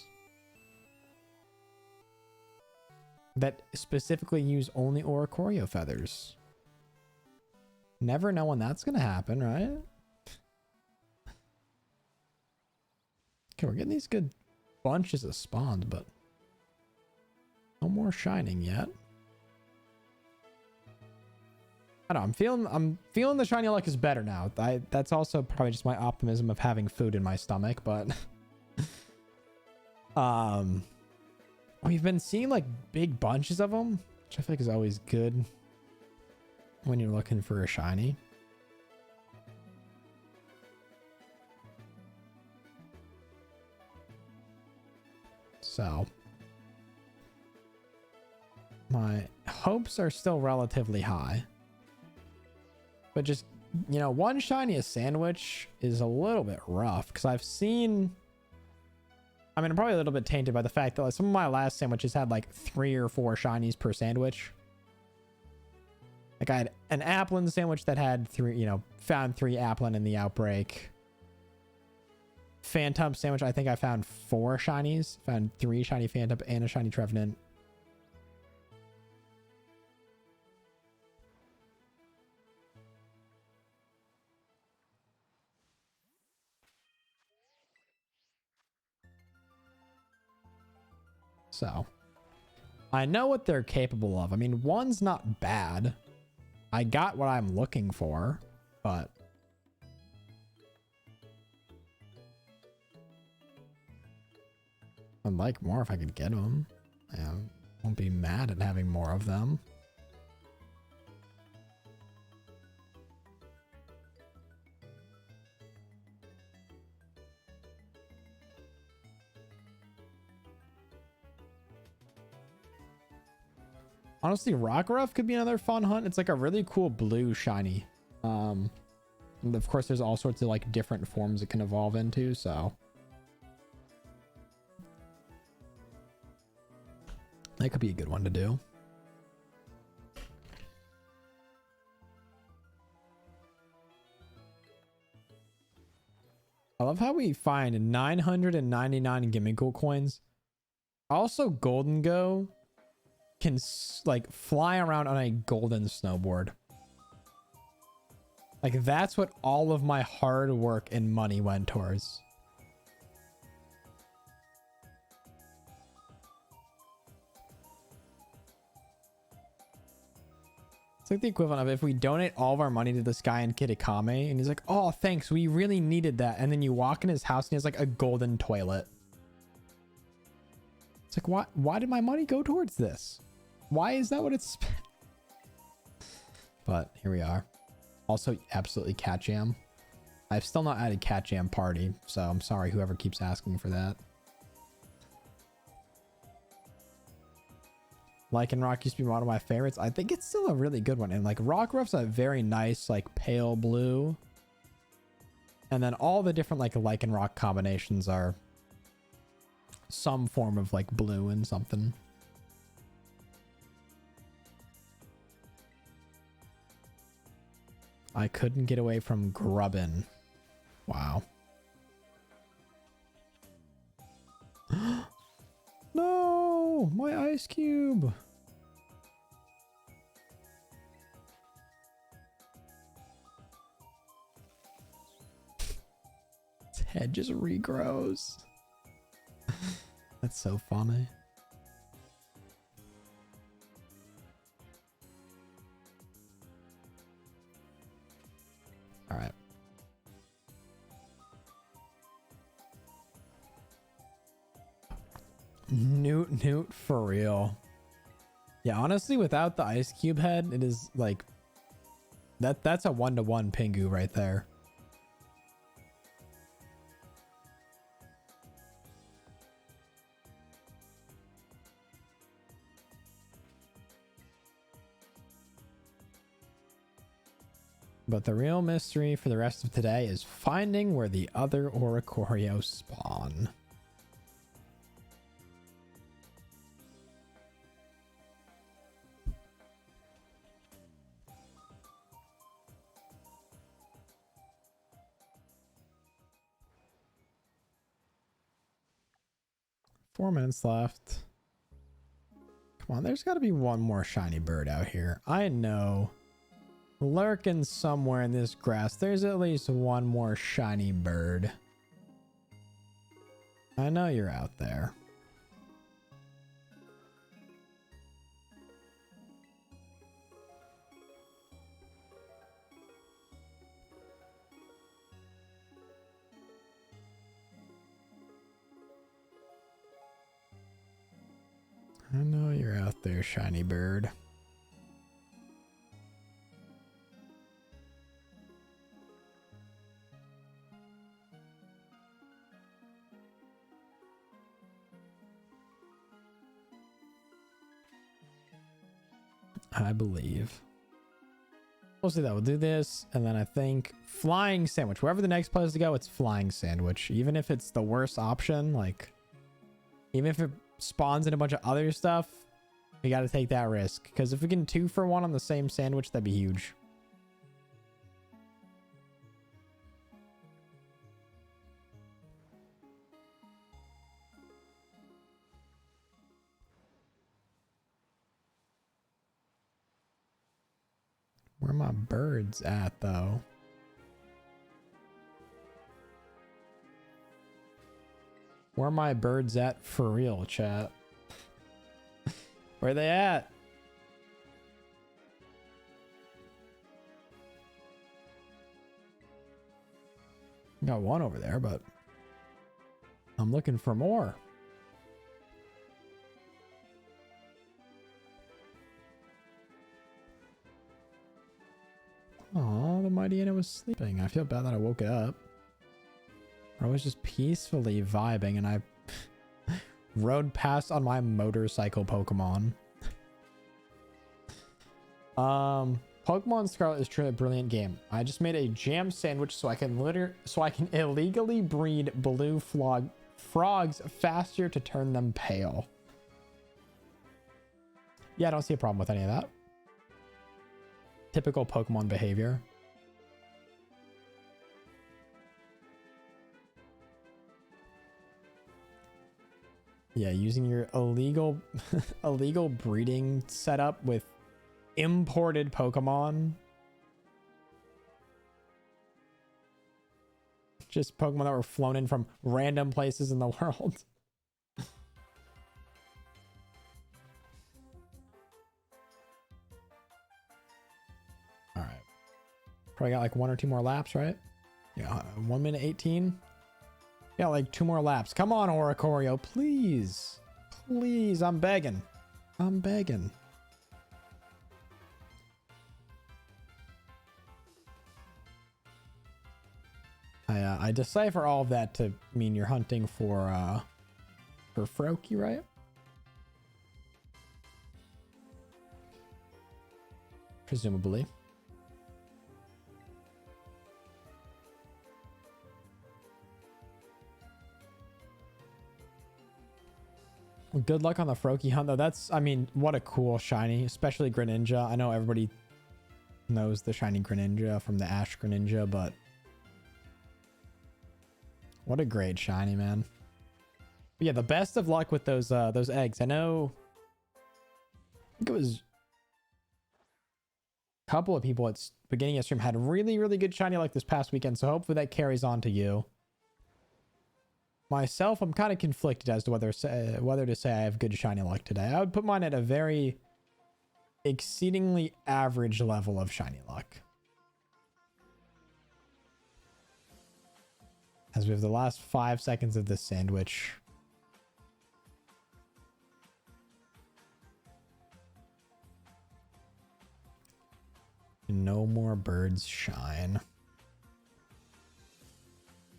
That specifically use only Oricorio feathers. Never know when that's going to happen, right? Okay, we're getting these good bunches of spawns, but no more shining yet. I don't know, I'm feeling the shiny luck is better now. That's also probably just my optimism of having food in my stomach, but we've been seeing like big bunches of them, which I think is always good when you're looking for a shiny. So my hopes are still relatively high, but just, you know, one shiny a sandwich is a little bit rough because I've seen, I mean, I'm probably a little bit tainted by the fact that like, some of my last sandwiches had like 3 or 4 shinies per sandwich. Like I had an Applin sandwich that had 3, you know, found 3 Applin in the outbreak. Phantom sandwich, I think I found 4 shinies. Found 3 shiny Phantom and a shiny Trevenant. So I know what they're capable of. I mean, 1's not bad. I got what I'm looking for, but I'd like more if I could get them. I won't be mad at having more of them. Honestly, Rockruff could be another fun hunt. It's like a really cool blue shiny. And of course, there's all sorts of like different forms it can evolve into, so that could be a good one to do. I love how we find 999 Gimmickle coins. Also, Golden Go can like fly around on a golden snowboard. Like that's what all of my hard work and money went towards. It's like the equivalent of if we donate all of our money to this guy in Kitakame and he's like, oh, thanks, we really needed that. And then you walk in his house and he has like a golden toilet. It's like, why did my money go towards this? Why is that what it's spent? But here we are. Also, absolutely Cat Jam. I've still not added Cat Jam Party, so I'm sorry whoever keeps asking for that. Lycanroc used to be one of my favorites. I think it's still a really good one. And like Rockruff's a very nice, like pale blue. And then all the different like Lycanroc combinations are some form of like blue and something. I couldn't get away from Grubbin. Wow. No, my ice cube. Its head just regrows. That's so funny. All right. Newt for real. Yeah, honestly, without the ice cube head, it is like that's a 1-to-1 Pingu right there. But the real mystery for the rest of today is finding where the other Oricorio spawn. Four minutes left. Come on, there's got to be one more shiny bird out here. I know. Lurking somewhere in this grass, there's at least one more shiny bird. I know you're out there. I know you're out there, shiny bird. I believe. We'll see that. We'll do this, and then I think flying sandwich. Wherever the next place to go, it's flying sandwich. Even if it's the worst option, like even if it spawns in a bunch of other stuff, we got to take that risk. Because if we can 2-for-1 on the same sandwich, that'd be huge. Where are my birds at, though? Where are my birds at for real, chat? Where are they at? Got one over there, but I'm looking for more. Aw, the Mightyena was sleeping. I feel bad that I woke it up. I was just peacefully vibing and I rode past on my motorcycle Pokemon. Pokemon Scarlet is truly a brilliant game. I just made a jam sandwich so I can illegally breed blue frogs faster to turn them pale. Yeah, I don't see a problem with any of that. Typical Pokemon behavior. Yeah, using your illegal breeding setup with imported Pokemon. Just Pokemon that were flown in from random places in the world. All right. Probably got like 1 or 2 more laps, right? Yeah, 1 minute 18. Yeah, like 2 more laps. Come on, Oricorio, please. Please, I'm begging. I'm begging. I decipher all of that to mean you're hunting for Froakie, right? presumably. Good luck on the Froakie hunt, though. That's, I mean, what a cool shiny, especially Greninja. I know everybody knows the shiny Greninja from the Ash Greninja, but what a great shiny, man. But yeah, the best of luck with those eggs. I know, I think it was a couple of people at beginning of stream had really, really good shiny luck this past weekend, so hopefully that carries on to you. Myself, I'm kind of conflicted as to whether to say I have good shiny luck today. I would put mine at a very exceedingly average level of shiny luck. As we have the last 5 seconds of this sandwich. No more birds shine.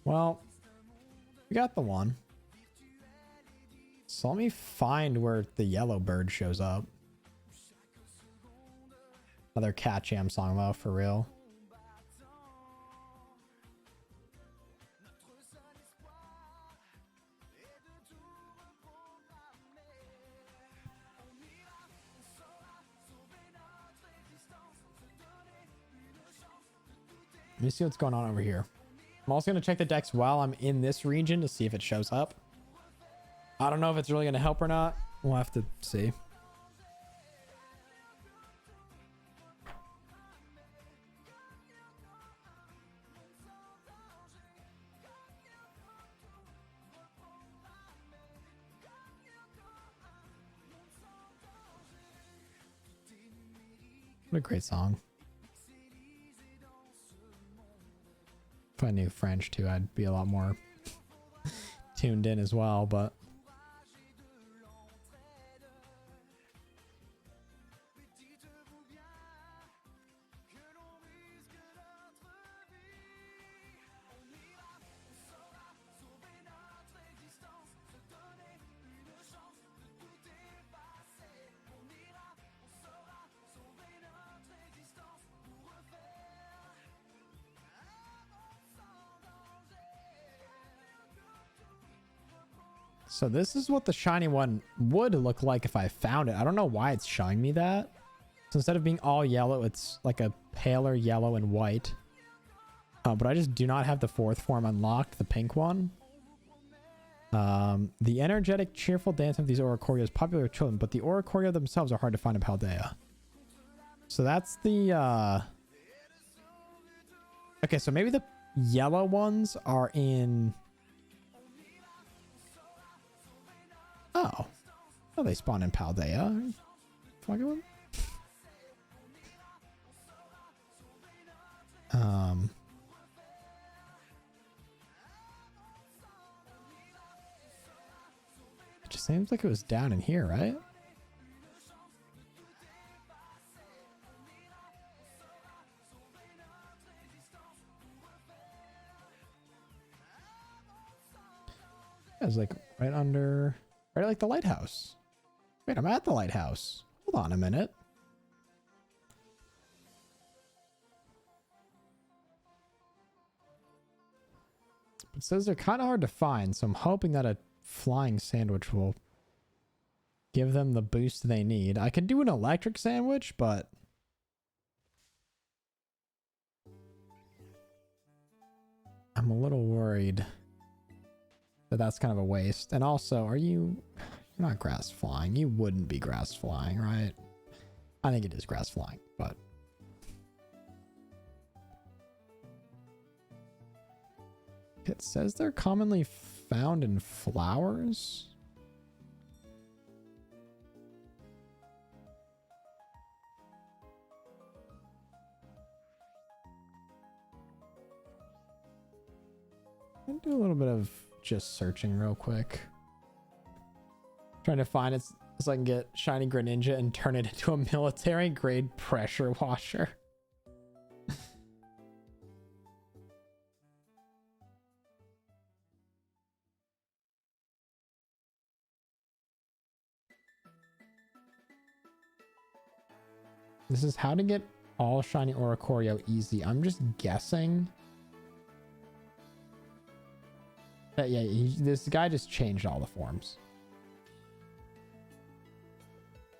Well, we got the one. So let me find where the yellow bird shows up. Another Cat Jam song though, for real. Let me see what's going on over here. I'm also going to check the decks while I'm in this region to see if it shows up. I don't know if it's really going to help or not. We'll have to see. What a great song. If I knew French too, I'd be a lot more tuned in as well, but so this is what the shiny one would look like if I found it. I don't know why it's showing me that. So instead of being all yellow, it's like a paler yellow and white. But I just do not have the fourth form unlocked, the pink one. The energetic, cheerful dance of these Oricorio is popular with children, but the Oricorio themselves are hard to find in Paldea. So that's the... Okay, so maybe the yellow ones are in... Oh. Oh, they spawn in Paldea. Fucking one. It just seems like it was down in here, right? It's like right under... Right, like the lighthouse. Wait, I'm at the lighthouse. Hold on a minute. It says they're kind of hard to find, so I'm hoping that a flying sandwich will give them the boost they need. I can do an electric sandwich, but... I'm a little worried that that's kind of a waste. And also, are you... You're not grass flying. You wouldn't be grass flying, right? I think it is grass flying, but... It says they're commonly found in flowers. I'll do a little bit of just searching real quick. Trying to find it so I can get shiny Greninja and turn it into a military grade pressure washer. This is how to get All shiny Oricorio easy. I'm just guessing that, yeah, this guy just changed all the forms.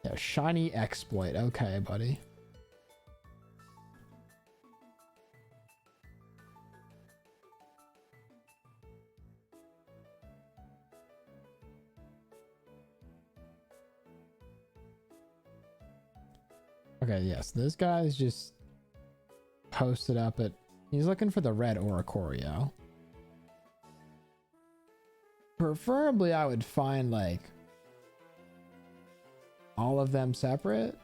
Yeah, shiny exploit. Okay, buddy. Okay, yes, this guy's just posted up at... He's looking for the red Oricorio. Preferably, I would find, like, all of them separate.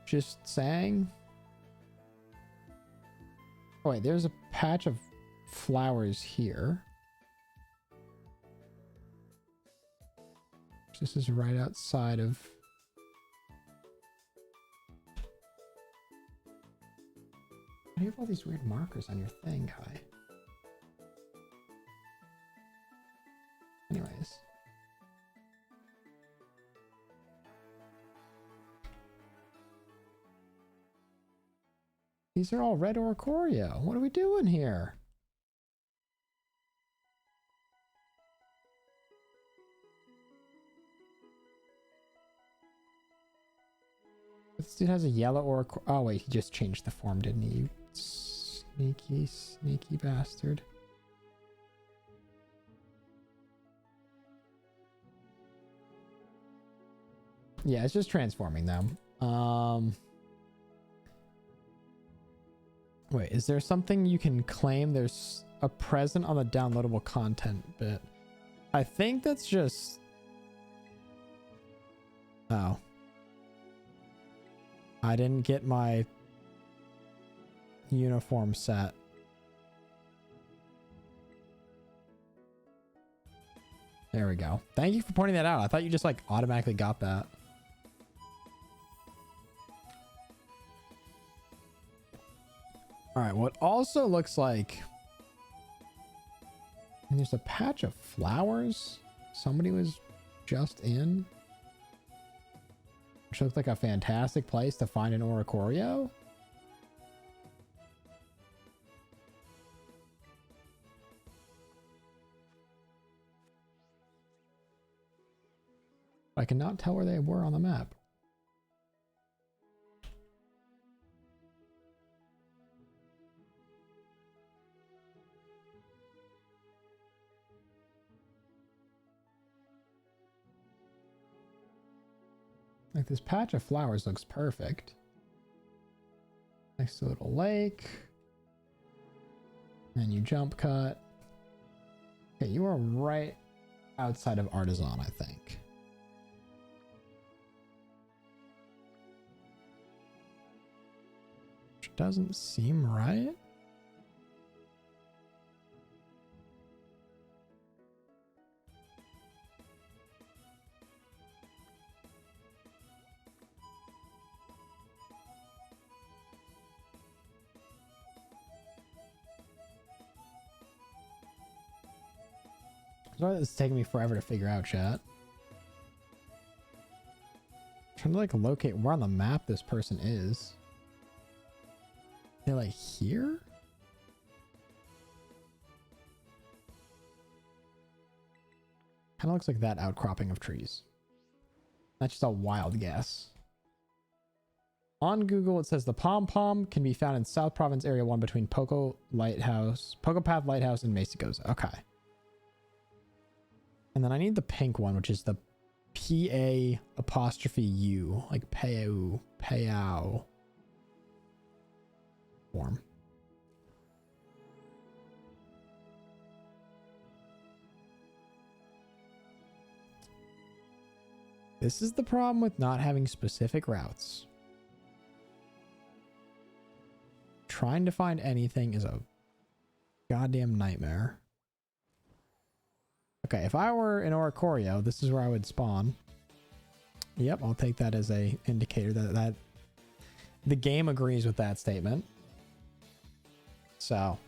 Just saying. Oh, wait, there's a patch of flowers here. This is right outside of... Why do you have all these weird markers on your thing, guy? Anyways. These are all red Oricorio. What are we doing here? This dude has a yellow Oricorio. Oh, wait, he just changed the form, didn't he? Sneaky, sneaky bastard. Yeah, it's just transforming them. Wait, is there something you can claim? There's a present on the downloadable content bit. I think that's just... Oh. I didn't get my uniform set. There we go. Thank you for pointing that out. I thought you just like automatically got that. All right, what also looks like... And there's a patch of flowers somebody was just in. Which looks like a fantastic place to find an Oricorio. I cannot tell where they were on the map. Like, this patch of flowers looks perfect. Next to a little lake. And you jump cut. Okay, you are right outside of Artisan, I think. Which doesn't seem right. Sorry, this is taking me forever to figure out, chat. I'm trying to like locate where on the map this person is. They're like here? Kind of looks like that outcropping of trees. That's just a wild guess. On Google, it says the Pom Pom can be found in South Province Area 1 between Poco Path Lighthouse and Mesigoza. Okay. And then I need the pink one, which is the P-A-apostrophe-U, like Payao form. This is the problem with not having specific routes. Trying to find anything is a goddamn nightmare. Okay, if I were in Oricorio, this is where I would spawn. Yep, I'll take that as a indicator that the game agrees with that statement. So,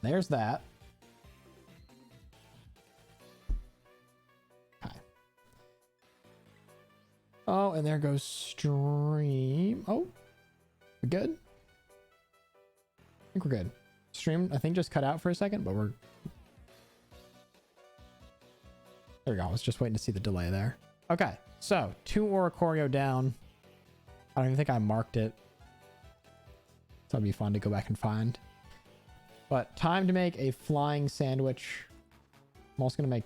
there's that. Okay. Oh, and there goes stream. Oh. We good? I think we're good. Stream, I think, just cut out for a second, but we're... There we go. I was just waiting to see the delay there. Okay, so 2 Oricorio down. I don't even think I marked it. So it'd be fun to go back and find. But time to make a flying sandwich. I'm also going to make...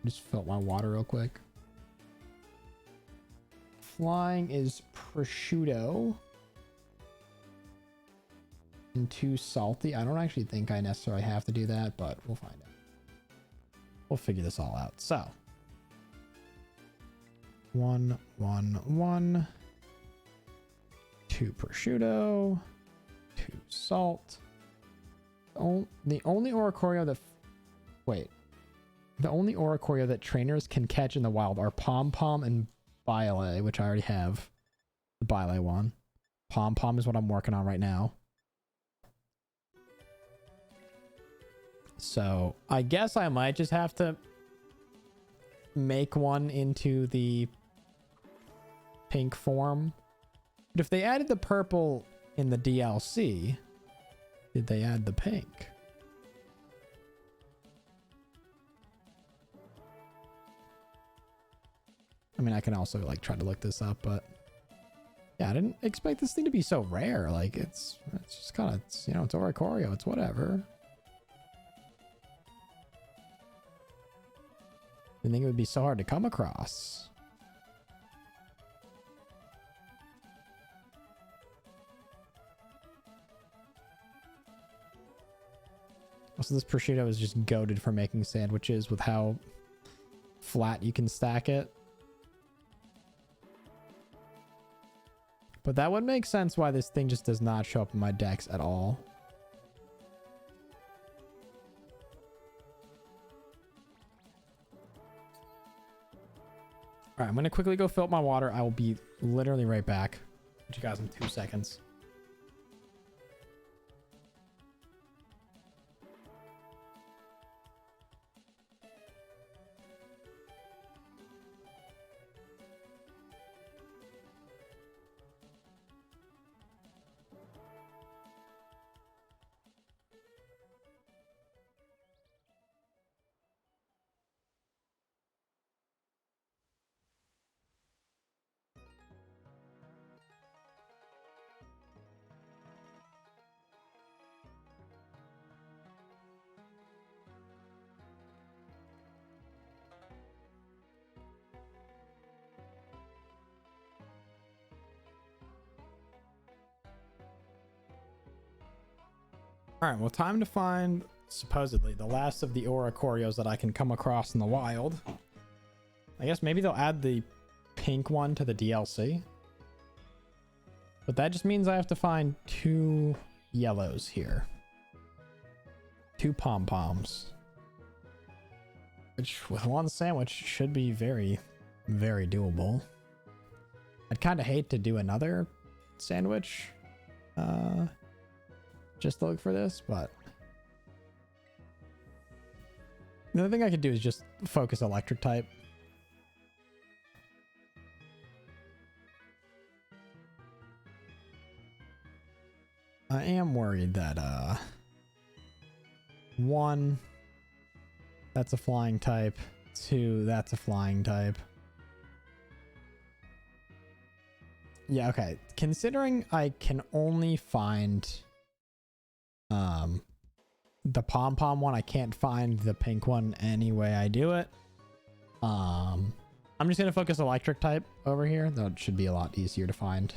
Just fill up my water real quick. Flying is prosciutto. And 2 salty. I don't actually think I necessarily have to do that, but we'll find out. We'll figure this all out. So 1, 1, 1. 2 prosciutto. 2 salt. The only Oricorio that... Wait. The only Oricorio that trainers can catch in the wild are Pom Pom and Bile, which I already have. The Bile one. Pom Pom is what I'm working on right now. So I guess I might just have to make one into the pink form. But if they added the purple in the DLC, did they add the pink? I mean, I can also like try to look this up, but yeah, I didn't expect this thing to be so rare. Like it's just kind of, you know, it's Oricorio, it's whatever. I think it would be so hard to come across. Also, this prosciutto is just goated for making sandwiches with how flat you can stack it. But that would make sense why this thing just does not show up in my decks at all. All right, I'm going to quickly go fill up my water. I will be literally right back. Catch you guys in 2 seconds. All right, well, time to find, supposedly, the last of the Oricorios that I can come across in the wild. I guess maybe they'll add the pink one to the DLC. But that just means I have to find 2 yellows here. 2 pom-poms. Which, with 1 sandwich, should be very, very doable. I'd kind of hate to do another sandwich. Just to look for this, but another thing I could do is just focus electric type. I am worried that 1, that's a flying type, 2, that's a flying type. Yeah, okay. Considering I can only find the pom-pom one, I can't find the pink one any way I do it. I'm just gonna focus electric type over here. That should be a lot easier to find.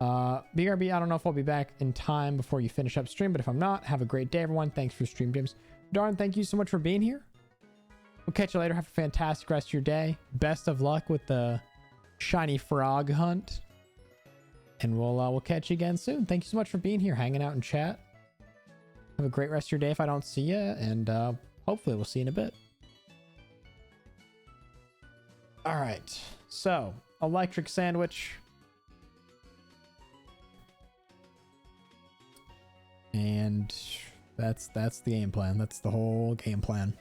BRB, I don't know if I'll be back in time before you finish up stream, but if I'm not, have a great day, everyone. Thanks for stream, James. Darn, thank you so much for being here. We'll catch you later. Have a fantastic rest of your day. Best of luck with the shiny frog hunt, and we'll catch you again soon. Thank you so much for being here, hanging out in chat. Have a great rest of your day if I don't see you, and hopefully we'll see you in a bit. All right, so electric sandwich. And that's the game plan. That's the whole game plan.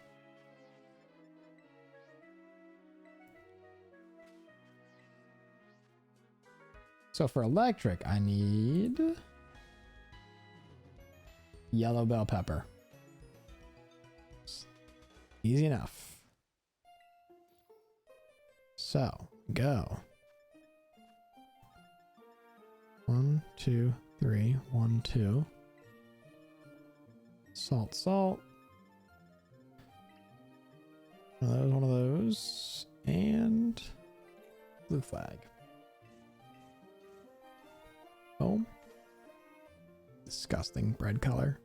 So for electric, I need yellow bell pepper. Easy enough. So go. 1, 2, 3, 1, 2. Salt, salt. One of those. And blue flag. Boom. Disgusting bread color.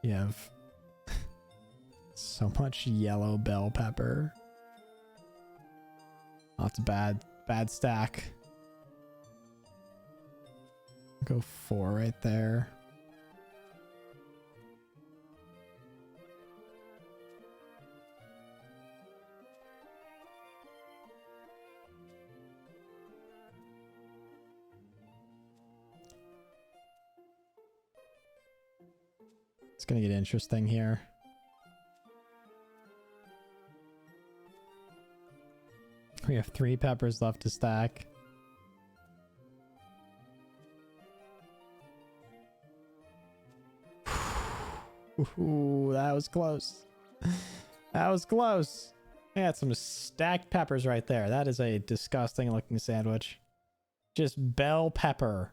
You have so much yellow bell pepper. Oh, it's a bad stack. Go 4 right there. It's gonna get interesting here. We have 3 peppers left to stack. Ooh, that was close. That was close. I got some stacked peppers right there. That is a disgusting looking sandwich. Just bell pepper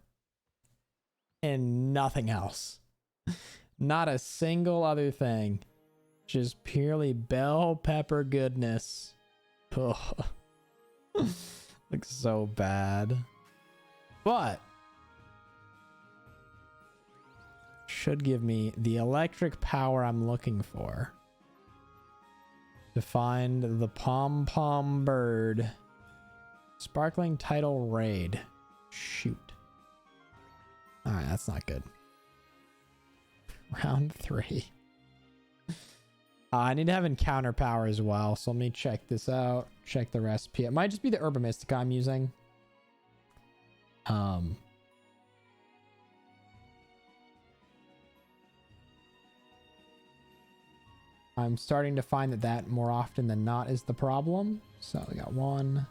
and nothing else. Not a single other thing. Just purely bell pepper goodness. Ugh. Looks so bad. But should give me the electric power I'm looking for to find the pom-pom bird. Sparkling title raid. Shoot. Alright, that's not good. Round 3. I need to have encounter power as well, so let me check this out. Check the recipe. It might just be the Herba Mystica I'm using. I'm starting to find that more often than not is the problem. So we got 1.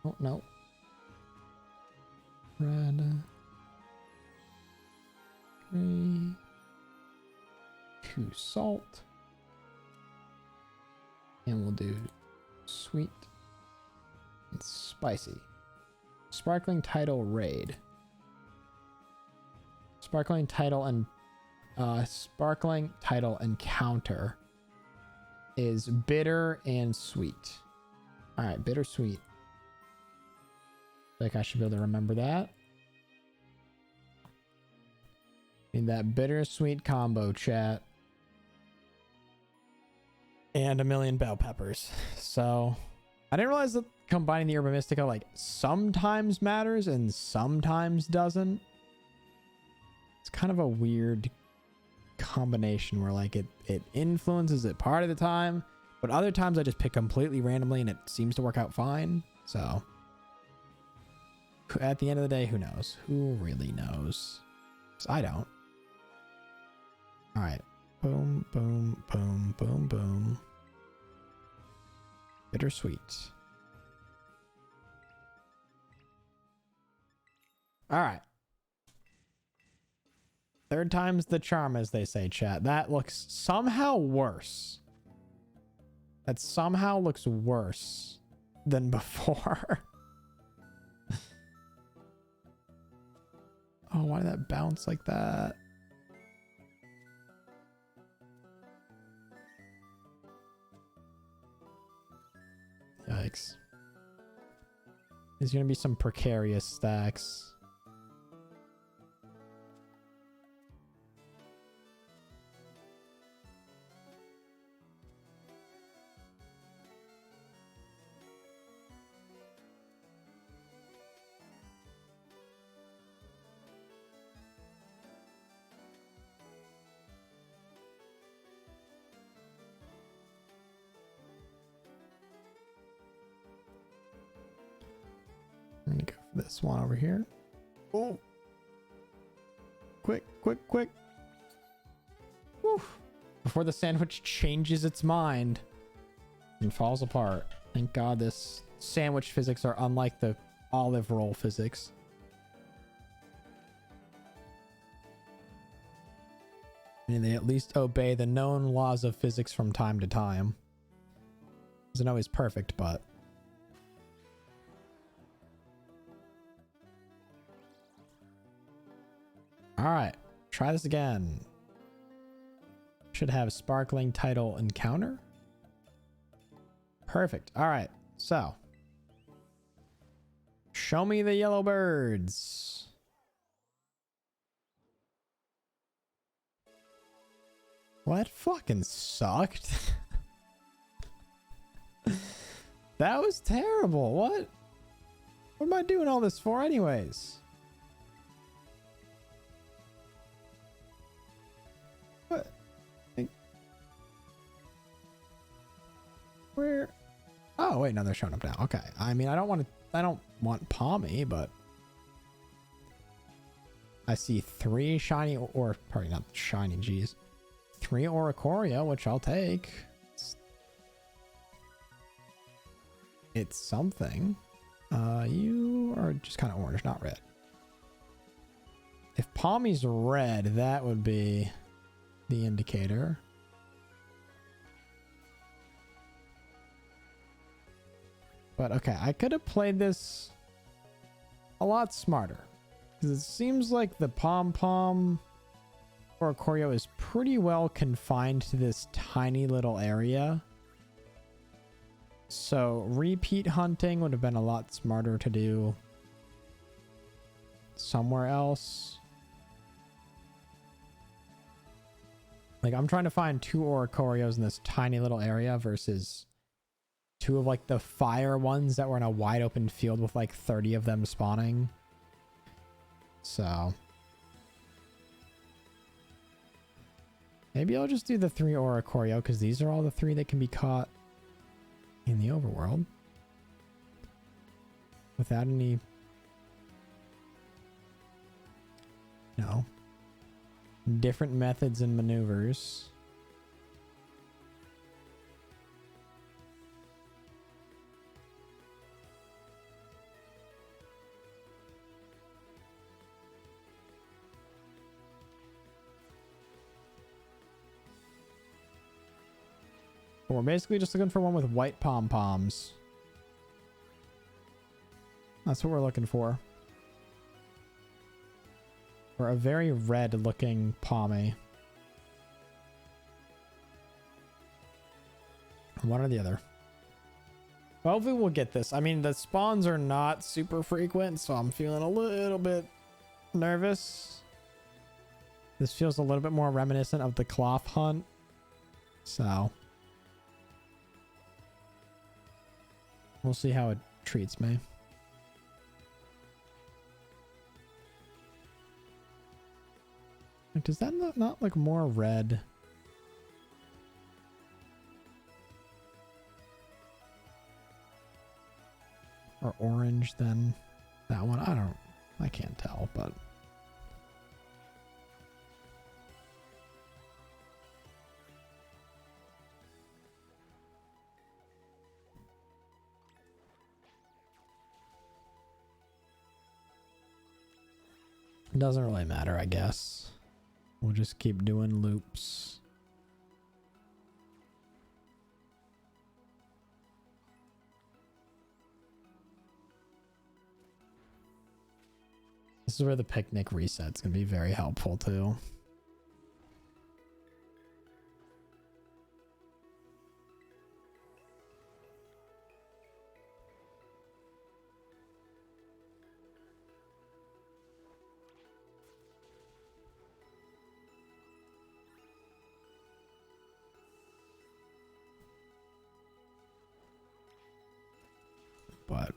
Oh, no. Red. 3. 2 salt. And we'll do sweet and spicy. Sparkling title raid. Sparkling title encounter is bitter and sweet. All right, bittersweet. Like I should be able to remember that. Need that bittersweet combo, chat. And a million bell peppers. So I didn't realize that combining the Herba Mystica like sometimes matters and sometimes doesn't. It's kind of a weird combination where like it influences it part of the time, but other times I just pick completely randomly and it seems to work out fine. So at the end of the day, who knows? Who really knows? 'Cause I don't. All right. Boom, boom, boom, boom, boom. Bittersweet. All right. Third time's the charm, as they say, chat. That looks somehow worse. That somehow looks worse than before. Oh, why did that bounce like that? Yikes. There's gonna be some precarious stacks. I'm gonna go for this one over here. Oh, quick, quick, quick. Woo. Before the sandwich changes its mind. and falls apart. Thank God this sandwich physics are unlike the olive roll physics. And they at least obey the known laws of physics from time to time. Isn't always perfect, but... Alright, try this again. Should have sparkling title encounter. Perfect. Alright, so. Show me the yellow birds. Well, that fucking sucked. That was terrible. What? What am I doing all this for anyways? What? Where? Oh, wait, no, they're showing up now. Okay. I mean, I don't want Palmy, but I see 3 shiny, or probably not shiny, geez. 3 Oricorio, which I'll take. It's something. You are just kind of orange, not red. If Palmy's red, that would be the indicator. But okay, I could have played this a lot smarter. Because it seems like the Pom-Pom Oricorio is pretty well confined to this tiny little area. So repeat hunting would have been a lot smarter to do somewhere else. Like, I'm trying to find 2 Oricorios in this tiny little area versus 2 of like the fire ones that were in a wide open field with like 30 of them spawning. So maybe I'll just do the 3 Oricorio because these are all the 3 that can be caught in the overworld without any, no, different methods and maneuvers. We're basically just looking for one with white pom-poms. That's what we're looking for. Or a very red looking pommy. One or the other. Hopefully we'll get this. I mean, the spawns are not super frequent, so I'm feeling a little bit nervous. This feels a little bit more reminiscent of the cloth hunt. So we'll see how it treats me. Does that not look more red? Or orange than that one? I can't tell, but it doesn't really matter, I guess. We'll just keep doing loops. This is where the picnic reset's gonna be very helpful too. But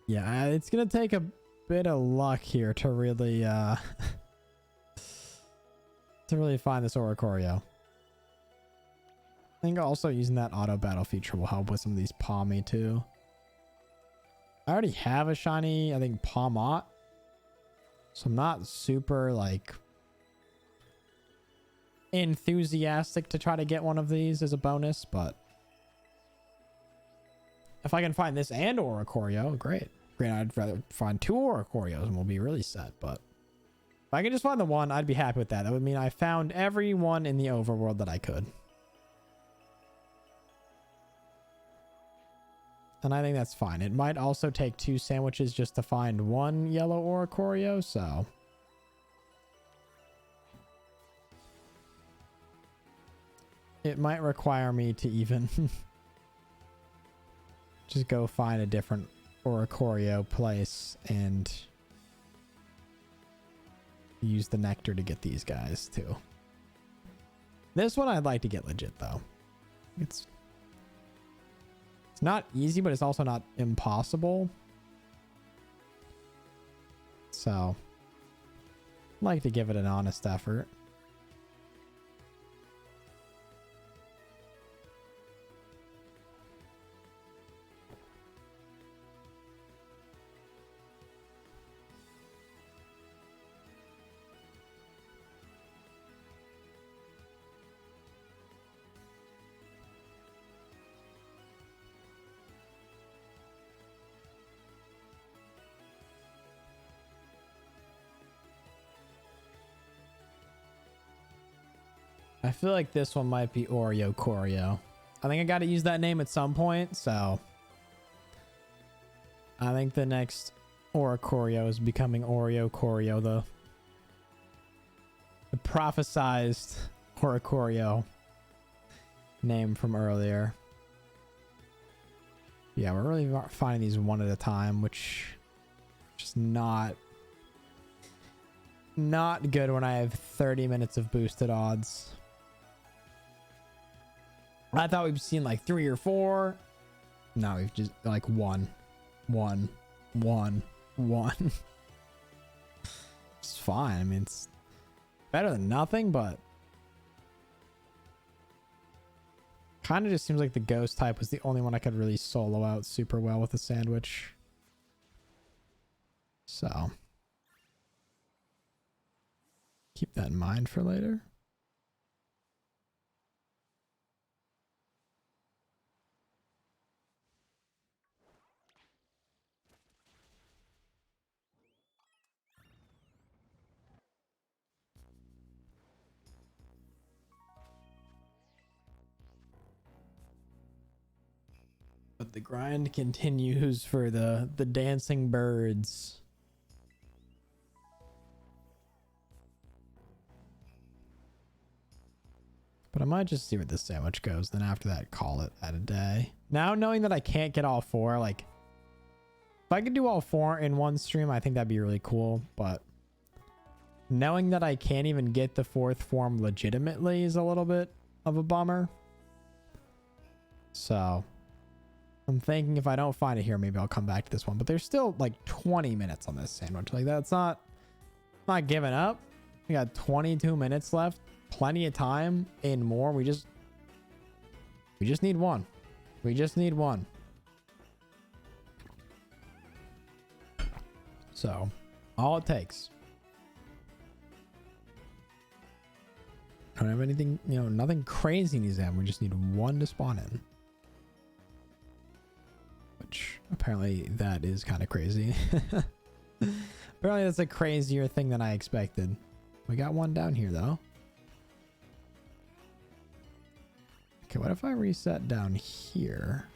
yeah, it's gonna take a bit of luck here to really find this Oricorio. I think also using that auto battle feature will help with some of these Palmy too. I already have a shiny, I think, Palmot, so I'm not super like enthusiastic to try to get one of these as a bonus, but If I can find this and or a Choreo, great. I'd rather find 2 or Choreos and we'll be really set, but if I can just find the one, I'd be happy with that. That would mean I found everyone in the overworld that I could. And I think that's fine. It might also take 2 sandwiches just to find 1 yellow or Choreo, so it might require me to even just go find a different Choreo place and use the nectar to get these guys too. This one I'd like to get legit though. It's not easy, but it's also not impossible. So I'd like to give it an honest effort. I feel like this one might be Oreo Choreo. I think I got to use that name at some point, so I think the next Oreo Choreo is becoming Oreo Choreo, the prophesized Oreo Choreo name from earlier. Yeah, we're really finding these one at a time, which is just not good when I have 30 minutes of boosted odds. I thought we've seen like 3 or 4. No, we've just like 1. It's fine. I mean, it's better than nothing, but kind of just seems like the ghost type was the only one I could really solo out super well with a sandwich. So keep that in mind for later. But the grind continues for the dancing birds. But I might just see where this sandwich goes. Then after that, call it at a day. Now knowing that I can't get all 4, like if I could do all 4 in one stream, I think that'd be really cool. But knowing that I can't even get the 4th form legitimately is a little bit of a bummer. So I'm thinking if I don't find it here, maybe I'll come back to this one. But there's still like 20 minutes on this sandwich. Like that's not giving up. We got 22 minutes left. Plenty of time and more. We just need one. We just need one. So all it takes. I don't have anything, you know, nothing crazy in these ends. We just need one to spawn in. Which apparently that is kind of crazy. Apparently that's a crazier thing than I expected. We got one down here though. Okay, what if I reset down here?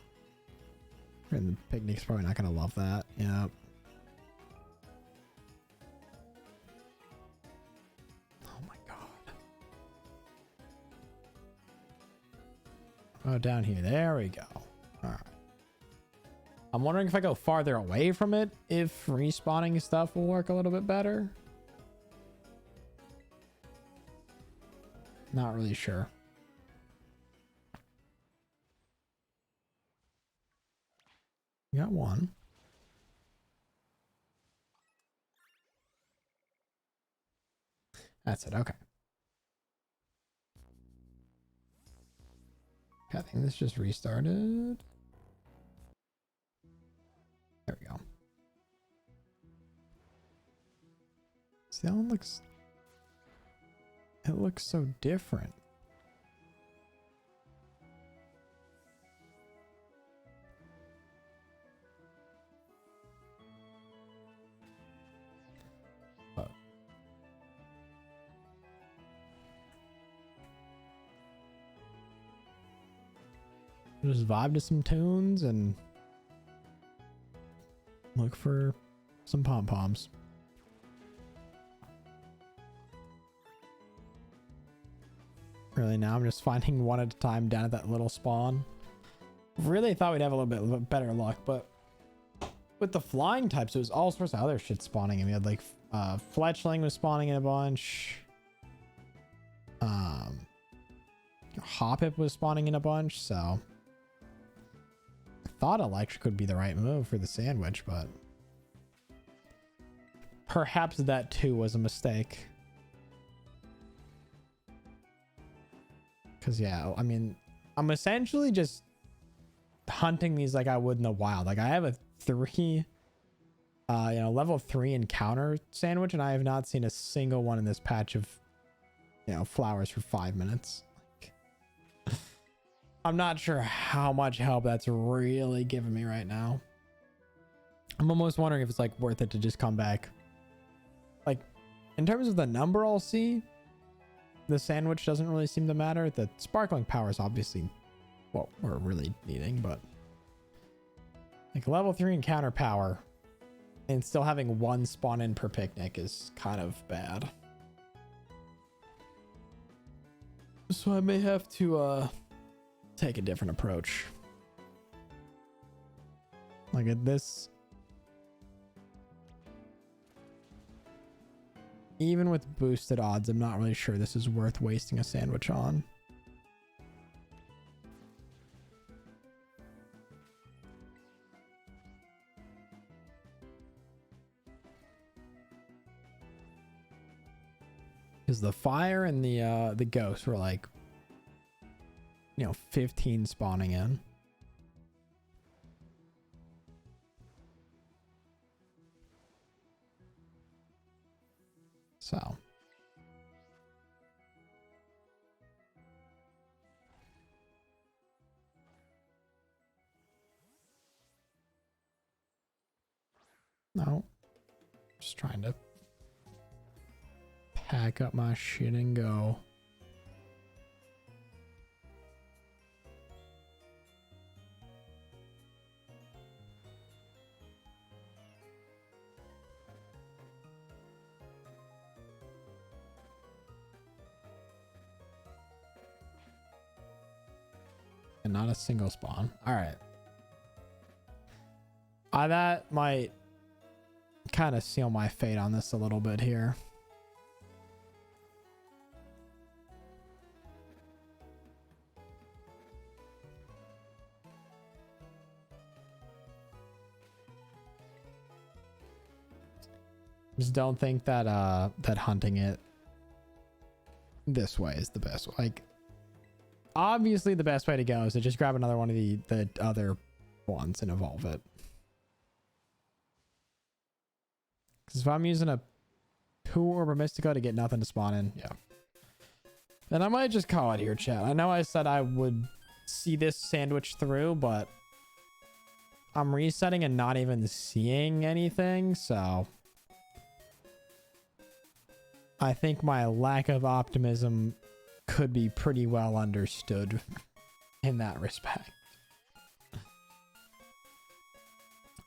And the picnic's probably not going to love that. Yep. Oh my god. Oh, down here. There we go. All right. I'm wondering if I go farther away from it, if respawning stuff will work a little bit better. Not really sure. Got one. That's it. Okay. I think this just restarted. There we go. See, that one looks... It looks so different. Just vibe to some tunes and look for some pom-poms. Really, now I'm just finding one at a time down at that little spawn. Really thought we'd have a little bit better luck, but with the flying types, it was all sorts of other shit spawning. And we had like fletchling was spawning in a bunch. Hoppip was spawning in a bunch, so I thought electric would be the right move for the sandwich, but perhaps that too was a mistake. Because yeah, I mean, I'm essentially just hunting these like I would in the wild. Like I have a level 3 encounter sandwich, and I have not seen a single one in this patch of, flowers for 5 minutes. Like, I'm not sure how much help that's really giving me right now. I'm almost wondering if it's like worth it to just come back. Like, in terms of the number I'll see, the sandwich doesn't really seem to matter. The sparkling power is obviously what we're really needing, but like level 3 encounter power and still having one spawn in per picnic is kind of bad. So I may have to take a different approach. Like at this, even with boosted odds, I'm not really sure this is worth wasting a sandwich on. Because the fire and the ghost were like, 15 spawning in. So. No. Just trying to pack up my shit and go. And not a single spawn. All right. That might kind of seal my fate on this a little bit here. Just don't think that that hunting it this way is the best. Like, obviously the best way to go is to just grab another one of the other ones and evolve it. Because if I'm using a 2 Orb Mystica to get nothing to spawn in, yeah, then I might just call it here, chat. I know I said I would see this sandwich through, but I'm resetting and not even seeing anything, so I think my lack of optimism could be pretty well understood in that respect.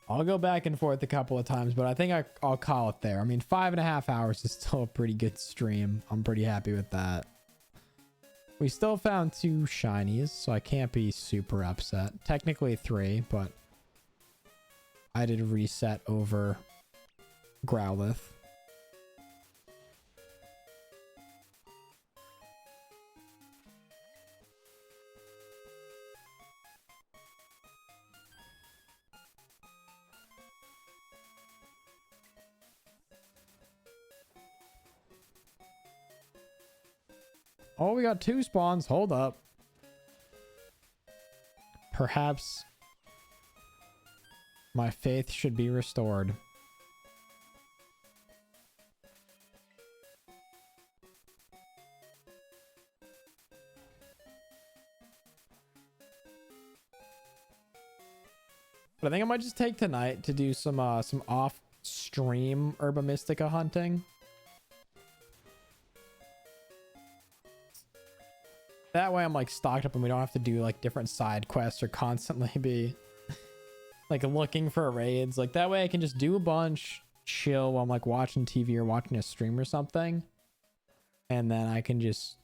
I'll go back and forth a couple of times, but I think I'll call it there. I mean, 5.5 hours is still a pretty good stream. I'm pretty happy with that. We still found 2 shinies, so I can't be super upset. Technically 3, but I did reset over Growlithe. Oh, we got 2 spawns. Hold up. Perhaps my faith should be restored. But I think I might just take tonight to do some off-stream Herba Mystica hunting. That way I'm like stocked up and we don't have to do like different side quests or constantly be like looking for raids. Like that way I can just do a bunch, chill while I'm like watching TV or watching a stream or something. And then I can just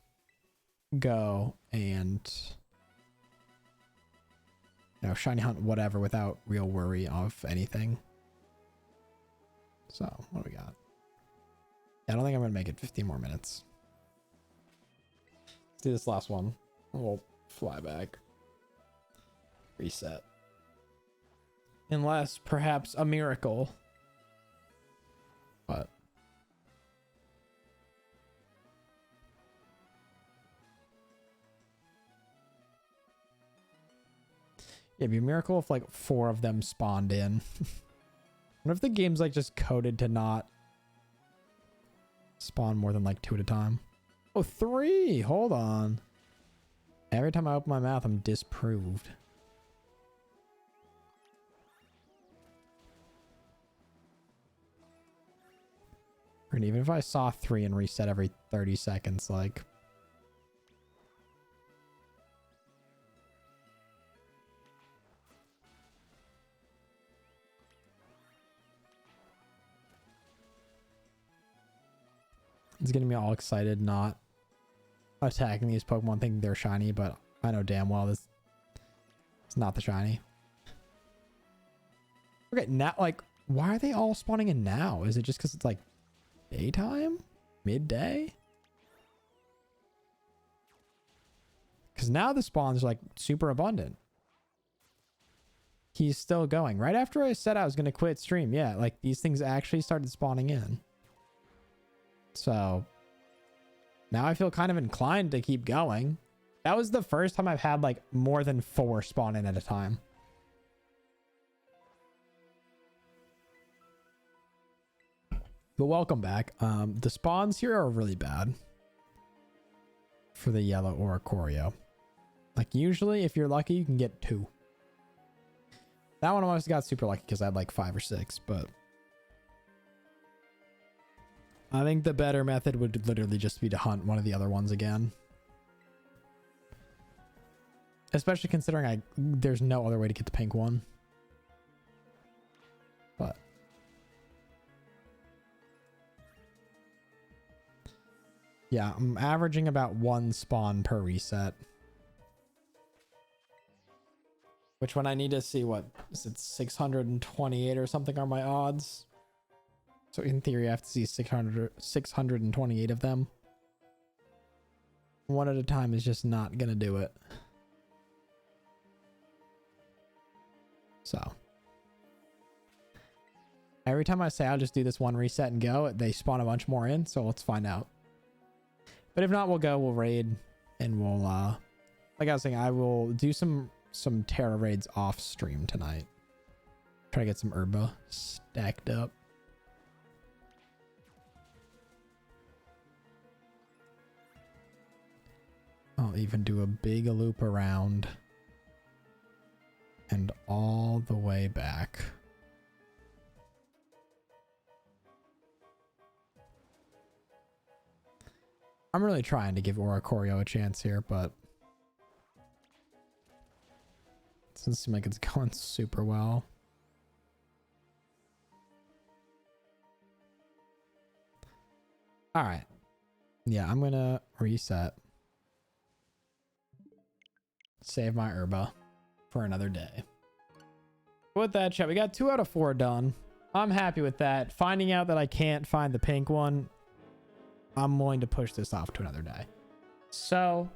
go and, you know, shiny hunt whatever without real worry of anything. So what do we got? I don't think I'm gonna make it 15 more minutes. Let's do this last one. We'll fly back. Reset. Unless perhaps a miracle. But yeah, it'd be a miracle if like 4 of them spawned in. What if the game's like just coded to not spawn more than like 2 at a time? Oh, 3. Hold on. Every time I open my mouth, I'm disproved. And even if I saw 3 and reset every 30 seconds, like... It's getting me all excited not attacking these Pokemon thinking they're shiny, but I know damn well this is not the shiny. Okay, now, like, why are they all spawning in now? Is it just because it's like daytime? Midday? Because now the spawns are like super abundant. He's still going. Right after I said I was going to quit stream, yeah, like these things actually started spawning in. So now I feel kind of inclined to keep going. That was the first time I've had like more than 4 spawn in at a time. But welcome back. The spawns here are really bad for the yellow Oricorio. Like usually if you're lucky you can get 2. That one I almost got super lucky because I had like 5 or 6, but I think the better method would literally just be to hunt one of the other ones again. Especially considering there's no other way to get the pink one. But yeah, I'm averaging about 1 spawn per reset. Which one I need to see, what is it, 628 or something are my odds? So in theory, I have to see 628 of them. One at a time is just not going to do it. So every time I say I'll just do this one reset and go, they spawn a bunch more in. So let's find out. But if not, we'll raid and we'll, like I was saying, I will do some Terra raids off stream tonight. Try to get some herba stacked up. I'll even do a big loop around and all the way back. I'm really trying to give Oricorio a chance here, but it doesn't seem like it's going super well. All right. Yeah, I'm going to reset. Save my herba for another day. With that, chat, we got 2 out of 4 done. I'm happy with that. Finding out that I can't find the pink one, I'm willing to push this off to another day. So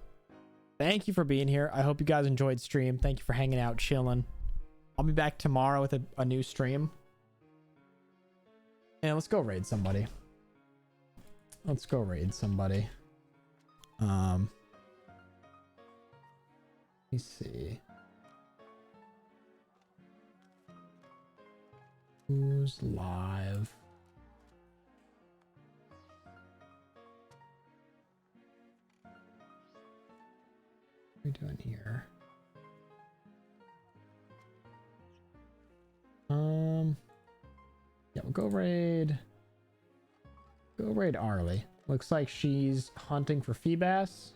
thank you for being here. I hope you guys enjoyed stream. Thank you for hanging out, chilling. I'll be back tomorrow with a new stream. And let's go raid somebody. Let's go raid somebody. Let me see. Who's live? What are we doing here? Yeah, we'll go raid. Go raid Arlie. Looks like she's hunting for Feebas.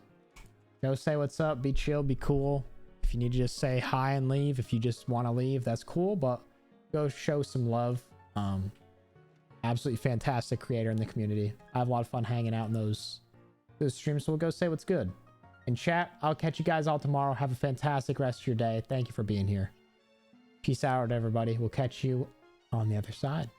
Go say what's up, be chill, be cool. If you need to just say hi and leave, if you just want to leave, that's cool, but go show some love. Absolutely fantastic creator in the community. I have a lot of fun hanging out in those streams, so we'll go say what's good. In chat, I'll catch you guys all tomorrow. Have a fantastic rest of your day. Thank you for being here. Peace out, everybody. We'll catch you on the other side.